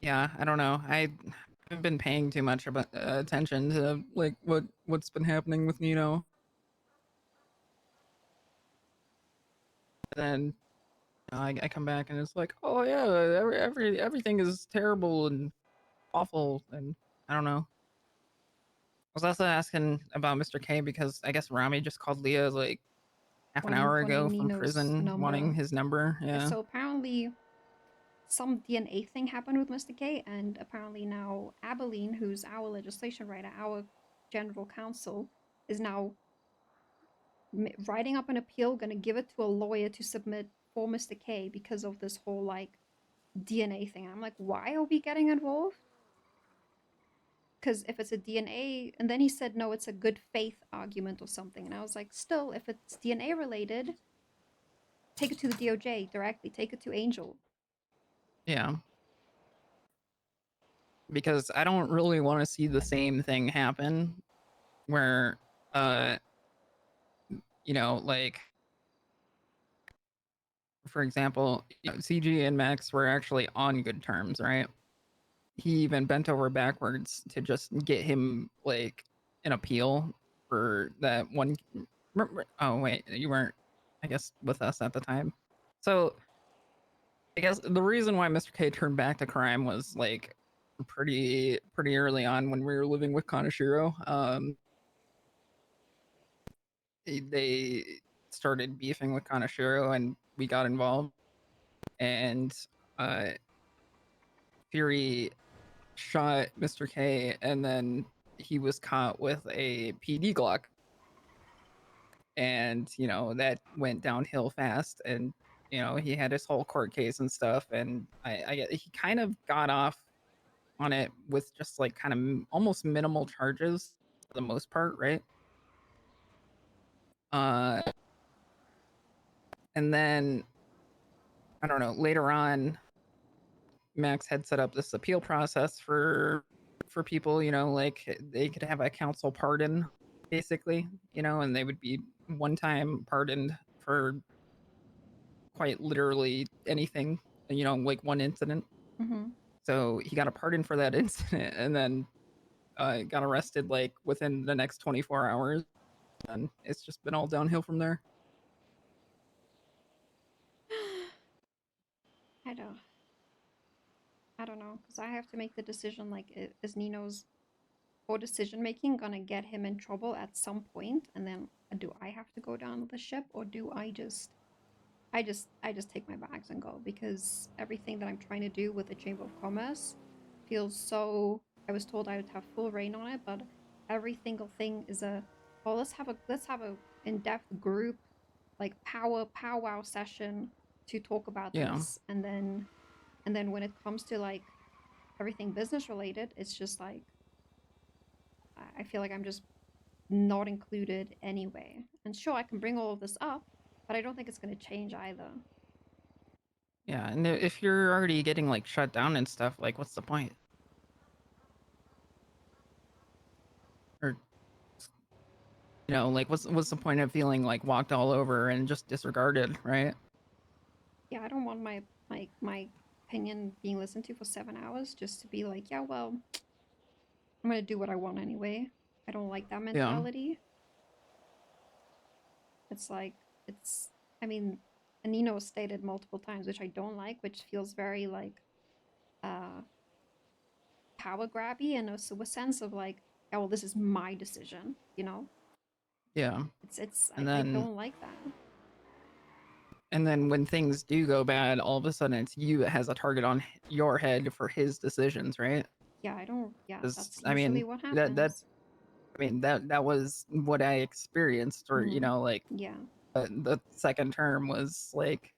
yeah, I don't know. I haven't been paying too much about attention to like what's been happening with Nino. Then I come back and it's like, oh yeah, everything is terrible and awful, and I don't know. I was also asking about Mr. K because I guess Rami just called Leah like half an hour ago from Nino's prison wanting his number. Yeah. So apparently some DNA thing happened with Mr. K, and apparently now Abilene, who's our legislation writer, our general counsel, is now writing up an appeal, gonna give it to a lawyer to submit for Mr. K because of this whole like DNA thing. I'm like, why are we getting involved? Because if it's a DNA, and then he said, no, it's a good faith argument or something. And I was like, still, if it's DNA related, take it to the DOJ directly, take it to Angel. Yeah. Because I don't really want to see the same thing happen where you know, like for example, you know, CG and Max were actually on good terms, right? He even bent over backwards to just get him like an appeal for that one. Oh wait, you weren't, I guess, with us at the time. So I guess the reason why Mr. K turned back to crime was like pretty early on when we were living with Kanashiro. They started beefing with Kanashiro and we got involved, and Fury shot Mr. K, and then he was caught with a PD Glock, and you know that went downhill fast, and you know he had his whole court case and stuff, and he kind of got off on it with just like kind of almost minimal charges for the most part, right? And then I don't know, later on Max had set up this appeal process for people, you know, like they could have a council pardon basically, and they would be one time pardoned for quite literally anything, like one incident. Mm-hmm. So he got a pardon for that incident, and then got arrested like within the next 24 hours, and it's just been all downhill from there. I don't know, because I have to make the decision, like, is Nino's poor decision making gonna get him in trouble at some point, and then do I have to go down with the ship, or do I just take my bags and go? Because everything that I'm trying to do with the Chamber of Commerce feels so. I was told I would have full reign on it, but every single thing is let's have a in-depth group, like powwow session to talk about Yeah. this, and then when it comes to like everything business related, it's just like I feel like I'm just not included anyway. And sure, I can bring all of this up, but I don't think it's going to change either. Yeah, and if you're already getting like shut down and stuff, like what's the point? Or like what's the point of feeling like walked all over and just disregarded, right? Yeah, I don't want my opinion being listened to for 7 hours just to be like, yeah, well, I'm going to do what I want anyway. I don't like that mentality. It's like, I mean, and Nino stated multiple times, which I don't like, which feels very like power grabby, and also a sense of like, oh, well, this is my decision, Yeah. I don't like that. And then when things do go bad, all of a sudden it's you that has a target on your head for his decisions, right? Yeah, yeah, 'Cause, that's I usually mean, what happens. that was what I experienced, or like yeah, the second term was like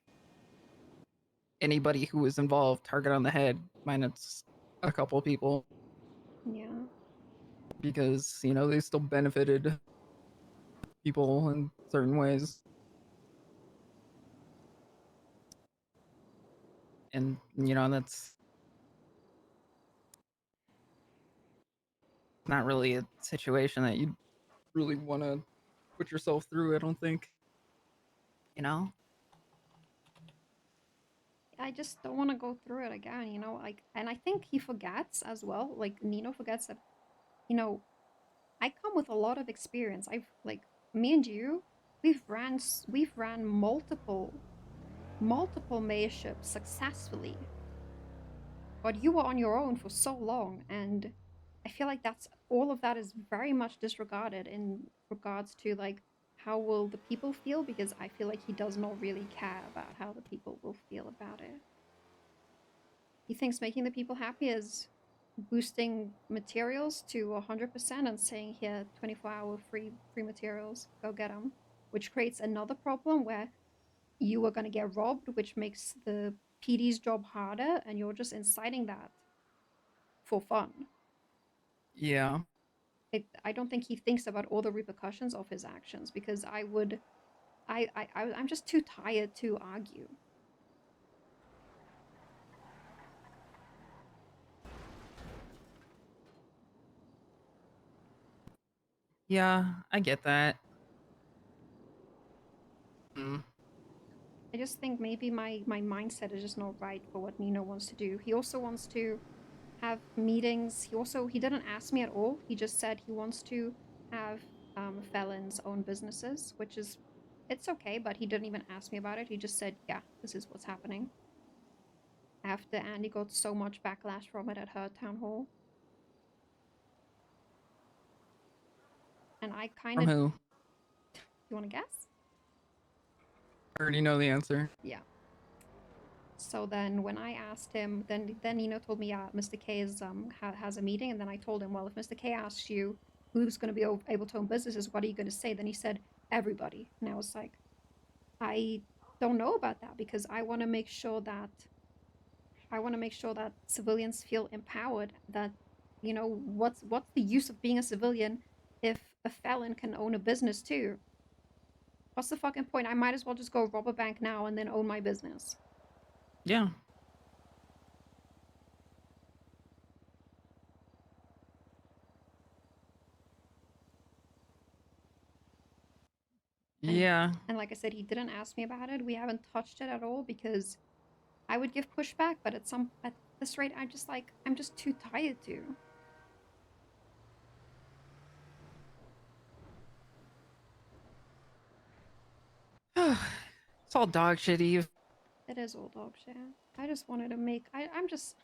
anybody who was involved, target on the head, minus a couple people, yeah. because they still benefited people in certain ways. And that's not really a situation that you really want to put yourself through, I don't think. I just don't want to go through it again, like, and I think he forgets as well, like Nino forgets that, I come with a lot of experience. I've like, me and you, we've ran multiple mayorships successfully, but you were on your own for so long, and I feel like all of that is very much disregarded in regards to like how will the people feel, because I feel like he does not really care about how the people will feel about it. He thinks making the people happy is boosting materials to 100% and saying, here, 24-hour free materials, go get them, which creates another problem where you are going to get robbed, which makes the PD's job harder, and you're just inciting that for fun. Yeah. I don't think he thinks about all the repercussions of his actions, because I'm just too tired to argue. Yeah, I get that. Mm. I just think maybe my mindset is just not right for what Nino wants to do. He also wants to have meetings. He didn't ask me at all. He just said he wants to have felons own businesses, which is, it's okay, but he didn't even ask me about it. He just said, yeah, this is what's happening. After Andi got so much backlash from it at her town hall. And I kind From of... who? You want to guess? I already know the answer. Yeah. So then when I asked him, then Nino told me, yeah, Mr. K has a meeting. And then I told him, well, if Mr. K asks you who's going to be able to own businesses, what are you going to say? Then he said, everybody. And I was like, I don't know about that, because I want to make sure that civilians feel empowered, that, what's the use of being a civilian if a felon can own a business too? What's the fucking point? I might as well just go rob a bank now and then own my business. Yeah. And, Yeah. And like I said, he didn't ask me about it. We haven't touched it at all because I would give pushback, but at this rate, I'm just too tired to. It's all dog shit, Eve. It is all dog shit. I just wanted to make I just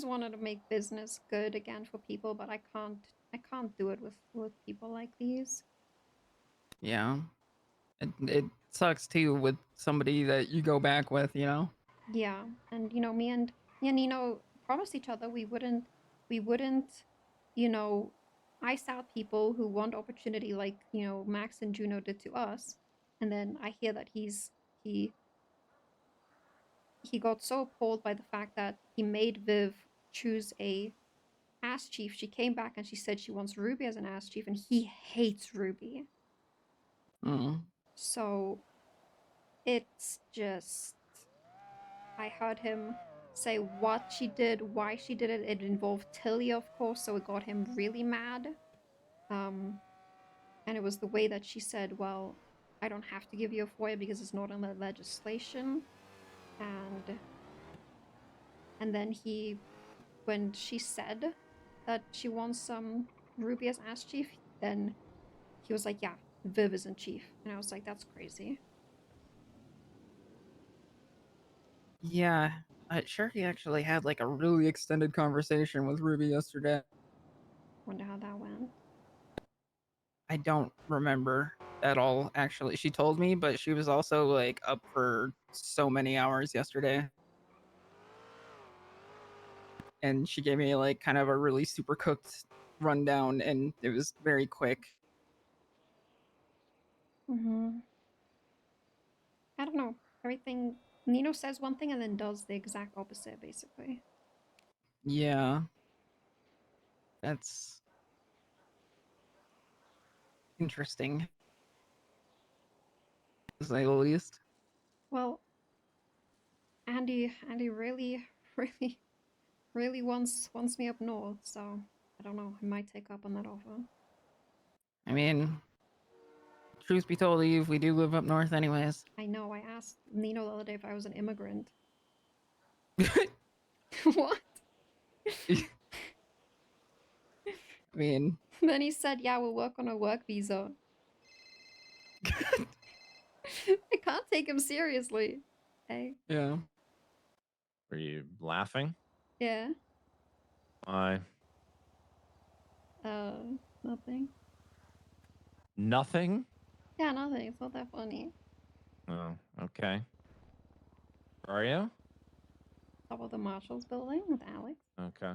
wanted to make business good again for people, but I can't do it with people like these. Yeah. It sucks too with somebody that you go back with, you know? Yeah, and you know, me and Nino promised each other we wouldn't, you know, ice out people who want opportunity like, you know, Max and Juno did to us. And then I hear that he got so appalled by the fact that he made Viv choose a ass chief. She came back and she said she wants Ruby as an ass chief, and he hates Ruby. Mm. So it's just, I heard him say what she did, why she did it. It involved Tilly, of course, so it got him really mad. And it was the way that she said, well, I don't have to give you a FOIA because it's not in the legislation. And then when she said that she wants Ruby as ass chief, then he was like, yeah, Viv isn't chief. And I was like, that's crazy. Yeah. Sure, he actually had like a really extended conversation with Ruby yesterday. Wonder how that went. I don't remember at all, actually. She told me, but she was also like up for so many hours yesterday. And she gave me like kind of a really super cooked rundown, and it was very quick. I don't know. Everything, Nino says one thing and then does the exact opposite, basically. Yeah. That's interesting, to say the least. Well, Andi really, really wants me up north, so I don't know. I might take up on that offer. I mean, truth be told, Eve, we do live up north anyways. I know. I asked Nino the other day if I was an immigrant. What? I mean, Then he said, yeah, we'll work on a work visa. I can't take him seriously. Hey. yeah. Were you laughing? Yeah. Why? Nothing. Nothing? Yeah, nothing. It's not that funny. Oh, okay. Where are you? Top of the Marshalls building with Alex. Okay.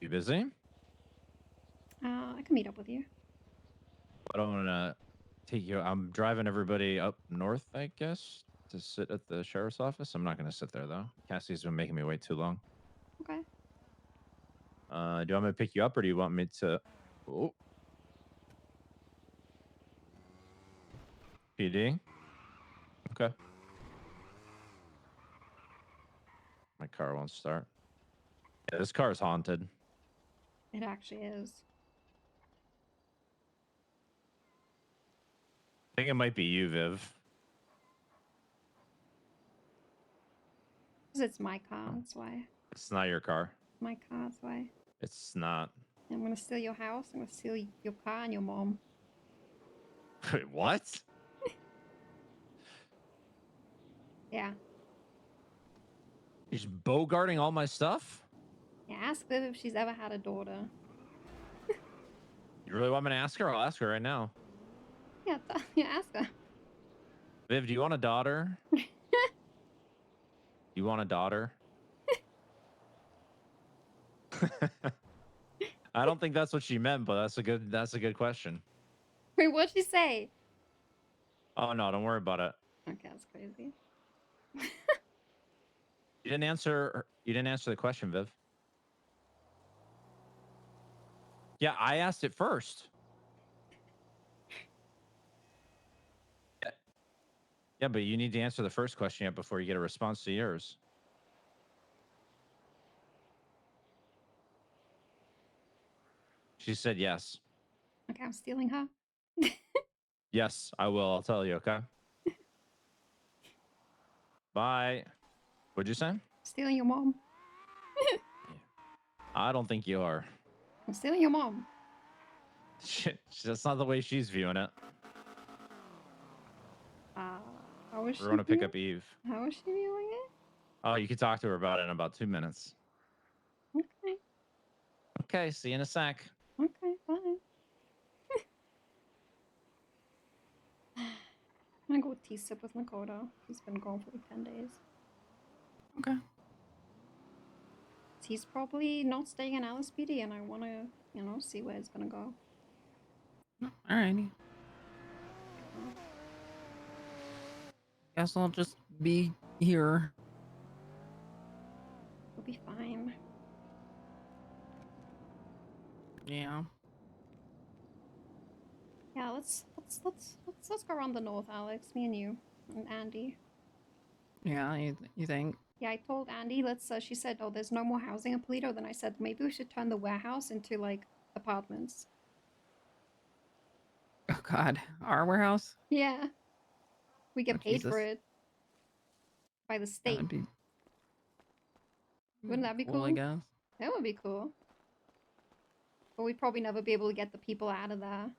You busy? I can meet up with you. I don't want to take you. I'm driving everybody up north, I guess, to sit at the sheriff's office. I'm not going to sit there, though. Cassie's been making me wait too long. Okay. Do you want me to pick you up, or do you want me to... Oh. PD? Okay. My car won't start. Yeah, this car is haunted. It actually is. I think it might be you, Viv. Because it's my car, that's why. It's not your car. My car, that's why. It's not. I'm gonna steal your house. I'm gonna steal your car and your mom. Wait, what? Yeah. He's bogarting all my stuff? Yeah, ask Viv if she's ever had a daughter. You really want me to ask her? I'll ask her right now. Yeah, yeah, ask her. Viv, do you want a daughter? You want a daughter? I don't think that's what she meant, but that's a good question. Wait, what'd she say? Oh no, don't worry about it. Okay, that's crazy. You didn't answer the question, Viv. Yeah, I asked it first. Yeah, but you need to answer the first question yet before you get a response to yours. She said yes. Okay, I'm stealing her. Yes, I will. I'll tell you. Okay. Bye. What'd you say? Stealing your mom. I don't think you are. I'm stealing your mom. Shit, that's not the way she's viewing it. How is she? We're gonna pick viewing- up Eve. How is she viewing it? Oh, you can talk to her about it in about 2 minutes. Okay. Okay, see you in a sec. Okay, bye. I'm gonna go tea sip with Nekoda. He's been gone for like 10 days. Okay. He's probably not staying in LSPD, and I want to, you know, see where it's gonna go. Alrighty. Guess I'll just be here. We'll be fine. Yeah. Yeah, let's go around the north, Alex. Me and you and Andy. Yeah, you think? Yeah, I told Andy. She said, "Oh, there's no more housing in Polito." Then I said, maybe we should turn the warehouse into like apartments. Oh God, our warehouse? Yeah, we get Oh, paid for Jesus. it by the That state. would be Wouldn't that be cool? I guess. That would be cool. But we'd probably never be able to get the people out of there.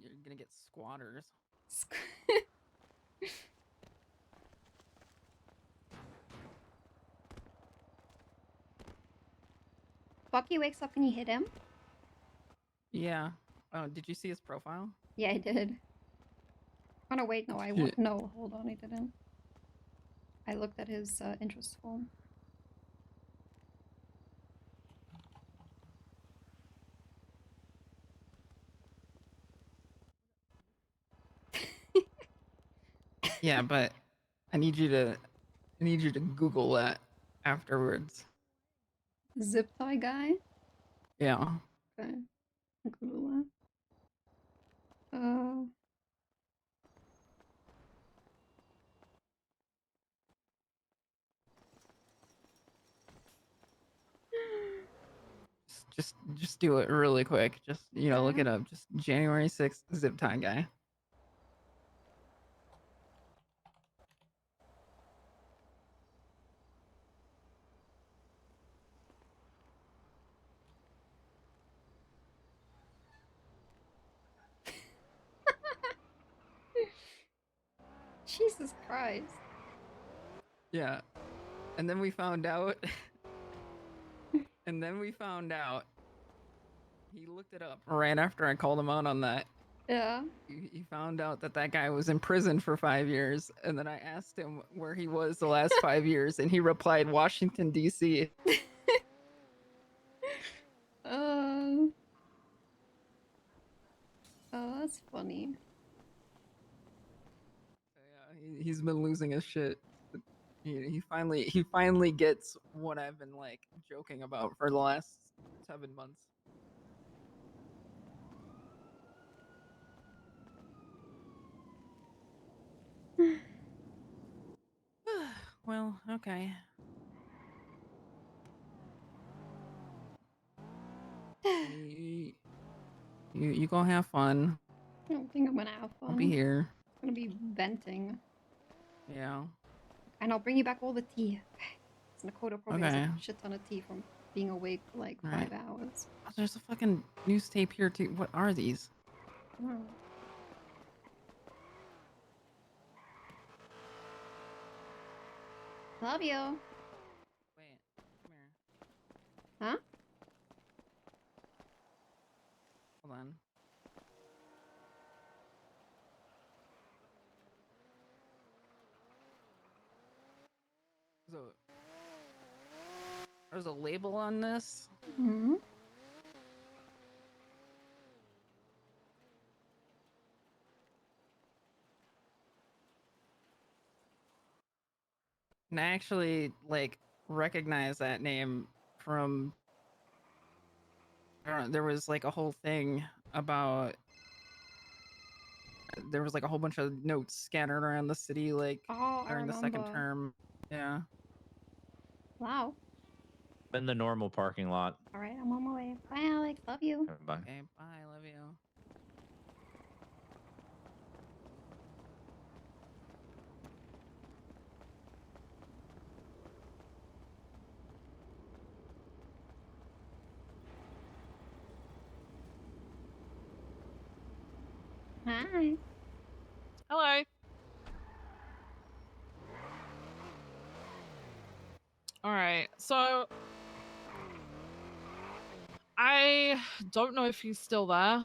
You're gonna get squatters. Bucky wakes up and you hit him? Yeah. Oh, did you see his profile? Yeah, I did. Oh no, wait, no, Shit. no, hold on, I didn't. I looked at his interest form. Yeah, but I need you to Google that afterwards. Zip tie guy? Yeah. Okay. Google that. Just do it really quick. Just look it up. Just January 6th zip tie guy. Jesus Christ. Yeah. And then we found out he looked it up right after I called him out on that. Yeah. He found out that guy was in prison for 5 years, and then I asked him where he was the last 5 years, and he replied Washington D.C. Oh, that's funny. Yeah, he's been losing his shit. He finally gets what I've been like joking about for the last 7 months. Well, okay. You go have fun. I don't think I'm gonna have fun. I'll be here. I'm gonna be venting. Yeah. And I'll bring you back all the tea. So Nekoda probably has Okay. a shit ton of tea from being awake for like Alright. 5 hours. Oh, there's a fucking news tape here too. What are these? Oh. Love you. Wait, come here. Huh? Hold on. So there's a label on this. Mm-hmm. And I actually like recognize that name from there was like a whole thing about there was like a whole bunch of notes scattered around the city like Oh, I during the second remember. term. Yeah. Wow. In the normal parking lot. All right, I'm on my way. Bye, Alex. Love you. Bye. Okay, bye. Love you. Hi. Hello. All right, so I don't know if he's still there.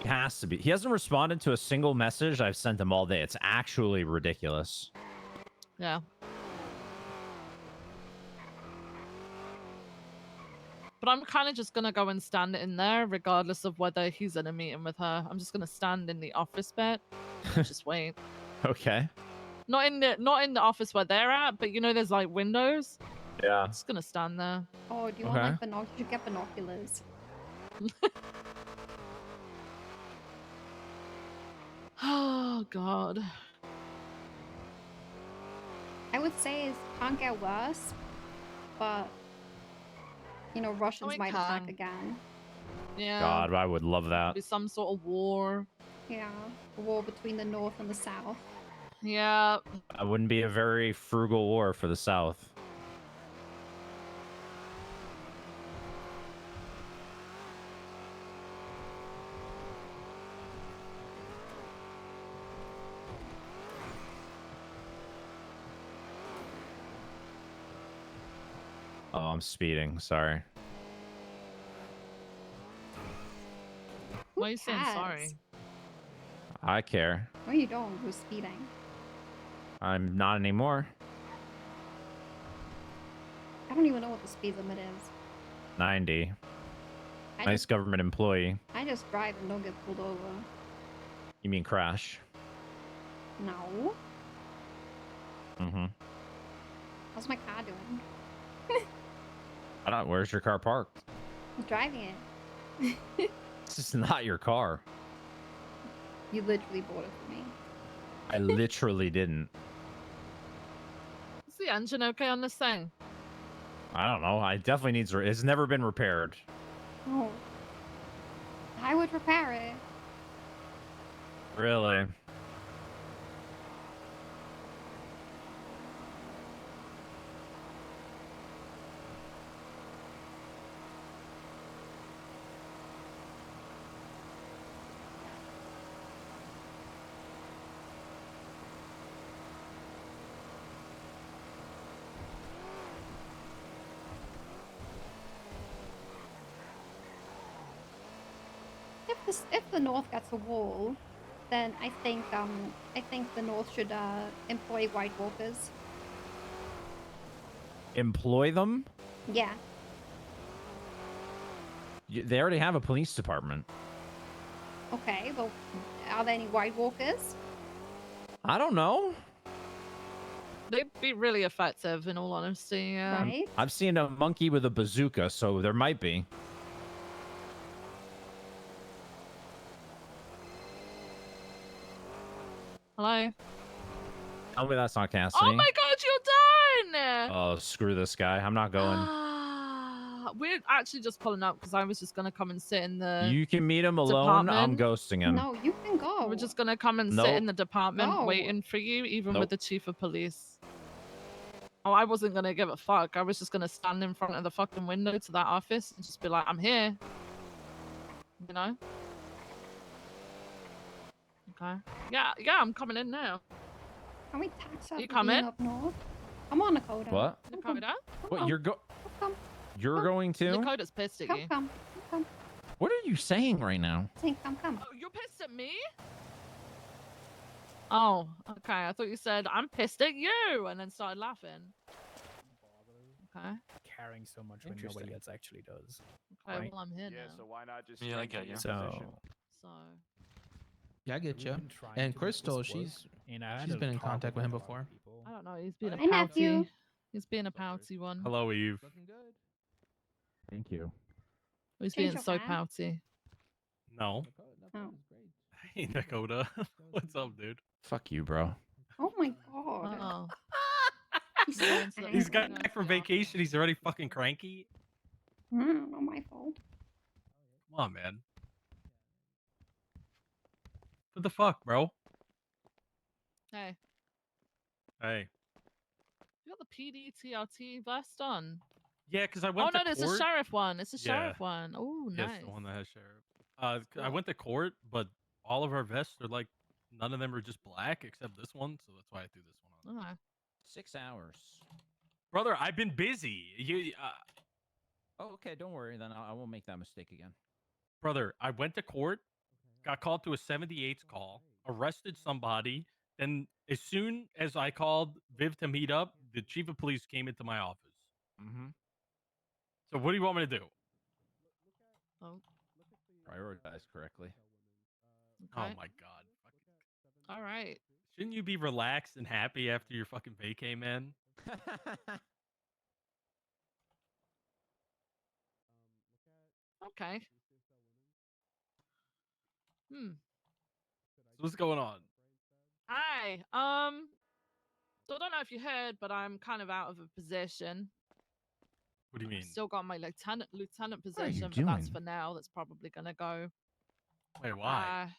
He has to be. He hasn't responded to a single message I've sent him all day. It's actually ridiculous. Yeah. But I'm kind of just gonna go and stand in there, regardless of whether he's in a meeting with her. I'm just gonna stand in the office bit and just wait. Okay. Not in the office where they're at, but you know, there's like windows. Yeah. I'm just gonna stand there. Oh, do you want like binoculars? You should get binoculars. Oh God. I would say it can't get worse, but you know, Russians it might attack can. again. Yeah. God, I would love that. Be some sort of war. Yeah, a war between the North and the South. Yeah. That wouldn't be a very frugal war for the South. Oh, I'm speeding. Sorry. Why are you saying cares? sorry? I care. No, you don't. Who's speeding? I'm not anymore. I don't even know what the speed limit is. 90. I Nice just, government employee. I just drive and don't get pulled over. You mean crash? No. Mm-hmm. How's my car doing? I don't. Where's your car parked? I'm driving it. This is not your car. You literally bought it for me. I literally didn't. Is the engine okay on this thing? I don't know. I definitely needs. It's never been repaired. Oh. I would repair it. Really? If the North gets a wall, then I think the North should employ White Walkers. Employ them? Yeah. They already have a police department. Okay. Well, are there any White Walkers? I don't know. They'd be really effective, in all honesty. Yeah. Right. I've seen a monkey with a bazooka, so there might be. Hello. Tell me that's not Cassidy. Oh my God, you're done! Oh, screw this guy. I'm not going. We're actually just pulling up because I was just gonna come and sit in the. You can meet him alone. I'm department. ghosting him. No, you can go. We're just gonna come and sit Nope. in the department No. waiting for you, even Nope. with the chief of police. Oh, I wasn't gonna give a fuck. I was just gonna stand in front of the fucking window to that office and just be like, I'm here. You know? Okay. Yeah, I'm coming in now. Can we tax up You for coming? being up north? Come on, Nekoda. What? Nakoda? What? You're Come. You're going to? Nakoda's pissed at you. Come. What are you saying right now? Saying come. Oh, you're pissed at me? Oh, okay. I thought you said, I'm pissed at you, and then started laughing. Okay. Caring so much when nobody else actually does. Okay, Right? well, I'm here now. So why not just Yeah, I strengthen get your you. position? So. Yeah, I get We've you. been trying And to make Crystal, this work, and I had she's to been in talk contact with him a lot of before. people. I don't know. He's being a Hi, nephew. pouty. He's being a pouty one. Hello, Eve. Thank you. He's Change being your so hat. pouty. No. Oh. Hey, Nekoda. What's up, dude? Fuck you, bro. Oh my god. Oh. He's so He's got angry. back from vacation. He's already fucking cranky. Not my fault. Come on, man. What the fuck, bro? Hey, Hey. you got the PD TRT vest on? Yeah, because I Oh went no, to there's court. a sheriff one. It's a Yeah. sheriff one. Oh, Yes, nice. the one that has sheriff. I went to court, but all of our vests are like none of them are just black except this one, so that's why I threw this one on. Okay. 6 hours. Brother, I've been busy. You, Oh, okay. Don't worry. Then I won't make that mistake again. brother, I went to court, got called to a 78 call, arrested somebody. Then, as soon as I called Viv to meet up, the chief of police came into my office. Mm-hmm. So, what do you want me to do? Oh. Prioritize correctly. Oh Okay. my god. All right. Shouldn't you be relaxed and happy after your fucking vacay, man? Okay. So what's going on? Hi. So I don't know if you heard, but I'm kind of out of a position. What do you mean? Still got my lieutenant What are you position, but that's doing? for now. That's probably gonna go. Wait, why?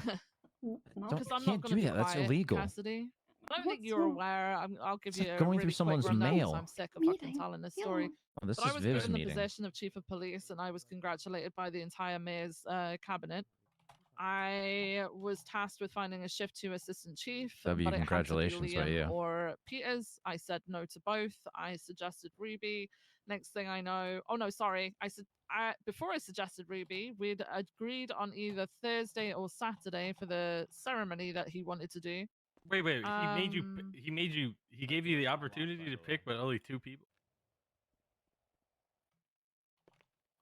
Because I'm can't not gonna do be that. That's quiet, illegal. Cassidy. I don't think you're aware. I'll give It's you like a going really through someone's quick rundown 'cause mail. I'm sick of fucking telling this story. Oh, this But I is was Viv's given the meeting. position of chief of police, and I was congratulated by the entire mayor's cabinet. I was tasked with finding a shift 2 assistant chief, W, but it had to be congratulations, about Liam you. or Peters. I said no to both. I suggested Ruby. Next thing I know, oh no, sorry. Before I suggested Ruby, we'd agreed on either Thursday or Saturday for the ceremony that he wanted to do. Wait. He gave you the opportunity to pick, but only 2 people.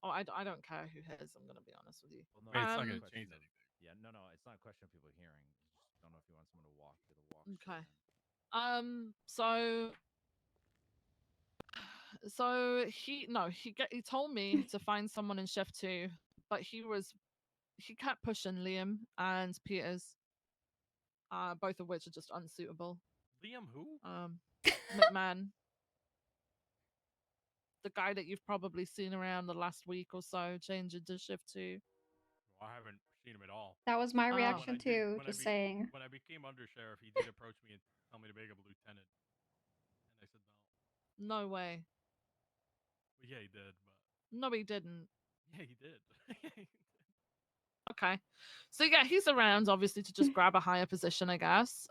Oh, I don't care who his. I'm gonna be honest with you. Wait, it's not gonna change anything. Yeah, no, it's not a question of people hearing. Just don't know if you want someone to walk through the walk. Okay. He told me to find someone in shift 2, but he kept pushing Liam and Peters, both of which are just unsuitable. Liam who? McMahon, the guy that you've probably seen around the last week or so, changing to shift 2. Well, I haven't seen him at all. That was my Oh. reaction too. Just saying. When I became undersheriff, he did approach me and tell me to make him a lieutenant, and I said no. No way. Well, yeah, he did, but No, he didn't. yeah, he did. Okay. So yeah, he's around obviously to just grab a higher position, I guess.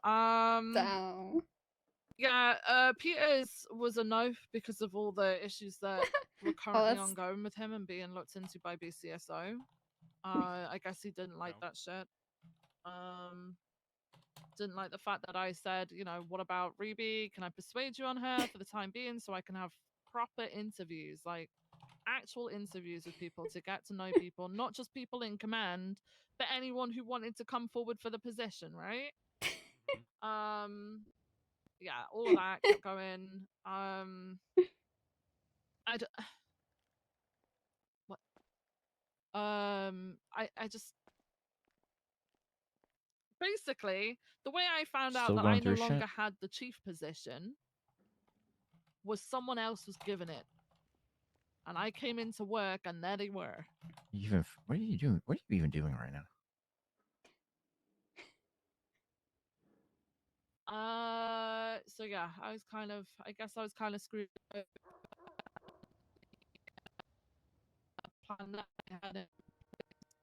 Yeah, Peters was a no because of all the issues that were currently that's- ongoing with him and being looked into by BCSO. I guess he didn't like that shit. Didn't like the fact that I said, what about Ruby? Can I persuade you on her for the time being so I can have proper interviews, like actual interviews with people to get to know people, not just people in command, but anyone who wanted to come forward for the position, right? Yeah, all of that kept going. I just basically the way I found out Still that going I no through shit? longer had the chief position was someone else was given it. And I came into work and there they were. What are you doing? What are you even doing right now? So yeah, I guess I was kind of screwed. Plan that I had it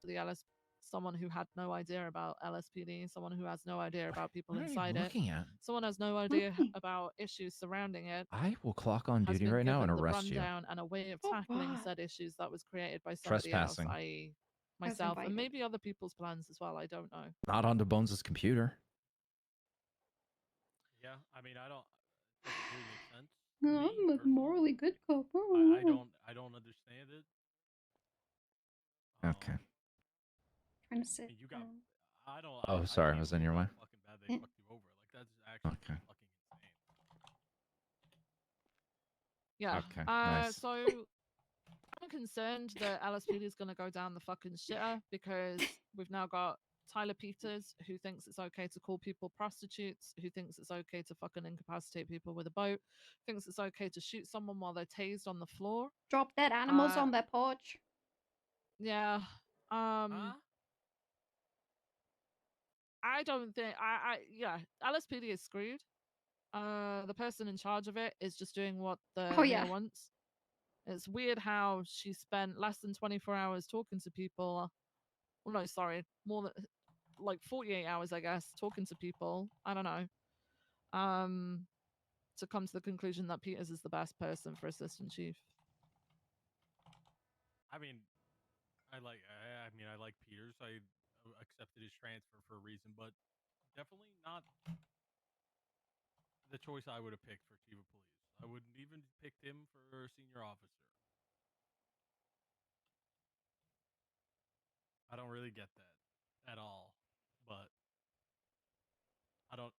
for the LS, someone who had no idea about LSPD, someone who has no idea about people What are you inside it, looking at? someone has no idea about issues surrounding it. I will clock on has duty been right now and given the arrest you. rundown and a way of tackling said issues that was created by somebody Trespassing. else, i.e. myself, and maybe other people's plans as well. I don't know. Not onto Bones' computer. Yeah, I mean, I don't. It doesn't really make sense. I'm a morally good cop. I don't understand it. Okay. Trying to sit. You got. I don't. Oh, sorry, I was in your way. Fucking bad they fucked you over. Like that's actually Okay. fucking insane. Yeah. Okay, nice. So I'm concerned that LSPD is going to go down the fucking shitter because we've now got Tyler Peters, who thinks it's okay to call people prostitutes, who thinks it's okay to fucking incapacitate people with a boat, thinks it's okay to shoot someone while they're tased on the floor. Drop dead animals on their porch. Yeah. I don't think yeah, LSPD is screwed. The person in charge of it is just doing what the mayor wants. It's weird how she spent less than 24 hours talking to people well, no, sorry, more than like 48 hours, I guess, talking to people. I don't know. To come to the conclusion that Peters is the best person for assistant chief. I mean, I like Peters. I accepted his transfer for a reason, but definitely not the choice I would have picked for chief of police. I wouldn't even picked him for senior officer. I don't really get that at all, but I don't.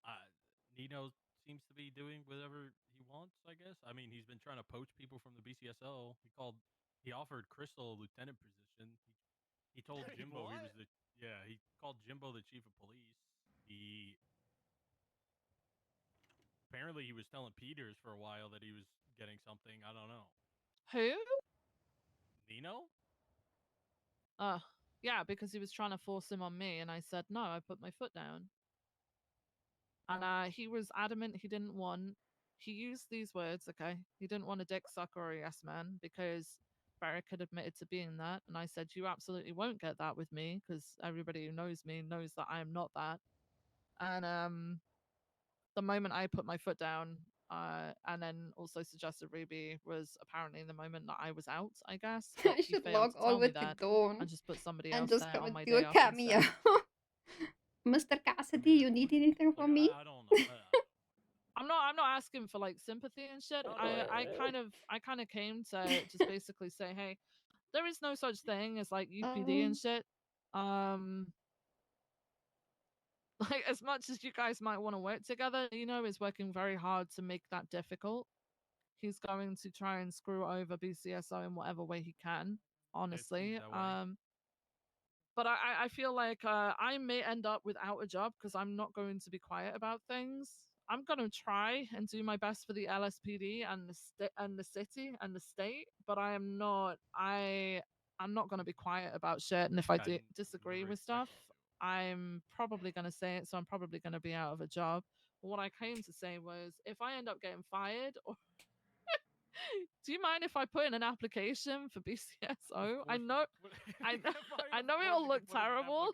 Nino seems to be doing whatever he wants. I guess. I mean, he's been trying to poach people from the BCSO. He offered Crystal a lieutenant position. He told Jimbo he was the He called Jimbo the chief of police. He apparently he was telling Peters for a while that he was getting something. I don't know. Who? Nino? Yeah, because he was trying to force him on me, and I said no. I put my foot down, and he was adamant he didn't want. He used these words, okay? He didn't want a dick sucker or a yes man because Barrick had admitted to being that, and I said you absolutely won't get that with me because everybody who knows me knows that I am not that. And the moment I put my foot down, and then also suggested Ruby was apparently the moment that I was out, I guess. But I he should failed log to tell on me with the that Dawn and just put somebody and else just there come on and my do day a off cameo. instead. Mr. Cassidy, you need anything from me? I don't know. I'm not asking for like sympathy and shit. I kind of came to just basically say, hey, there is no such thing as like UPD and shit. Like as much as you guys might want to work together, Nino is working very hard to make that difficult. He's going to try and screw over BCSO in whatever way he can, honestly. But I feel like I may end up without a job because I'm not going to be quiet about things. I'm going to try and do my best for the LSPD and the city and the state, but I'm not going to be quiet about shit. And if I disagree with stuff, I'm probably going to say it. So I'm probably going to be out of a job. But what I came to say was, if I end up getting fired, or do you mind if I put in an application for BCSO? I know it'll look terrible.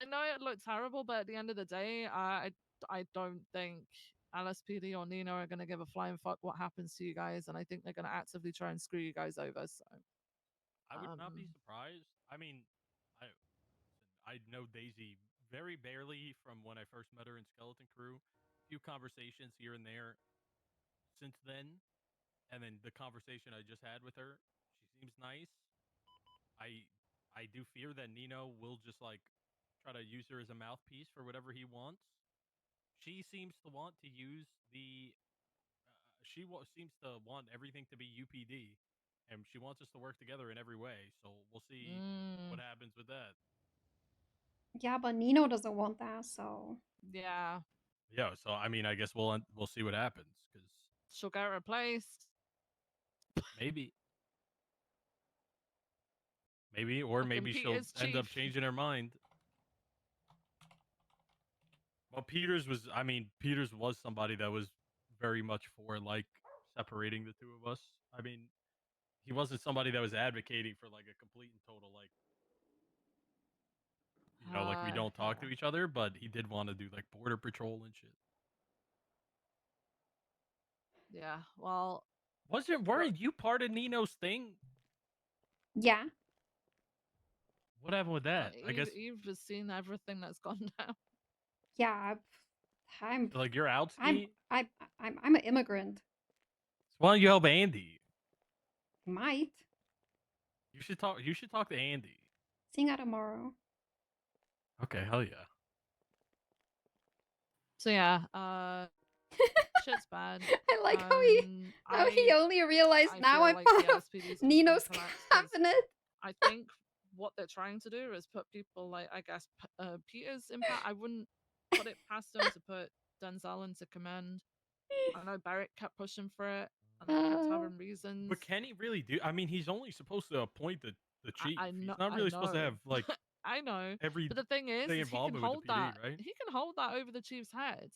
I know it looked terrible, but at the end of the day, I don't think LSPD or Nino are going to give a flying fuck what happens to you guys, and I think they're going to actively try and screw you guys over. So I would not be surprised. I mean, I know Daisy very barely from when I first met her in Skeleton Crew. A few conversations here and there since then, and then the conversation I just had with her, she seems nice. I do fear that Nino will just like try to use her as a mouthpiece for whatever he wants. She seems to want to use the seems to want everything to be UPD, and she wants us to work together in every way. So we'll see what happens with that. Yeah, but Nino doesn't want that, so. Yeah. Yeah. So I mean, I guess we'll see what happens because she'll get replaced. Maybe. Or maybe she'll end up changing her mind. Well, Peters was somebody that was very much for like separating the two of us. I mean, he wasn't somebody that was advocating for like a complete and total like like we don't talk to each other, but he did want to do like border patrol and shit. Yeah, well, weren't you part of Nino's thing? Yeah. What happened with that? I guess you've just seen everything that's gone down. Yeah, I'm like you're out. I'm an immigrant. So why don't you help Andy? Might. You should talk to Andy. Seeing her tomorrow. Okay, hell yeah. So yeah, shit's bad. I like how he only realized now I found Nino's cabinet. I think what they're trying to do is put people like, I guess, Peter's impact. I wouldn't put it past them to put Denzel into command. I know Barrett kept pushing for it, and they kept having reasons. But can he really do? I mean, he's only supposed to appoint the chief. I know, he's not really supposed to have like. I know. Every but the thing is he can hold that. Right? He can hold that over the chief's head.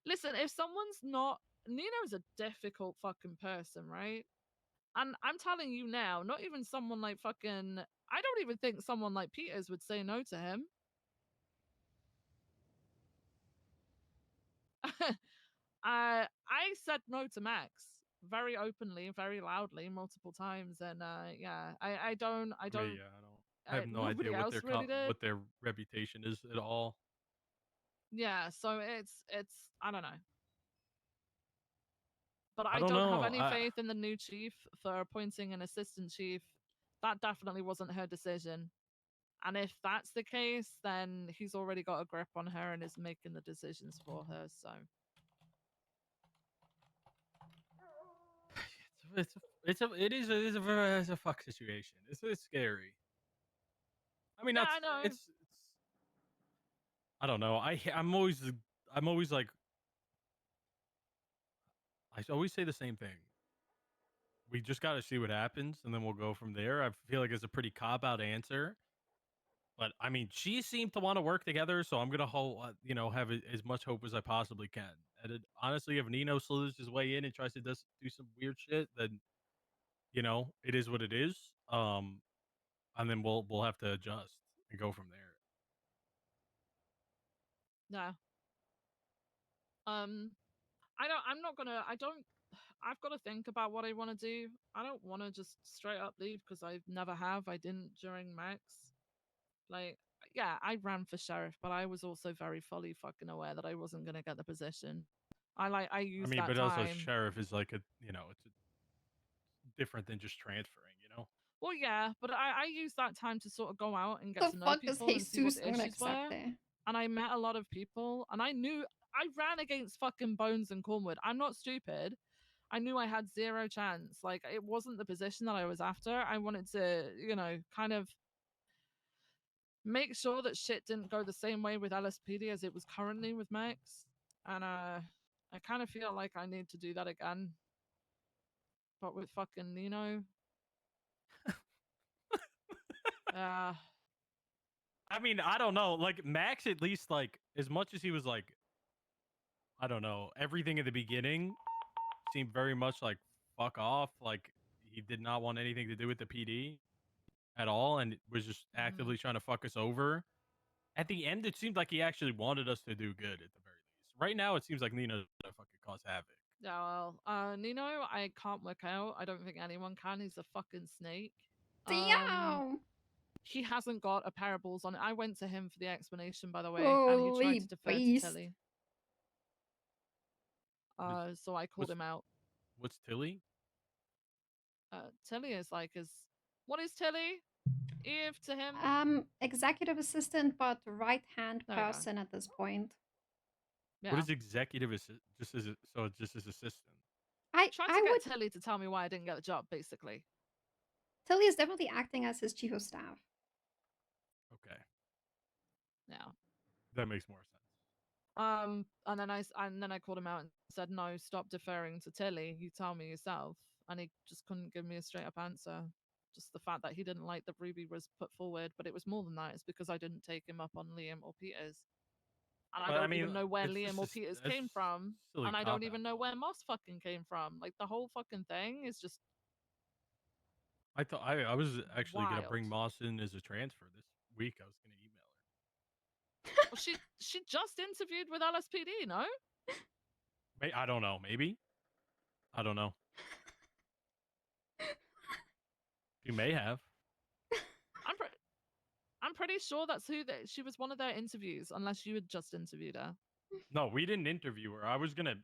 Listen, if someone's not, Nino's a difficult fucking person, right? And I'm telling you now, not even someone like fucking. I don't even think someone like Peters would say no to him. I said no to Max very openly, very loudly, multiple times, and yeah, I don't. Yeah, I don't. I have no nobody idea what else really did. what their reputation is at all. Yeah, so it's I don't know. But I I don't don't have know. any faith in the new chief for appointing an assistant chief. That definitely wasn't her decision. And if that's the case, then he's already got a grip on her and is making the decisions for her. So It's a fuck situation. It's scary. I mean, yeah, that's I know. it's I don't know. I'm always like I always say the same thing. We just got to see what happens, and then we'll go from there. I feel like it's a pretty cop out answer, but I mean, she seemed to want to work together, so I'm gonna have as much hope as I possibly can. And honestly, if Nino slithers his way in and tries to do some weird shit, then it is what it is. And then we'll have to adjust and go from there. Yeah. I'm not gonna. I don't. I've got to think about what I want to do. I don't want to just straight up leave because I never have. I didn't during Max. Like, yeah, I ran for sheriff, but I was also very fully fucking aware that I wasn't gonna get the position. I used I mean, that but time. also sheriff is like it's different than just transferring. Well, yeah, but I used that time to sort of go out and get The to know fuck is people and see what Jesus the issues were. unaccepted? And I met a lot of people, and I knew I ran against fucking Bones and Cornwood. I'm not stupid. I knew I had zero chance. Like, it wasn't the position that I was after. I wanted to, kind of make sure that shit didn't go the same way with LSPD as it was currently with Max. And I kind of feel like I need to do that again. But with fucking Nino. I mean, I don't know. Like Max, at least, like as much as he was like, I don't know, everything at the beginning seemed very much like fuck off. Like he did not want anything to do with the PD at all, and was just actively trying to fuck us over. At the end, it seemed like he actually wanted us to do good. At the very least, right now, it seems like Nina's gonna fucking cause havoc. Yeah, well, Nino, I can't work out. I don't think anyone can. He's a fucking snake. Damn. He hasn't got a pair of balls on it. I went to him for the explanation, by the way, and he tried Holy to defer beast. to Tilly. So I called him out. What's Tilly? Tilly is like what is Tilly? Eve to him? Executive assistant, but right hand There we go. person at this point. What is executive assistant? Just as assistant. I tried to get Tilly to tell me why I didn't get the job, basically. Tilly is definitely acting as his chief of staff. Okay. Yeah. That makes more sense. And then I called him out and said, "No, stop deferring to Tilly. You tell me yourself." And he just couldn't give me a straight up answer. Just the fact that he didn't like that Ruby was put forward, but it was more than that. It's because I didn't take him up on Liam or Peters. And I don't even know where Liam or Peters came from. And I don't even know where Moss fucking came from. Like, the whole fucking thing is just I thought I was actually gonna wild. bring Moss in as a transfer this week. I was gonna email her. Well, she just interviewed with LSPD, no? I don't know. Maybe. I don't know. You may have. I'm pretty sure that's she was one of their interviews, unless you had just interviewed her. No, we didn't interview her. I was gonna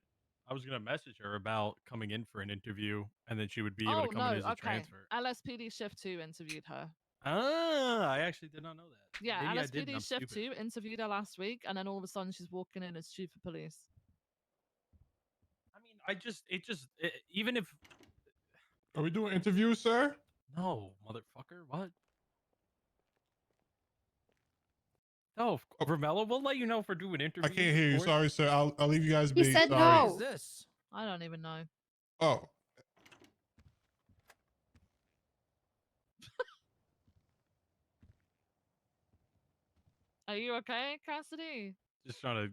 message her about coming in for an interview, and then she would be able to come in as a transfer. LSPD Shift 2 interviewed her. Ah, I actually did not know that. Yeah, Maybe I didn't. I'm LSPD Shift stupid. 2 interviewed her last week, and then all of a sudden she's walking in as chief of police. I mean, even if. Are we doing interviews, sir? No, motherfucker. What? No, Romello, we'll let you know if we're doing interviews. I can't hear you. of course. Sorry, sir. I'll leave you guys be. He said Sorry. no. What is this? I don't even know. Oh. Are you okay, Cassidy? Just trying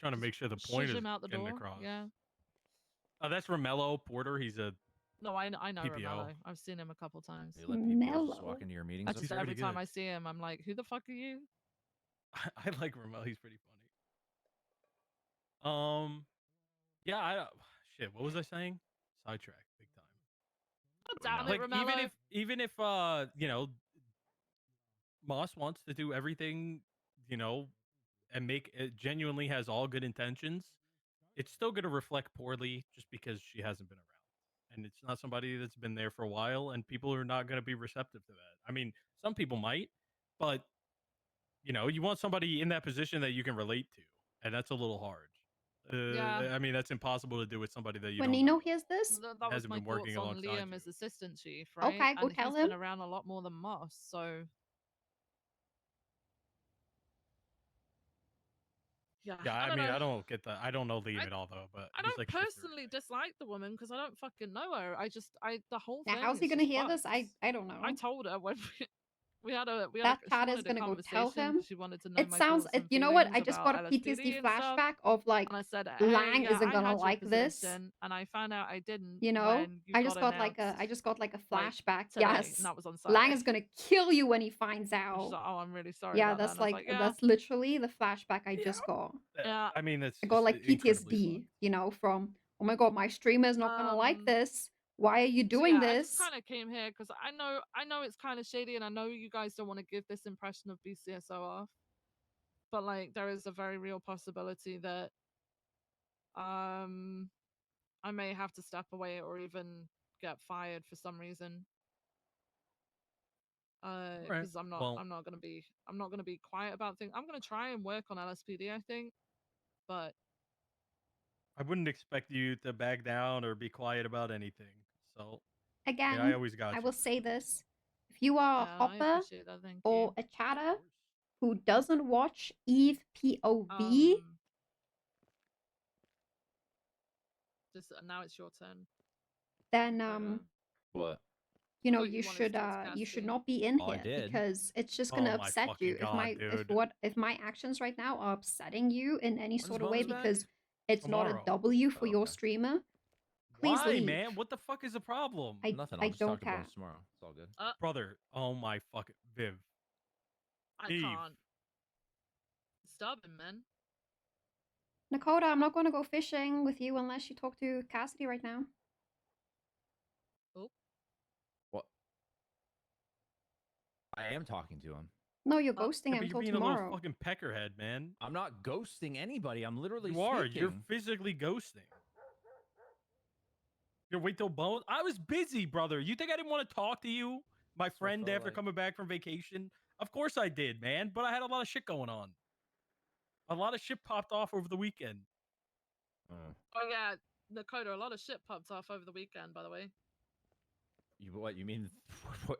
to make sure the point Shush is him out the getting door. across. Yeah. Oh, that's Romello Porter. He's a No, I know PPO. Romello. I've seen him a couple times. You let people just Mellow. walk into your meetings. I up just there? every time good. I see him, I'm like, who the fuck are you? I like Rommel. He's pretty funny. Yeah. Shit. What was I saying? Sidetrack. Big time. Oh, damn Like it, Romello. even if you know, Moss wants to do everything, you know, and make it genuinely has all good intentions, it's still going to reflect poorly just because she hasn't been around. And it's not somebody that's been there for a while, and people are not going to be receptive to that. I mean, some people might, but you know, you want somebody in that position that you can relate to, and that's a little hard. Yeah. I mean, that's impossible to do with somebody that you When don't Nino know. hears this, That was Hasn't my been working thoughts on alongside Liam you. as assistant chief, right? okay, go And tell he's him. been around a lot more than Moss, so yeah. Yeah, I I don't mean, know. I don't get that. I don't know Liam at all though, but I he's don't like shifter. personally dislike the woman because I don't fucking know her. The whole Now, thing. how's he is gonna just hear this? fucked. I don't know. I told her when we had a That she cat is wanted a gonna go tell conversation him. because she wanted to know It my sounds. thoughts and You know what? feelings I just about got a LSPD PTSD and stuff. flashback of like And I said, Lang hey, yeah, isn't I gonna had your like this. position, and I found out I didn't You know, when you I just got like announced. a like, flashback. today, Yes, and that was on Lang Saturday. is gonna kill you when he finds And she's out. like, oh, I'm really sorry Yeah, about that. that's And I was like like, yeah, that's literally the flashback I just got. yeah. I mean, that's I got just like incredibly PTSD, you know, from oh my god, my streamer is not gonna like this. Why are you So doing yeah, I just this? kind of came here because I know it's kind of shady, and I know you guys don't want to give this impression of BCSO off, but like there is a very real possibility that I may have to step away or even get fired for some reason. Because I'm not gonna be quiet about things. I'm gonna try and work on LSPD, I think, but I wouldn't expect you to back down or be quiet about anything. So Again, I always got I you. will say this. If you are a I hopper appreciate that. Thank or you. a chatter who doesn't watch Eve POV, Just now it's your turn. then What? you know thought you wanted to talk to you should Cassidy. not be in Oh, I here did. because it's just Oh gonna my upset fucking you. God, If my actions right now are upsetting you in any When's sort of way bonus back? because it's not a Tomorrow. W for Oh, your okay. streamer, please Why, leave. man? What the fuck is the problem? Nothing. I I'll just don't talk to care. Bones tomorrow. It's all good. Brother, oh my fucking Viv. I Eve. can't. Stubborn, man. Nekoda, I'm not gonna go fishing with you unless you talk to Cassidy right now. Oh. What? I am talking to him. No, you're ghosting Yeah, him but you're until being tomorrow. a little fucking peckerhead, man. I'm not ghosting anybody. I'm literally You are. speaking. You're physically ghosting. You wait till Bones. I was busy, brother. You think I didn't want to talk to you, my friend, felt after like- coming back from vacation? Of course I did, man. But I had a lot of shit going on. A lot of shit popped off over the weekend. Oh yeah, Nekoda, a lot of shit popped off over the weekend, by the way. What you mean?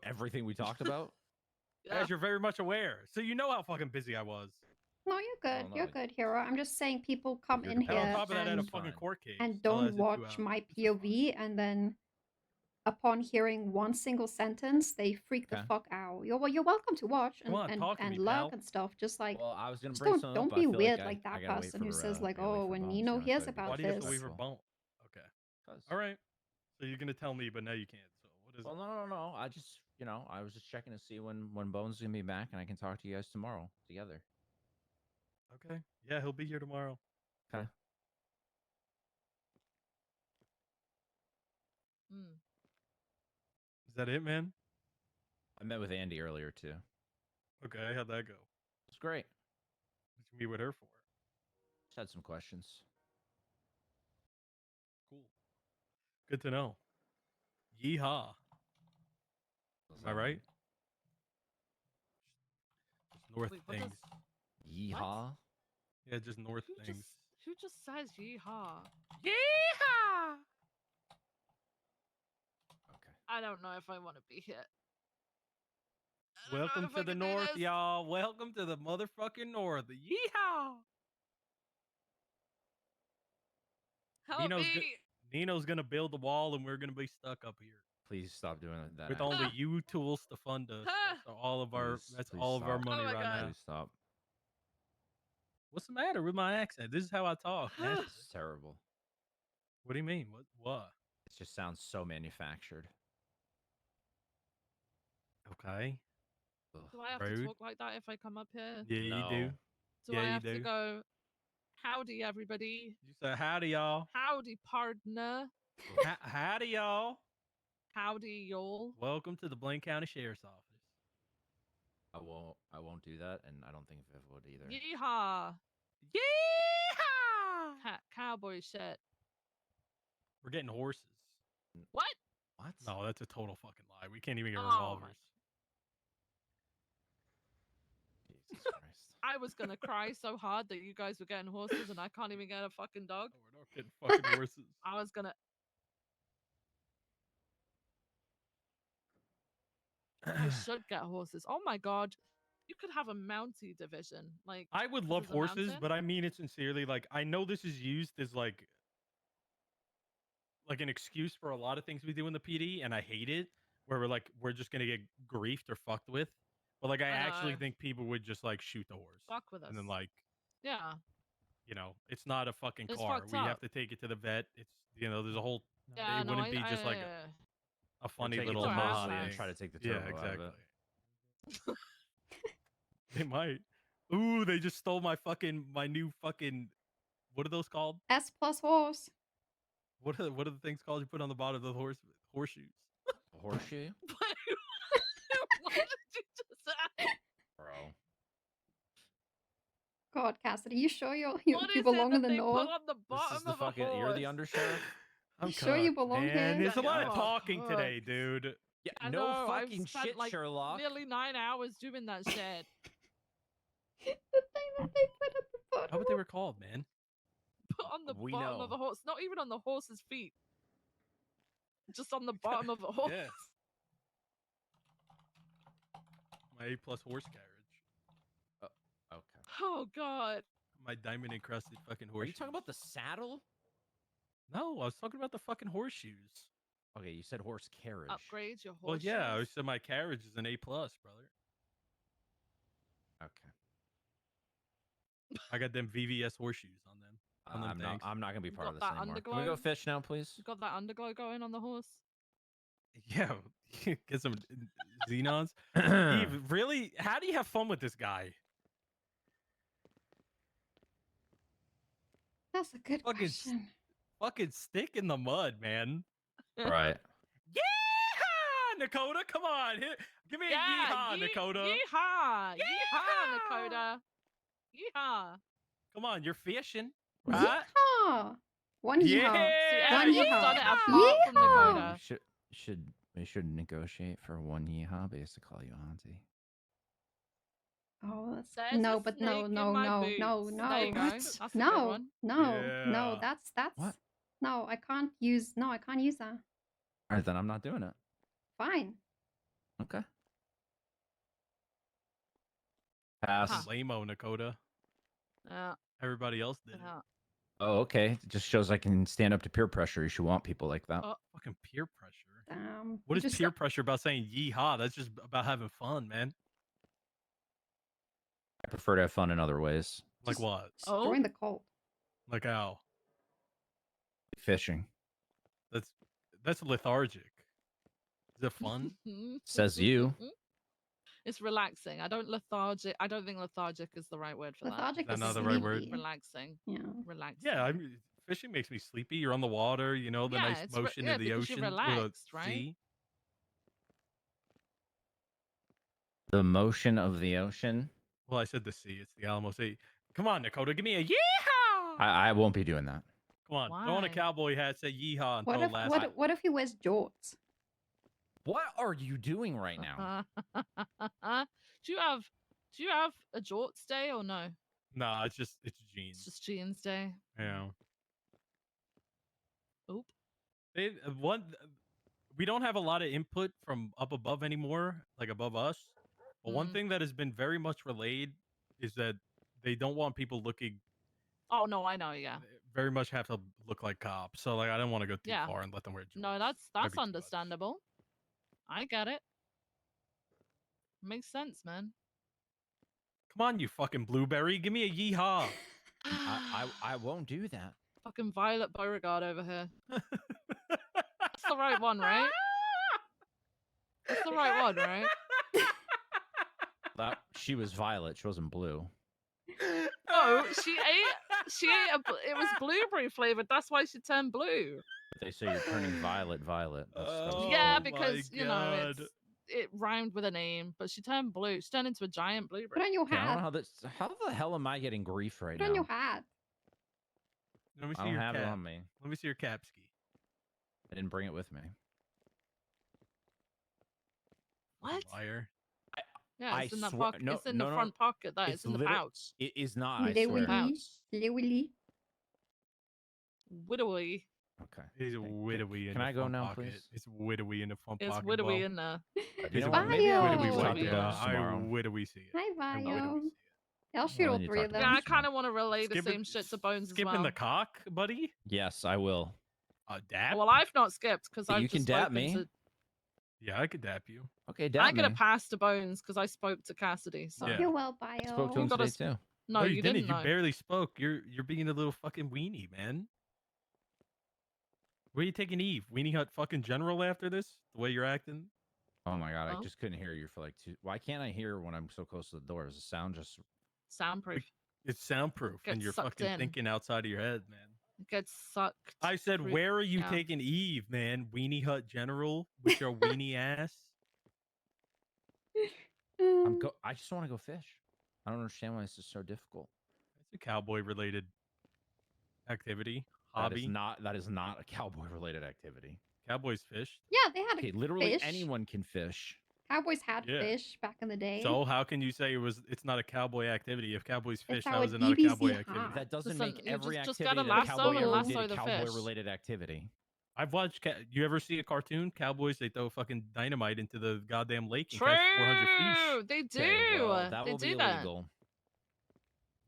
Everything we talked about? Yeah. As you're very much aware, so you know how fucking busy I was. No, you're good. no, You're good, Hero. I'm just saying people come in And on here top of that, I had a and, fucking court case. and Still don't lasted 2 watch hours. my POV, and then upon hearing one single sentence, they freak the Okay. fuck out. You're welcome to watch Come on, talk to and me, lurk pal. and stuff. Just like Well, I was gonna just bring something don't up, be but I feel weird like like that I gotta wait person who for, says like, I gotta wait oh, for when Bones, Nino you know, hears so I about Why do you have this. to wait for Bone? Okay. 'Cause- All right. So you're gonna tell me, but now you can't. So what is Well, no. I just, I was just checking to see when Bones is gonna be back, and I can talk to you guys tomorrow together. Okay. Yeah, he'll be here tomorrow. Okay. Is that it, man? I met with Andi earlier too. Okay, how'd that go? It's great. What'd you meet with her for? Just had some questions. Cool. Good to know. Yeehaw. Am I right? Just north Wait, what things. Yeehaw. Yeah, just north things. Who just says yeehaw? Yeehaw! Okay. I don't know if I want to be here. Welcome if I to the can do north, this. y'all. Welcome to the motherfucking north. Yeehaw! Help me. Nino's gonna build the wall, and we're gonna be stuck up here Please stop doing that. with only you tools to fund us. That's all of our. Please, That's please all of our stop. money Oh my right God. now. Please stop. What's the matter with my accent? This is how I talk, man. It's terrible. What do you mean? What? This just sounds so manufactured. Okay. Do I have to Rude. talk like that if I come up here? Yeah, you do. No. Do Yeah, I you have do. to go, howdy, everybody? You say howdy, y'all. Howdy, partner. Howdy, y'all. Howdy, y'all. Welcome to the Blaine County Sheriff's Office. I won't do that, and I don't think Viv would either. Yeehaw. Yeehaw! Cowboy shit. We're getting horses. What? What? No, that's a total fucking lie. We can't even get Oh, revolvers. Jesus Christ. I was gonna cry so hard that you guys were getting horses and I can't even get a fucking dog. We're not getting fucking horses. I was gonna. I should get horses. Oh my god. You could have a Mountie division. Like I would this love is a horses, mountain? but I mean it sincerely. Like, I know this is used as like an excuse for a lot of things we do in the PD, and I hate it. Where we're just gonna get griefed or fucked with. But like, I actually know. think people would just like shoot the horse, Fuck with us. and then like, Yeah. you know, it's not a fucking It's car. fucked We have up. to take it to the vet. It's, you know, there's a whole. Yeah, it no, wouldn't be just like a funny take it little to Baja Baja Mustang. and try to take the Yeah, turbo out of exactly. They might. Ooh, they just stole my new fucking. What are those called? S plus horse. What are the things called you put on the bottom of the horseshoes? Horseshoe? What did you just say? Bro. God, Cassidy, you sure you What you is belong it in that the they north? put on the This bottom is the of fucking. a horse? You're the undersheriff? You sure you belong man. here? There's a lot of Yeah. talking today, dude. Yeah, I no know, I've fucking spent shit, like Sherlock. nearly 9 hours doing that shit. The thing that they put at the bottom. How what they were called, man? Put on the We bottom know. of a horse. Not even on the horse's feet. Just on the bottom of a horse. Yes. My A+ horse carriage. Okay. Oh god. My diamond encrusted fucking Are horse. you talking about the saddle? No, I was talking about the fucking horseshoes. Okay, you said horse carriage. Upgrade your Well, horse. yeah, I said my carriage is an A+, brother. Okay. I got them VVS horseshoes on them. On them things. I'm not gonna be You part of got this that anymore. Can we underglow? go fish now, please? You got that underglow going on the horse? Yeah, get some xenons. Eve, really? How do you have fun with this guy? That's a good Fucking question. Fucking stick in the mud, man. Right. Yeehaw, Nekoda, come on, give me a yeehaw, Nekoda. Yeehaw! Yeehaw, Nekoda! Yeehaw! Come on, you're fishing, right? Yeehaw! One yeehaw. Yeah, One Everyone's yeehaw. done it apart from Nekoda. We should negotiate for one yeehaw base to call you auntie. Oh, that's There's no, a but no, snake in no, my no, boots. no, There you no, go. That's a good no, one. no, Yeah. that's What? no, I can't use that. All right, then I'm not doing it. Fine. Okay. Pass. Lame-o, Nekoda. Yeah. Everybody else did it. Yeah. Oh, okay. It just shows I can stand up to peer pressure. You should want people like that. Oh. Fucking peer pressure. You What is just- peer pressure about saying yeehaw? That's just about having fun, man. I prefer to have fun in other ways. Like what? Oh. Join the cult. Like how? Fishing. That's lethargic. Is it fun? Says you. It's relaxing. I don't think lethargic is the right word for Lethargic Is is that not the right word? sleepy. Relaxing. Yeah. Relaxing. Yeah, I mean, fishing makes me sleepy. You're on the water, you know, the Yeah, nice it's re- motion yeah, of the because you're ocean. relaxed, right? Sea. The motion of the ocean. Well, I said the sea. It's the Alamo Sea. Come on, Nekoda, give me a yeehaw! I won't be doing that. Come on, throw on a Why? cowboy hat, say yeehaw, and What throw if a last. what if he wears jorts? What are you doing right now? Do you have a jorts day or no? Nah, it's jeans. It's just jeans day. Yeah. Oop. We don't have a lot of input from up above anymore, like above us. But one Mm. thing that has been very much relayed is that they don't want people looking Oh no, I know. Yeah. very much have to look like cops. So like, I don't want to go too Yeah. far and let them wear jorts. No, That'd that's be too much. understandable. I get it. Makes sense, man. Come on, you fucking blueberry, give me a yeehaw. I won't do that. Fucking Violet Beauregard over here. the right one, right? That's the right one, right? She was violet. She wasn't blue. No, she ate it was blueberry flavored. That's why she turned blue. But they say you're turning violet. That was Yeah, funny. because you know it rhymed with a name, but she turned blue. She turned into a giant blueberry. Put on your Okay, I don't know hat. how the hell am I getting grief right Put now? on your hat. Let me see I don't your have cap. it on me. Let me see your cap ski. I didn't bring it with me. What? Liar. Yeah, it's in that swear- pocket. no, it's in no, the no. front pocket. That it's in the liter- pouch. It is not. I swear. Literally. Widowy. Okay. It's widowy in Can the I go front now, pocket. please? It's widowy in the front It's pocket. widowy Bo. in there. You know what? Maybe I Vio. will talk to yeah, Bones tomorrow. I widowy see it. Hi, I Vio. widowy see it. I'll shoot I all need to three talk of to them. Yeah, I kind of want to relay the Skipping- same shit to Bones as Skipping well. the cock, buddy. Yes, I will. Dap. Well, I've not skipped because Yeah, I've you can just dap spoken me. to. Yeah, I could dap you. Okay, dap I get a me. pass to Bones because I spoke to Cassidy. So Yeah. You're well, Bio. Spoke to him got today us- too. No, you didn't. You know. barely spoke. You're being a little fucking weenie, man. Where are you taking Eve? Weenie Hut fucking general after this? The way you're acting? Oh my god, Oh. I just couldn't hear you for like 2. Why can't I hear when I'm so close to the door? Is the sound just Soundproof. It's soundproof, and Gets you're sucked fucking in. thinking outside of your head, man. It gets sucked. I said, through- where are you yeah. taking Eve, man? Weenie Hut general with your weenie ass? I just want to go fish. I don't understand why this is so difficult. It's a cowboy-related activity, That hobby. is not a cowboy related activity. Cowboys fish. Yeah, they had Okay, a literally fish. anyone can fish. Cowboys had Yeah. fish back in the day. So how can you say it's not a cowboy activity? If cowboys fish, how how is it it not a BBC cowboy activity? had. That doesn't Listen, make you every just activity gotta that a lasso cowboy and ever lasso did a the cowboy fish. related activity. I've watched. You ever see a cartoon? Cowboys, they throw fucking dynamite into the goddamn lake and True, catch 400 fish. they do. Okay, well, that they will do be that. illegal.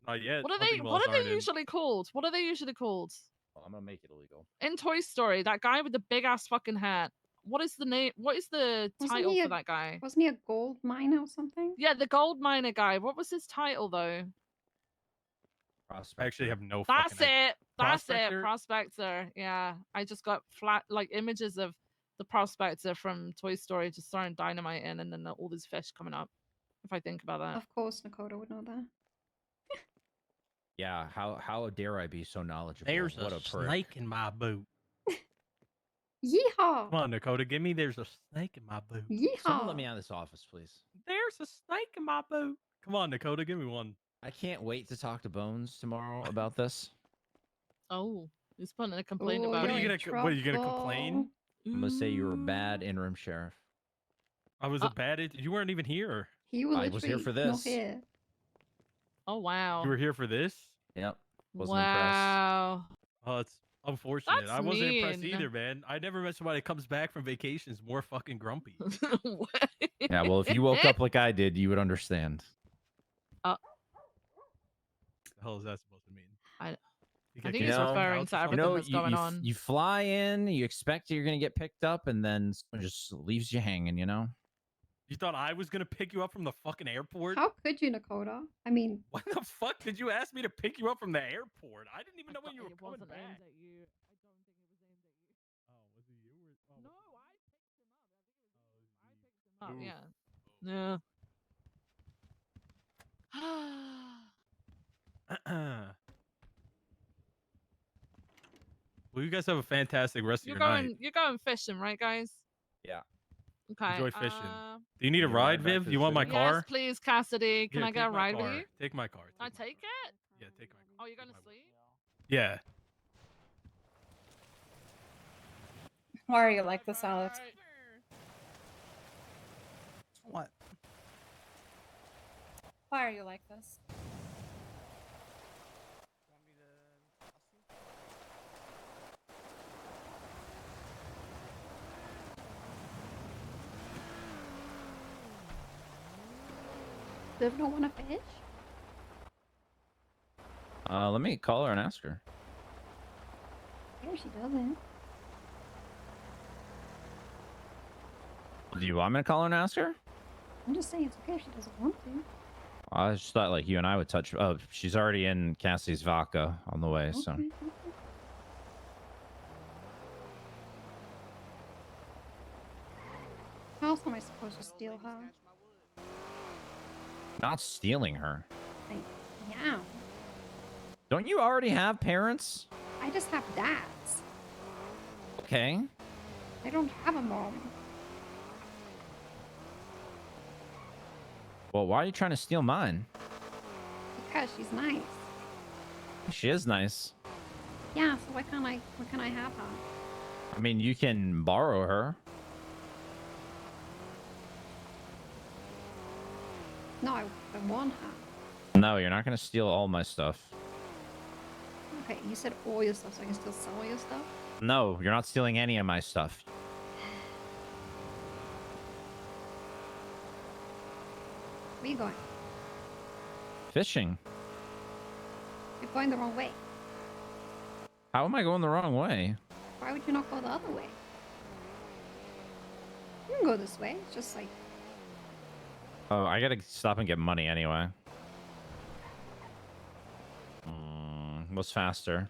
Not yet. What are they? Hunting What laws are they aren't in. usually called? What are they usually called? Well, I'm gonna make it illegal. In Toy Story, that guy with the big ass fucking hat. What is the name? What is the Wasn't title he for a- that guy? Wasn't he a gold miner or something? Yeah, the gold miner guy. What was his title though? I actually have no That's fucking idea. it. That's Prospector? it. Prospector. Yeah, I just got flat like images of the prospector from Toy Story just throwing dynamite in, and then all these fish coming up. If I think about that. Of course, Nekoda would know that. Yeah, how dare I be so knowledgeable? There's what a prick. snake in my boot. Yeehaw! Come on, Dakota, give me. There's a snake in my boot. Someone Yeehaw! let me out of this office, please. There's a snake in my boot. Come on, Dakota, give me one. I can't wait to talk to Bones tomorrow about this. Oh, he's putting a complaint Ooh, about What are it. you gonna? What are you gonna complain? I'm gonna say you were a bad interim sheriff. I was a bad. You weren't even here. He was I was here for literally not this. here. Oh wow. You were here for this. Yep. Wasn't impressed. Wow. Oh, it's unfortunate. That's I wasn't impressed mean. either, man. I never met somebody that comes back from vacations more fucking grumpy. Yeah, well, if you woke up like I did, you would understand. The hell is that supposed to mean? I You think get he's kicked off the referring couch to or everything something? that's going on. You fly in, you expect you're gonna get picked up, and then someone just leaves you hanging. You know. You thought I was gonna pick you up from the fucking airport? How could you, Nekoda? I mean, Why the fuck did you ask me to pick you up from the airport? I didn't even know when you were It coming wasn't back. aimed at you. I don't think it was aimed at you. Oh, was it you? Or... Oh, No, I picked him up. I think it was you. I picked him up. Yeah. Well, you guys have a fantastic rest of You're your night. going. You're going fishing, right, guys? Yeah. Okay. Enjoy fishing. uh, Do you need a Need a ride ride, back Viv? to You the want my city? car? Yes, please, Cassidy. Can Here, I get take a my ride car. with you? Take my car. Can I take it? Yeah, take my car. Oh, you're gonna sleep? Yeah. Why are you like this, Alex? What? Why are you like this? Viv don't want to fish? Let me call her and ask her. Yeah, she doesn't. Do you want me to call her and ask her? I'm just saying it's okay if she doesn't want to. I just thought like you and I would touch. Oh, she's already in Cassie's vodka on the way. So Okay, okay. else am I supposed to steal her? Not stealing her. Yeah. Don't you already have parents? I just have dads. Okay. I don't have a mom. Well, why are you trying to steal mine? Because she's nice. She is nice. Yeah, so why can't I have her? I mean, you can borrow her. No, I want her. No, you're not going to steal all my stuff. Okay, you said all your stuff, so I can still sell all your stuff? No, you're not stealing any of my stuff. Where are you going? Fishing. You're going the wrong way. How am I going the wrong way? Why would you not go the other way? You can go this way. It's just like, Oh, I gotta stop and get money anyway. What's faster?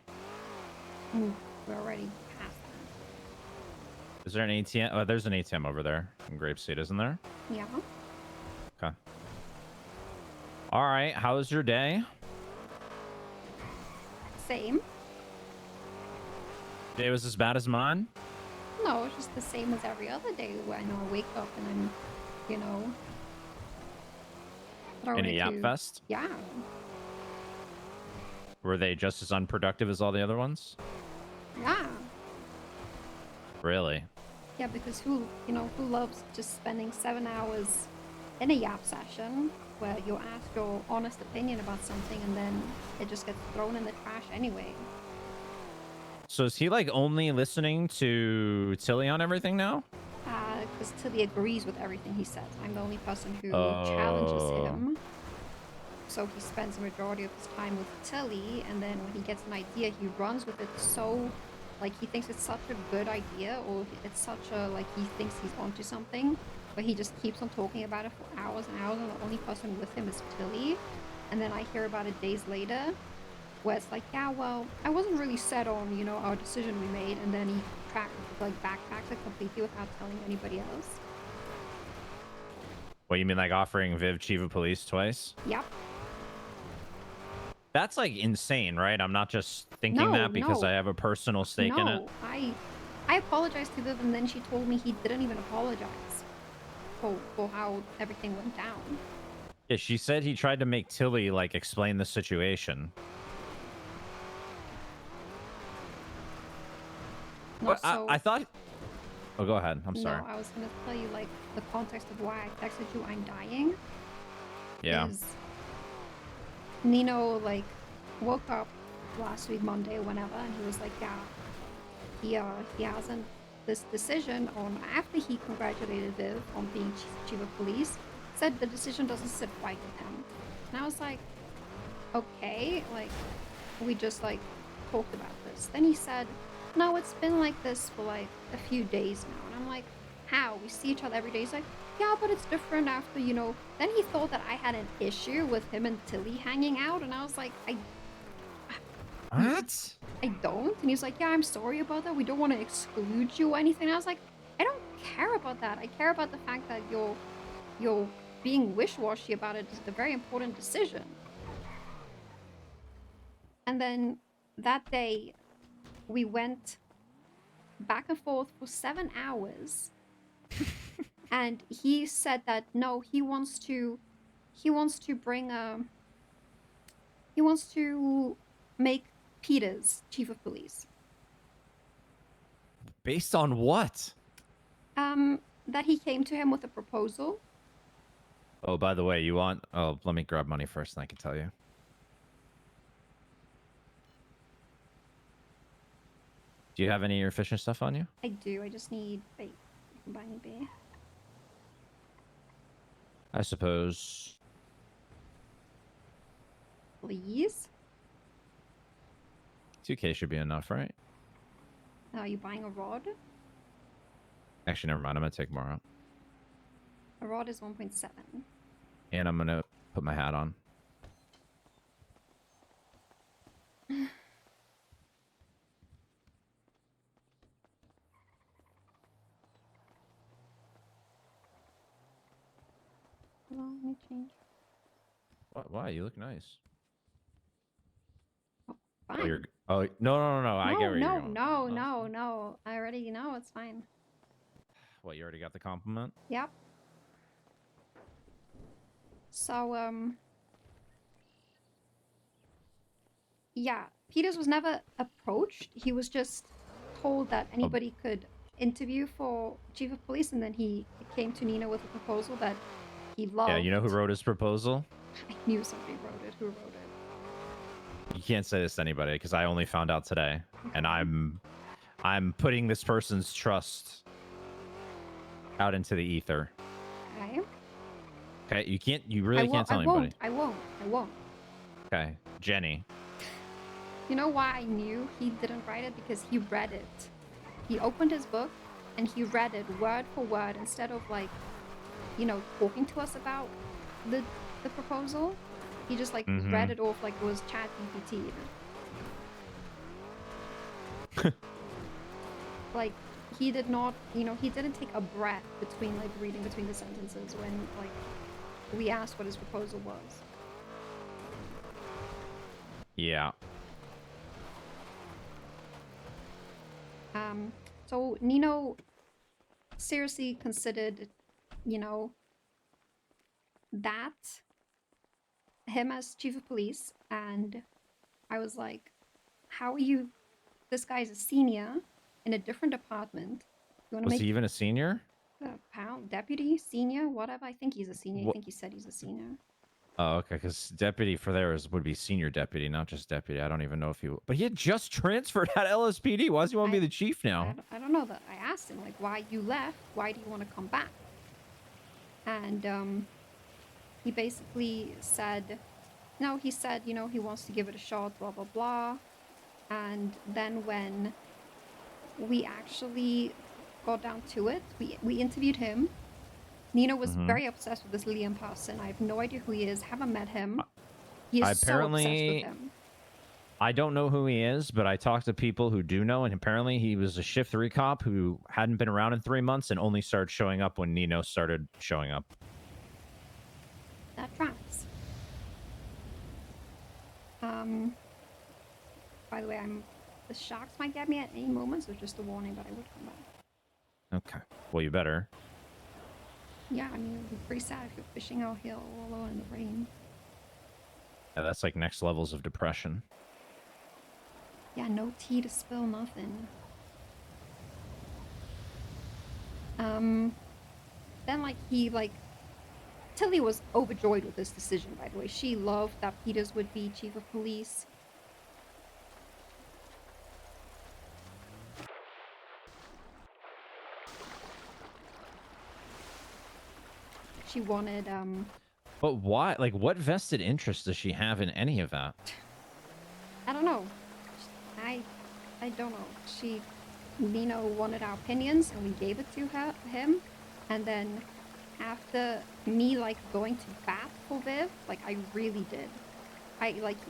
we're already past Is there an ATM? Oh, there's an ATM over there in Grapeseed, isn't there? that. Yeah. Okay. All right. How was your day? Same. Day was as bad as mine? No, it's just the same as every other day when I wake up and I'm, you know. In a Yap Fest? Yeah. Were they just as unproductive as all the other ones? Yeah. Really? Yeah, because who loves just spending 7 hours in a Yap session where you're asked your honest opinion about something and then it just gets thrown in the trash anyway. So is he like only listening to Tilly on everything now? Because Tilly agrees with everything he says. I'm the only person who challenges him. So he spends the majority of his time with Tilly, and then when he gets an idea, he runs with it so, like, he thinks it's such a good idea, or it's such a, like, he thinks he's onto something, but he just keeps on talking about it for hours and hours, and the only person with him is Tilly. And then I hear about it days later, where it's like, yeah, well, I wasn't really set on, you know, our decision we made, and then he backtracks it completely without telling anybody else. What, you mean like offering Viv chief of police twice? Yep. That's like insane, right? I'm not just thinking No, that because no. I have a personal stake in it. No, I apologized to Viv, and then she told me he didn't even apologize for how everything went down. Yeah, she said he tried to make Tilly like explain the situation. No, But so, I thought. Oh, go ahead. I'm sorry. No, I was gonna tell you like the context of why I texted you I'm dying. Yeah. Is Nino like woke up last week Monday whenever and he was like, yeah, he hasn't this decision on after he congratulated Viv on being chief of police, said the decision doesn't sit right with him. And I was like, okay, like we just like talked about this. Then he said, no, it's been like this for like a few days now. And I'm like, how? We see each other every day. He's like, yeah, but it's different after, you know. Then he thought that I had an issue with him and Tilly hanging out. And I was like, What? I don't. And he's like, yeah, I'm sorry about that. We don't want to exclude you or anything. And I was like, I don't care about that. I care about the fact that you're being wish-washy about it. It's a very important decision. And then that day, we went back and forth for 7 hours. And he said that no, he wants to make Peters chief of police. Based on what? That he came to him with a proposal. Oh, by the way, you want... Oh, let me grab money first and I can tell you. Do you have any of your fishing stuff on you? I do. I just need bait. You can buy me bait. I suppose. Please? 2K should be enough, right? Are you buying a rod? Actually, never mind. I'm going to take more out. A rod is 1.7. And I'm going to put my hat on. Hold on, let me change. Why? You look nice. Fine. Oh, you're. Oh no! I get where you're going. No. I already know it's fine. What? You already got the compliment? Yep. So, yeah, Peters was never approached. He was just told that anybody could interview for chief of police, and then he came to Nino with a proposal that he loved. Yeah, you know who wrote his proposal? I knew somebody wrote it. Who wrote it? You can't say this to anybody because I only found out today, and I'm putting this person's trust out into the ether. Okay. Okay, you can't. You really can't tell anybody. I won't. Okay, Jenny. You know why I knew he didn't write it? Because he read it. He opened his book and he read it word for word instead of like, you know, talking to us about the proposal. He just like read it off like it was ChatGPT. Like he did not, you know, he didn't take a breath between like reading between the sentences when like we asked what his proposal was. Yeah. So Nino seriously considered, you know, that him as chief of police, and I was like, how are you? This guy's a senior in a different department. You want to Was make he even a senior? deputy, senior, whatever? I think he's a senior. I think he said he's a senior. Oh, okay, because deputy for there would be senior deputy, not just deputy. I don't even know if he... But he had just transferred at LSPD. Why does he want to be the chief now? I don't know that. I asked him, like, why you left? Why do you want to come back? And he basically said, no, he said, you know, he wants to give it a shot, blah, blah, blah. And then when we actually got down to it, we interviewed him. Nino was very obsessed with this Liam person. I have no idea who he is. Haven't met him. He is so obsessed with him. I don't know who he is, but I talked to people who do know, and apparently he was a shift 3 cop who hadn't been around in 3 months and only started showing up when Nino started showing up. That tracks. By the way, the sharks might get me at any moment, so just a warning, but I would come back. Okay. Well, you better. Yeah, I mean, it would be pretty sad if you're fishing out here all alone in the rain. Yeah, that's like next levels of depression. Yeah, no tea to spill, nothing. Then Tilly was overjoyed with this decision, by the way. She loved that Peters would be chief of police. She wanted, But why? Like, what vested interest does she have in any of that? I don't know. I don't know. Nino wanted our opinions, and we gave it to him. And then after me, like, going to bat for Viv, like, I really did.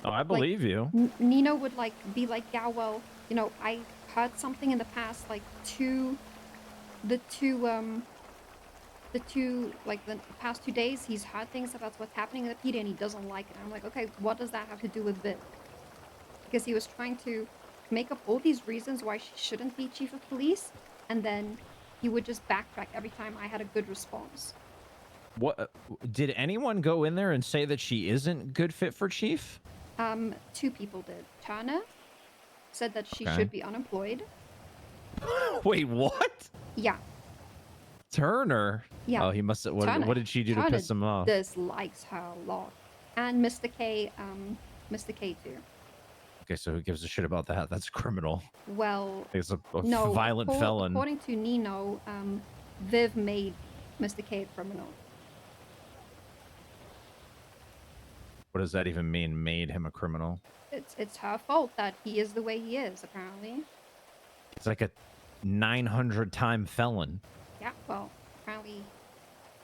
Oh, I believe you. Nino would, like, be like, yeah, well, you know, I heard something in the past, like, the past 2 days, he's heard things about what's happening in the PD and he doesn't like it. I'm like, okay, what does that have to do with Viv? Because he was trying to make up all these reasons why she shouldn't be chief of police, and then he would just backtrack every time I had a good response. What did anyone go in there and say that she isn't good fit for chief? 2 people did. Turner said that she Okay. should be unemployed. Wait, what? Yeah. Turner? Yeah. Oh, he must have. What did she do to Turner piss him off? Dislikes her a lot. And Mr. K too. Okay, so who gives a shit about that? That's criminal. Well, He's a no, violent felon. According to Nino, Viv made Mr. K a criminal. What does that even mean? Made him a criminal? It's her fault that he is the way he is, apparently. It's like a 900-time felon. Yeah, well, apparently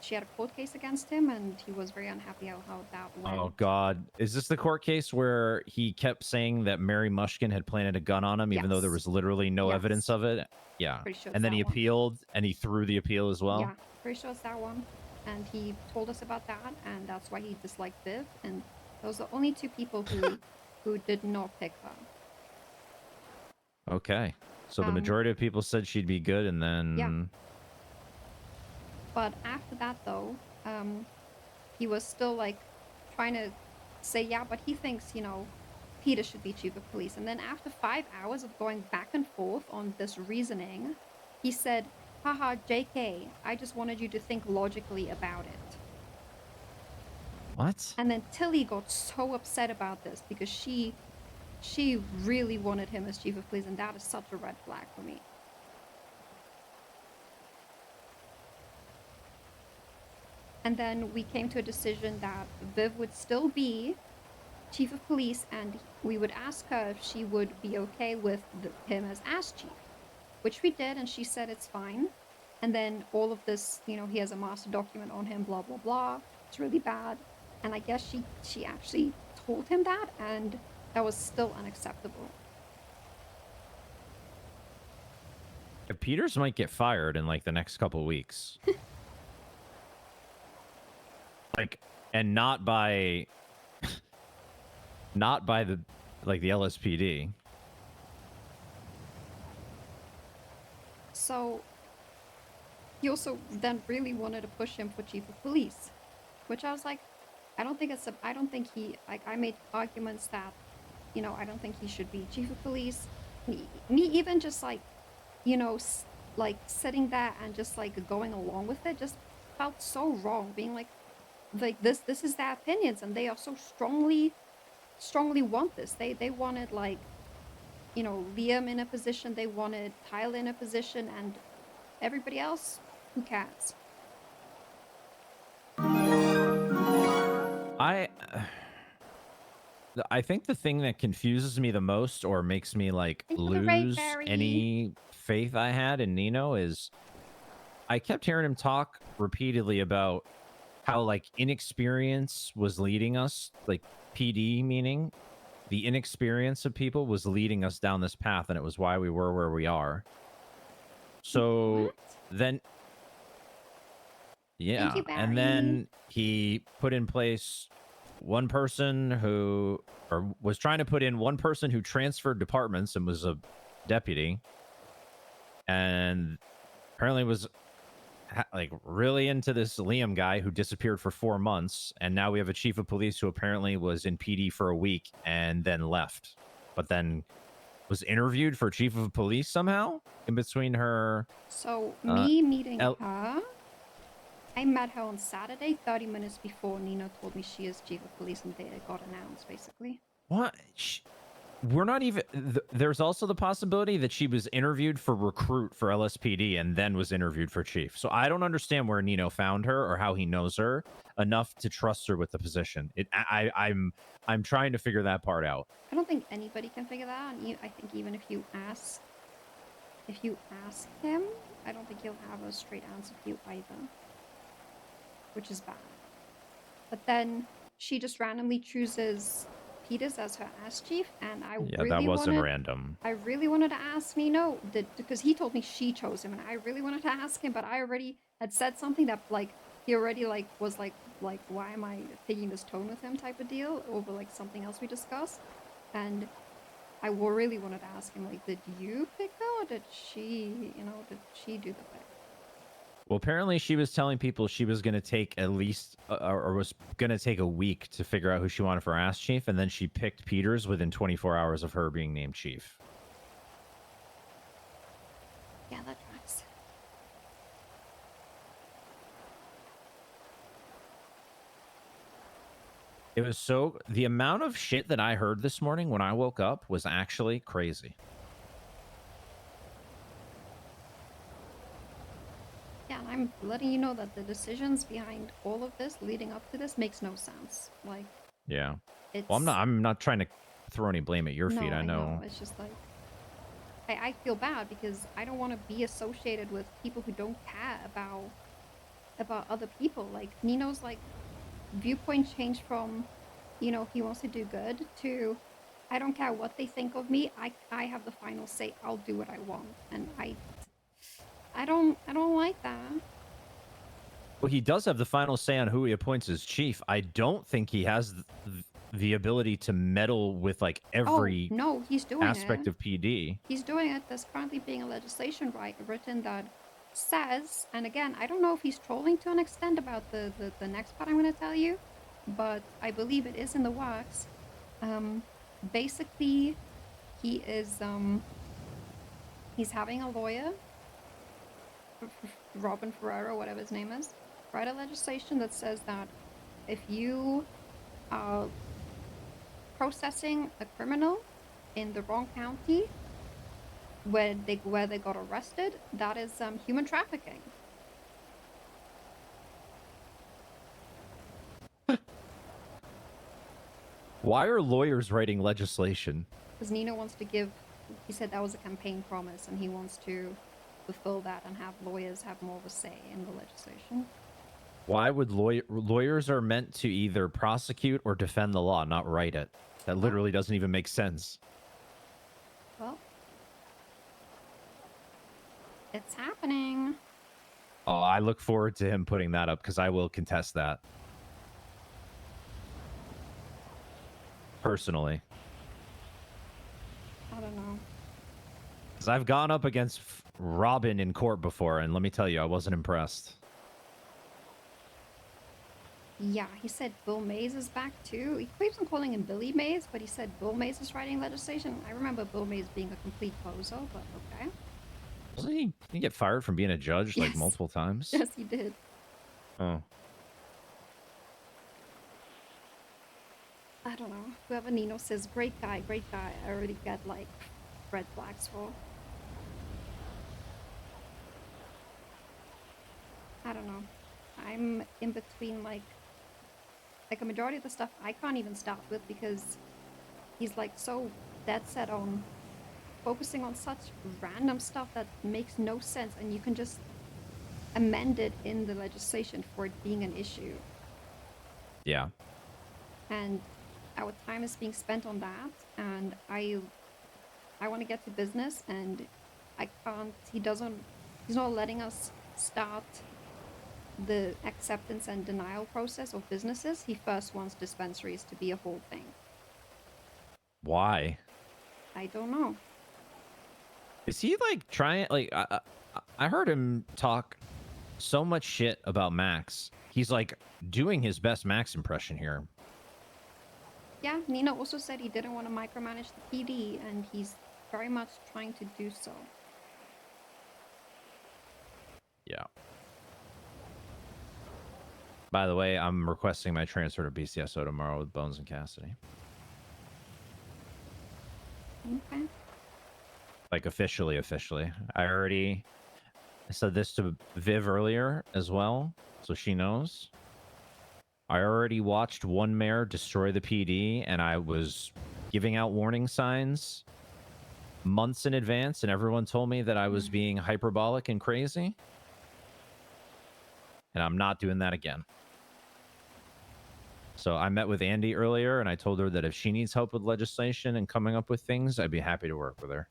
she had a court case against him, and he was very unhappy how that went. Oh God, is this the court case where he kept saying that Mary Mushkin had planted a gun on him, even though there was literally no evidence of it? Yeah. Pretty sure And then it's he that one. appealed, and he threw the appeal as well. Yeah, pretty sure it's that one. and he told us about that, and that's why he disliked Viv. And those are the only two people who did not pick her. Okay. So the Um, majority of people said she'd be good, and then But after that, though, he was still like trying to say, yeah, but he thinks, you know, Peter should be chief of police. And then after 5 hours of going back and forth on this reasoning, he said, haha, JK, I just wanted you to think logically about it. What? And then Tilly got so upset about this because she really wanted him as chief of police, and that is such a red flag for me. And then we came to a decision that Viv would still be chief of police, and we would ask her if she would be okay with him as chief, which we did, and she said it's fine. And then all of this, you know, he has a master document on him, blah, blah, blah. It's really bad. And I guess she actually told him that, and that was still unacceptable. Peters might get fired in like the next couple weeks. Like, and not by the the LSPD. So he also then really wanted to push him for chief of police, which I was like, I don't think he, like, I made arguments that, you know, I don't think he should be chief of police. Me even just like, you know, like sitting there and just like going along with it just felt so wrong, being like this is their opinions, and they are so strongly want this. They wanted, like, you know, Liam in a position, they wanted Tyler in a position, and everybody else, who cares? I think the thing that confuses me the most, or makes me like lose any faith I had in Nino, is I kept hearing him talk repeatedly about how like inexperience was leading us, like PD meaning the inexperience of people was leading us down this path, and it was why we were where we are. So then, yeah, and then he put in place one person who, or was trying to put in one person who transferred departments and was a deputy, and apparently was like really into this Liam guy who disappeared for 4 months, and now we have a chief of police who apparently was in PD for a week and then left, but then was interviewed for chief of police somehow in between her. So me meeting her, I met her on Saturday, 30 minutes before Nino told me she is chief of police, and they got announced, basically. What? We're not even. There's also the possibility that she was interviewed for recruit for LSPD and then was interviewed for chief. So I don't understand where Nino found her or how he knows her enough to trust her with the position. I'm trying to figure that part out. I don't think anybody can figure that out. And I think even if you ask him, I don't think he'll have a straight answer for you either, which is bad. But then she just randomly chooses Peters as her ass chief, and I that wasn't random. I really wanted to ask Nino, because he told me she chose him, and I really wanted to ask him, but I already had said something that, like, he already, like, was like, why am I taking this tone with him type of deal over, like, something else we discussed. And I really wanted to ask him, like, did you pick her, or did she do the pick? Well, apparently she was telling people she was going to take at least, or was going to take a week to figure out who she wanted for ass chief, and then she picked Peters within 24 hours of her being named chief. Yeah, that tracks. It was the amount of shit that I heard this morning when I woke up was actually crazy. Yeah, and I'm letting you know that the decisions behind all of this, leading up to this, makes no sense. Like, Yeah. it's... Well, I'm not trying to throw any blame at your feet. I know. know. It's just like, I feel bad because I don't want to be associated with people who don't care about other people. Like, Nino's, like, viewpoint changed from, you know, he wants to do good, to I don't care what they think of me. I have the final say. I'll do what I want, and I don't like that. Well, he does have the final say on who he appoints as chief. I don't think he has the ability to meddle with like every Oh no, he's doing aspect it. of PD. He's doing it. There's currently being a legislation written that says, and again, I don't know if he's trolling to an extent about the next part I'm going to tell you, but I believe it is in the works. Basically, he is he's having a lawyer, Robin Ferrero, whatever his name is, write a legislation that says that if you are processing a criminal in the wrong county where they got arrested, that is human trafficking. Why are lawyers writing legislation? Because Nino wants to give, he said that was a campaign promise, and he wants to fulfill that and have lawyers have more of a say in the legislation. Why would lawyers are meant to either prosecute or defend the law, not write it? That literally doesn't even make sense. Well, it's happening. Oh, I look forward to him putting that up because I will contest that. Personally. I don't know. Because I've gone up against Robin in court before, and let me tell you, I wasn't impressed. Yeah, he said Bill Mays is back too. He keeps on calling him Billy Mays, but he said Bill Mays is writing legislation. I remember Bill Mays being a complete bozo, but okay. Doesn't he get fired from being a judge like multiple times? Yes, he did. Oh. I don't know. Whoever Nino says, great guy, I already get like red flags for. I don't know. I'm in between like a majority of the stuff I can't even start with because he's like so dead set on focusing on such random stuff that makes no sense, and you can just amend it in the legislation for it being an issue. Yeah. And our time is being spent on that, and I want to get to business, and I can't. He's not letting us start the acceptance and denial process of businesses. He first wants dispensaries to be a whole thing. Why? I don't know. Is he like trying? Like I heard him talk so much shit about Max. He's like doing his best Max impression here. Yeah, Nino also said he didn't want to micromanage the PD, and he's very much trying to do so. Yeah. By the way, I'm requesting my transfer to BCSO tomorrow with Bones and Cassidy. Okay. Like officially. I said this to Viv earlier as well, so she knows. I already watched one mayor destroy the PD, and I was giving out warning signs months in advance, and everyone told me that I was being hyperbolic and crazy. And I'm not doing that again. So I met with Andi earlier, and I told her that if she needs help with legislation and coming up with things, I'd be happy to work with her.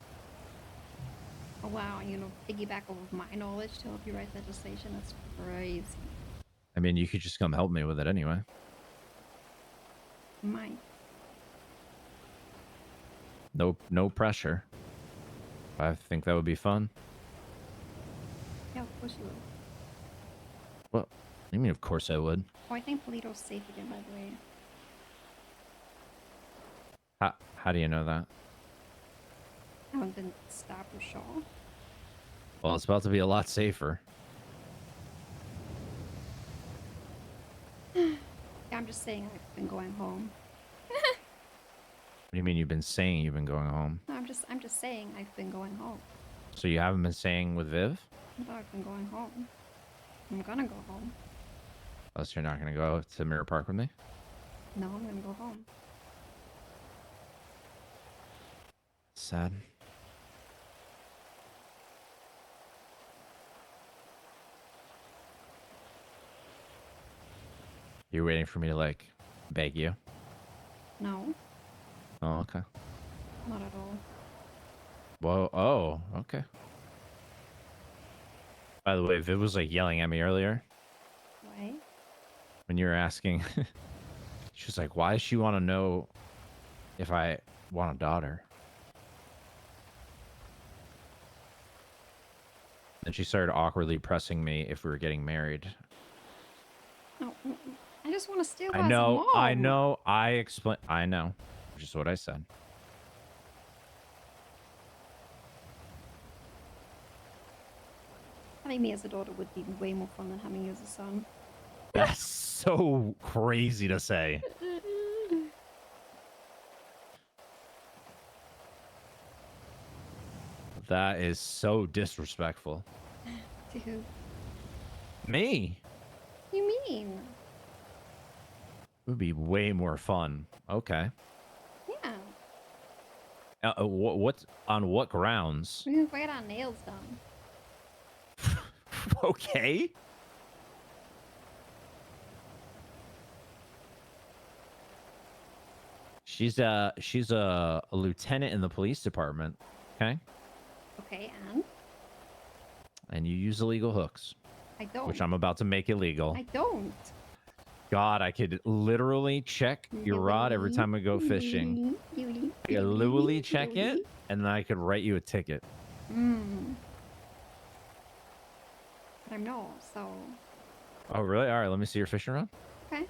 Oh wow, piggyback off of my knowledge to help you write legislation. That's crazy. I mean, you could just come help me with it anyway. Might. No pressure. I think that would be fun. Yeah, of course you will. Well, I mean, of course I would. Oh, I think Polito's safe again, by the way. How do you know that? I haven't been stopped or sure. Well, it's about to be a lot safer. Yeah, I'm just saying I've been going home. What do you mean you've been saying you've been going home? No, I'm just saying I've been going home. So you haven't been saying with Viv? No, I've been going home. I'm gonna go home. Unless you're not going to go to Mirror Park with me? No, I'm gonna go home. Sad. You're waiting for me to, like, beg you? No, Oh, okay. not at all. Whoa, oh, okay. By the way, Viv was, like, yelling at me earlier. Okay. When you're asking, she's like, why does she want to know if I want a daughter? Then she started awkwardly pressing me if we were getting married. No, I just want to steal I as know, mom. I know, I know, which is what I said. Having me as a daughter would be way more fun than having you as a son. That's so crazy to say. That is so disrespectful. Dude, Me? what do you mean? It would be way more fun. Okay. Yeah. What on what grounds? We can get our nails done. Okay. She's a lieutenant in the police department. Okay. Okay, And you use illegal hooks. I don't. Which I'm about to make illegal. I don't. God, I could literally check your rod every time I go fishing. I could literally check it, and then I could write you a ticket. Hmm. But I'm not, so. Oh, really? All right, let me see your fishing rod. Okay.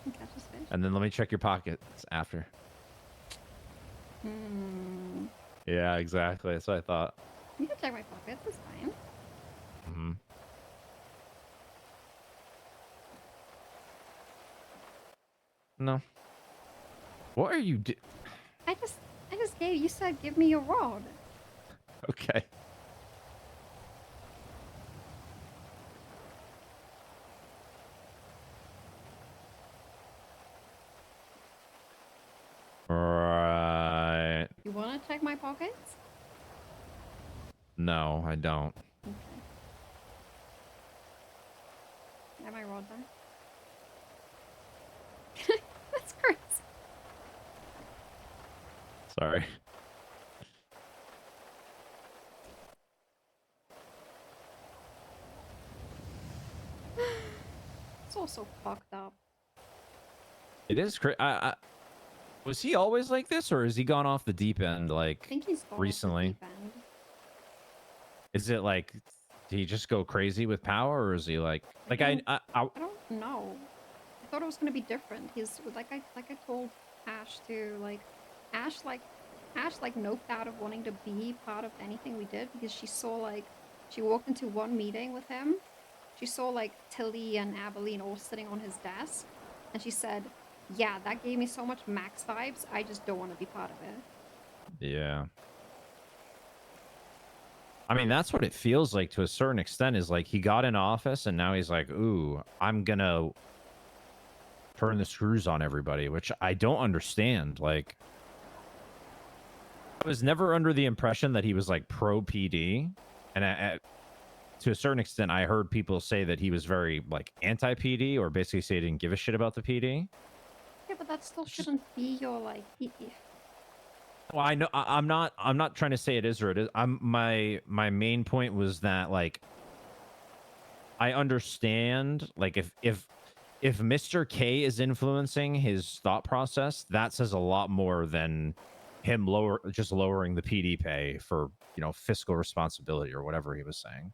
I catch this fish. And then let me check your pockets after. Hmm. Yeah, exactly. That's what I thought. You can check my pockets, that's fine. Mm-hmm. No. What are you do? I just gave you said give me your rod. Okay. Right. You wanna check my pockets? No, I don't. Okay. Have my rod there? That's crazy. Sorry. It's also fucked up. It is crazy. Was he always like this, or has he gone off the deep end like I think he's gone off the recently? deep end. Is it like, did he just go crazy with power, or is he like I don't I know. I thought it was gonna be different. He's like I told Ash to Ash noped out of wanting to be part of anything we did because she saw she walked into one meeting with him. She saw Tilly and Abilene all sitting on his desk, and she said, "Yeah, that gave me so much Max vibes. I just don't want to be part of it." Yeah. I mean, that's what it feels like to a certain extent, is like he got in office and now he's like, ooh, I'm gonna turn the screws on everybody, which I don't understand. Like, I was never under the impression that he was like pro PD. And to a certain extent, I heard people say that he was very like anti PD, or basically say he didn't give a shit about the PD. Yeah, but that still shouldn't be your Well, I know I'm not trying to say it is or it is. My main point was that like I understand like if Mr. K is influencing his thought process, that says a lot more than him lowering the PD pay for, fiscal responsibility or whatever he was saying.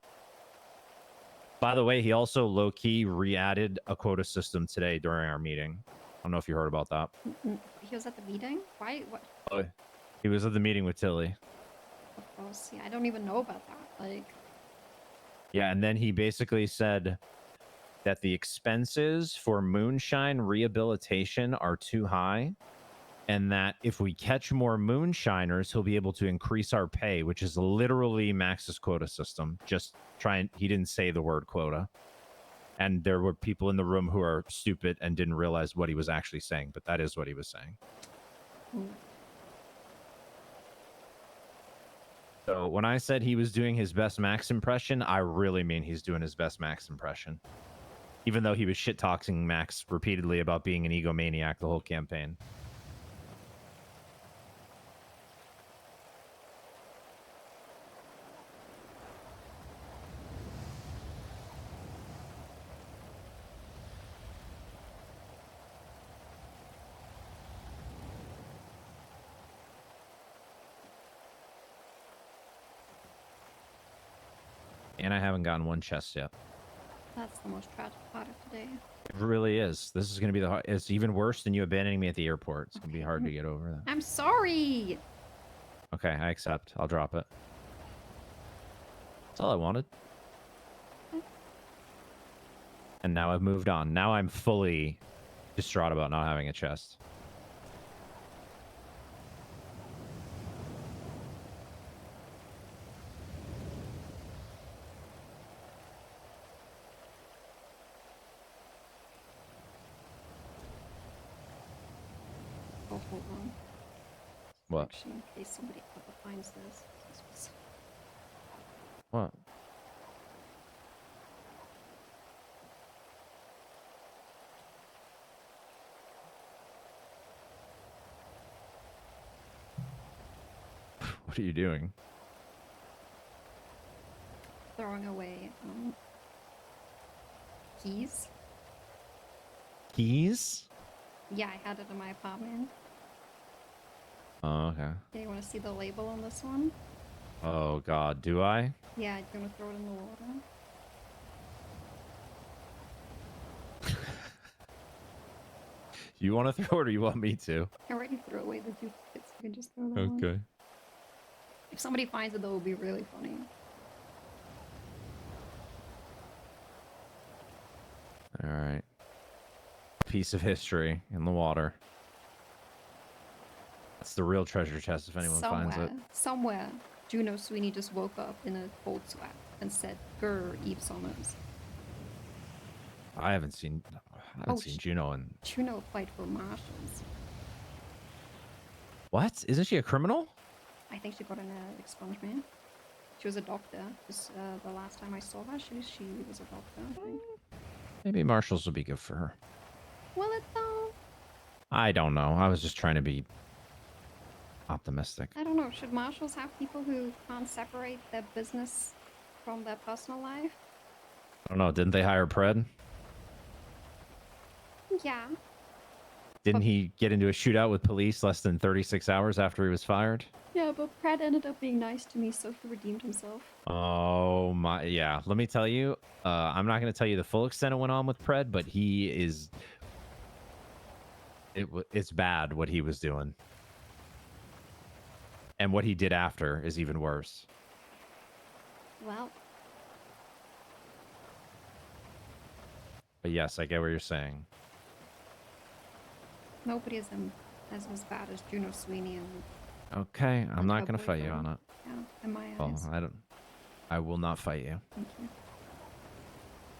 By the way, he also low-key re-added a quota system today during our meeting. I don't know if you heard about that. He was at the meeting? Why? What? Oh, he was at the meeting with Tilly. Of course, yeah, I don't even know about that. Yeah, and then he basically said that the expenses for moonshine rehabilitation are too high, and that if we catch more moonshiners, he'll be able to increase our pay, which is literally Max's quota system. He didn't say the word quota. And there were people in the room who are stupid and didn't realize what he was actually saying, but that is what he was saying. So when I said he was doing his best Max impression, I really mean he's doing his best Max impression. Even though he was shit-talking Max repeatedly about being an egomaniac the whole campaign. and I haven't gotten one chest yet. That's the most tragic part of today. It really is. This is going to be it's even worse than you abandoning me at the airport. It's going to be hard to get over that. I'm sorry. Okay, I accept. I'll drop it. That's all I wanted. And now I've moved on. Now I'm fully distraught about not having a chest. Oh, hold on. What? Actually, in case somebody ever finds this. What? What are you doing? Throwing away keys. Keys? Yeah, I had it in my apartment. Oh, okay. Yeah, you want to see the label on this one? Oh, God. Do I? Yeah, you're gonna throw it in the water. You want to throw it or you want me to? I already threw away the duplicates. You can just throw that one. Okay. If somebody finds it, that would be really funny. All right. Piece of history in the water. That's the real treasure chest if anyone finds it. Somewhere, Juno Sweeney just woke up in a cold sweat and said, "Grr, Eve Summers." I haven't seen Juno in... Juno applied for marshals. What? Isn't she a criminal? I think she got an expungement. She was a doctor. Just, the last time I saw her, she was a doctor, I think. Maybe marshals will be good for her. Will it though? I don't know. I was just trying to be optimistic. I don't know. Should marshals have people who can't separate their business from their personal life? I don't know. Didn't they hire Pred? Yeah. Didn't he get into a shootout with police less than 36 hours after he was fired? Yeah, but Pratt ended up being nice to me, so he redeemed himself. Oh my, yeah. Let me tell you, I'm not going to tell you the full extent of what went on with Pred, but he is, it's bad what he was doing. And what he did after is even worse. Well, But yes, I get what you're saying. nobody is as bad as Juno Sweeney and Okay, I'm not her going to fight you on boyfriend. it. Yeah, in my Well, eyes. I will not fight you. Thank you.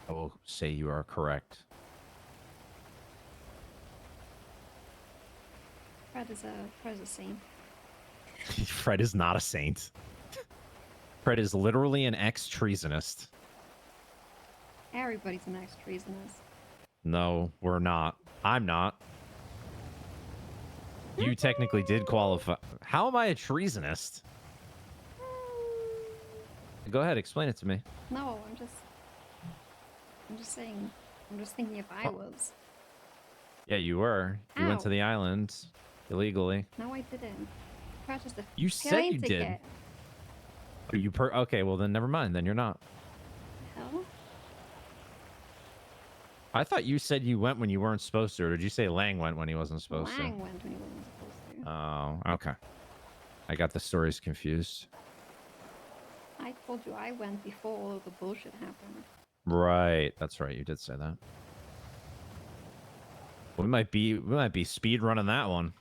I will say you are correct. Fred is a saint. Fred is not a saint. Fred is literally an ex-treasonist. Everybody's an ex-treasonist. No, we're not. I'm not. You technically did qualify. How am I a treasonist? Go ahead, explain it to me. No, I'm just saying. I'm just thinking if I was. Yeah, you were. You went to Ow. the island illegally. No, I didn't. Purchased a You said plane you ticket. did. Okay, well then never mind. Then you're not. Hell? I thought you said you went when you weren't supposed to, or did you say Lang went when he wasn't supposed Lang went when he wasn't supposed to. to? Oh, okay. I got the stories confused. I told you I went before all of the bullshit happened. Right, that's right. You did say that. We might be speed running that one.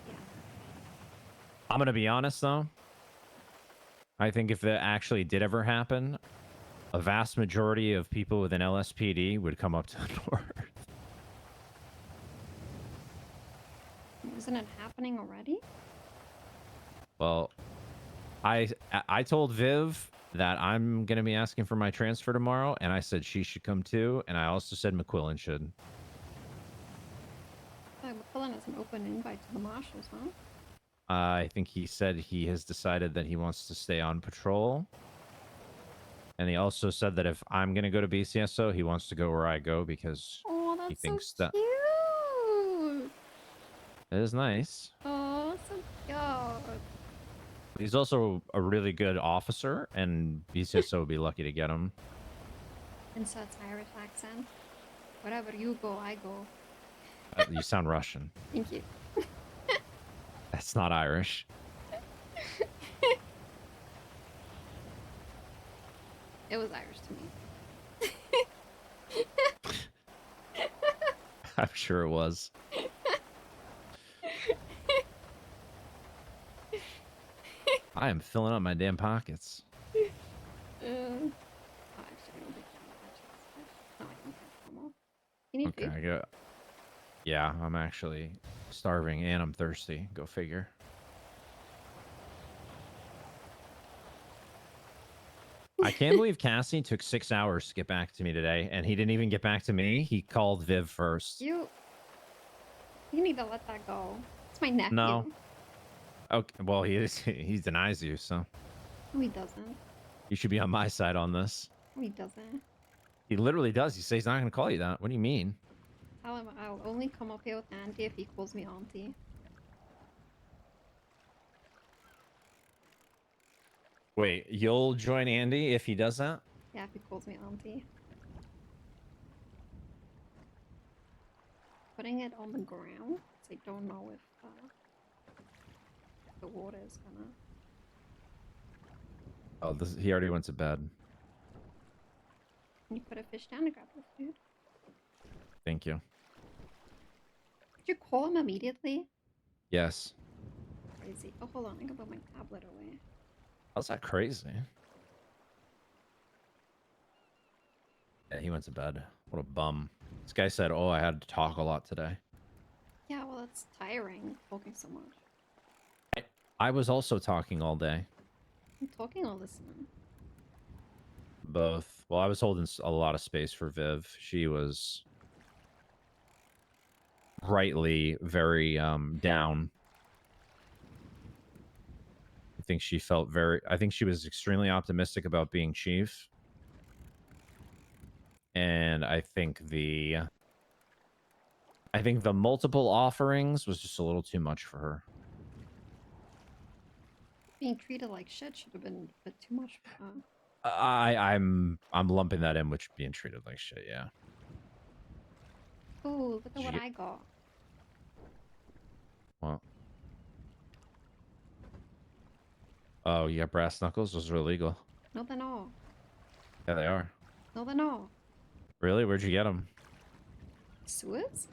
Yeah. I'm gonna be honest though. I think if it actually did ever happen, a vast majority of people with an LSPD would come up to the door. Isn't it happening already? Well, I told Viv that I'm gonna be asking for my transfer tomorrow, and I said she should come too, and I also said McQuillen should. McQuillen has an open invite to the marshals, huh? I think he said he has decided that he wants to stay on patrol. And he also said that if I'm going to go to BCSO, he wants to go where I go because Oh, that's he thinks so that cute. it is nice. Oh, so cute. He's also a really good officer, and BCSO would be lucky to get him. Inserts Irish accent. Wherever you go, I go. You sound Russian. Thank you. That's not Irish. It was Irish to me. I'm sure it was. I am filling up my damn pockets. Oh, actually, I don't think no, I can catch them all. You need Okay, food? I got. Yeah, I'm actually starving and I'm thirsty. Go figure. I can't believe Cassie took 6 hours to get back to me today, and he didn't even get back to me. He called Viv first. You need to let that go. It's my nephew. No. Okay, well, he denies you, so No, he doesn't. you should be on my side on this. No, he doesn't. He literally does. He says he's not going to call you that. What do you mean? Tell him I'll only come up here with Andy if he calls me auntie. Wait, you'll join Andy if he does that? Yeah, if he calls me auntie. Putting it on the ground, 'cause I don't know if the water is gonna... Oh, he already went to bed. Can you put a fish down and grab the food? Thank you. Did you call him immediately? Yes. Crazy. Oh, hold on. I can put my tablet away. How's that crazy? Yeah, he went to bed. What a bum. This guy said, oh, I had to talk a lot today. Yeah, well, that's tiring, talking so much. I was also talking all day. I'm talking or listening? Both. Well, I was holding a lot of space for Viv. She was rightly very down. I think she felt I think she was extremely optimistic about being chief. And I think the multiple offerings was just a little too much for her. Being treated like shit should have been a bit too much for her. I'm lumping that in with being treated like shit, yeah. Ooh, look at Did you what get- I got. Well. Oh, you got brass knuckles? Those are illegal. No, they're not. Yeah, they are. No, they're not. Really? Where'd you get them? Sewers?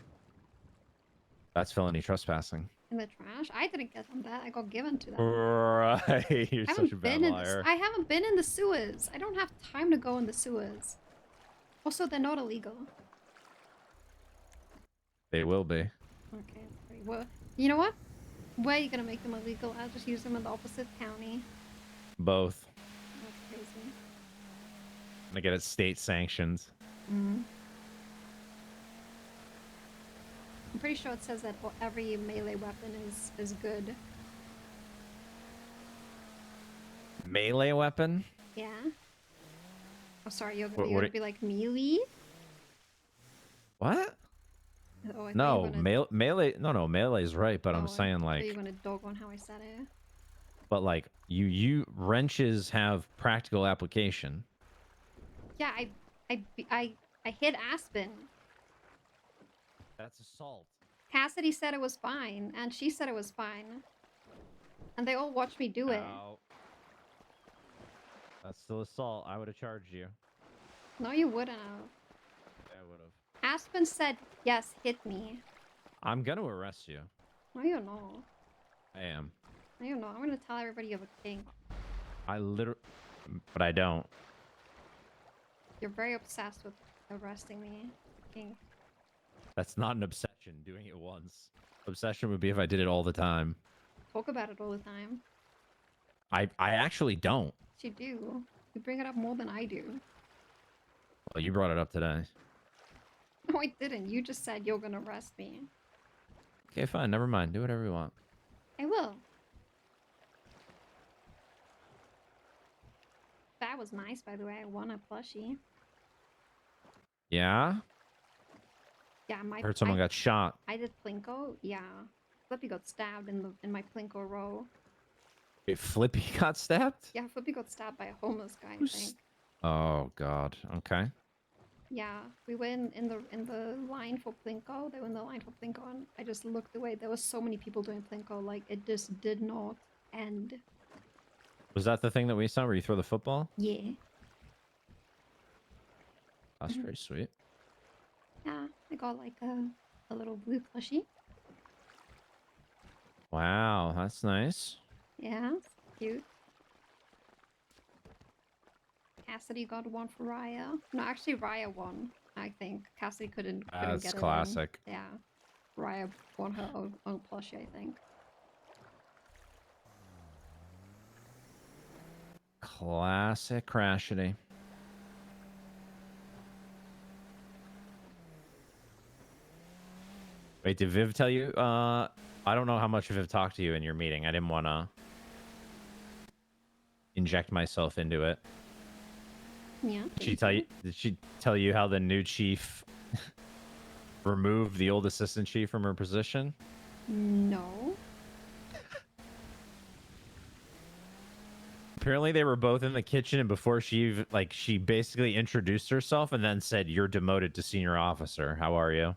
That's felony trespassing. In the trash? I didn't get them that. I got given to them. Right. You're I such a haven't bad been liar. I haven't been in the sewers. I don't have time to go in the sewers. Also, they're not illegal. They will be. Okay, great. Well, you know what? Where are you gonna make them illegal? I'll just use them in the opposite county. Both. That's crazy. I'm gonna get it state sanctioned. Mm. I'm pretty sure it says that every melee weapon is good. Melee weapon? Yeah. Oh, sorry. You're What- gonna be like melee. What? Oh, I thought No, you were gonna, melee. No, melee is right, but oh, I'm saying I thought like, you were gonna dog on how I said it. but like you wrenches have practical application. Yeah, I hit Aspen. That's assault. Cassidy said it was fine, and she said it was fine. And they all watched me do it. No. That's still assault. I would have charged you. No, you wouldn't have. I would have. Aspen said, yes, hit me. I'm gonna arrest you. No, you're not. I am. No, you're not. I'm gonna tell everybody you have a kink. I literally, but I don't. You're very obsessed with arresting me. Kink. That's not an obsession. Doing it once. Obsession would be if I did it all the time. Talk about it all the time. I actually don't. But you do. You bring it up more than I do. Well, you brought it up today. No, I didn't. You just said you're gonna arrest me. Okay, fine. Never mind. Do whatever you want. I will. That was nice, by the way. I won a plushie. Yeah. Yeah, my. I heard someone got shot. I did Plinko. Yeah, Flippy got stabbed in my Plinko row. Wait, Flippy got stabbed? Yeah, Flippy got stabbed by a homeless guy, I think. Oh God. Okay. Yeah, we were in the line for Plinko. They were in the line for Plinko, and I just looked away. There were so many people doing Plinko, like it just did not end. Was that the thing that we saw where you throw the football? Yeah. That's very sweet. Yeah, I got like a little blue plushie. Wow, that's nice. Yeah, it's cute. Cassidy got one for Raya. No, actually Raya won. I think Cassidy couldn't That's get classic. it in. Yeah, Raya won her own plushie, I think. Classic Crashity. Wait, did Viv tell you? I don't know how much Viv talked to you in your meeting. I didn't want to inject myself into it. Yeah. Did she tell you? Did she tell you how the new chief removed the old assistant chief from her position? No. Apparently, they were both in the kitchen, and before she basically introduced herself and then said, "You're demoted to senior officer. How are you?"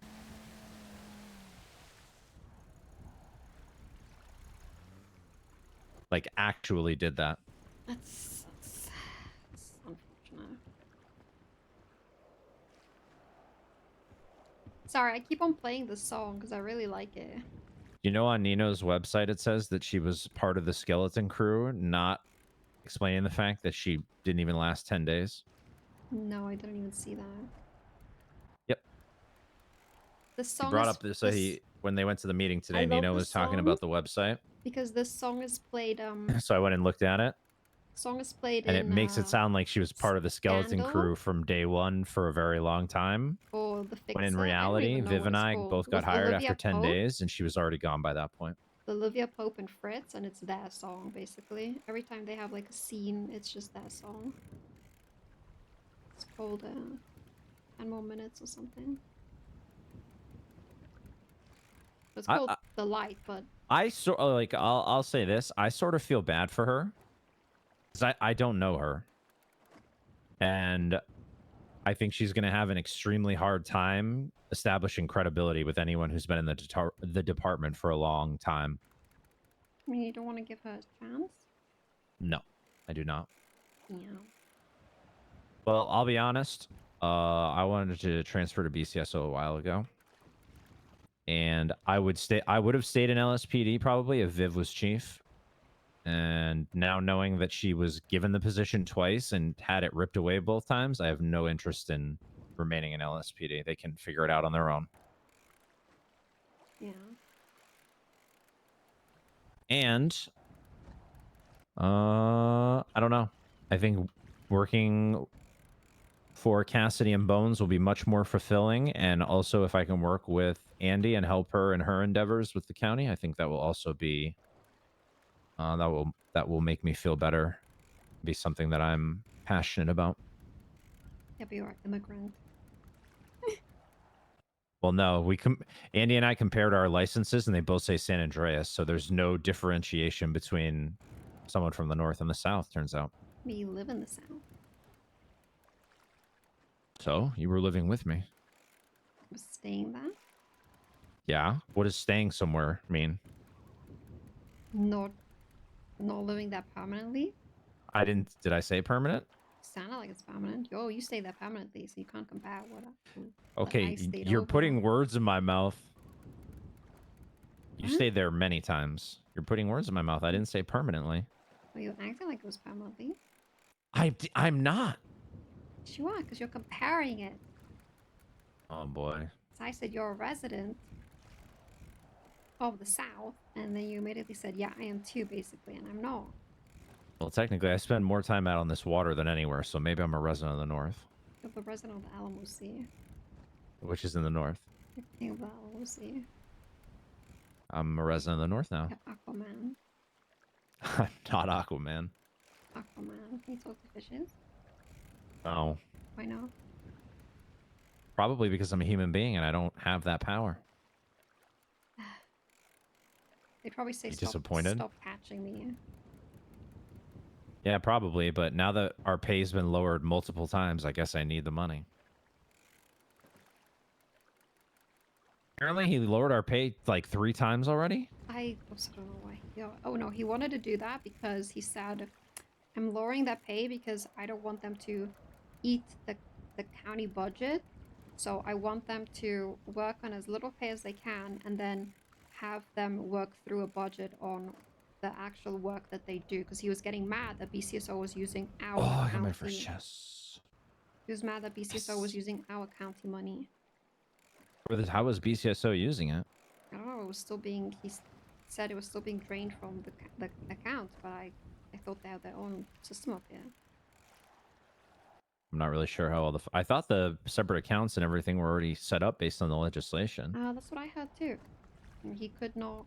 Like, actually did that. That's unfortunate. Sorry, I keep on playing this song because I really like it. You know, on Nino's website, it says that she was part of the skeleton crew, not explaining the fact that she didn't even last 10 days. No, I didn't even see that. Yep. The He song brought is, up this, when they went to the meeting today, love Nino the was talking song about the website. because this song is played So I went and looked at it, song is played and in it makes it sound like she was part of the skeleton Scandal? crew from day one for a very long time. or the Fixer. When in I don't reality, even know Viv what and it's I called. both got With hired Olivia after 10 Pope? days, and she was already gone by that point. Olivia Pope and Fritz, and it's their song basically. Every time they have like a scene, it's just their song. It's called 10 More Minutes or something. It's called The Light, but I'll say this. I sort of feel bad for her. 'Cause I don't know her. And I think she's going to have an extremely hard time establishing credibility with anyone who's been in the department for a long time. I mean, you don't want to give her a chance? No, I do not. Yeah. Well, I'll be honest. I wanted to transfer to BCSO a while ago. And I would have stayed in LSPD probably if Viv was chief. And now knowing that she was given the position twice and had it ripped away both times, I have no interest in remaining in LSPD. They can figure it out on their own. Yeah. And I don't know. I think working for Cassidy and Bones will be much more fulfilling. And also, if I can work with Andi and help her in her endeavors with the county, I think that will also be that will make me feel better. Be something that I'm passionate about. Yeah, but you're immigrant. Well, no, Andi and I compared our licenses, and they both say San Andreas, so there's no differentiation between someone from the north and the south. Turns out. We live in the South. So you were living with me. I was staying there. Yeah. What does staying somewhere mean? Not living there permanently. I didn't. Did I say permanent? Sounded like it's permanent. Yo, you stay there permanently, so you can't compare what Okay, I stayed you're over. putting words in my mouth. You Huh? stayed there many times. You're putting words in my mouth. I didn't say permanently. Well, you're acting like it was permanently. I'm not. You are, because you're comparing it. Oh boy. So I said you're a resident of the South, and then you immediately said, yeah, I am too, basically, and I'm not. Well, technically, I spend more time out on this water than anywhere, so maybe I'm a resident of the north, You're the resident of the Alamo Sea. which is in the north. You're king of the Alamo Sea. I'm a resident of the north now. You're Aquaman. I'm not Aquaman. Aquaman. Can you talk to fishes? No. Why not? Probably because I'm a human being and I don't have that power. They'd probably say You stop, disappointed? stop catching me. Yeah, probably. But now that our pay's been lowered multiple times, I guess I need the money. Apparently, he lowered our pay like 3 times already. I also don't know why. Oh no, he wanted to do that because he said, "I'm lowering that pay because I don't want them to eat the county budget. So I want them to work on as little pay as they can, and then have them work through a budget on the actual work that they do." Because he was getting mad that BCSO was using our Oh, I got my first county. chest. He was mad that BCSO was using our county money. How was BCSO using it? I don't know. It was still being. Said it was still being drained from the account, but I thought they had their own system up here. I'm not really sure how all the. I thought the separate accounts and everything were already set up based on the legislation. That's what I heard too. And he could not.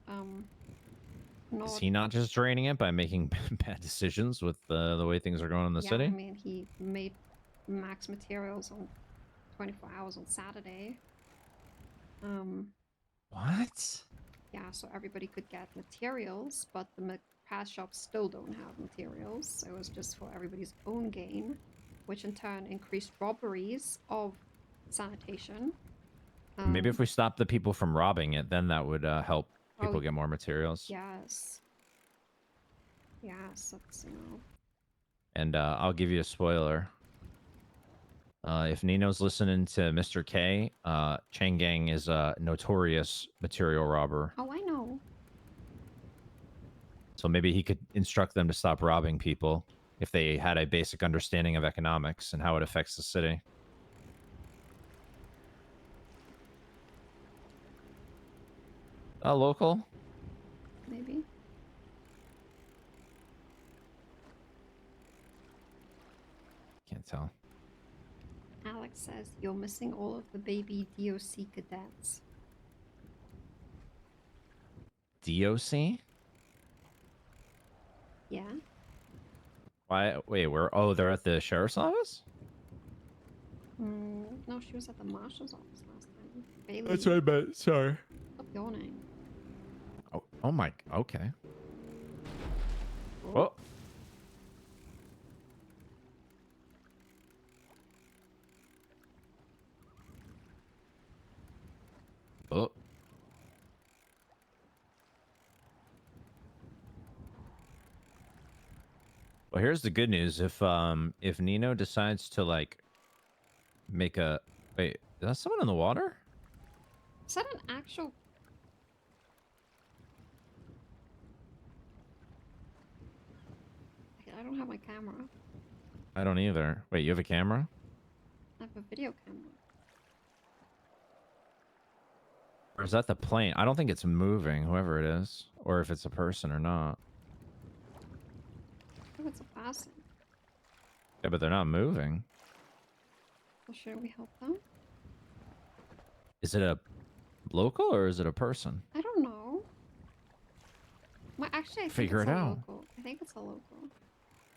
Is he not just draining it by making bad decisions with the way things are going in the Yeah, city? I mean, he made max materials on 24 hours on Saturday. What? Yeah, so everybody could get materials, but the pass shops still don't have materials. So it was just for everybody's own gain, which in turn increased robberies of sanitation. Maybe if we stop the people from robbing it, then that would help people Oh, get more materials. Yes. Yes, that's, And I'll give you a spoiler. If Nino's listening to Mr. K, Chang Gang is a notorious material robber. Oh, I know. So maybe he could instruct them to stop robbing people if they had a basic understanding of economics and how it affects the city. Local? Maybe. Can't tell. Alex says you're missing all of the baby DOC cadets. DOC? Yeah. Why? Wait, where? Oh, they're at the sheriff's office? No, she was at the marshal's office last time. Bailey. That's what I meant. Sorry. Stop yawning. Oh my. Okay. Oh. Oh. Well, here's the good news. If Nino decides to like make a wait, is that someone in the water? Is that an actual? I don't have my camera. I don't either. Wait, you have a camera? I have a video camera. Or is that the plane? I don't think it's moving, whoever it is, or if it's a person or not. I think it's a person. Yeah, but they're not moving. Well, should we help them? Is it a local or is it a person? I don't know. Well, actually, I think Figure it's it a out. local. I think it's a local.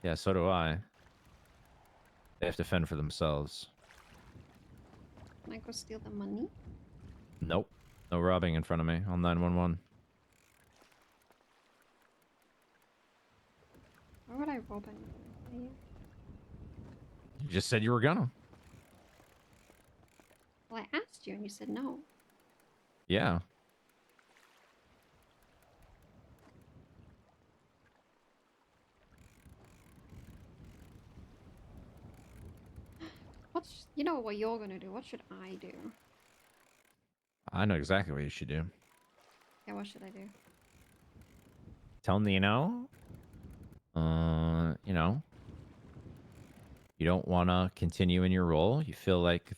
Yeah, so do I. They have to fend for themselves. Can I go steal the money? Nope. No robbing in front of me on 911. Why would I rob anybody? You just said you were gonna. Well, I asked you and you said no. Yeah. You know what you're gonna do. What should I do? I know exactly what you should do. Yeah, what should I do? Tell Nino, you know, you don't want to continue in your role. You feel like,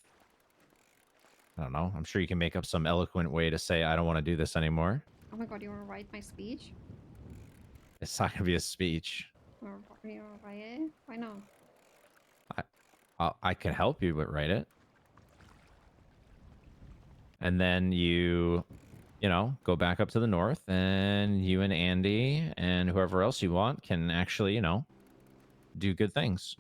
I don't know, I'm sure you can make up some eloquent way to say, I don't want to do this anymore. Oh my god, you wanna write my speech? It's not going to be a speech. Or you wanna write it? Why not? I can help you, but write it. And then you know, go back up to the north, and you and Andi and whoever else you want can actually, you know, do good things.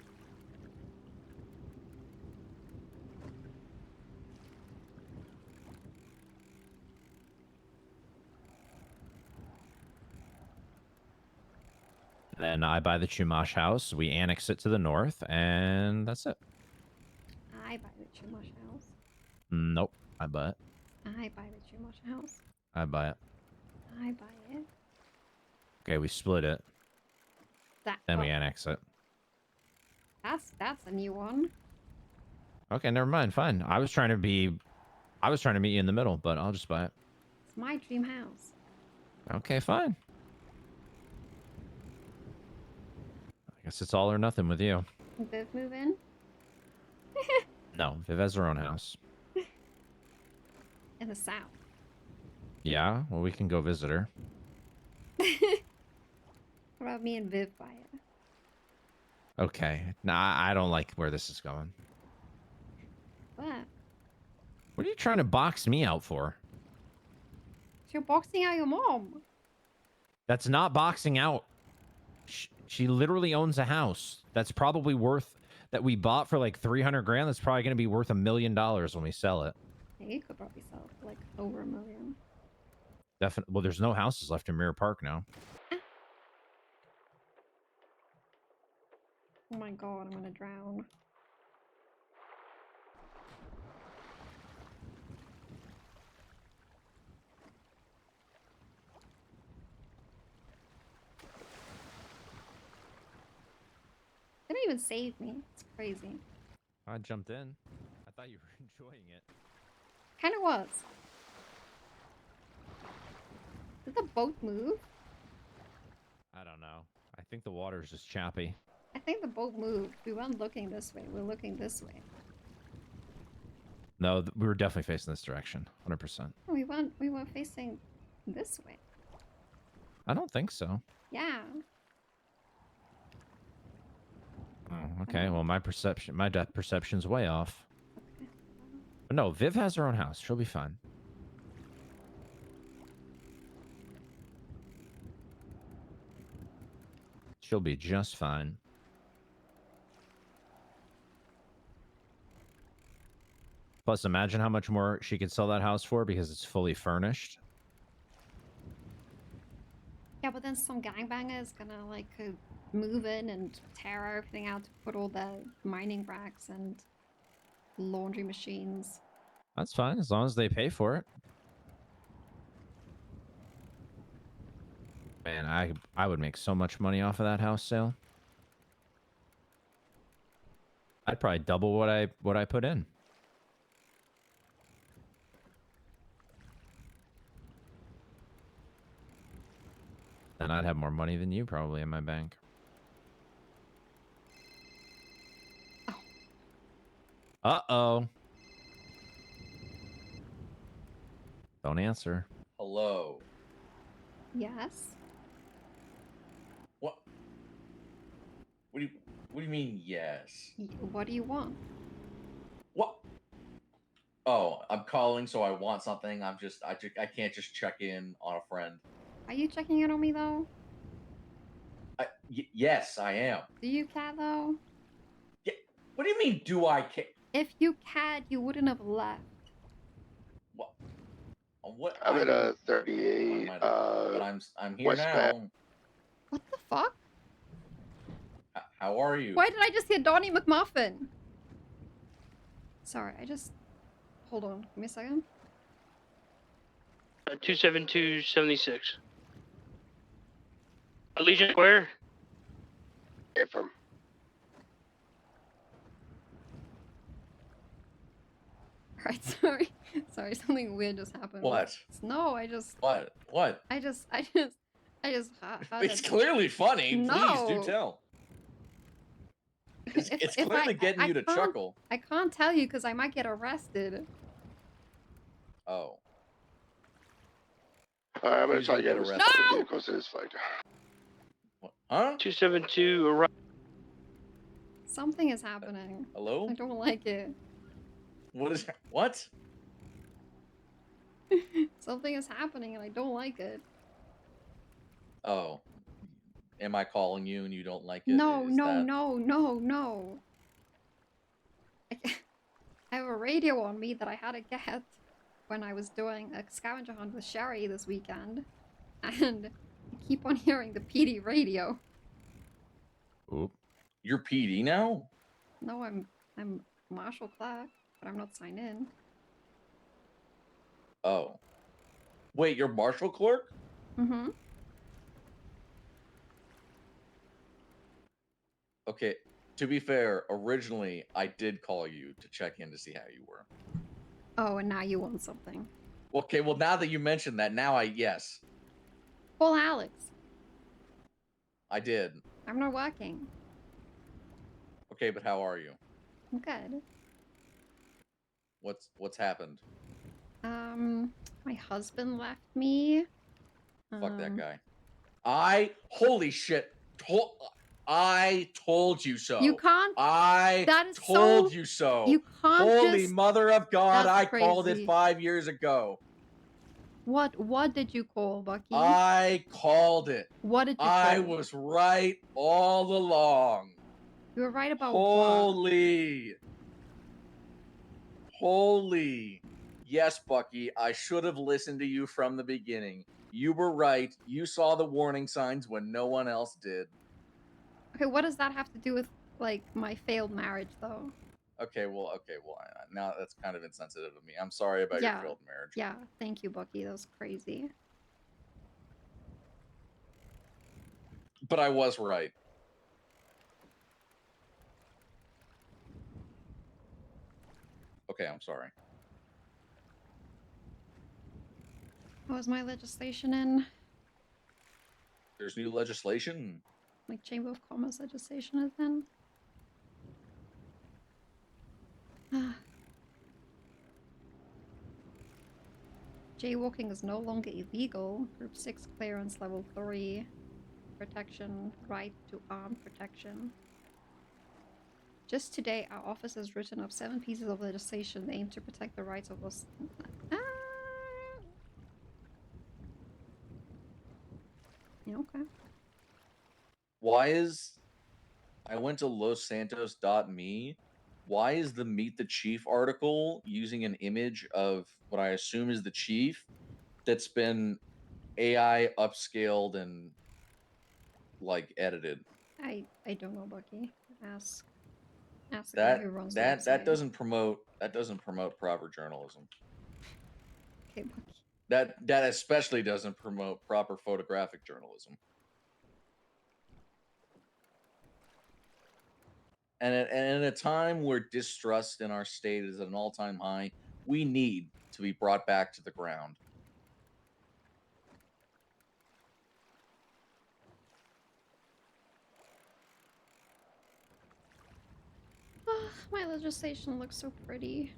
Then I buy the Chumash house. We annex it to the north, and that's it. I buy the Chumash house. Nope. I buy it. I buy the Chumash house. I buy it. I buy it. Okay, we split it. Then we oh, annex it. that's a new one. Okay, never mind. Fine. I was trying to meet you in the middle, but I'll just buy it. It's my dream house. Okay, fine. I guess it's all or nothing with you. Can Viv move in? No, Viv has her own house. In the south. Yeah, well, we can go visit her. What about me and Viv buy it? Okay. Nah, I don't like where this is going. What? What are you trying to box me out for? You're boxing out your mom. That's not boxing out. She literally owns a house that's probably worth, that we bought for like 300 grand. That's probably going to be worth $1 million when we sell it. Yeah, you could probably sell it for like over $1 million. Definitely. Well, there's no houses left in Mirror Park now. Oh my god, I'm gonna drown. They didn't even save me. It's crazy. I jumped in. I thought you were enjoying it. Kinda was. Did the boat move? I don't know. I think the water's just choppy. I think the boat moved. We weren't looking this way. We're looking this way. No, we were definitely facing this direction. 100%. We weren't facing this way. I don't think so. Yeah. Oh, okay. Well, my depth perception's way off. But no, Viv has her own house. She'll be fine. She'll be just fine. Plus, imagine how much more she could sell that house for because it's fully furnished. Yeah, but then some gangbanger is gonna like move in and tear everything out to put all the mining racks and laundry machines. That's fine as long as they pay for it. Man, I would make so much money off of that house sale. I'd probably double what I put in. Then I'd have more money than you probably in my bank. Uh-oh. Don't answer. Hello. Yes. What? What do you mean yes? What do you want? What? Oh, I'm calling so I want something. I can't just check in on a friend. Are you checking in on me though? Yes, I am. Do you care though? Yeah. What do you mean? Do I care? If you cared, you wouldn't have left. What? I'm at a 38. But I'm here West now. Bend. What the fuck? How are you? Why did I just hear Donnie McMuffin? Sorry, hold on, give me a second. 27276. Legion Square. From. Alright, sorry, something weird just happened. What? No, I just. What? What? I just. It's clearly funny. No. Please do tell. It's clearly getting you to can't- chuckle. I can't tell you because I might get arrested. Oh. All right, I'm gonna Please try to don't get get arrested No! for vehicles in this fight. Huh? 272 arrive. Something is happening. Hello? I don't like it. What is what? Something is happening and I don't like it. Oh. Am I calling you and you don't like it? No, Is no, that- no. I have a radio on me that I had to get when I was doing a scavenger hunt with Sherry this weekend. And I keep on hearing the PD radio. Oop. You're PD now? No, I'm Marshall Clark, but I'm not signed in. Oh. Wait, you're Marshall Clerk? Mm-hmm. Okay. To be fair, originally I did call you to check in to see how you were. Oh, and now you want something. Okay, well now that you mentioned that, now yes. Call Alex. I did. I'm not working. Okay, but how are you? I'm good. What's happened? My husband left me. Fuck that guy. Holy shit. I told you so. You can't. I That is told so, you so. You can't Holy just. mother of God, That's I called it crazy. 5 years ago. What did you call, Bucky? I called it. What did you I call? was right all along. You were right about Holy. Holy. Yes, Bucky, I should have listened to you from the beginning. You were right. You saw the warning signs when no one else did. Okay, what does that have to do with, like, my failed marriage, though? Okay, well, now that's kind of insensitive of me. I'm sorry about your failed marriage. Yeah, thank you, Bucky. That was crazy. But I was right. Okay, I'm sorry. What was my legislation in? There's new legislation. Like, Chamber of Commerce legislation is in? Jaywalking is no longer illegal. Group 6 clearance level 3. Protection, right to arm protection. Just today, our office has written up 7 pieces of legislation aimed to protect the rights of us. Yeah, okay. Why is... I went to lossantos.me. Why is the Meet the Chief article using an image of what I assume is the chief that's been AI upscaled and, like, edited? I don't know, Bucky. Ask the guy who runs the website. That doesn't promote proper journalism. Okay, Bucky. That especially doesn't promote proper photographic journalism. And in a time where distrust in our state is at an all-time high, we need to be brought back to the ground. My legislation looks so pretty.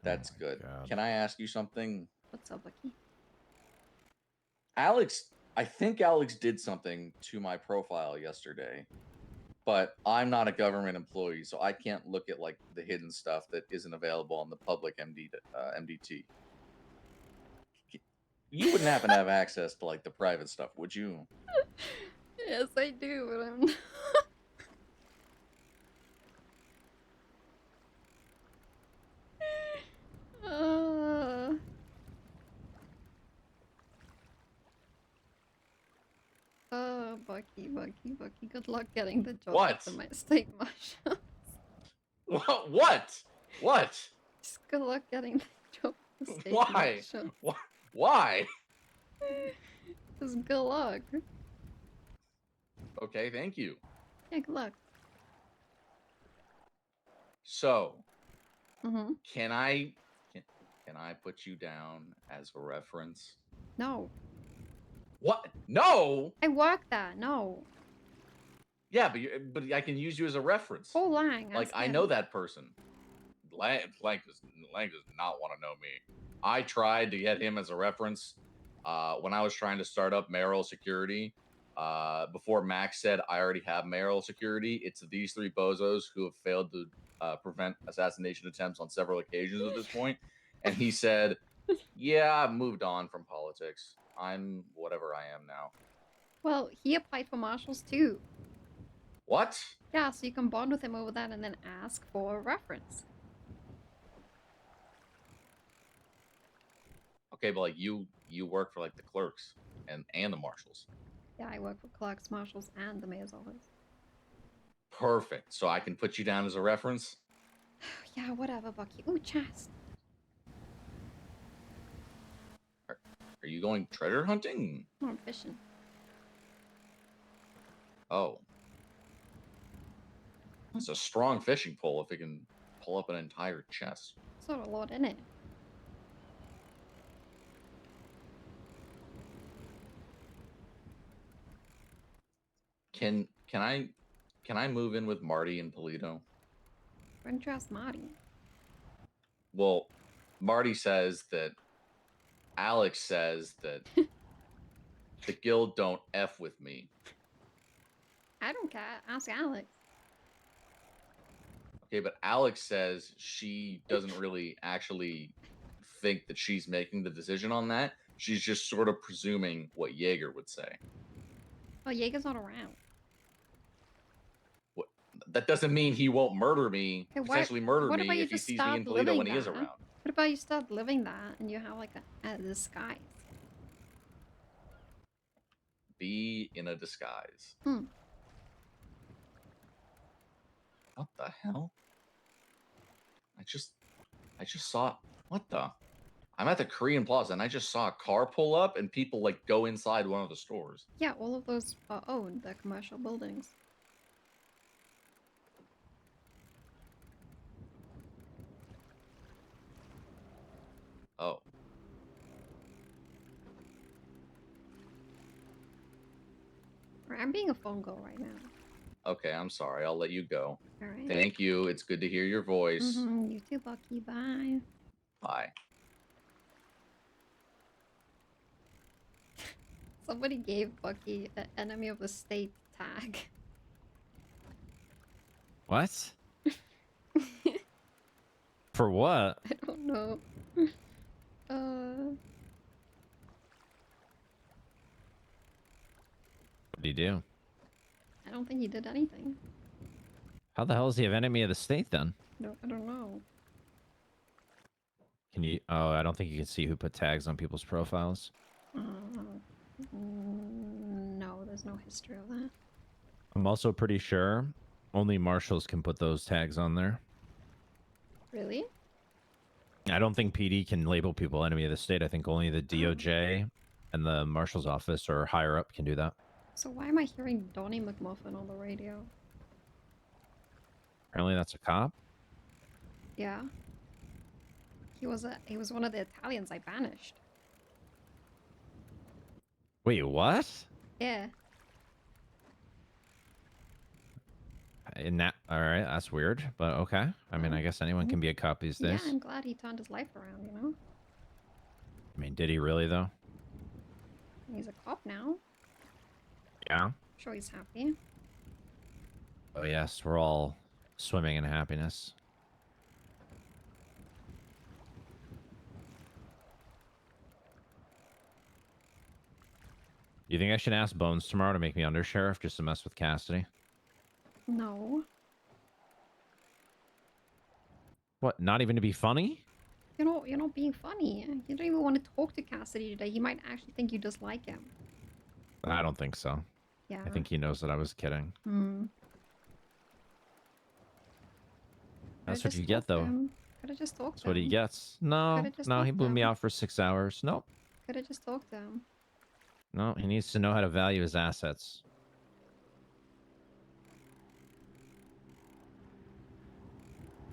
That's good. Can I ask you something? What's up, Bucky? I think Alex did something to my profile yesterday, but I'm not a government employee, so I can't look at, like, the hidden stuff that isn't available on the public MDT. You wouldn't happen to have access to, like, the private stuff, would you? Yes, I do, but I'm not. Bucky. Good luck getting the job at the state marshal. What? Just good luck getting the job at the state Why? marshal. Why? Just good luck. Okay, thank you. Yeah, good luck. So, Mm-hmm. can I put you down as a reference? No. What? No. I work that. No. Yeah, but I can use you as a reference. Call Lang. Like, I know that person. Lang does not want to know me. I tried to get him as a reference when I was trying to start up mayoral security. Before Max said, I already have mayoral security. It's these 3 bozos who have failed to prevent assassination attempts on several occasions at this point. And he said, yeah, I've moved on from politics. I'm whatever I am now. Well, he applied for marshals too. What? Yeah, so you can bond with him over that and then ask for a reference. Okay, but like you work for like the clerks and the marshals. Yeah, I work for clerks, marshals, and the mayor's office. Perfect. So I can put you down as a reference. Yeah, whatever, Bucky. Ooh, chest. Are you going treasure hunting? No, I'm fishing. Oh. It's a strong fishing pole if it can pull up an entire chest. It's not a lot in it. Can I move in with Marty and Polito? Why don't you ask Marty? Well, Marty says that Alex says that the guild don't F with me. I don't care. Ask Alex. Okay, but Alex says she doesn't really actually think that she's making the decision on that. She's just sort of presuming what Jaeger would say. Oh, Jaeger's not around. What? That doesn't mean he won't murder me, Okay, potentially murder what me about you if he just sees me start in Toledo when he is living around. What about you start living that and you have like a disguise? Be in a disguise. Hmm. What the hell? I just saw, what the? I'm at the Korean Plaza and I just saw a car pull up and people like go inside one of the stores. Yeah, all of those are owned, the commercial buildings. Oh. Right, I'm being a phone girl right now. Okay, I'm sorry. I'll let you go. All right. Thank you. It's good to hear your voice. You too, Bucky. Bye. Bye. Somebody gave Bucky an enemy of the state tag. What? For what? I don't know. What did he do? I don't think he did anything. How the hell is he an enemy of the state then? No, I don't know. Can you? Oh, I don't think you can see who put tags on people's profiles. No, there's no history of that. I'm also pretty sure only marshals can put those tags on there. Really? I don't think PD can label people enemy of the state. I think only the DOJ and the marshal's office or higher up can do that. So why am I hearing Donnie McMuffin on the radio? Apparently that's a cop. Yeah. He was one of the Italians I banished. Wait, what? Yeah. In that, all right, that's weird, but okay. I mean, I guess anyone can be a cop these days. Yeah, I'm glad he turned his life around, you know? I mean, did he really though? He's a cop now. Yeah. I'm sure he's happy. Oh yes, we're all swimming in happiness. You think I should ask Bones tomorrow to make me undersheriff just to mess with Cassidy? No. What? Not even to be funny? You're not being funny. You don't even want to talk to Cassidy today. He might actually think you dislike him. I don't think so. Yeah. I think he knows that I was kidding. Hmm. That's what you get, though. Could have just talked That's to what him. he gets. No, Coulda just no, he talked blew to me him. out for 6 hours. Nope. Could have just talked to him. No, he needs to know how to value his assets.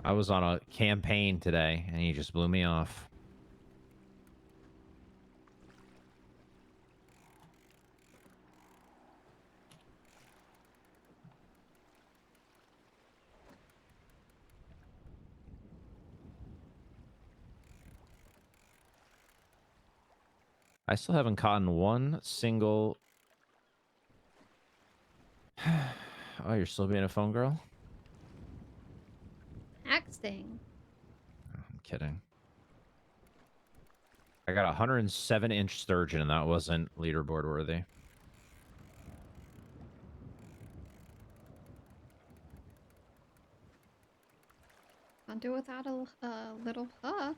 I was on a campaign today, and he just blew me off. I still haven't caught one single... Oh, you're still being a phone girl? Texting. I'm kidding. I got a 107-inch sturgeon, and that wasn't leaderboard worthy. Can't do without a little hook.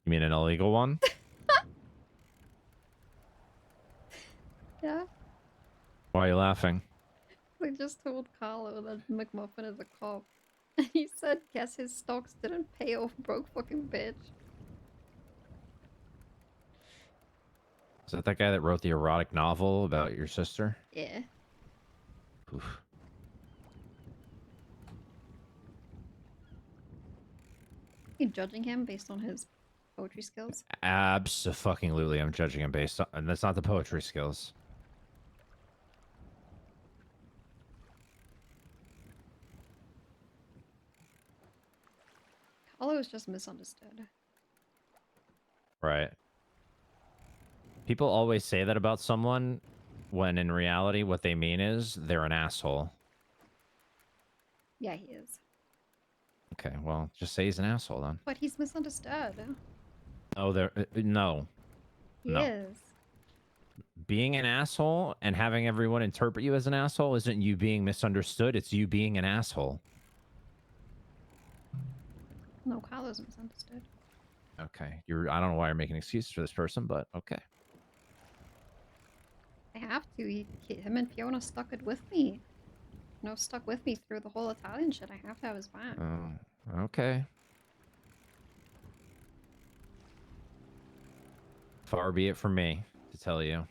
You mean an illegal one? Yeah. Why are you laughing? They just told Carlo that McMuffin is a cop. And he said, guess his stocks didn't pay off, broke fucking bitch. Is that guy that wrote the erotic novel about your sister? Yeah. Oof. You judging him based on his poetry skills? Abso-fucking-lutely, I'm judging him based on, and that's not the poetry skills. Carlo is just misunderstood. Right. People always say that about someone when in reality what they mean is they're an asshole. Yeah, he is. Okay, well, just say he's an asshole then. But he's misunderstood. Oh, no. He No. is. Being an asshole and having everyone interpret you as an asshole isn't you being misunderstood, it's you being an asshole. No, Carlo's misunderstood. Okay, I don't know why you're making excuses for this person, but okay. I have to. Him and Fiona stuck it with me. No, stuck with me through the whole Italian shit. I have to have his back. Oh, okay. Far be it from me to tell you.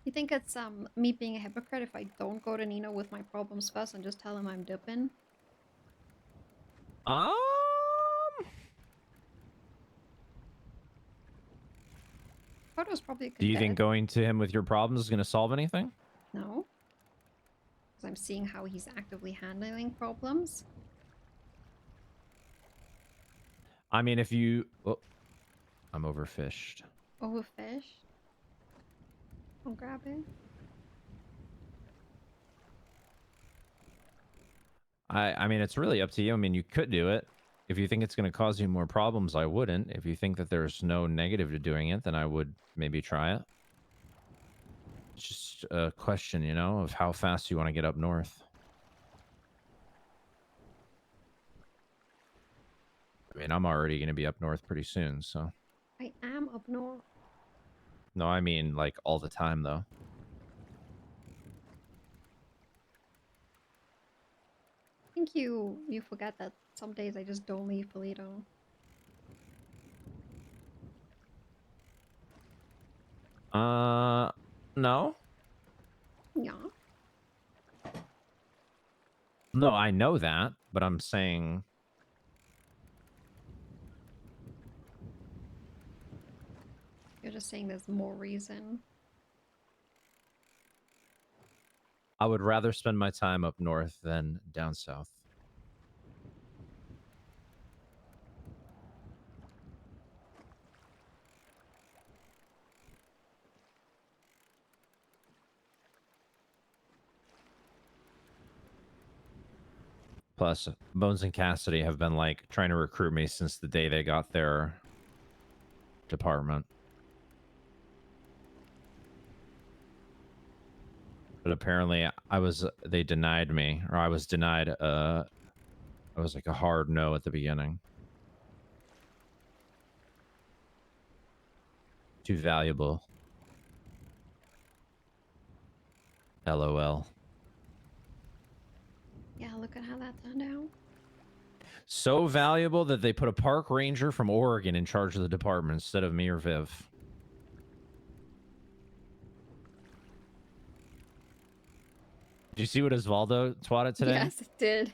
You think it's me being a hypocrite if I don't go to Nino with my problems first and just tell him I'm dipping? Photo's probably a good Do you bet. think going to him with your problems is going to solve anything? No. Because I'm seeing how he's actively handling problems. I mean, if you... Oh, I'm overfished. Overfish. I'll grab it. I mean, it's really up to you. I mean, you could do it. If you think it's going to cause you more problems, I wouldn't. If you think that there's no negative to doing it, then I would maybe try it. It's just a question, you know, of how fast you want to get up north. I mean, I'm already going to be up north pretty soon, so... I am up north. No, I mean, like, all the time, though. I think you forget that some days I just don't leave Polito. No? Yeah. No, I know that, but I'm saying... You're just saying there's more reason. I would rather spend my time up north than down south. Plus, Bones and Cassidy have been, like, trying to recruit me since the day they got their department. But apparently, they denied me, or I was denied, I was like a hard no at the beginning. Too valuable. LOL. Yeah, look at how that turned out. So valuable that they put a park ranger from Oregon in charge of the department instead of me or Viv. Did you see what Osvaldo twatted today? Yes, it did.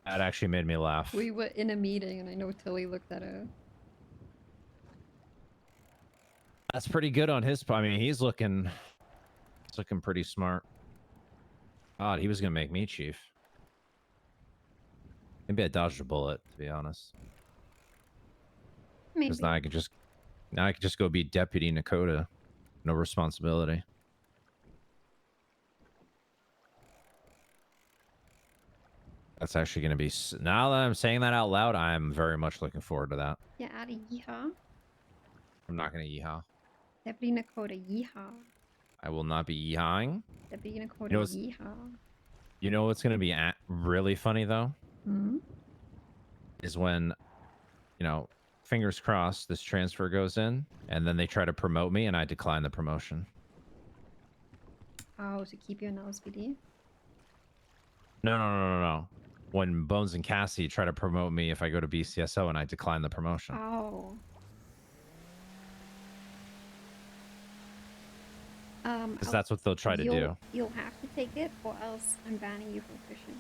That actually made me laugh. We were in a meeting and I know Tilly looked at her. That's pretty good on his part. I mean, he's looking pretty smart. God, he was gonna make me chief. Maybe I dodged a bullet, to be honest. Because now I could just go be Deputy Nekoda. No responsibility. That's actually going to be... Now that I'm saying that out loud, I'm very much looking forward to that. Yeah, Adi, yeehaw. I'm not going to yeehaw. Deputy Nekoda, yeehaw. I will not be yeehawing. Deputy Nekoda, You know what's- yeehaw. You know what's gonna be really funny though? Hmm? Is when, fingers crossed, this transfer goes in, and then they try to promote me, and I decline the promotion. Oh, to keep you in LSPD? No. When Bones and Cassie try to promote me if I go to BCSO, and I decline the promotion. Oh. Because that's what they'll try to do. You'll have to take it, or else I'm banning you from fishing.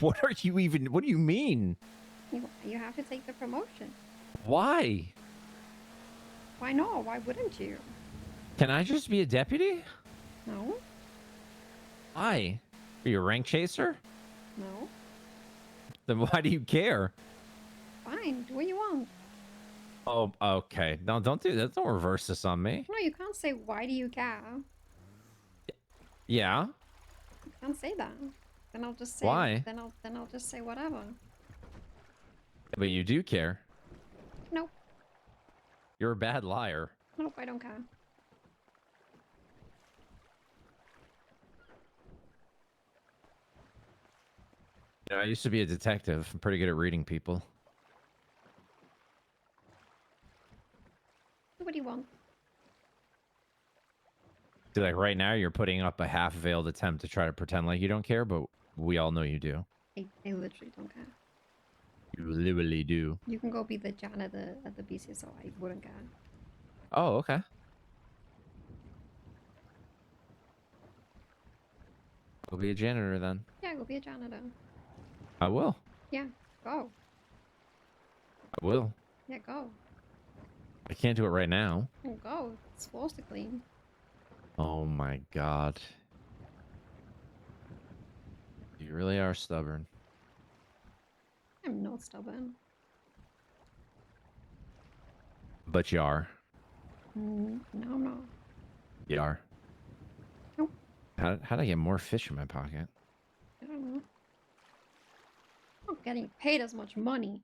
What do you mean? You have to take the promotion. Why? Why not? Why wouldn't you? Can I just be a deputy? No? Why? Are you a rank chaser? No? Then why do you care? Fine, do what you want. Oh, okay. No, don't do that. Don't reverse this on me. No, you can't say, why do you care? Yeah? You can't say that. Then I'll just say... Why? Then I'll just say whatever. But you do care. Nope. You're a bad liar. Nope, I don't care. I used to be a detective. I'm pretty good at reading people. What do you want? See, like right now, you're putting up a half-veiled attempt to try to pretend like you don't care, but we all know you do. I literally don't care. You literally do. You can go be the janitor at the BCSO. I wouldn't care. Oh, okay. Go be a janitor then. Yeah, go be a janitor. I will. Yeah, go. I will. Yeah, go. I can't do it right now. Oh, go. It's supposed to clean. Oh my god. You really are stubborn. I'm not stubborn. But you are. No, I'm not. You are. Nope. How did I get more fish in my pocket? I don't know. I'm not getting paid as much money.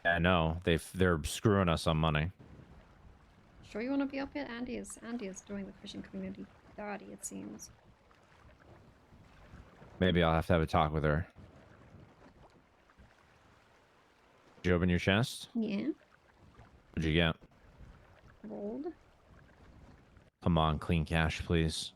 Yeah, no, they're screwing us on money. Sure you want to be up here? Andi is doing the fishing community dirty, it seems. Maybe I'll have to have a talk with her. Did you open your chest? Yeah. What'd you get? Gold. Come on, clean cash, please.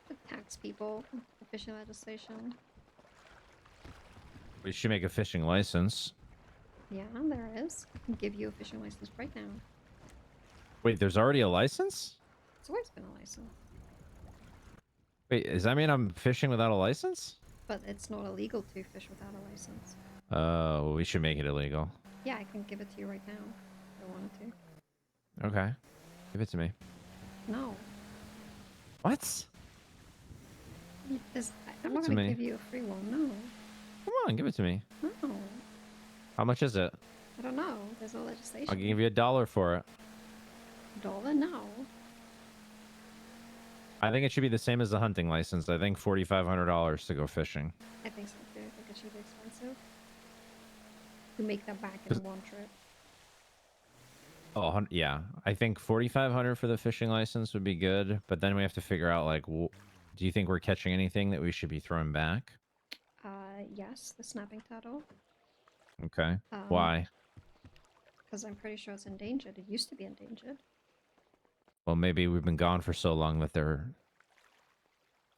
The tax people. The fishing legislation. We should make a fishing license. Yeah, there is. I can give you a fishing license right now. Wait, there's already a license? It's always been a license. Wait, does that mean I'm fishing without a license? But it's not illegal to fish without a license. Well, we should make it illegal. Yeah, I can give it to you right now if I wanted to. Okay. Give it to me. No. What? I'm not to going to me. give you a free one, no. Come on, give it to me. No. How much is it? I don't know. There's no legislation. I'll give you $1 for it. $1? No. I think it should be the same as the hunting license. I think $4,500 to go fishing. I think so too. I think it should be expensive. You make that back in one trip. Oh, yeah. I think $4,500 for the fishing license would be good, but then we have to figure out, like, do you think we're catching anything that we should be throwing back? Yes, the snapping turtle. Okay. Why? Because I'm pretty sure it's endangered. It used to be endangered. Well, maybe we've been gone for so long that they're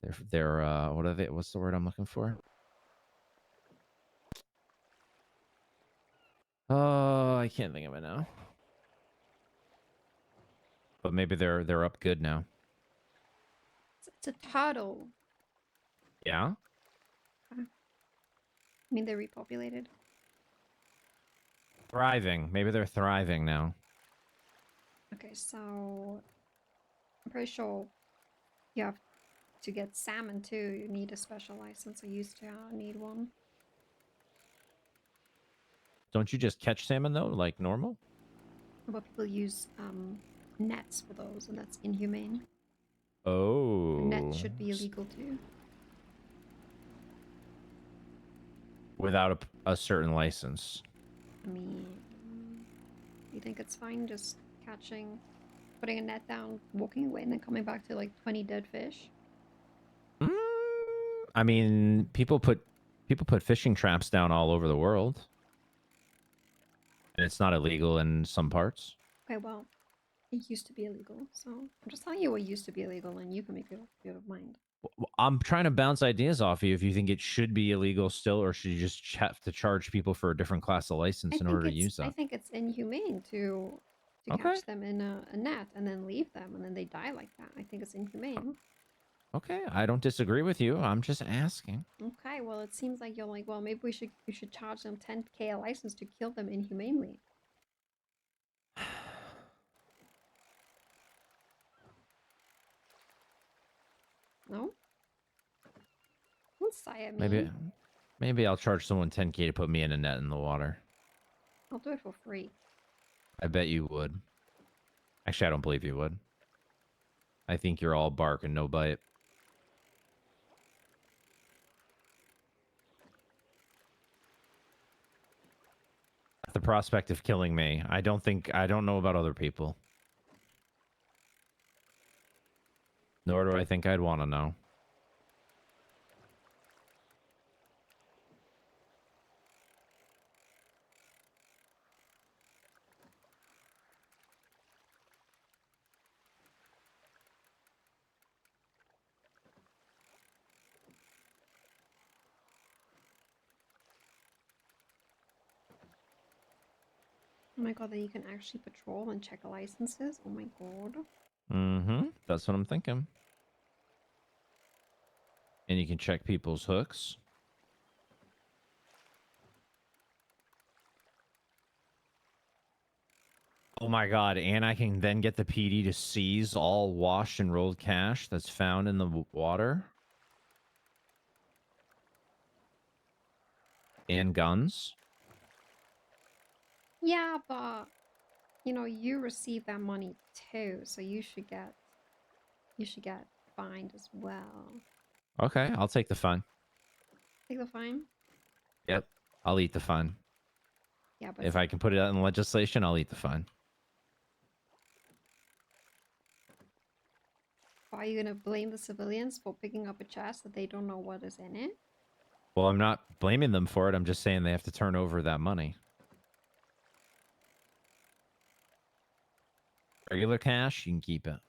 what are they? What's the word I'm looking for? Oh, I can't think of it now. But maybe they're up good now. It's a turtle. Yeah? I mean, they're repopulated. Thriving. Maybe they're thriving now. Okay, so I'm pretty sure you have to get salmon too. You need a special license. I used to need one. Don't you just catch salmon though, like normal? But people use nets for those, and that's inhumane. Oh. Net should be illegal too. Without a certain license. I mean, you think it's fine just catching, putting a net down, walking away, and then coming back to like 20 dead fish? I mean, people put fishing traps down all over the world, and it's not illegal in some parts. Okay, well, it used to be illegal, so I'm just telling you what used to be illegal, and you can make your mind. I'm trying to bounce ideas off you. If you think it should be illegal still, or should you just have to charge people for a different class of license in order to use I that? think it's inhumane to catch them in a net and then leave them, and then they die like that. I think it's inhumane. Okay, I don't disagree with you. I'm just asking. Okay, well, it seems like you're like, well, maybe we should charge them 10K a license to kill them inhumanely. No? Don't sigh at me. Maybe I'll charge someone 10K to put me in a net in the water. I'll do it for free. I bet you would. Actually, I don't believe you would. I think you're all bark and no bite. At the prospect of killing me, I don't know about other people. Nor do I think I'd want to know. Oh my god, then you can actually patrol and check licenses? Oh my god. Mm-hmm. That's what I'm thinking. And you can check people's hooks. Oh my god, and I can then get the PD to seize all washed and rolled cash that's found in the water. And guns. Yeah, but you know, you receive that money too, so you should get fined as well. Okay, I'll take the fine. Take the fine? Yep, I'll eat the fine. Yeah, but If I can put it out in legislation, I'll eat the fine. are you gonna blame the civilians for picking up a chest that they don't know what is in it? Well, I'm not blaming them for it. I'm just saying they have to turn over that money. Regular cash, you can keep it.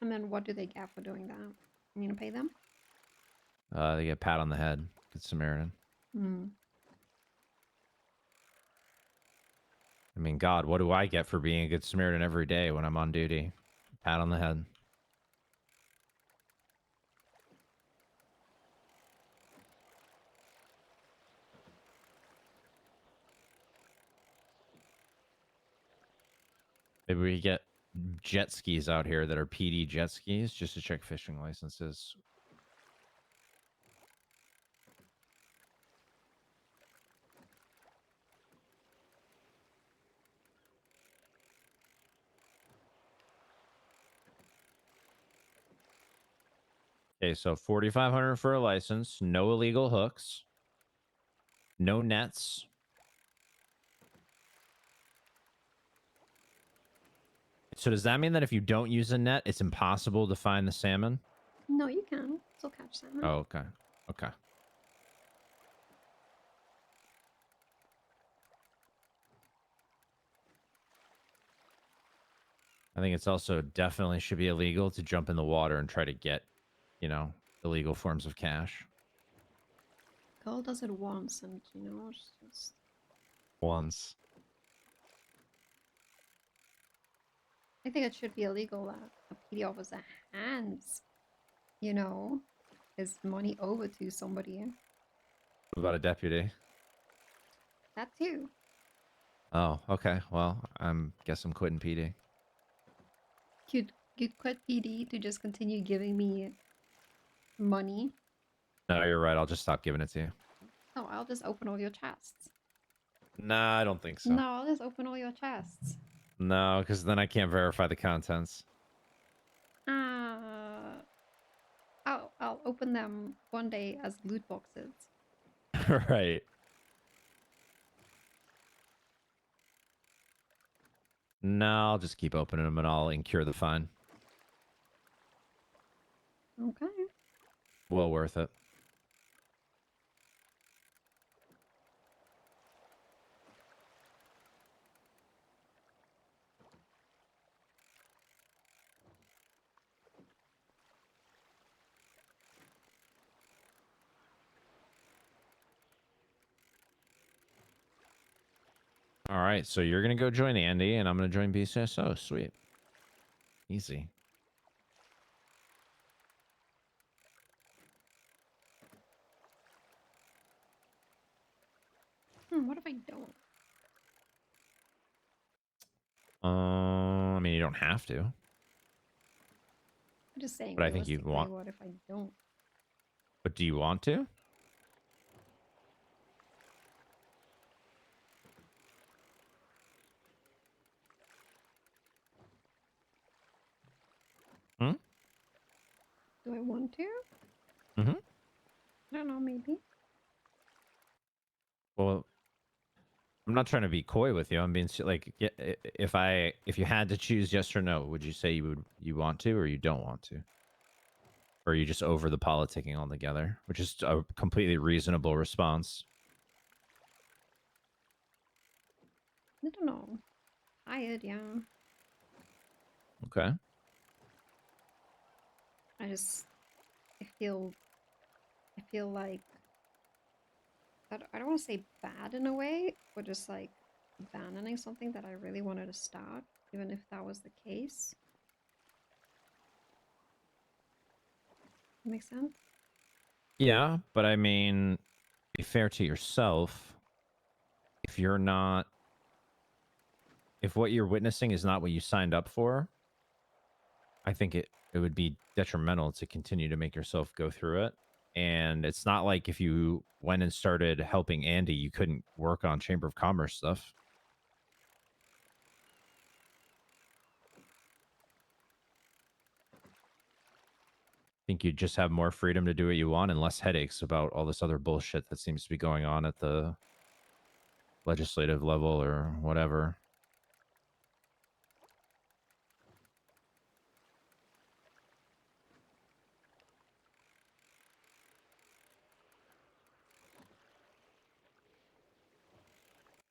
And then what do they get for doing that? You gonna pay them? They get a pat on the head. Good Samaritan. Hmm. I mean, God, what do I get for being a good Samaritan every day when I'm on duty? Pat on the head. Maybe we get jet skis out here that are PD jet skis just to check fishing licenses. Okay, so 4,500 for a license, no illegal hooks, no nets. So does that mean that if you don't use a net, it's impossible to find the salmon? No, you can still catch salmon. Oh, okay. Okay. I think it's also definitely should be illegal to jump in the water and try to get, you know, illegal forms of cash. Girl does it once, and you know, it's just Once. I think it should be illegal that a PD officer hands, you know, his money over to somebody. What about a deputy? That too. Oh, okay. Well, guess I'm quitting PD. You'd quit PD to just continue giving me money. No, you're right. I'll just stop giving it to you. No, I'll just open all your chests. Nah, I don't think so. No, I'll just open all your chests. No, because then I can't verify the contents. open them one day as loot boxes. Right. No, I'll just keep opening them and I'll incur the fine. Okay. Well worth it. All right, so you're gonna go join Andi, and I'm gonna join BCSO. Sweet, easy. What if I don't? I mean, you don't have to, I'm just saying, but I think you realistically, want. what if I don't? But do you want to? Hmm. Do I want to? Mm-hmm. I don't know, maybe. Well, I'm not trying to be coy with you. I'm being like, if you had to choose yes or no, would you say you want to or you don't want to? Or are you just over the politicking altogether, which is a completely reasonable response. I don't know. Tired, yeah. Okay. I feel like I don't want to say bad in a way, but just like abandoning something that I really wanted to start, even if that was the case. Make sense? Yeah, but I mean, be fair to yourself. If you're not, if what you're witnessing is not what you signed up for, I think it would be detrimental to continue to make yourself go through it. And it's not like if you went and started helping Andi, you couldn't work on Chamber of Commerce stuff. I think you just have more freedom to do what you want and less headaches about all this other bullshit that seems to be going on at the legislative level or whatever.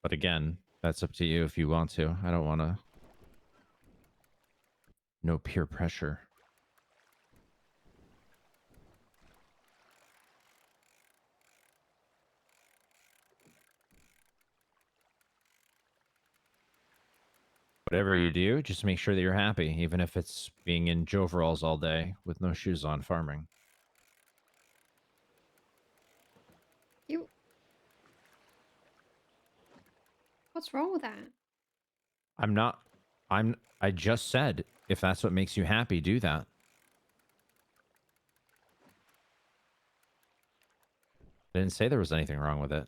But again, that's up to you if you want to. I don't want to. No peer pressure. Whatever you do, just make sure that you're happy, even if it's being in overalls all day with no shoes on farming. What's wrong with that? I just said, if that's what makes you happy, do that. I didn't say there was anything wrong with it.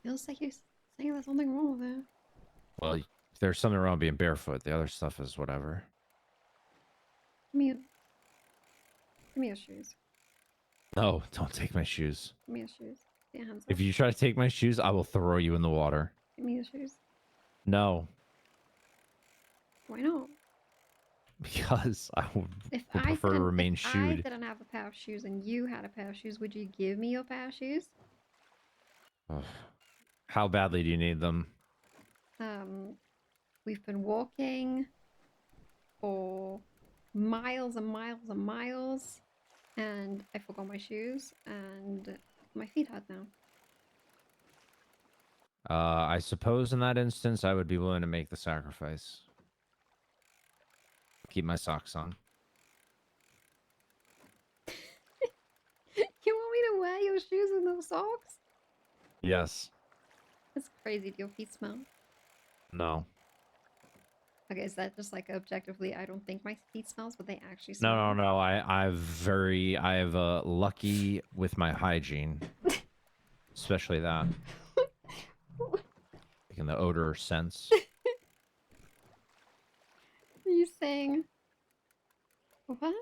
Feels like you're saying there's something wrong with it. Well, there's something wrong being barefoot. The other stuff is whatever. Give me your shoes. No, don't take my shoes. Give me your shoes. Get your hands up. If you try to take my shoes, I will throw you in the water. Give me your shoes. No. Why not? Because I would If prefer to remain if I shoed. didn't have a pair of shoes and you had a pair of shoes, would you give me your pair of shoes? Ugh. How badly do you need them? We've been walking for miles and miles and miles, and I forgot my shoes, and my feet hurt now. I suppose in that instance, I would be willing to make the sacrifice. Keep my socks on. You want me to wear your shoes with no socks? Yes. That's crazy. Do your feet smell? No. Okay, is that just like objectively, I don't think my feet smells, but they actually smell? No. I have lucky with my hygiene. Especially that. In the odor sense. Are you saying what?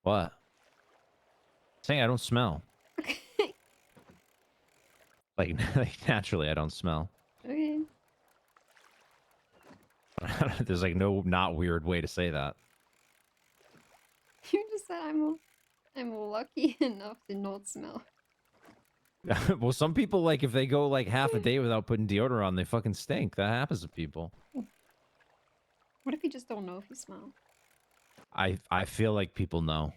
What? Saying I don't smell. like naturally, I don't smell. Okay. There's like no not weird way to say that. You just said I'm lucky enough to not smell. Well, some people like if they go like half a day without putting deodorant on, they fucking stink. That happens to people. What if you just don't know if you smell? I feel like people know.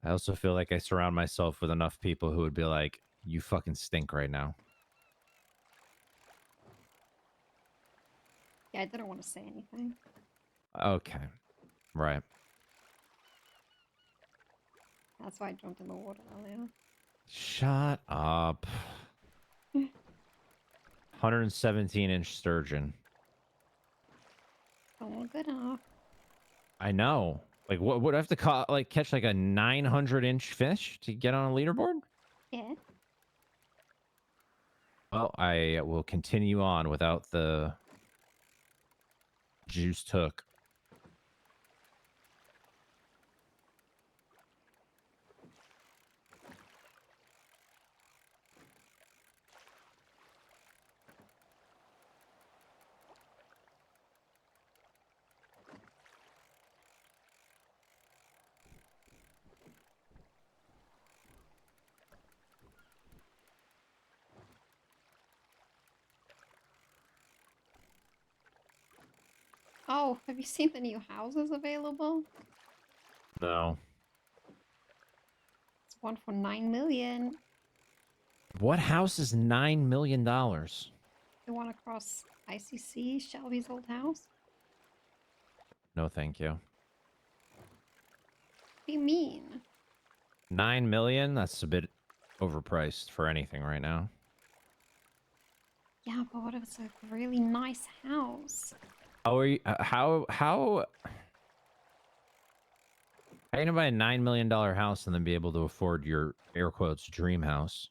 I also feel like I surround myself with enough people who would be like, "You fucking stink right now." Yeah, I didn't want to say anything. Okay, right. That's why I jumped in the water earlier. Shut up. 117-inch sturgeon. Oh, good enough. I know. Like, what would I have to like catch like a 900-inch fish to get on a leaderboard? Yeah. Well, I will continue on without the juice took. Oh, have you seen the new houses available? No. It's one for 9 million. What house is $9 million? The one across ICC, Shelby's old house. No, thank you. What do you mean? 9 million? That's a bit overpriced for anything right now. Yeah, but what if it's a really nice house? How are you? How are you gonna buy a $9 million house and then be able to afford your air quotes dream house?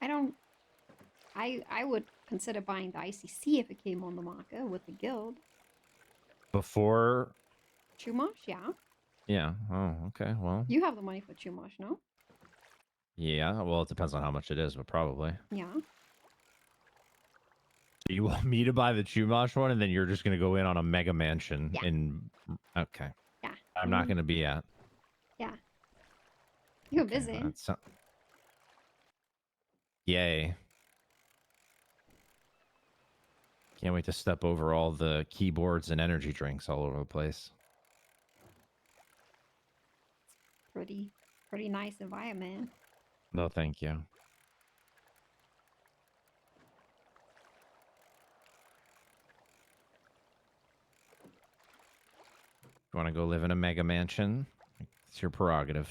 I would consider buying the ICC if it came on the market with the guild. Before? Chumash, yeah. Yeah. Oh, okay. Well, You have the money for Chumash, no? yeah. Well, it depends on how much it is, but probably. Yeah. You want me to buy the Chumash one, and then you're just gonna go in on a mega mansion in? Okay. Yeah. I'm not gonna be at. Yeah. You're busy. That's yay. Can't wait to step over all the keyboards and energy drinks all over the place. Pretty nice environment. No, thank you. You want to go live in a mega mansion? It's your prerogative.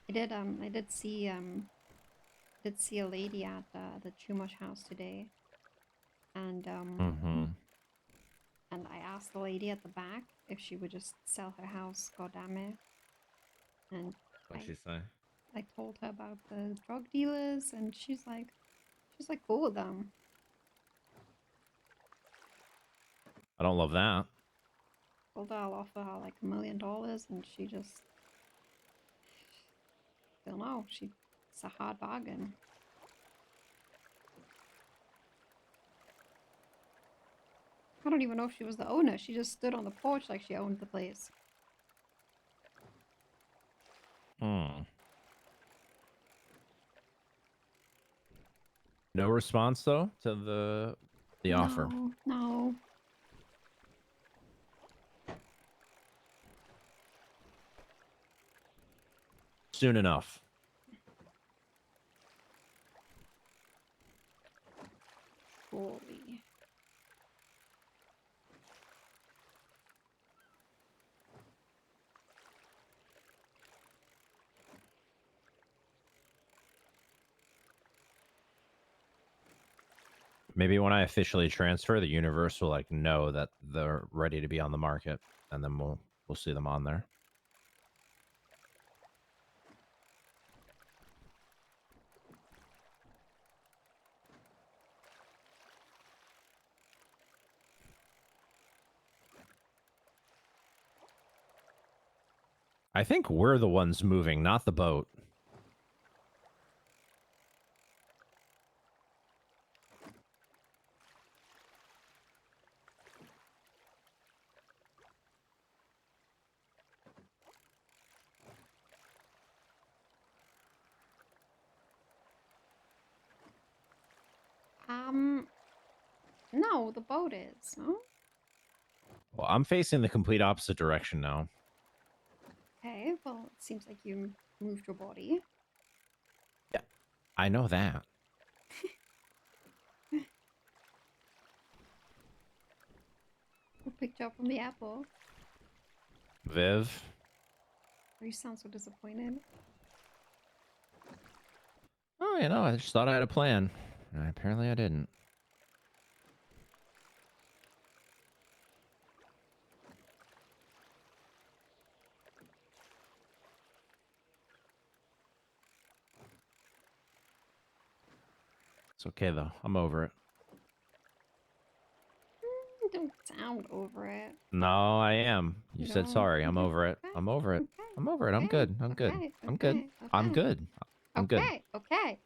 I did see a lady at the Chumash house today, and and I asked the lady at the back if she would just sell her house. God damn it! And What'd she say? I told her about the drug dealers, and she's like cool with them. I don't love that. Told her I'll offer her like $1 million, and she just don't know. It's a hard bargain. I don't even know if she was the owner. She just stood on the porch like she owned the place. No response though to the offer. No. Soon enough. Surely. Maybe when I officially transfer, the universe will like know that they're ready to be on the market, and then we'll see them on there. I think we're the ones moving, not the boat. No, the boat is, no? Well, I'm facing the complete opposite direction now. Okay, well, it seems like you moved your body. I know that. Who picked you up from the airport? Viv? You sound so disappointed. Oh, you know, I just thought I had a plan. And apparently I didn't. It's okay, though. I'm over it. Don't sound over it. No, I am. You said No, sorry. I'm okay, over it. I'm over it. I'm over it. I'm good. I'm good. okay, I'm good. okay, I'm okay. good. I'm good. Okay, okay.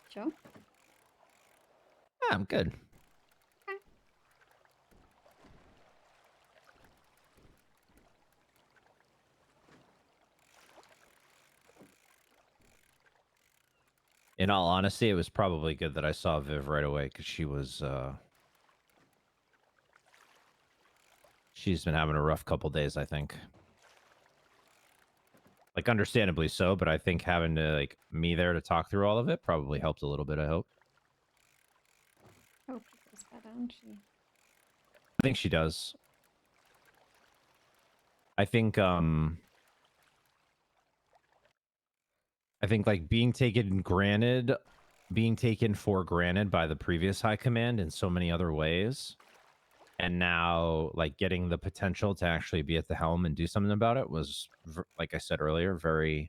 Sure. Yeah, I'm good. In all honesty, it was probably good that I saw Viv right away because she's been having a rough couple days, I think. Like, understandably so, but I think having to, like, me there to talk through all of it probably helped a little bit, I hope. Oh, she feels better, doesn't she? I think she does. I think like being taken for granted by the previous high command in so many other ways, and now like getting the potential to actually be at the helm and do something about it was, like I said earlier, very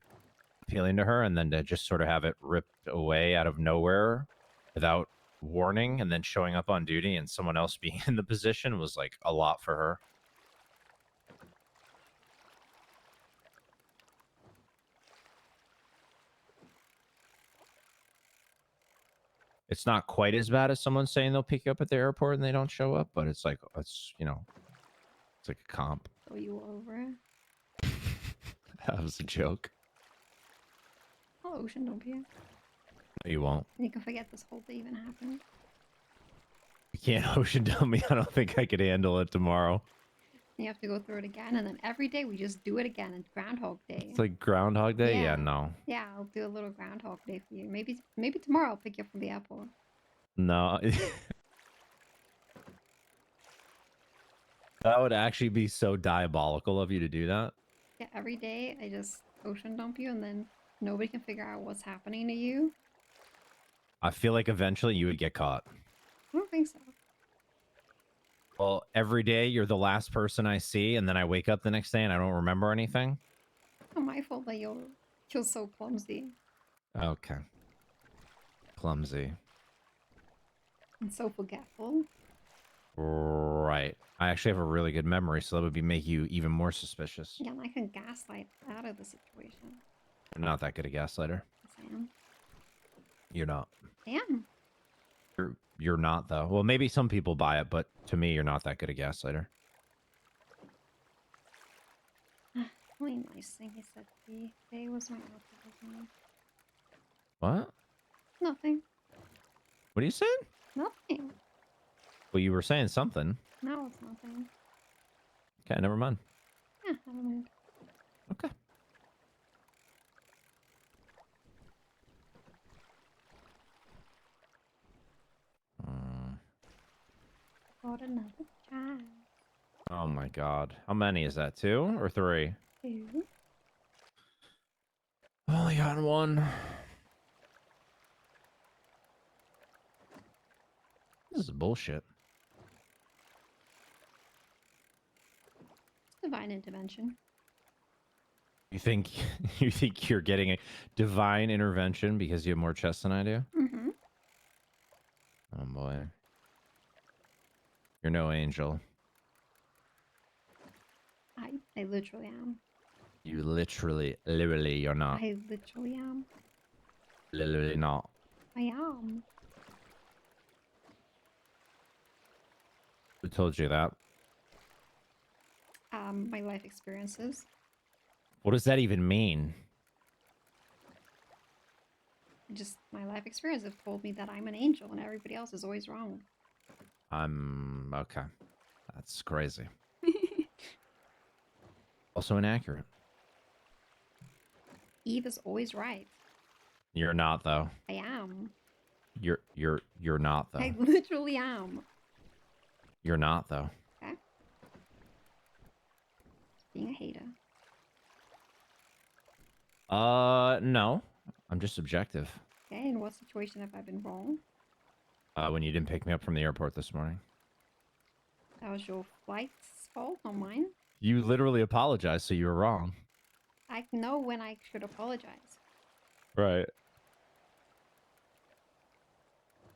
appealing to her. And then to just sort of have it ripped away out of nowhere without warning and then showing up on duty and someone else being in the position was like a lot for her. It's not quite as bad as someone saying they'll pick you up at the airport and they don't show up, but it's like, it's, you know, it's like a comp. So you over it? That was a joke. Oh, Ocean, don't be. No, you won't. You can forget this whole thing even happened. You can't ocean dump me. I don't think I could handle it tomorrow. You have to go through it again, and then every day we just do it again. It's Groundhog Day. It's like Groundhog Day? Yeah, Yeah. no. Yeah, I'll do a little Groundhog Day for you. Maybe tomorrow I'll pick you up from the airport. No. That would actually be so diabolical of you to do that. Yeah, every day I just ocean dump you, and then nobody can figure out what's happening to you. I feel like eventually you would get caught. I don't think so. Well, every day you're the last person I see, and then I wake up the next day and I don't remember anything. It's not my fault that you're so clumsy Okay. Clumsy. and so forgetful. Right. I actually have a really good memory, so that would make you even more suspicious. Yeah, and I can gaslight out of the situation. You're not that good a gaslighter. Yes, I am. You're not. I am. You're not, though. Well, maybe some people buy it, but to me, you're not that good a gaslighter. Really nice thing he said to me. Today was my optimism. What? Nothing. What are you saying? Nothing. Well, you were saying something. No, it's nothing. Okay, never mind. Yeah, never mind. Okay. Got another child. Oh my god. How many is that? 2 or 3? 2. Only got 1. This is bullshit. Divine intervention. You think you think you're getting a divine intervention because you have more chess than I do? Mm-hmm. Oh boy. You're no angel. I literally am. You literally, you're not. I literally am. Literally not. I am. Who told you that? My life experiences. What does that even mean? Just my life experience have told me that I'm an angel and everybody else is always wrong. I'm okay. That's crazy. Also inaccurate. Eve is always right. You're not though. I am. You're not though. I literally am. You're not though. Okay. Being a hater. No. I'm just subjective. Okay, in what situation have I been wrong? When you didn't pick me up from the airport this morning. That was your flight's fault, not mine. You literally apologized, so you were wrong. I know when I should apologize. Right.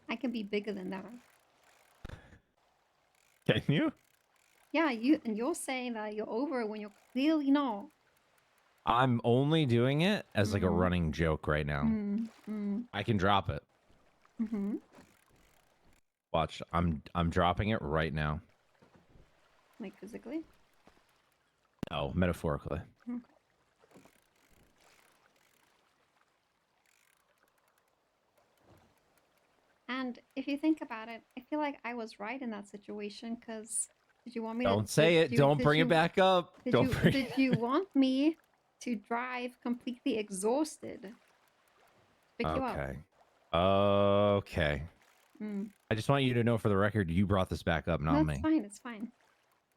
I can be bigger than that. Can you? Yeah, you're saying that you're over it when you're clearly not. I'm only doing it as like a running joke right now. I can drop it. Mm-hmm. Watch, I'm dropping it right now. Like physically? No, metaphorically. Okay. And if you think about it, I feel like I was right in that situation because did you want me to... Don't say it. Don't bring it back up. Did you want me to drive completely exhausted? Pick you up. Okay. Okay. I just want you to know for the record, you brought this back up, not No, me. it's fine. It's fine.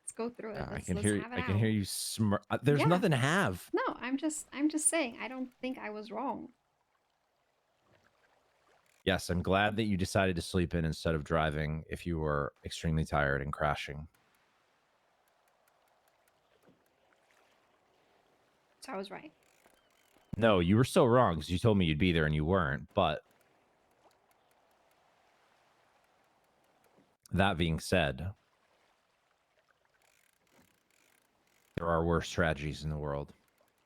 Let's go through it. I Let's can have it I can hear out. you there's Yeah. nothing to have. No, I'm just saying I don't think I was wrong. Yes, I'm glad that you decided to sleep in instead of driving if you were extremely tired and crashing. So I was right. No, you were still wrong because you told me you'd be there and you weren't. But that being said, there are worse tragedies in the world.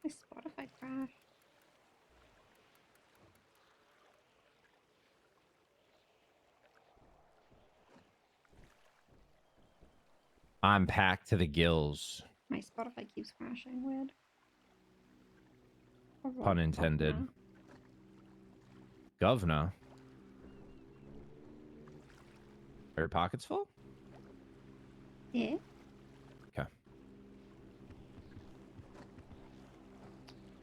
My Spotify crashed. I'm packed to the gills. My Spotify keeps crashing. Weird. Pun intended. Governor. Are your pockets full? Yeah. Okay.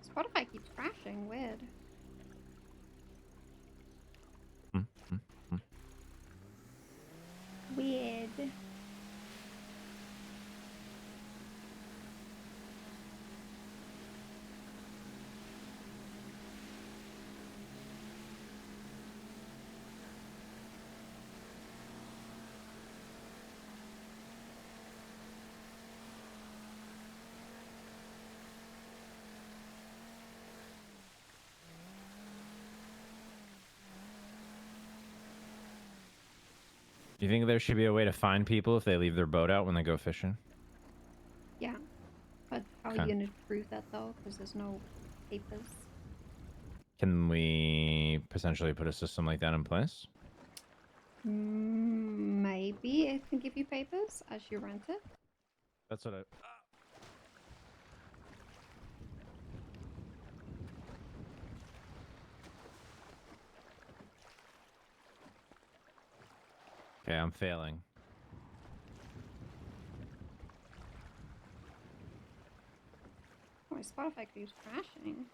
Spotify keeps crashing. Weird. Weird. Do you think there should be a way to find people if they leave their boat out when they go fishing? Yeah. But how are you going to prove that though? Because there's no papers. Can we potentially put a system like that in place? Maybe it can give you papers as you rent it. That's what I... Okay, I'm failing. Oh, my Spotify keeps crashing.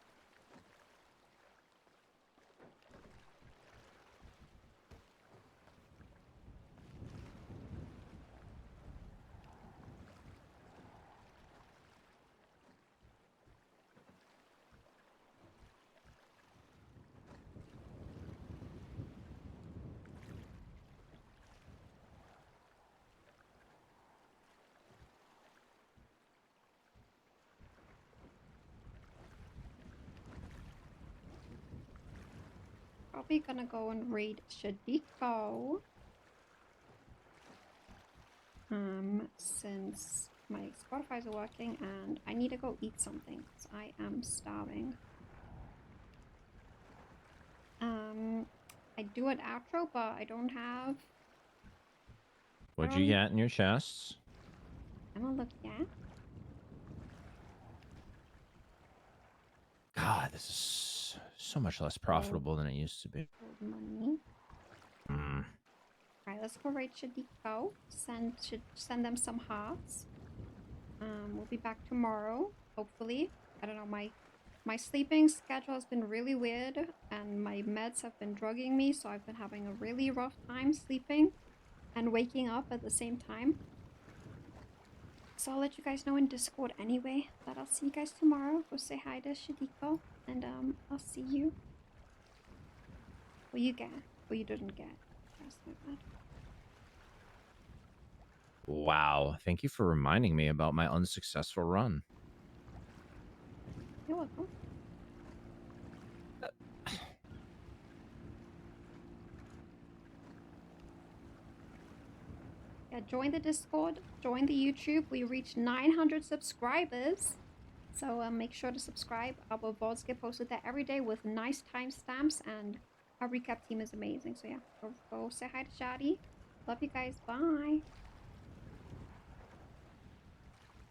probably gonna go and raid Shadiko. Since my Spotify's are working and I need to go eat something because I am starving. I do an outro, but I don't have. What'd you get in your chests? I'm gonna look, yeah. God, this is so much less profitable than it used to be. Money. Mm. Alright, let's go raid Shadiko. Send them some hearts. We'll be back tomorrow, hopefully. I don't know, my sleeping schedule has been really weird and my meds have been drugging me, so I've been having a really rough time sleeping and waking up at the same time. So I'll let you guys know in Discord anyway. But I'll see you guys tomorrow. Go say hi to Shadiko and I'll see you. What you get? What you didn't get. That's my bad. Wow. Thank you for reminding me about my unsuccessful run. You're welcome. Yeah, join the Discord, join the YouTube. We reached 900 subscribers. So make sure to subscribe. Our VODs get posted there every day with nice timestamps, and our recap team is amazing. So yeah, go say hi to Shadi. Love you guys. Bye.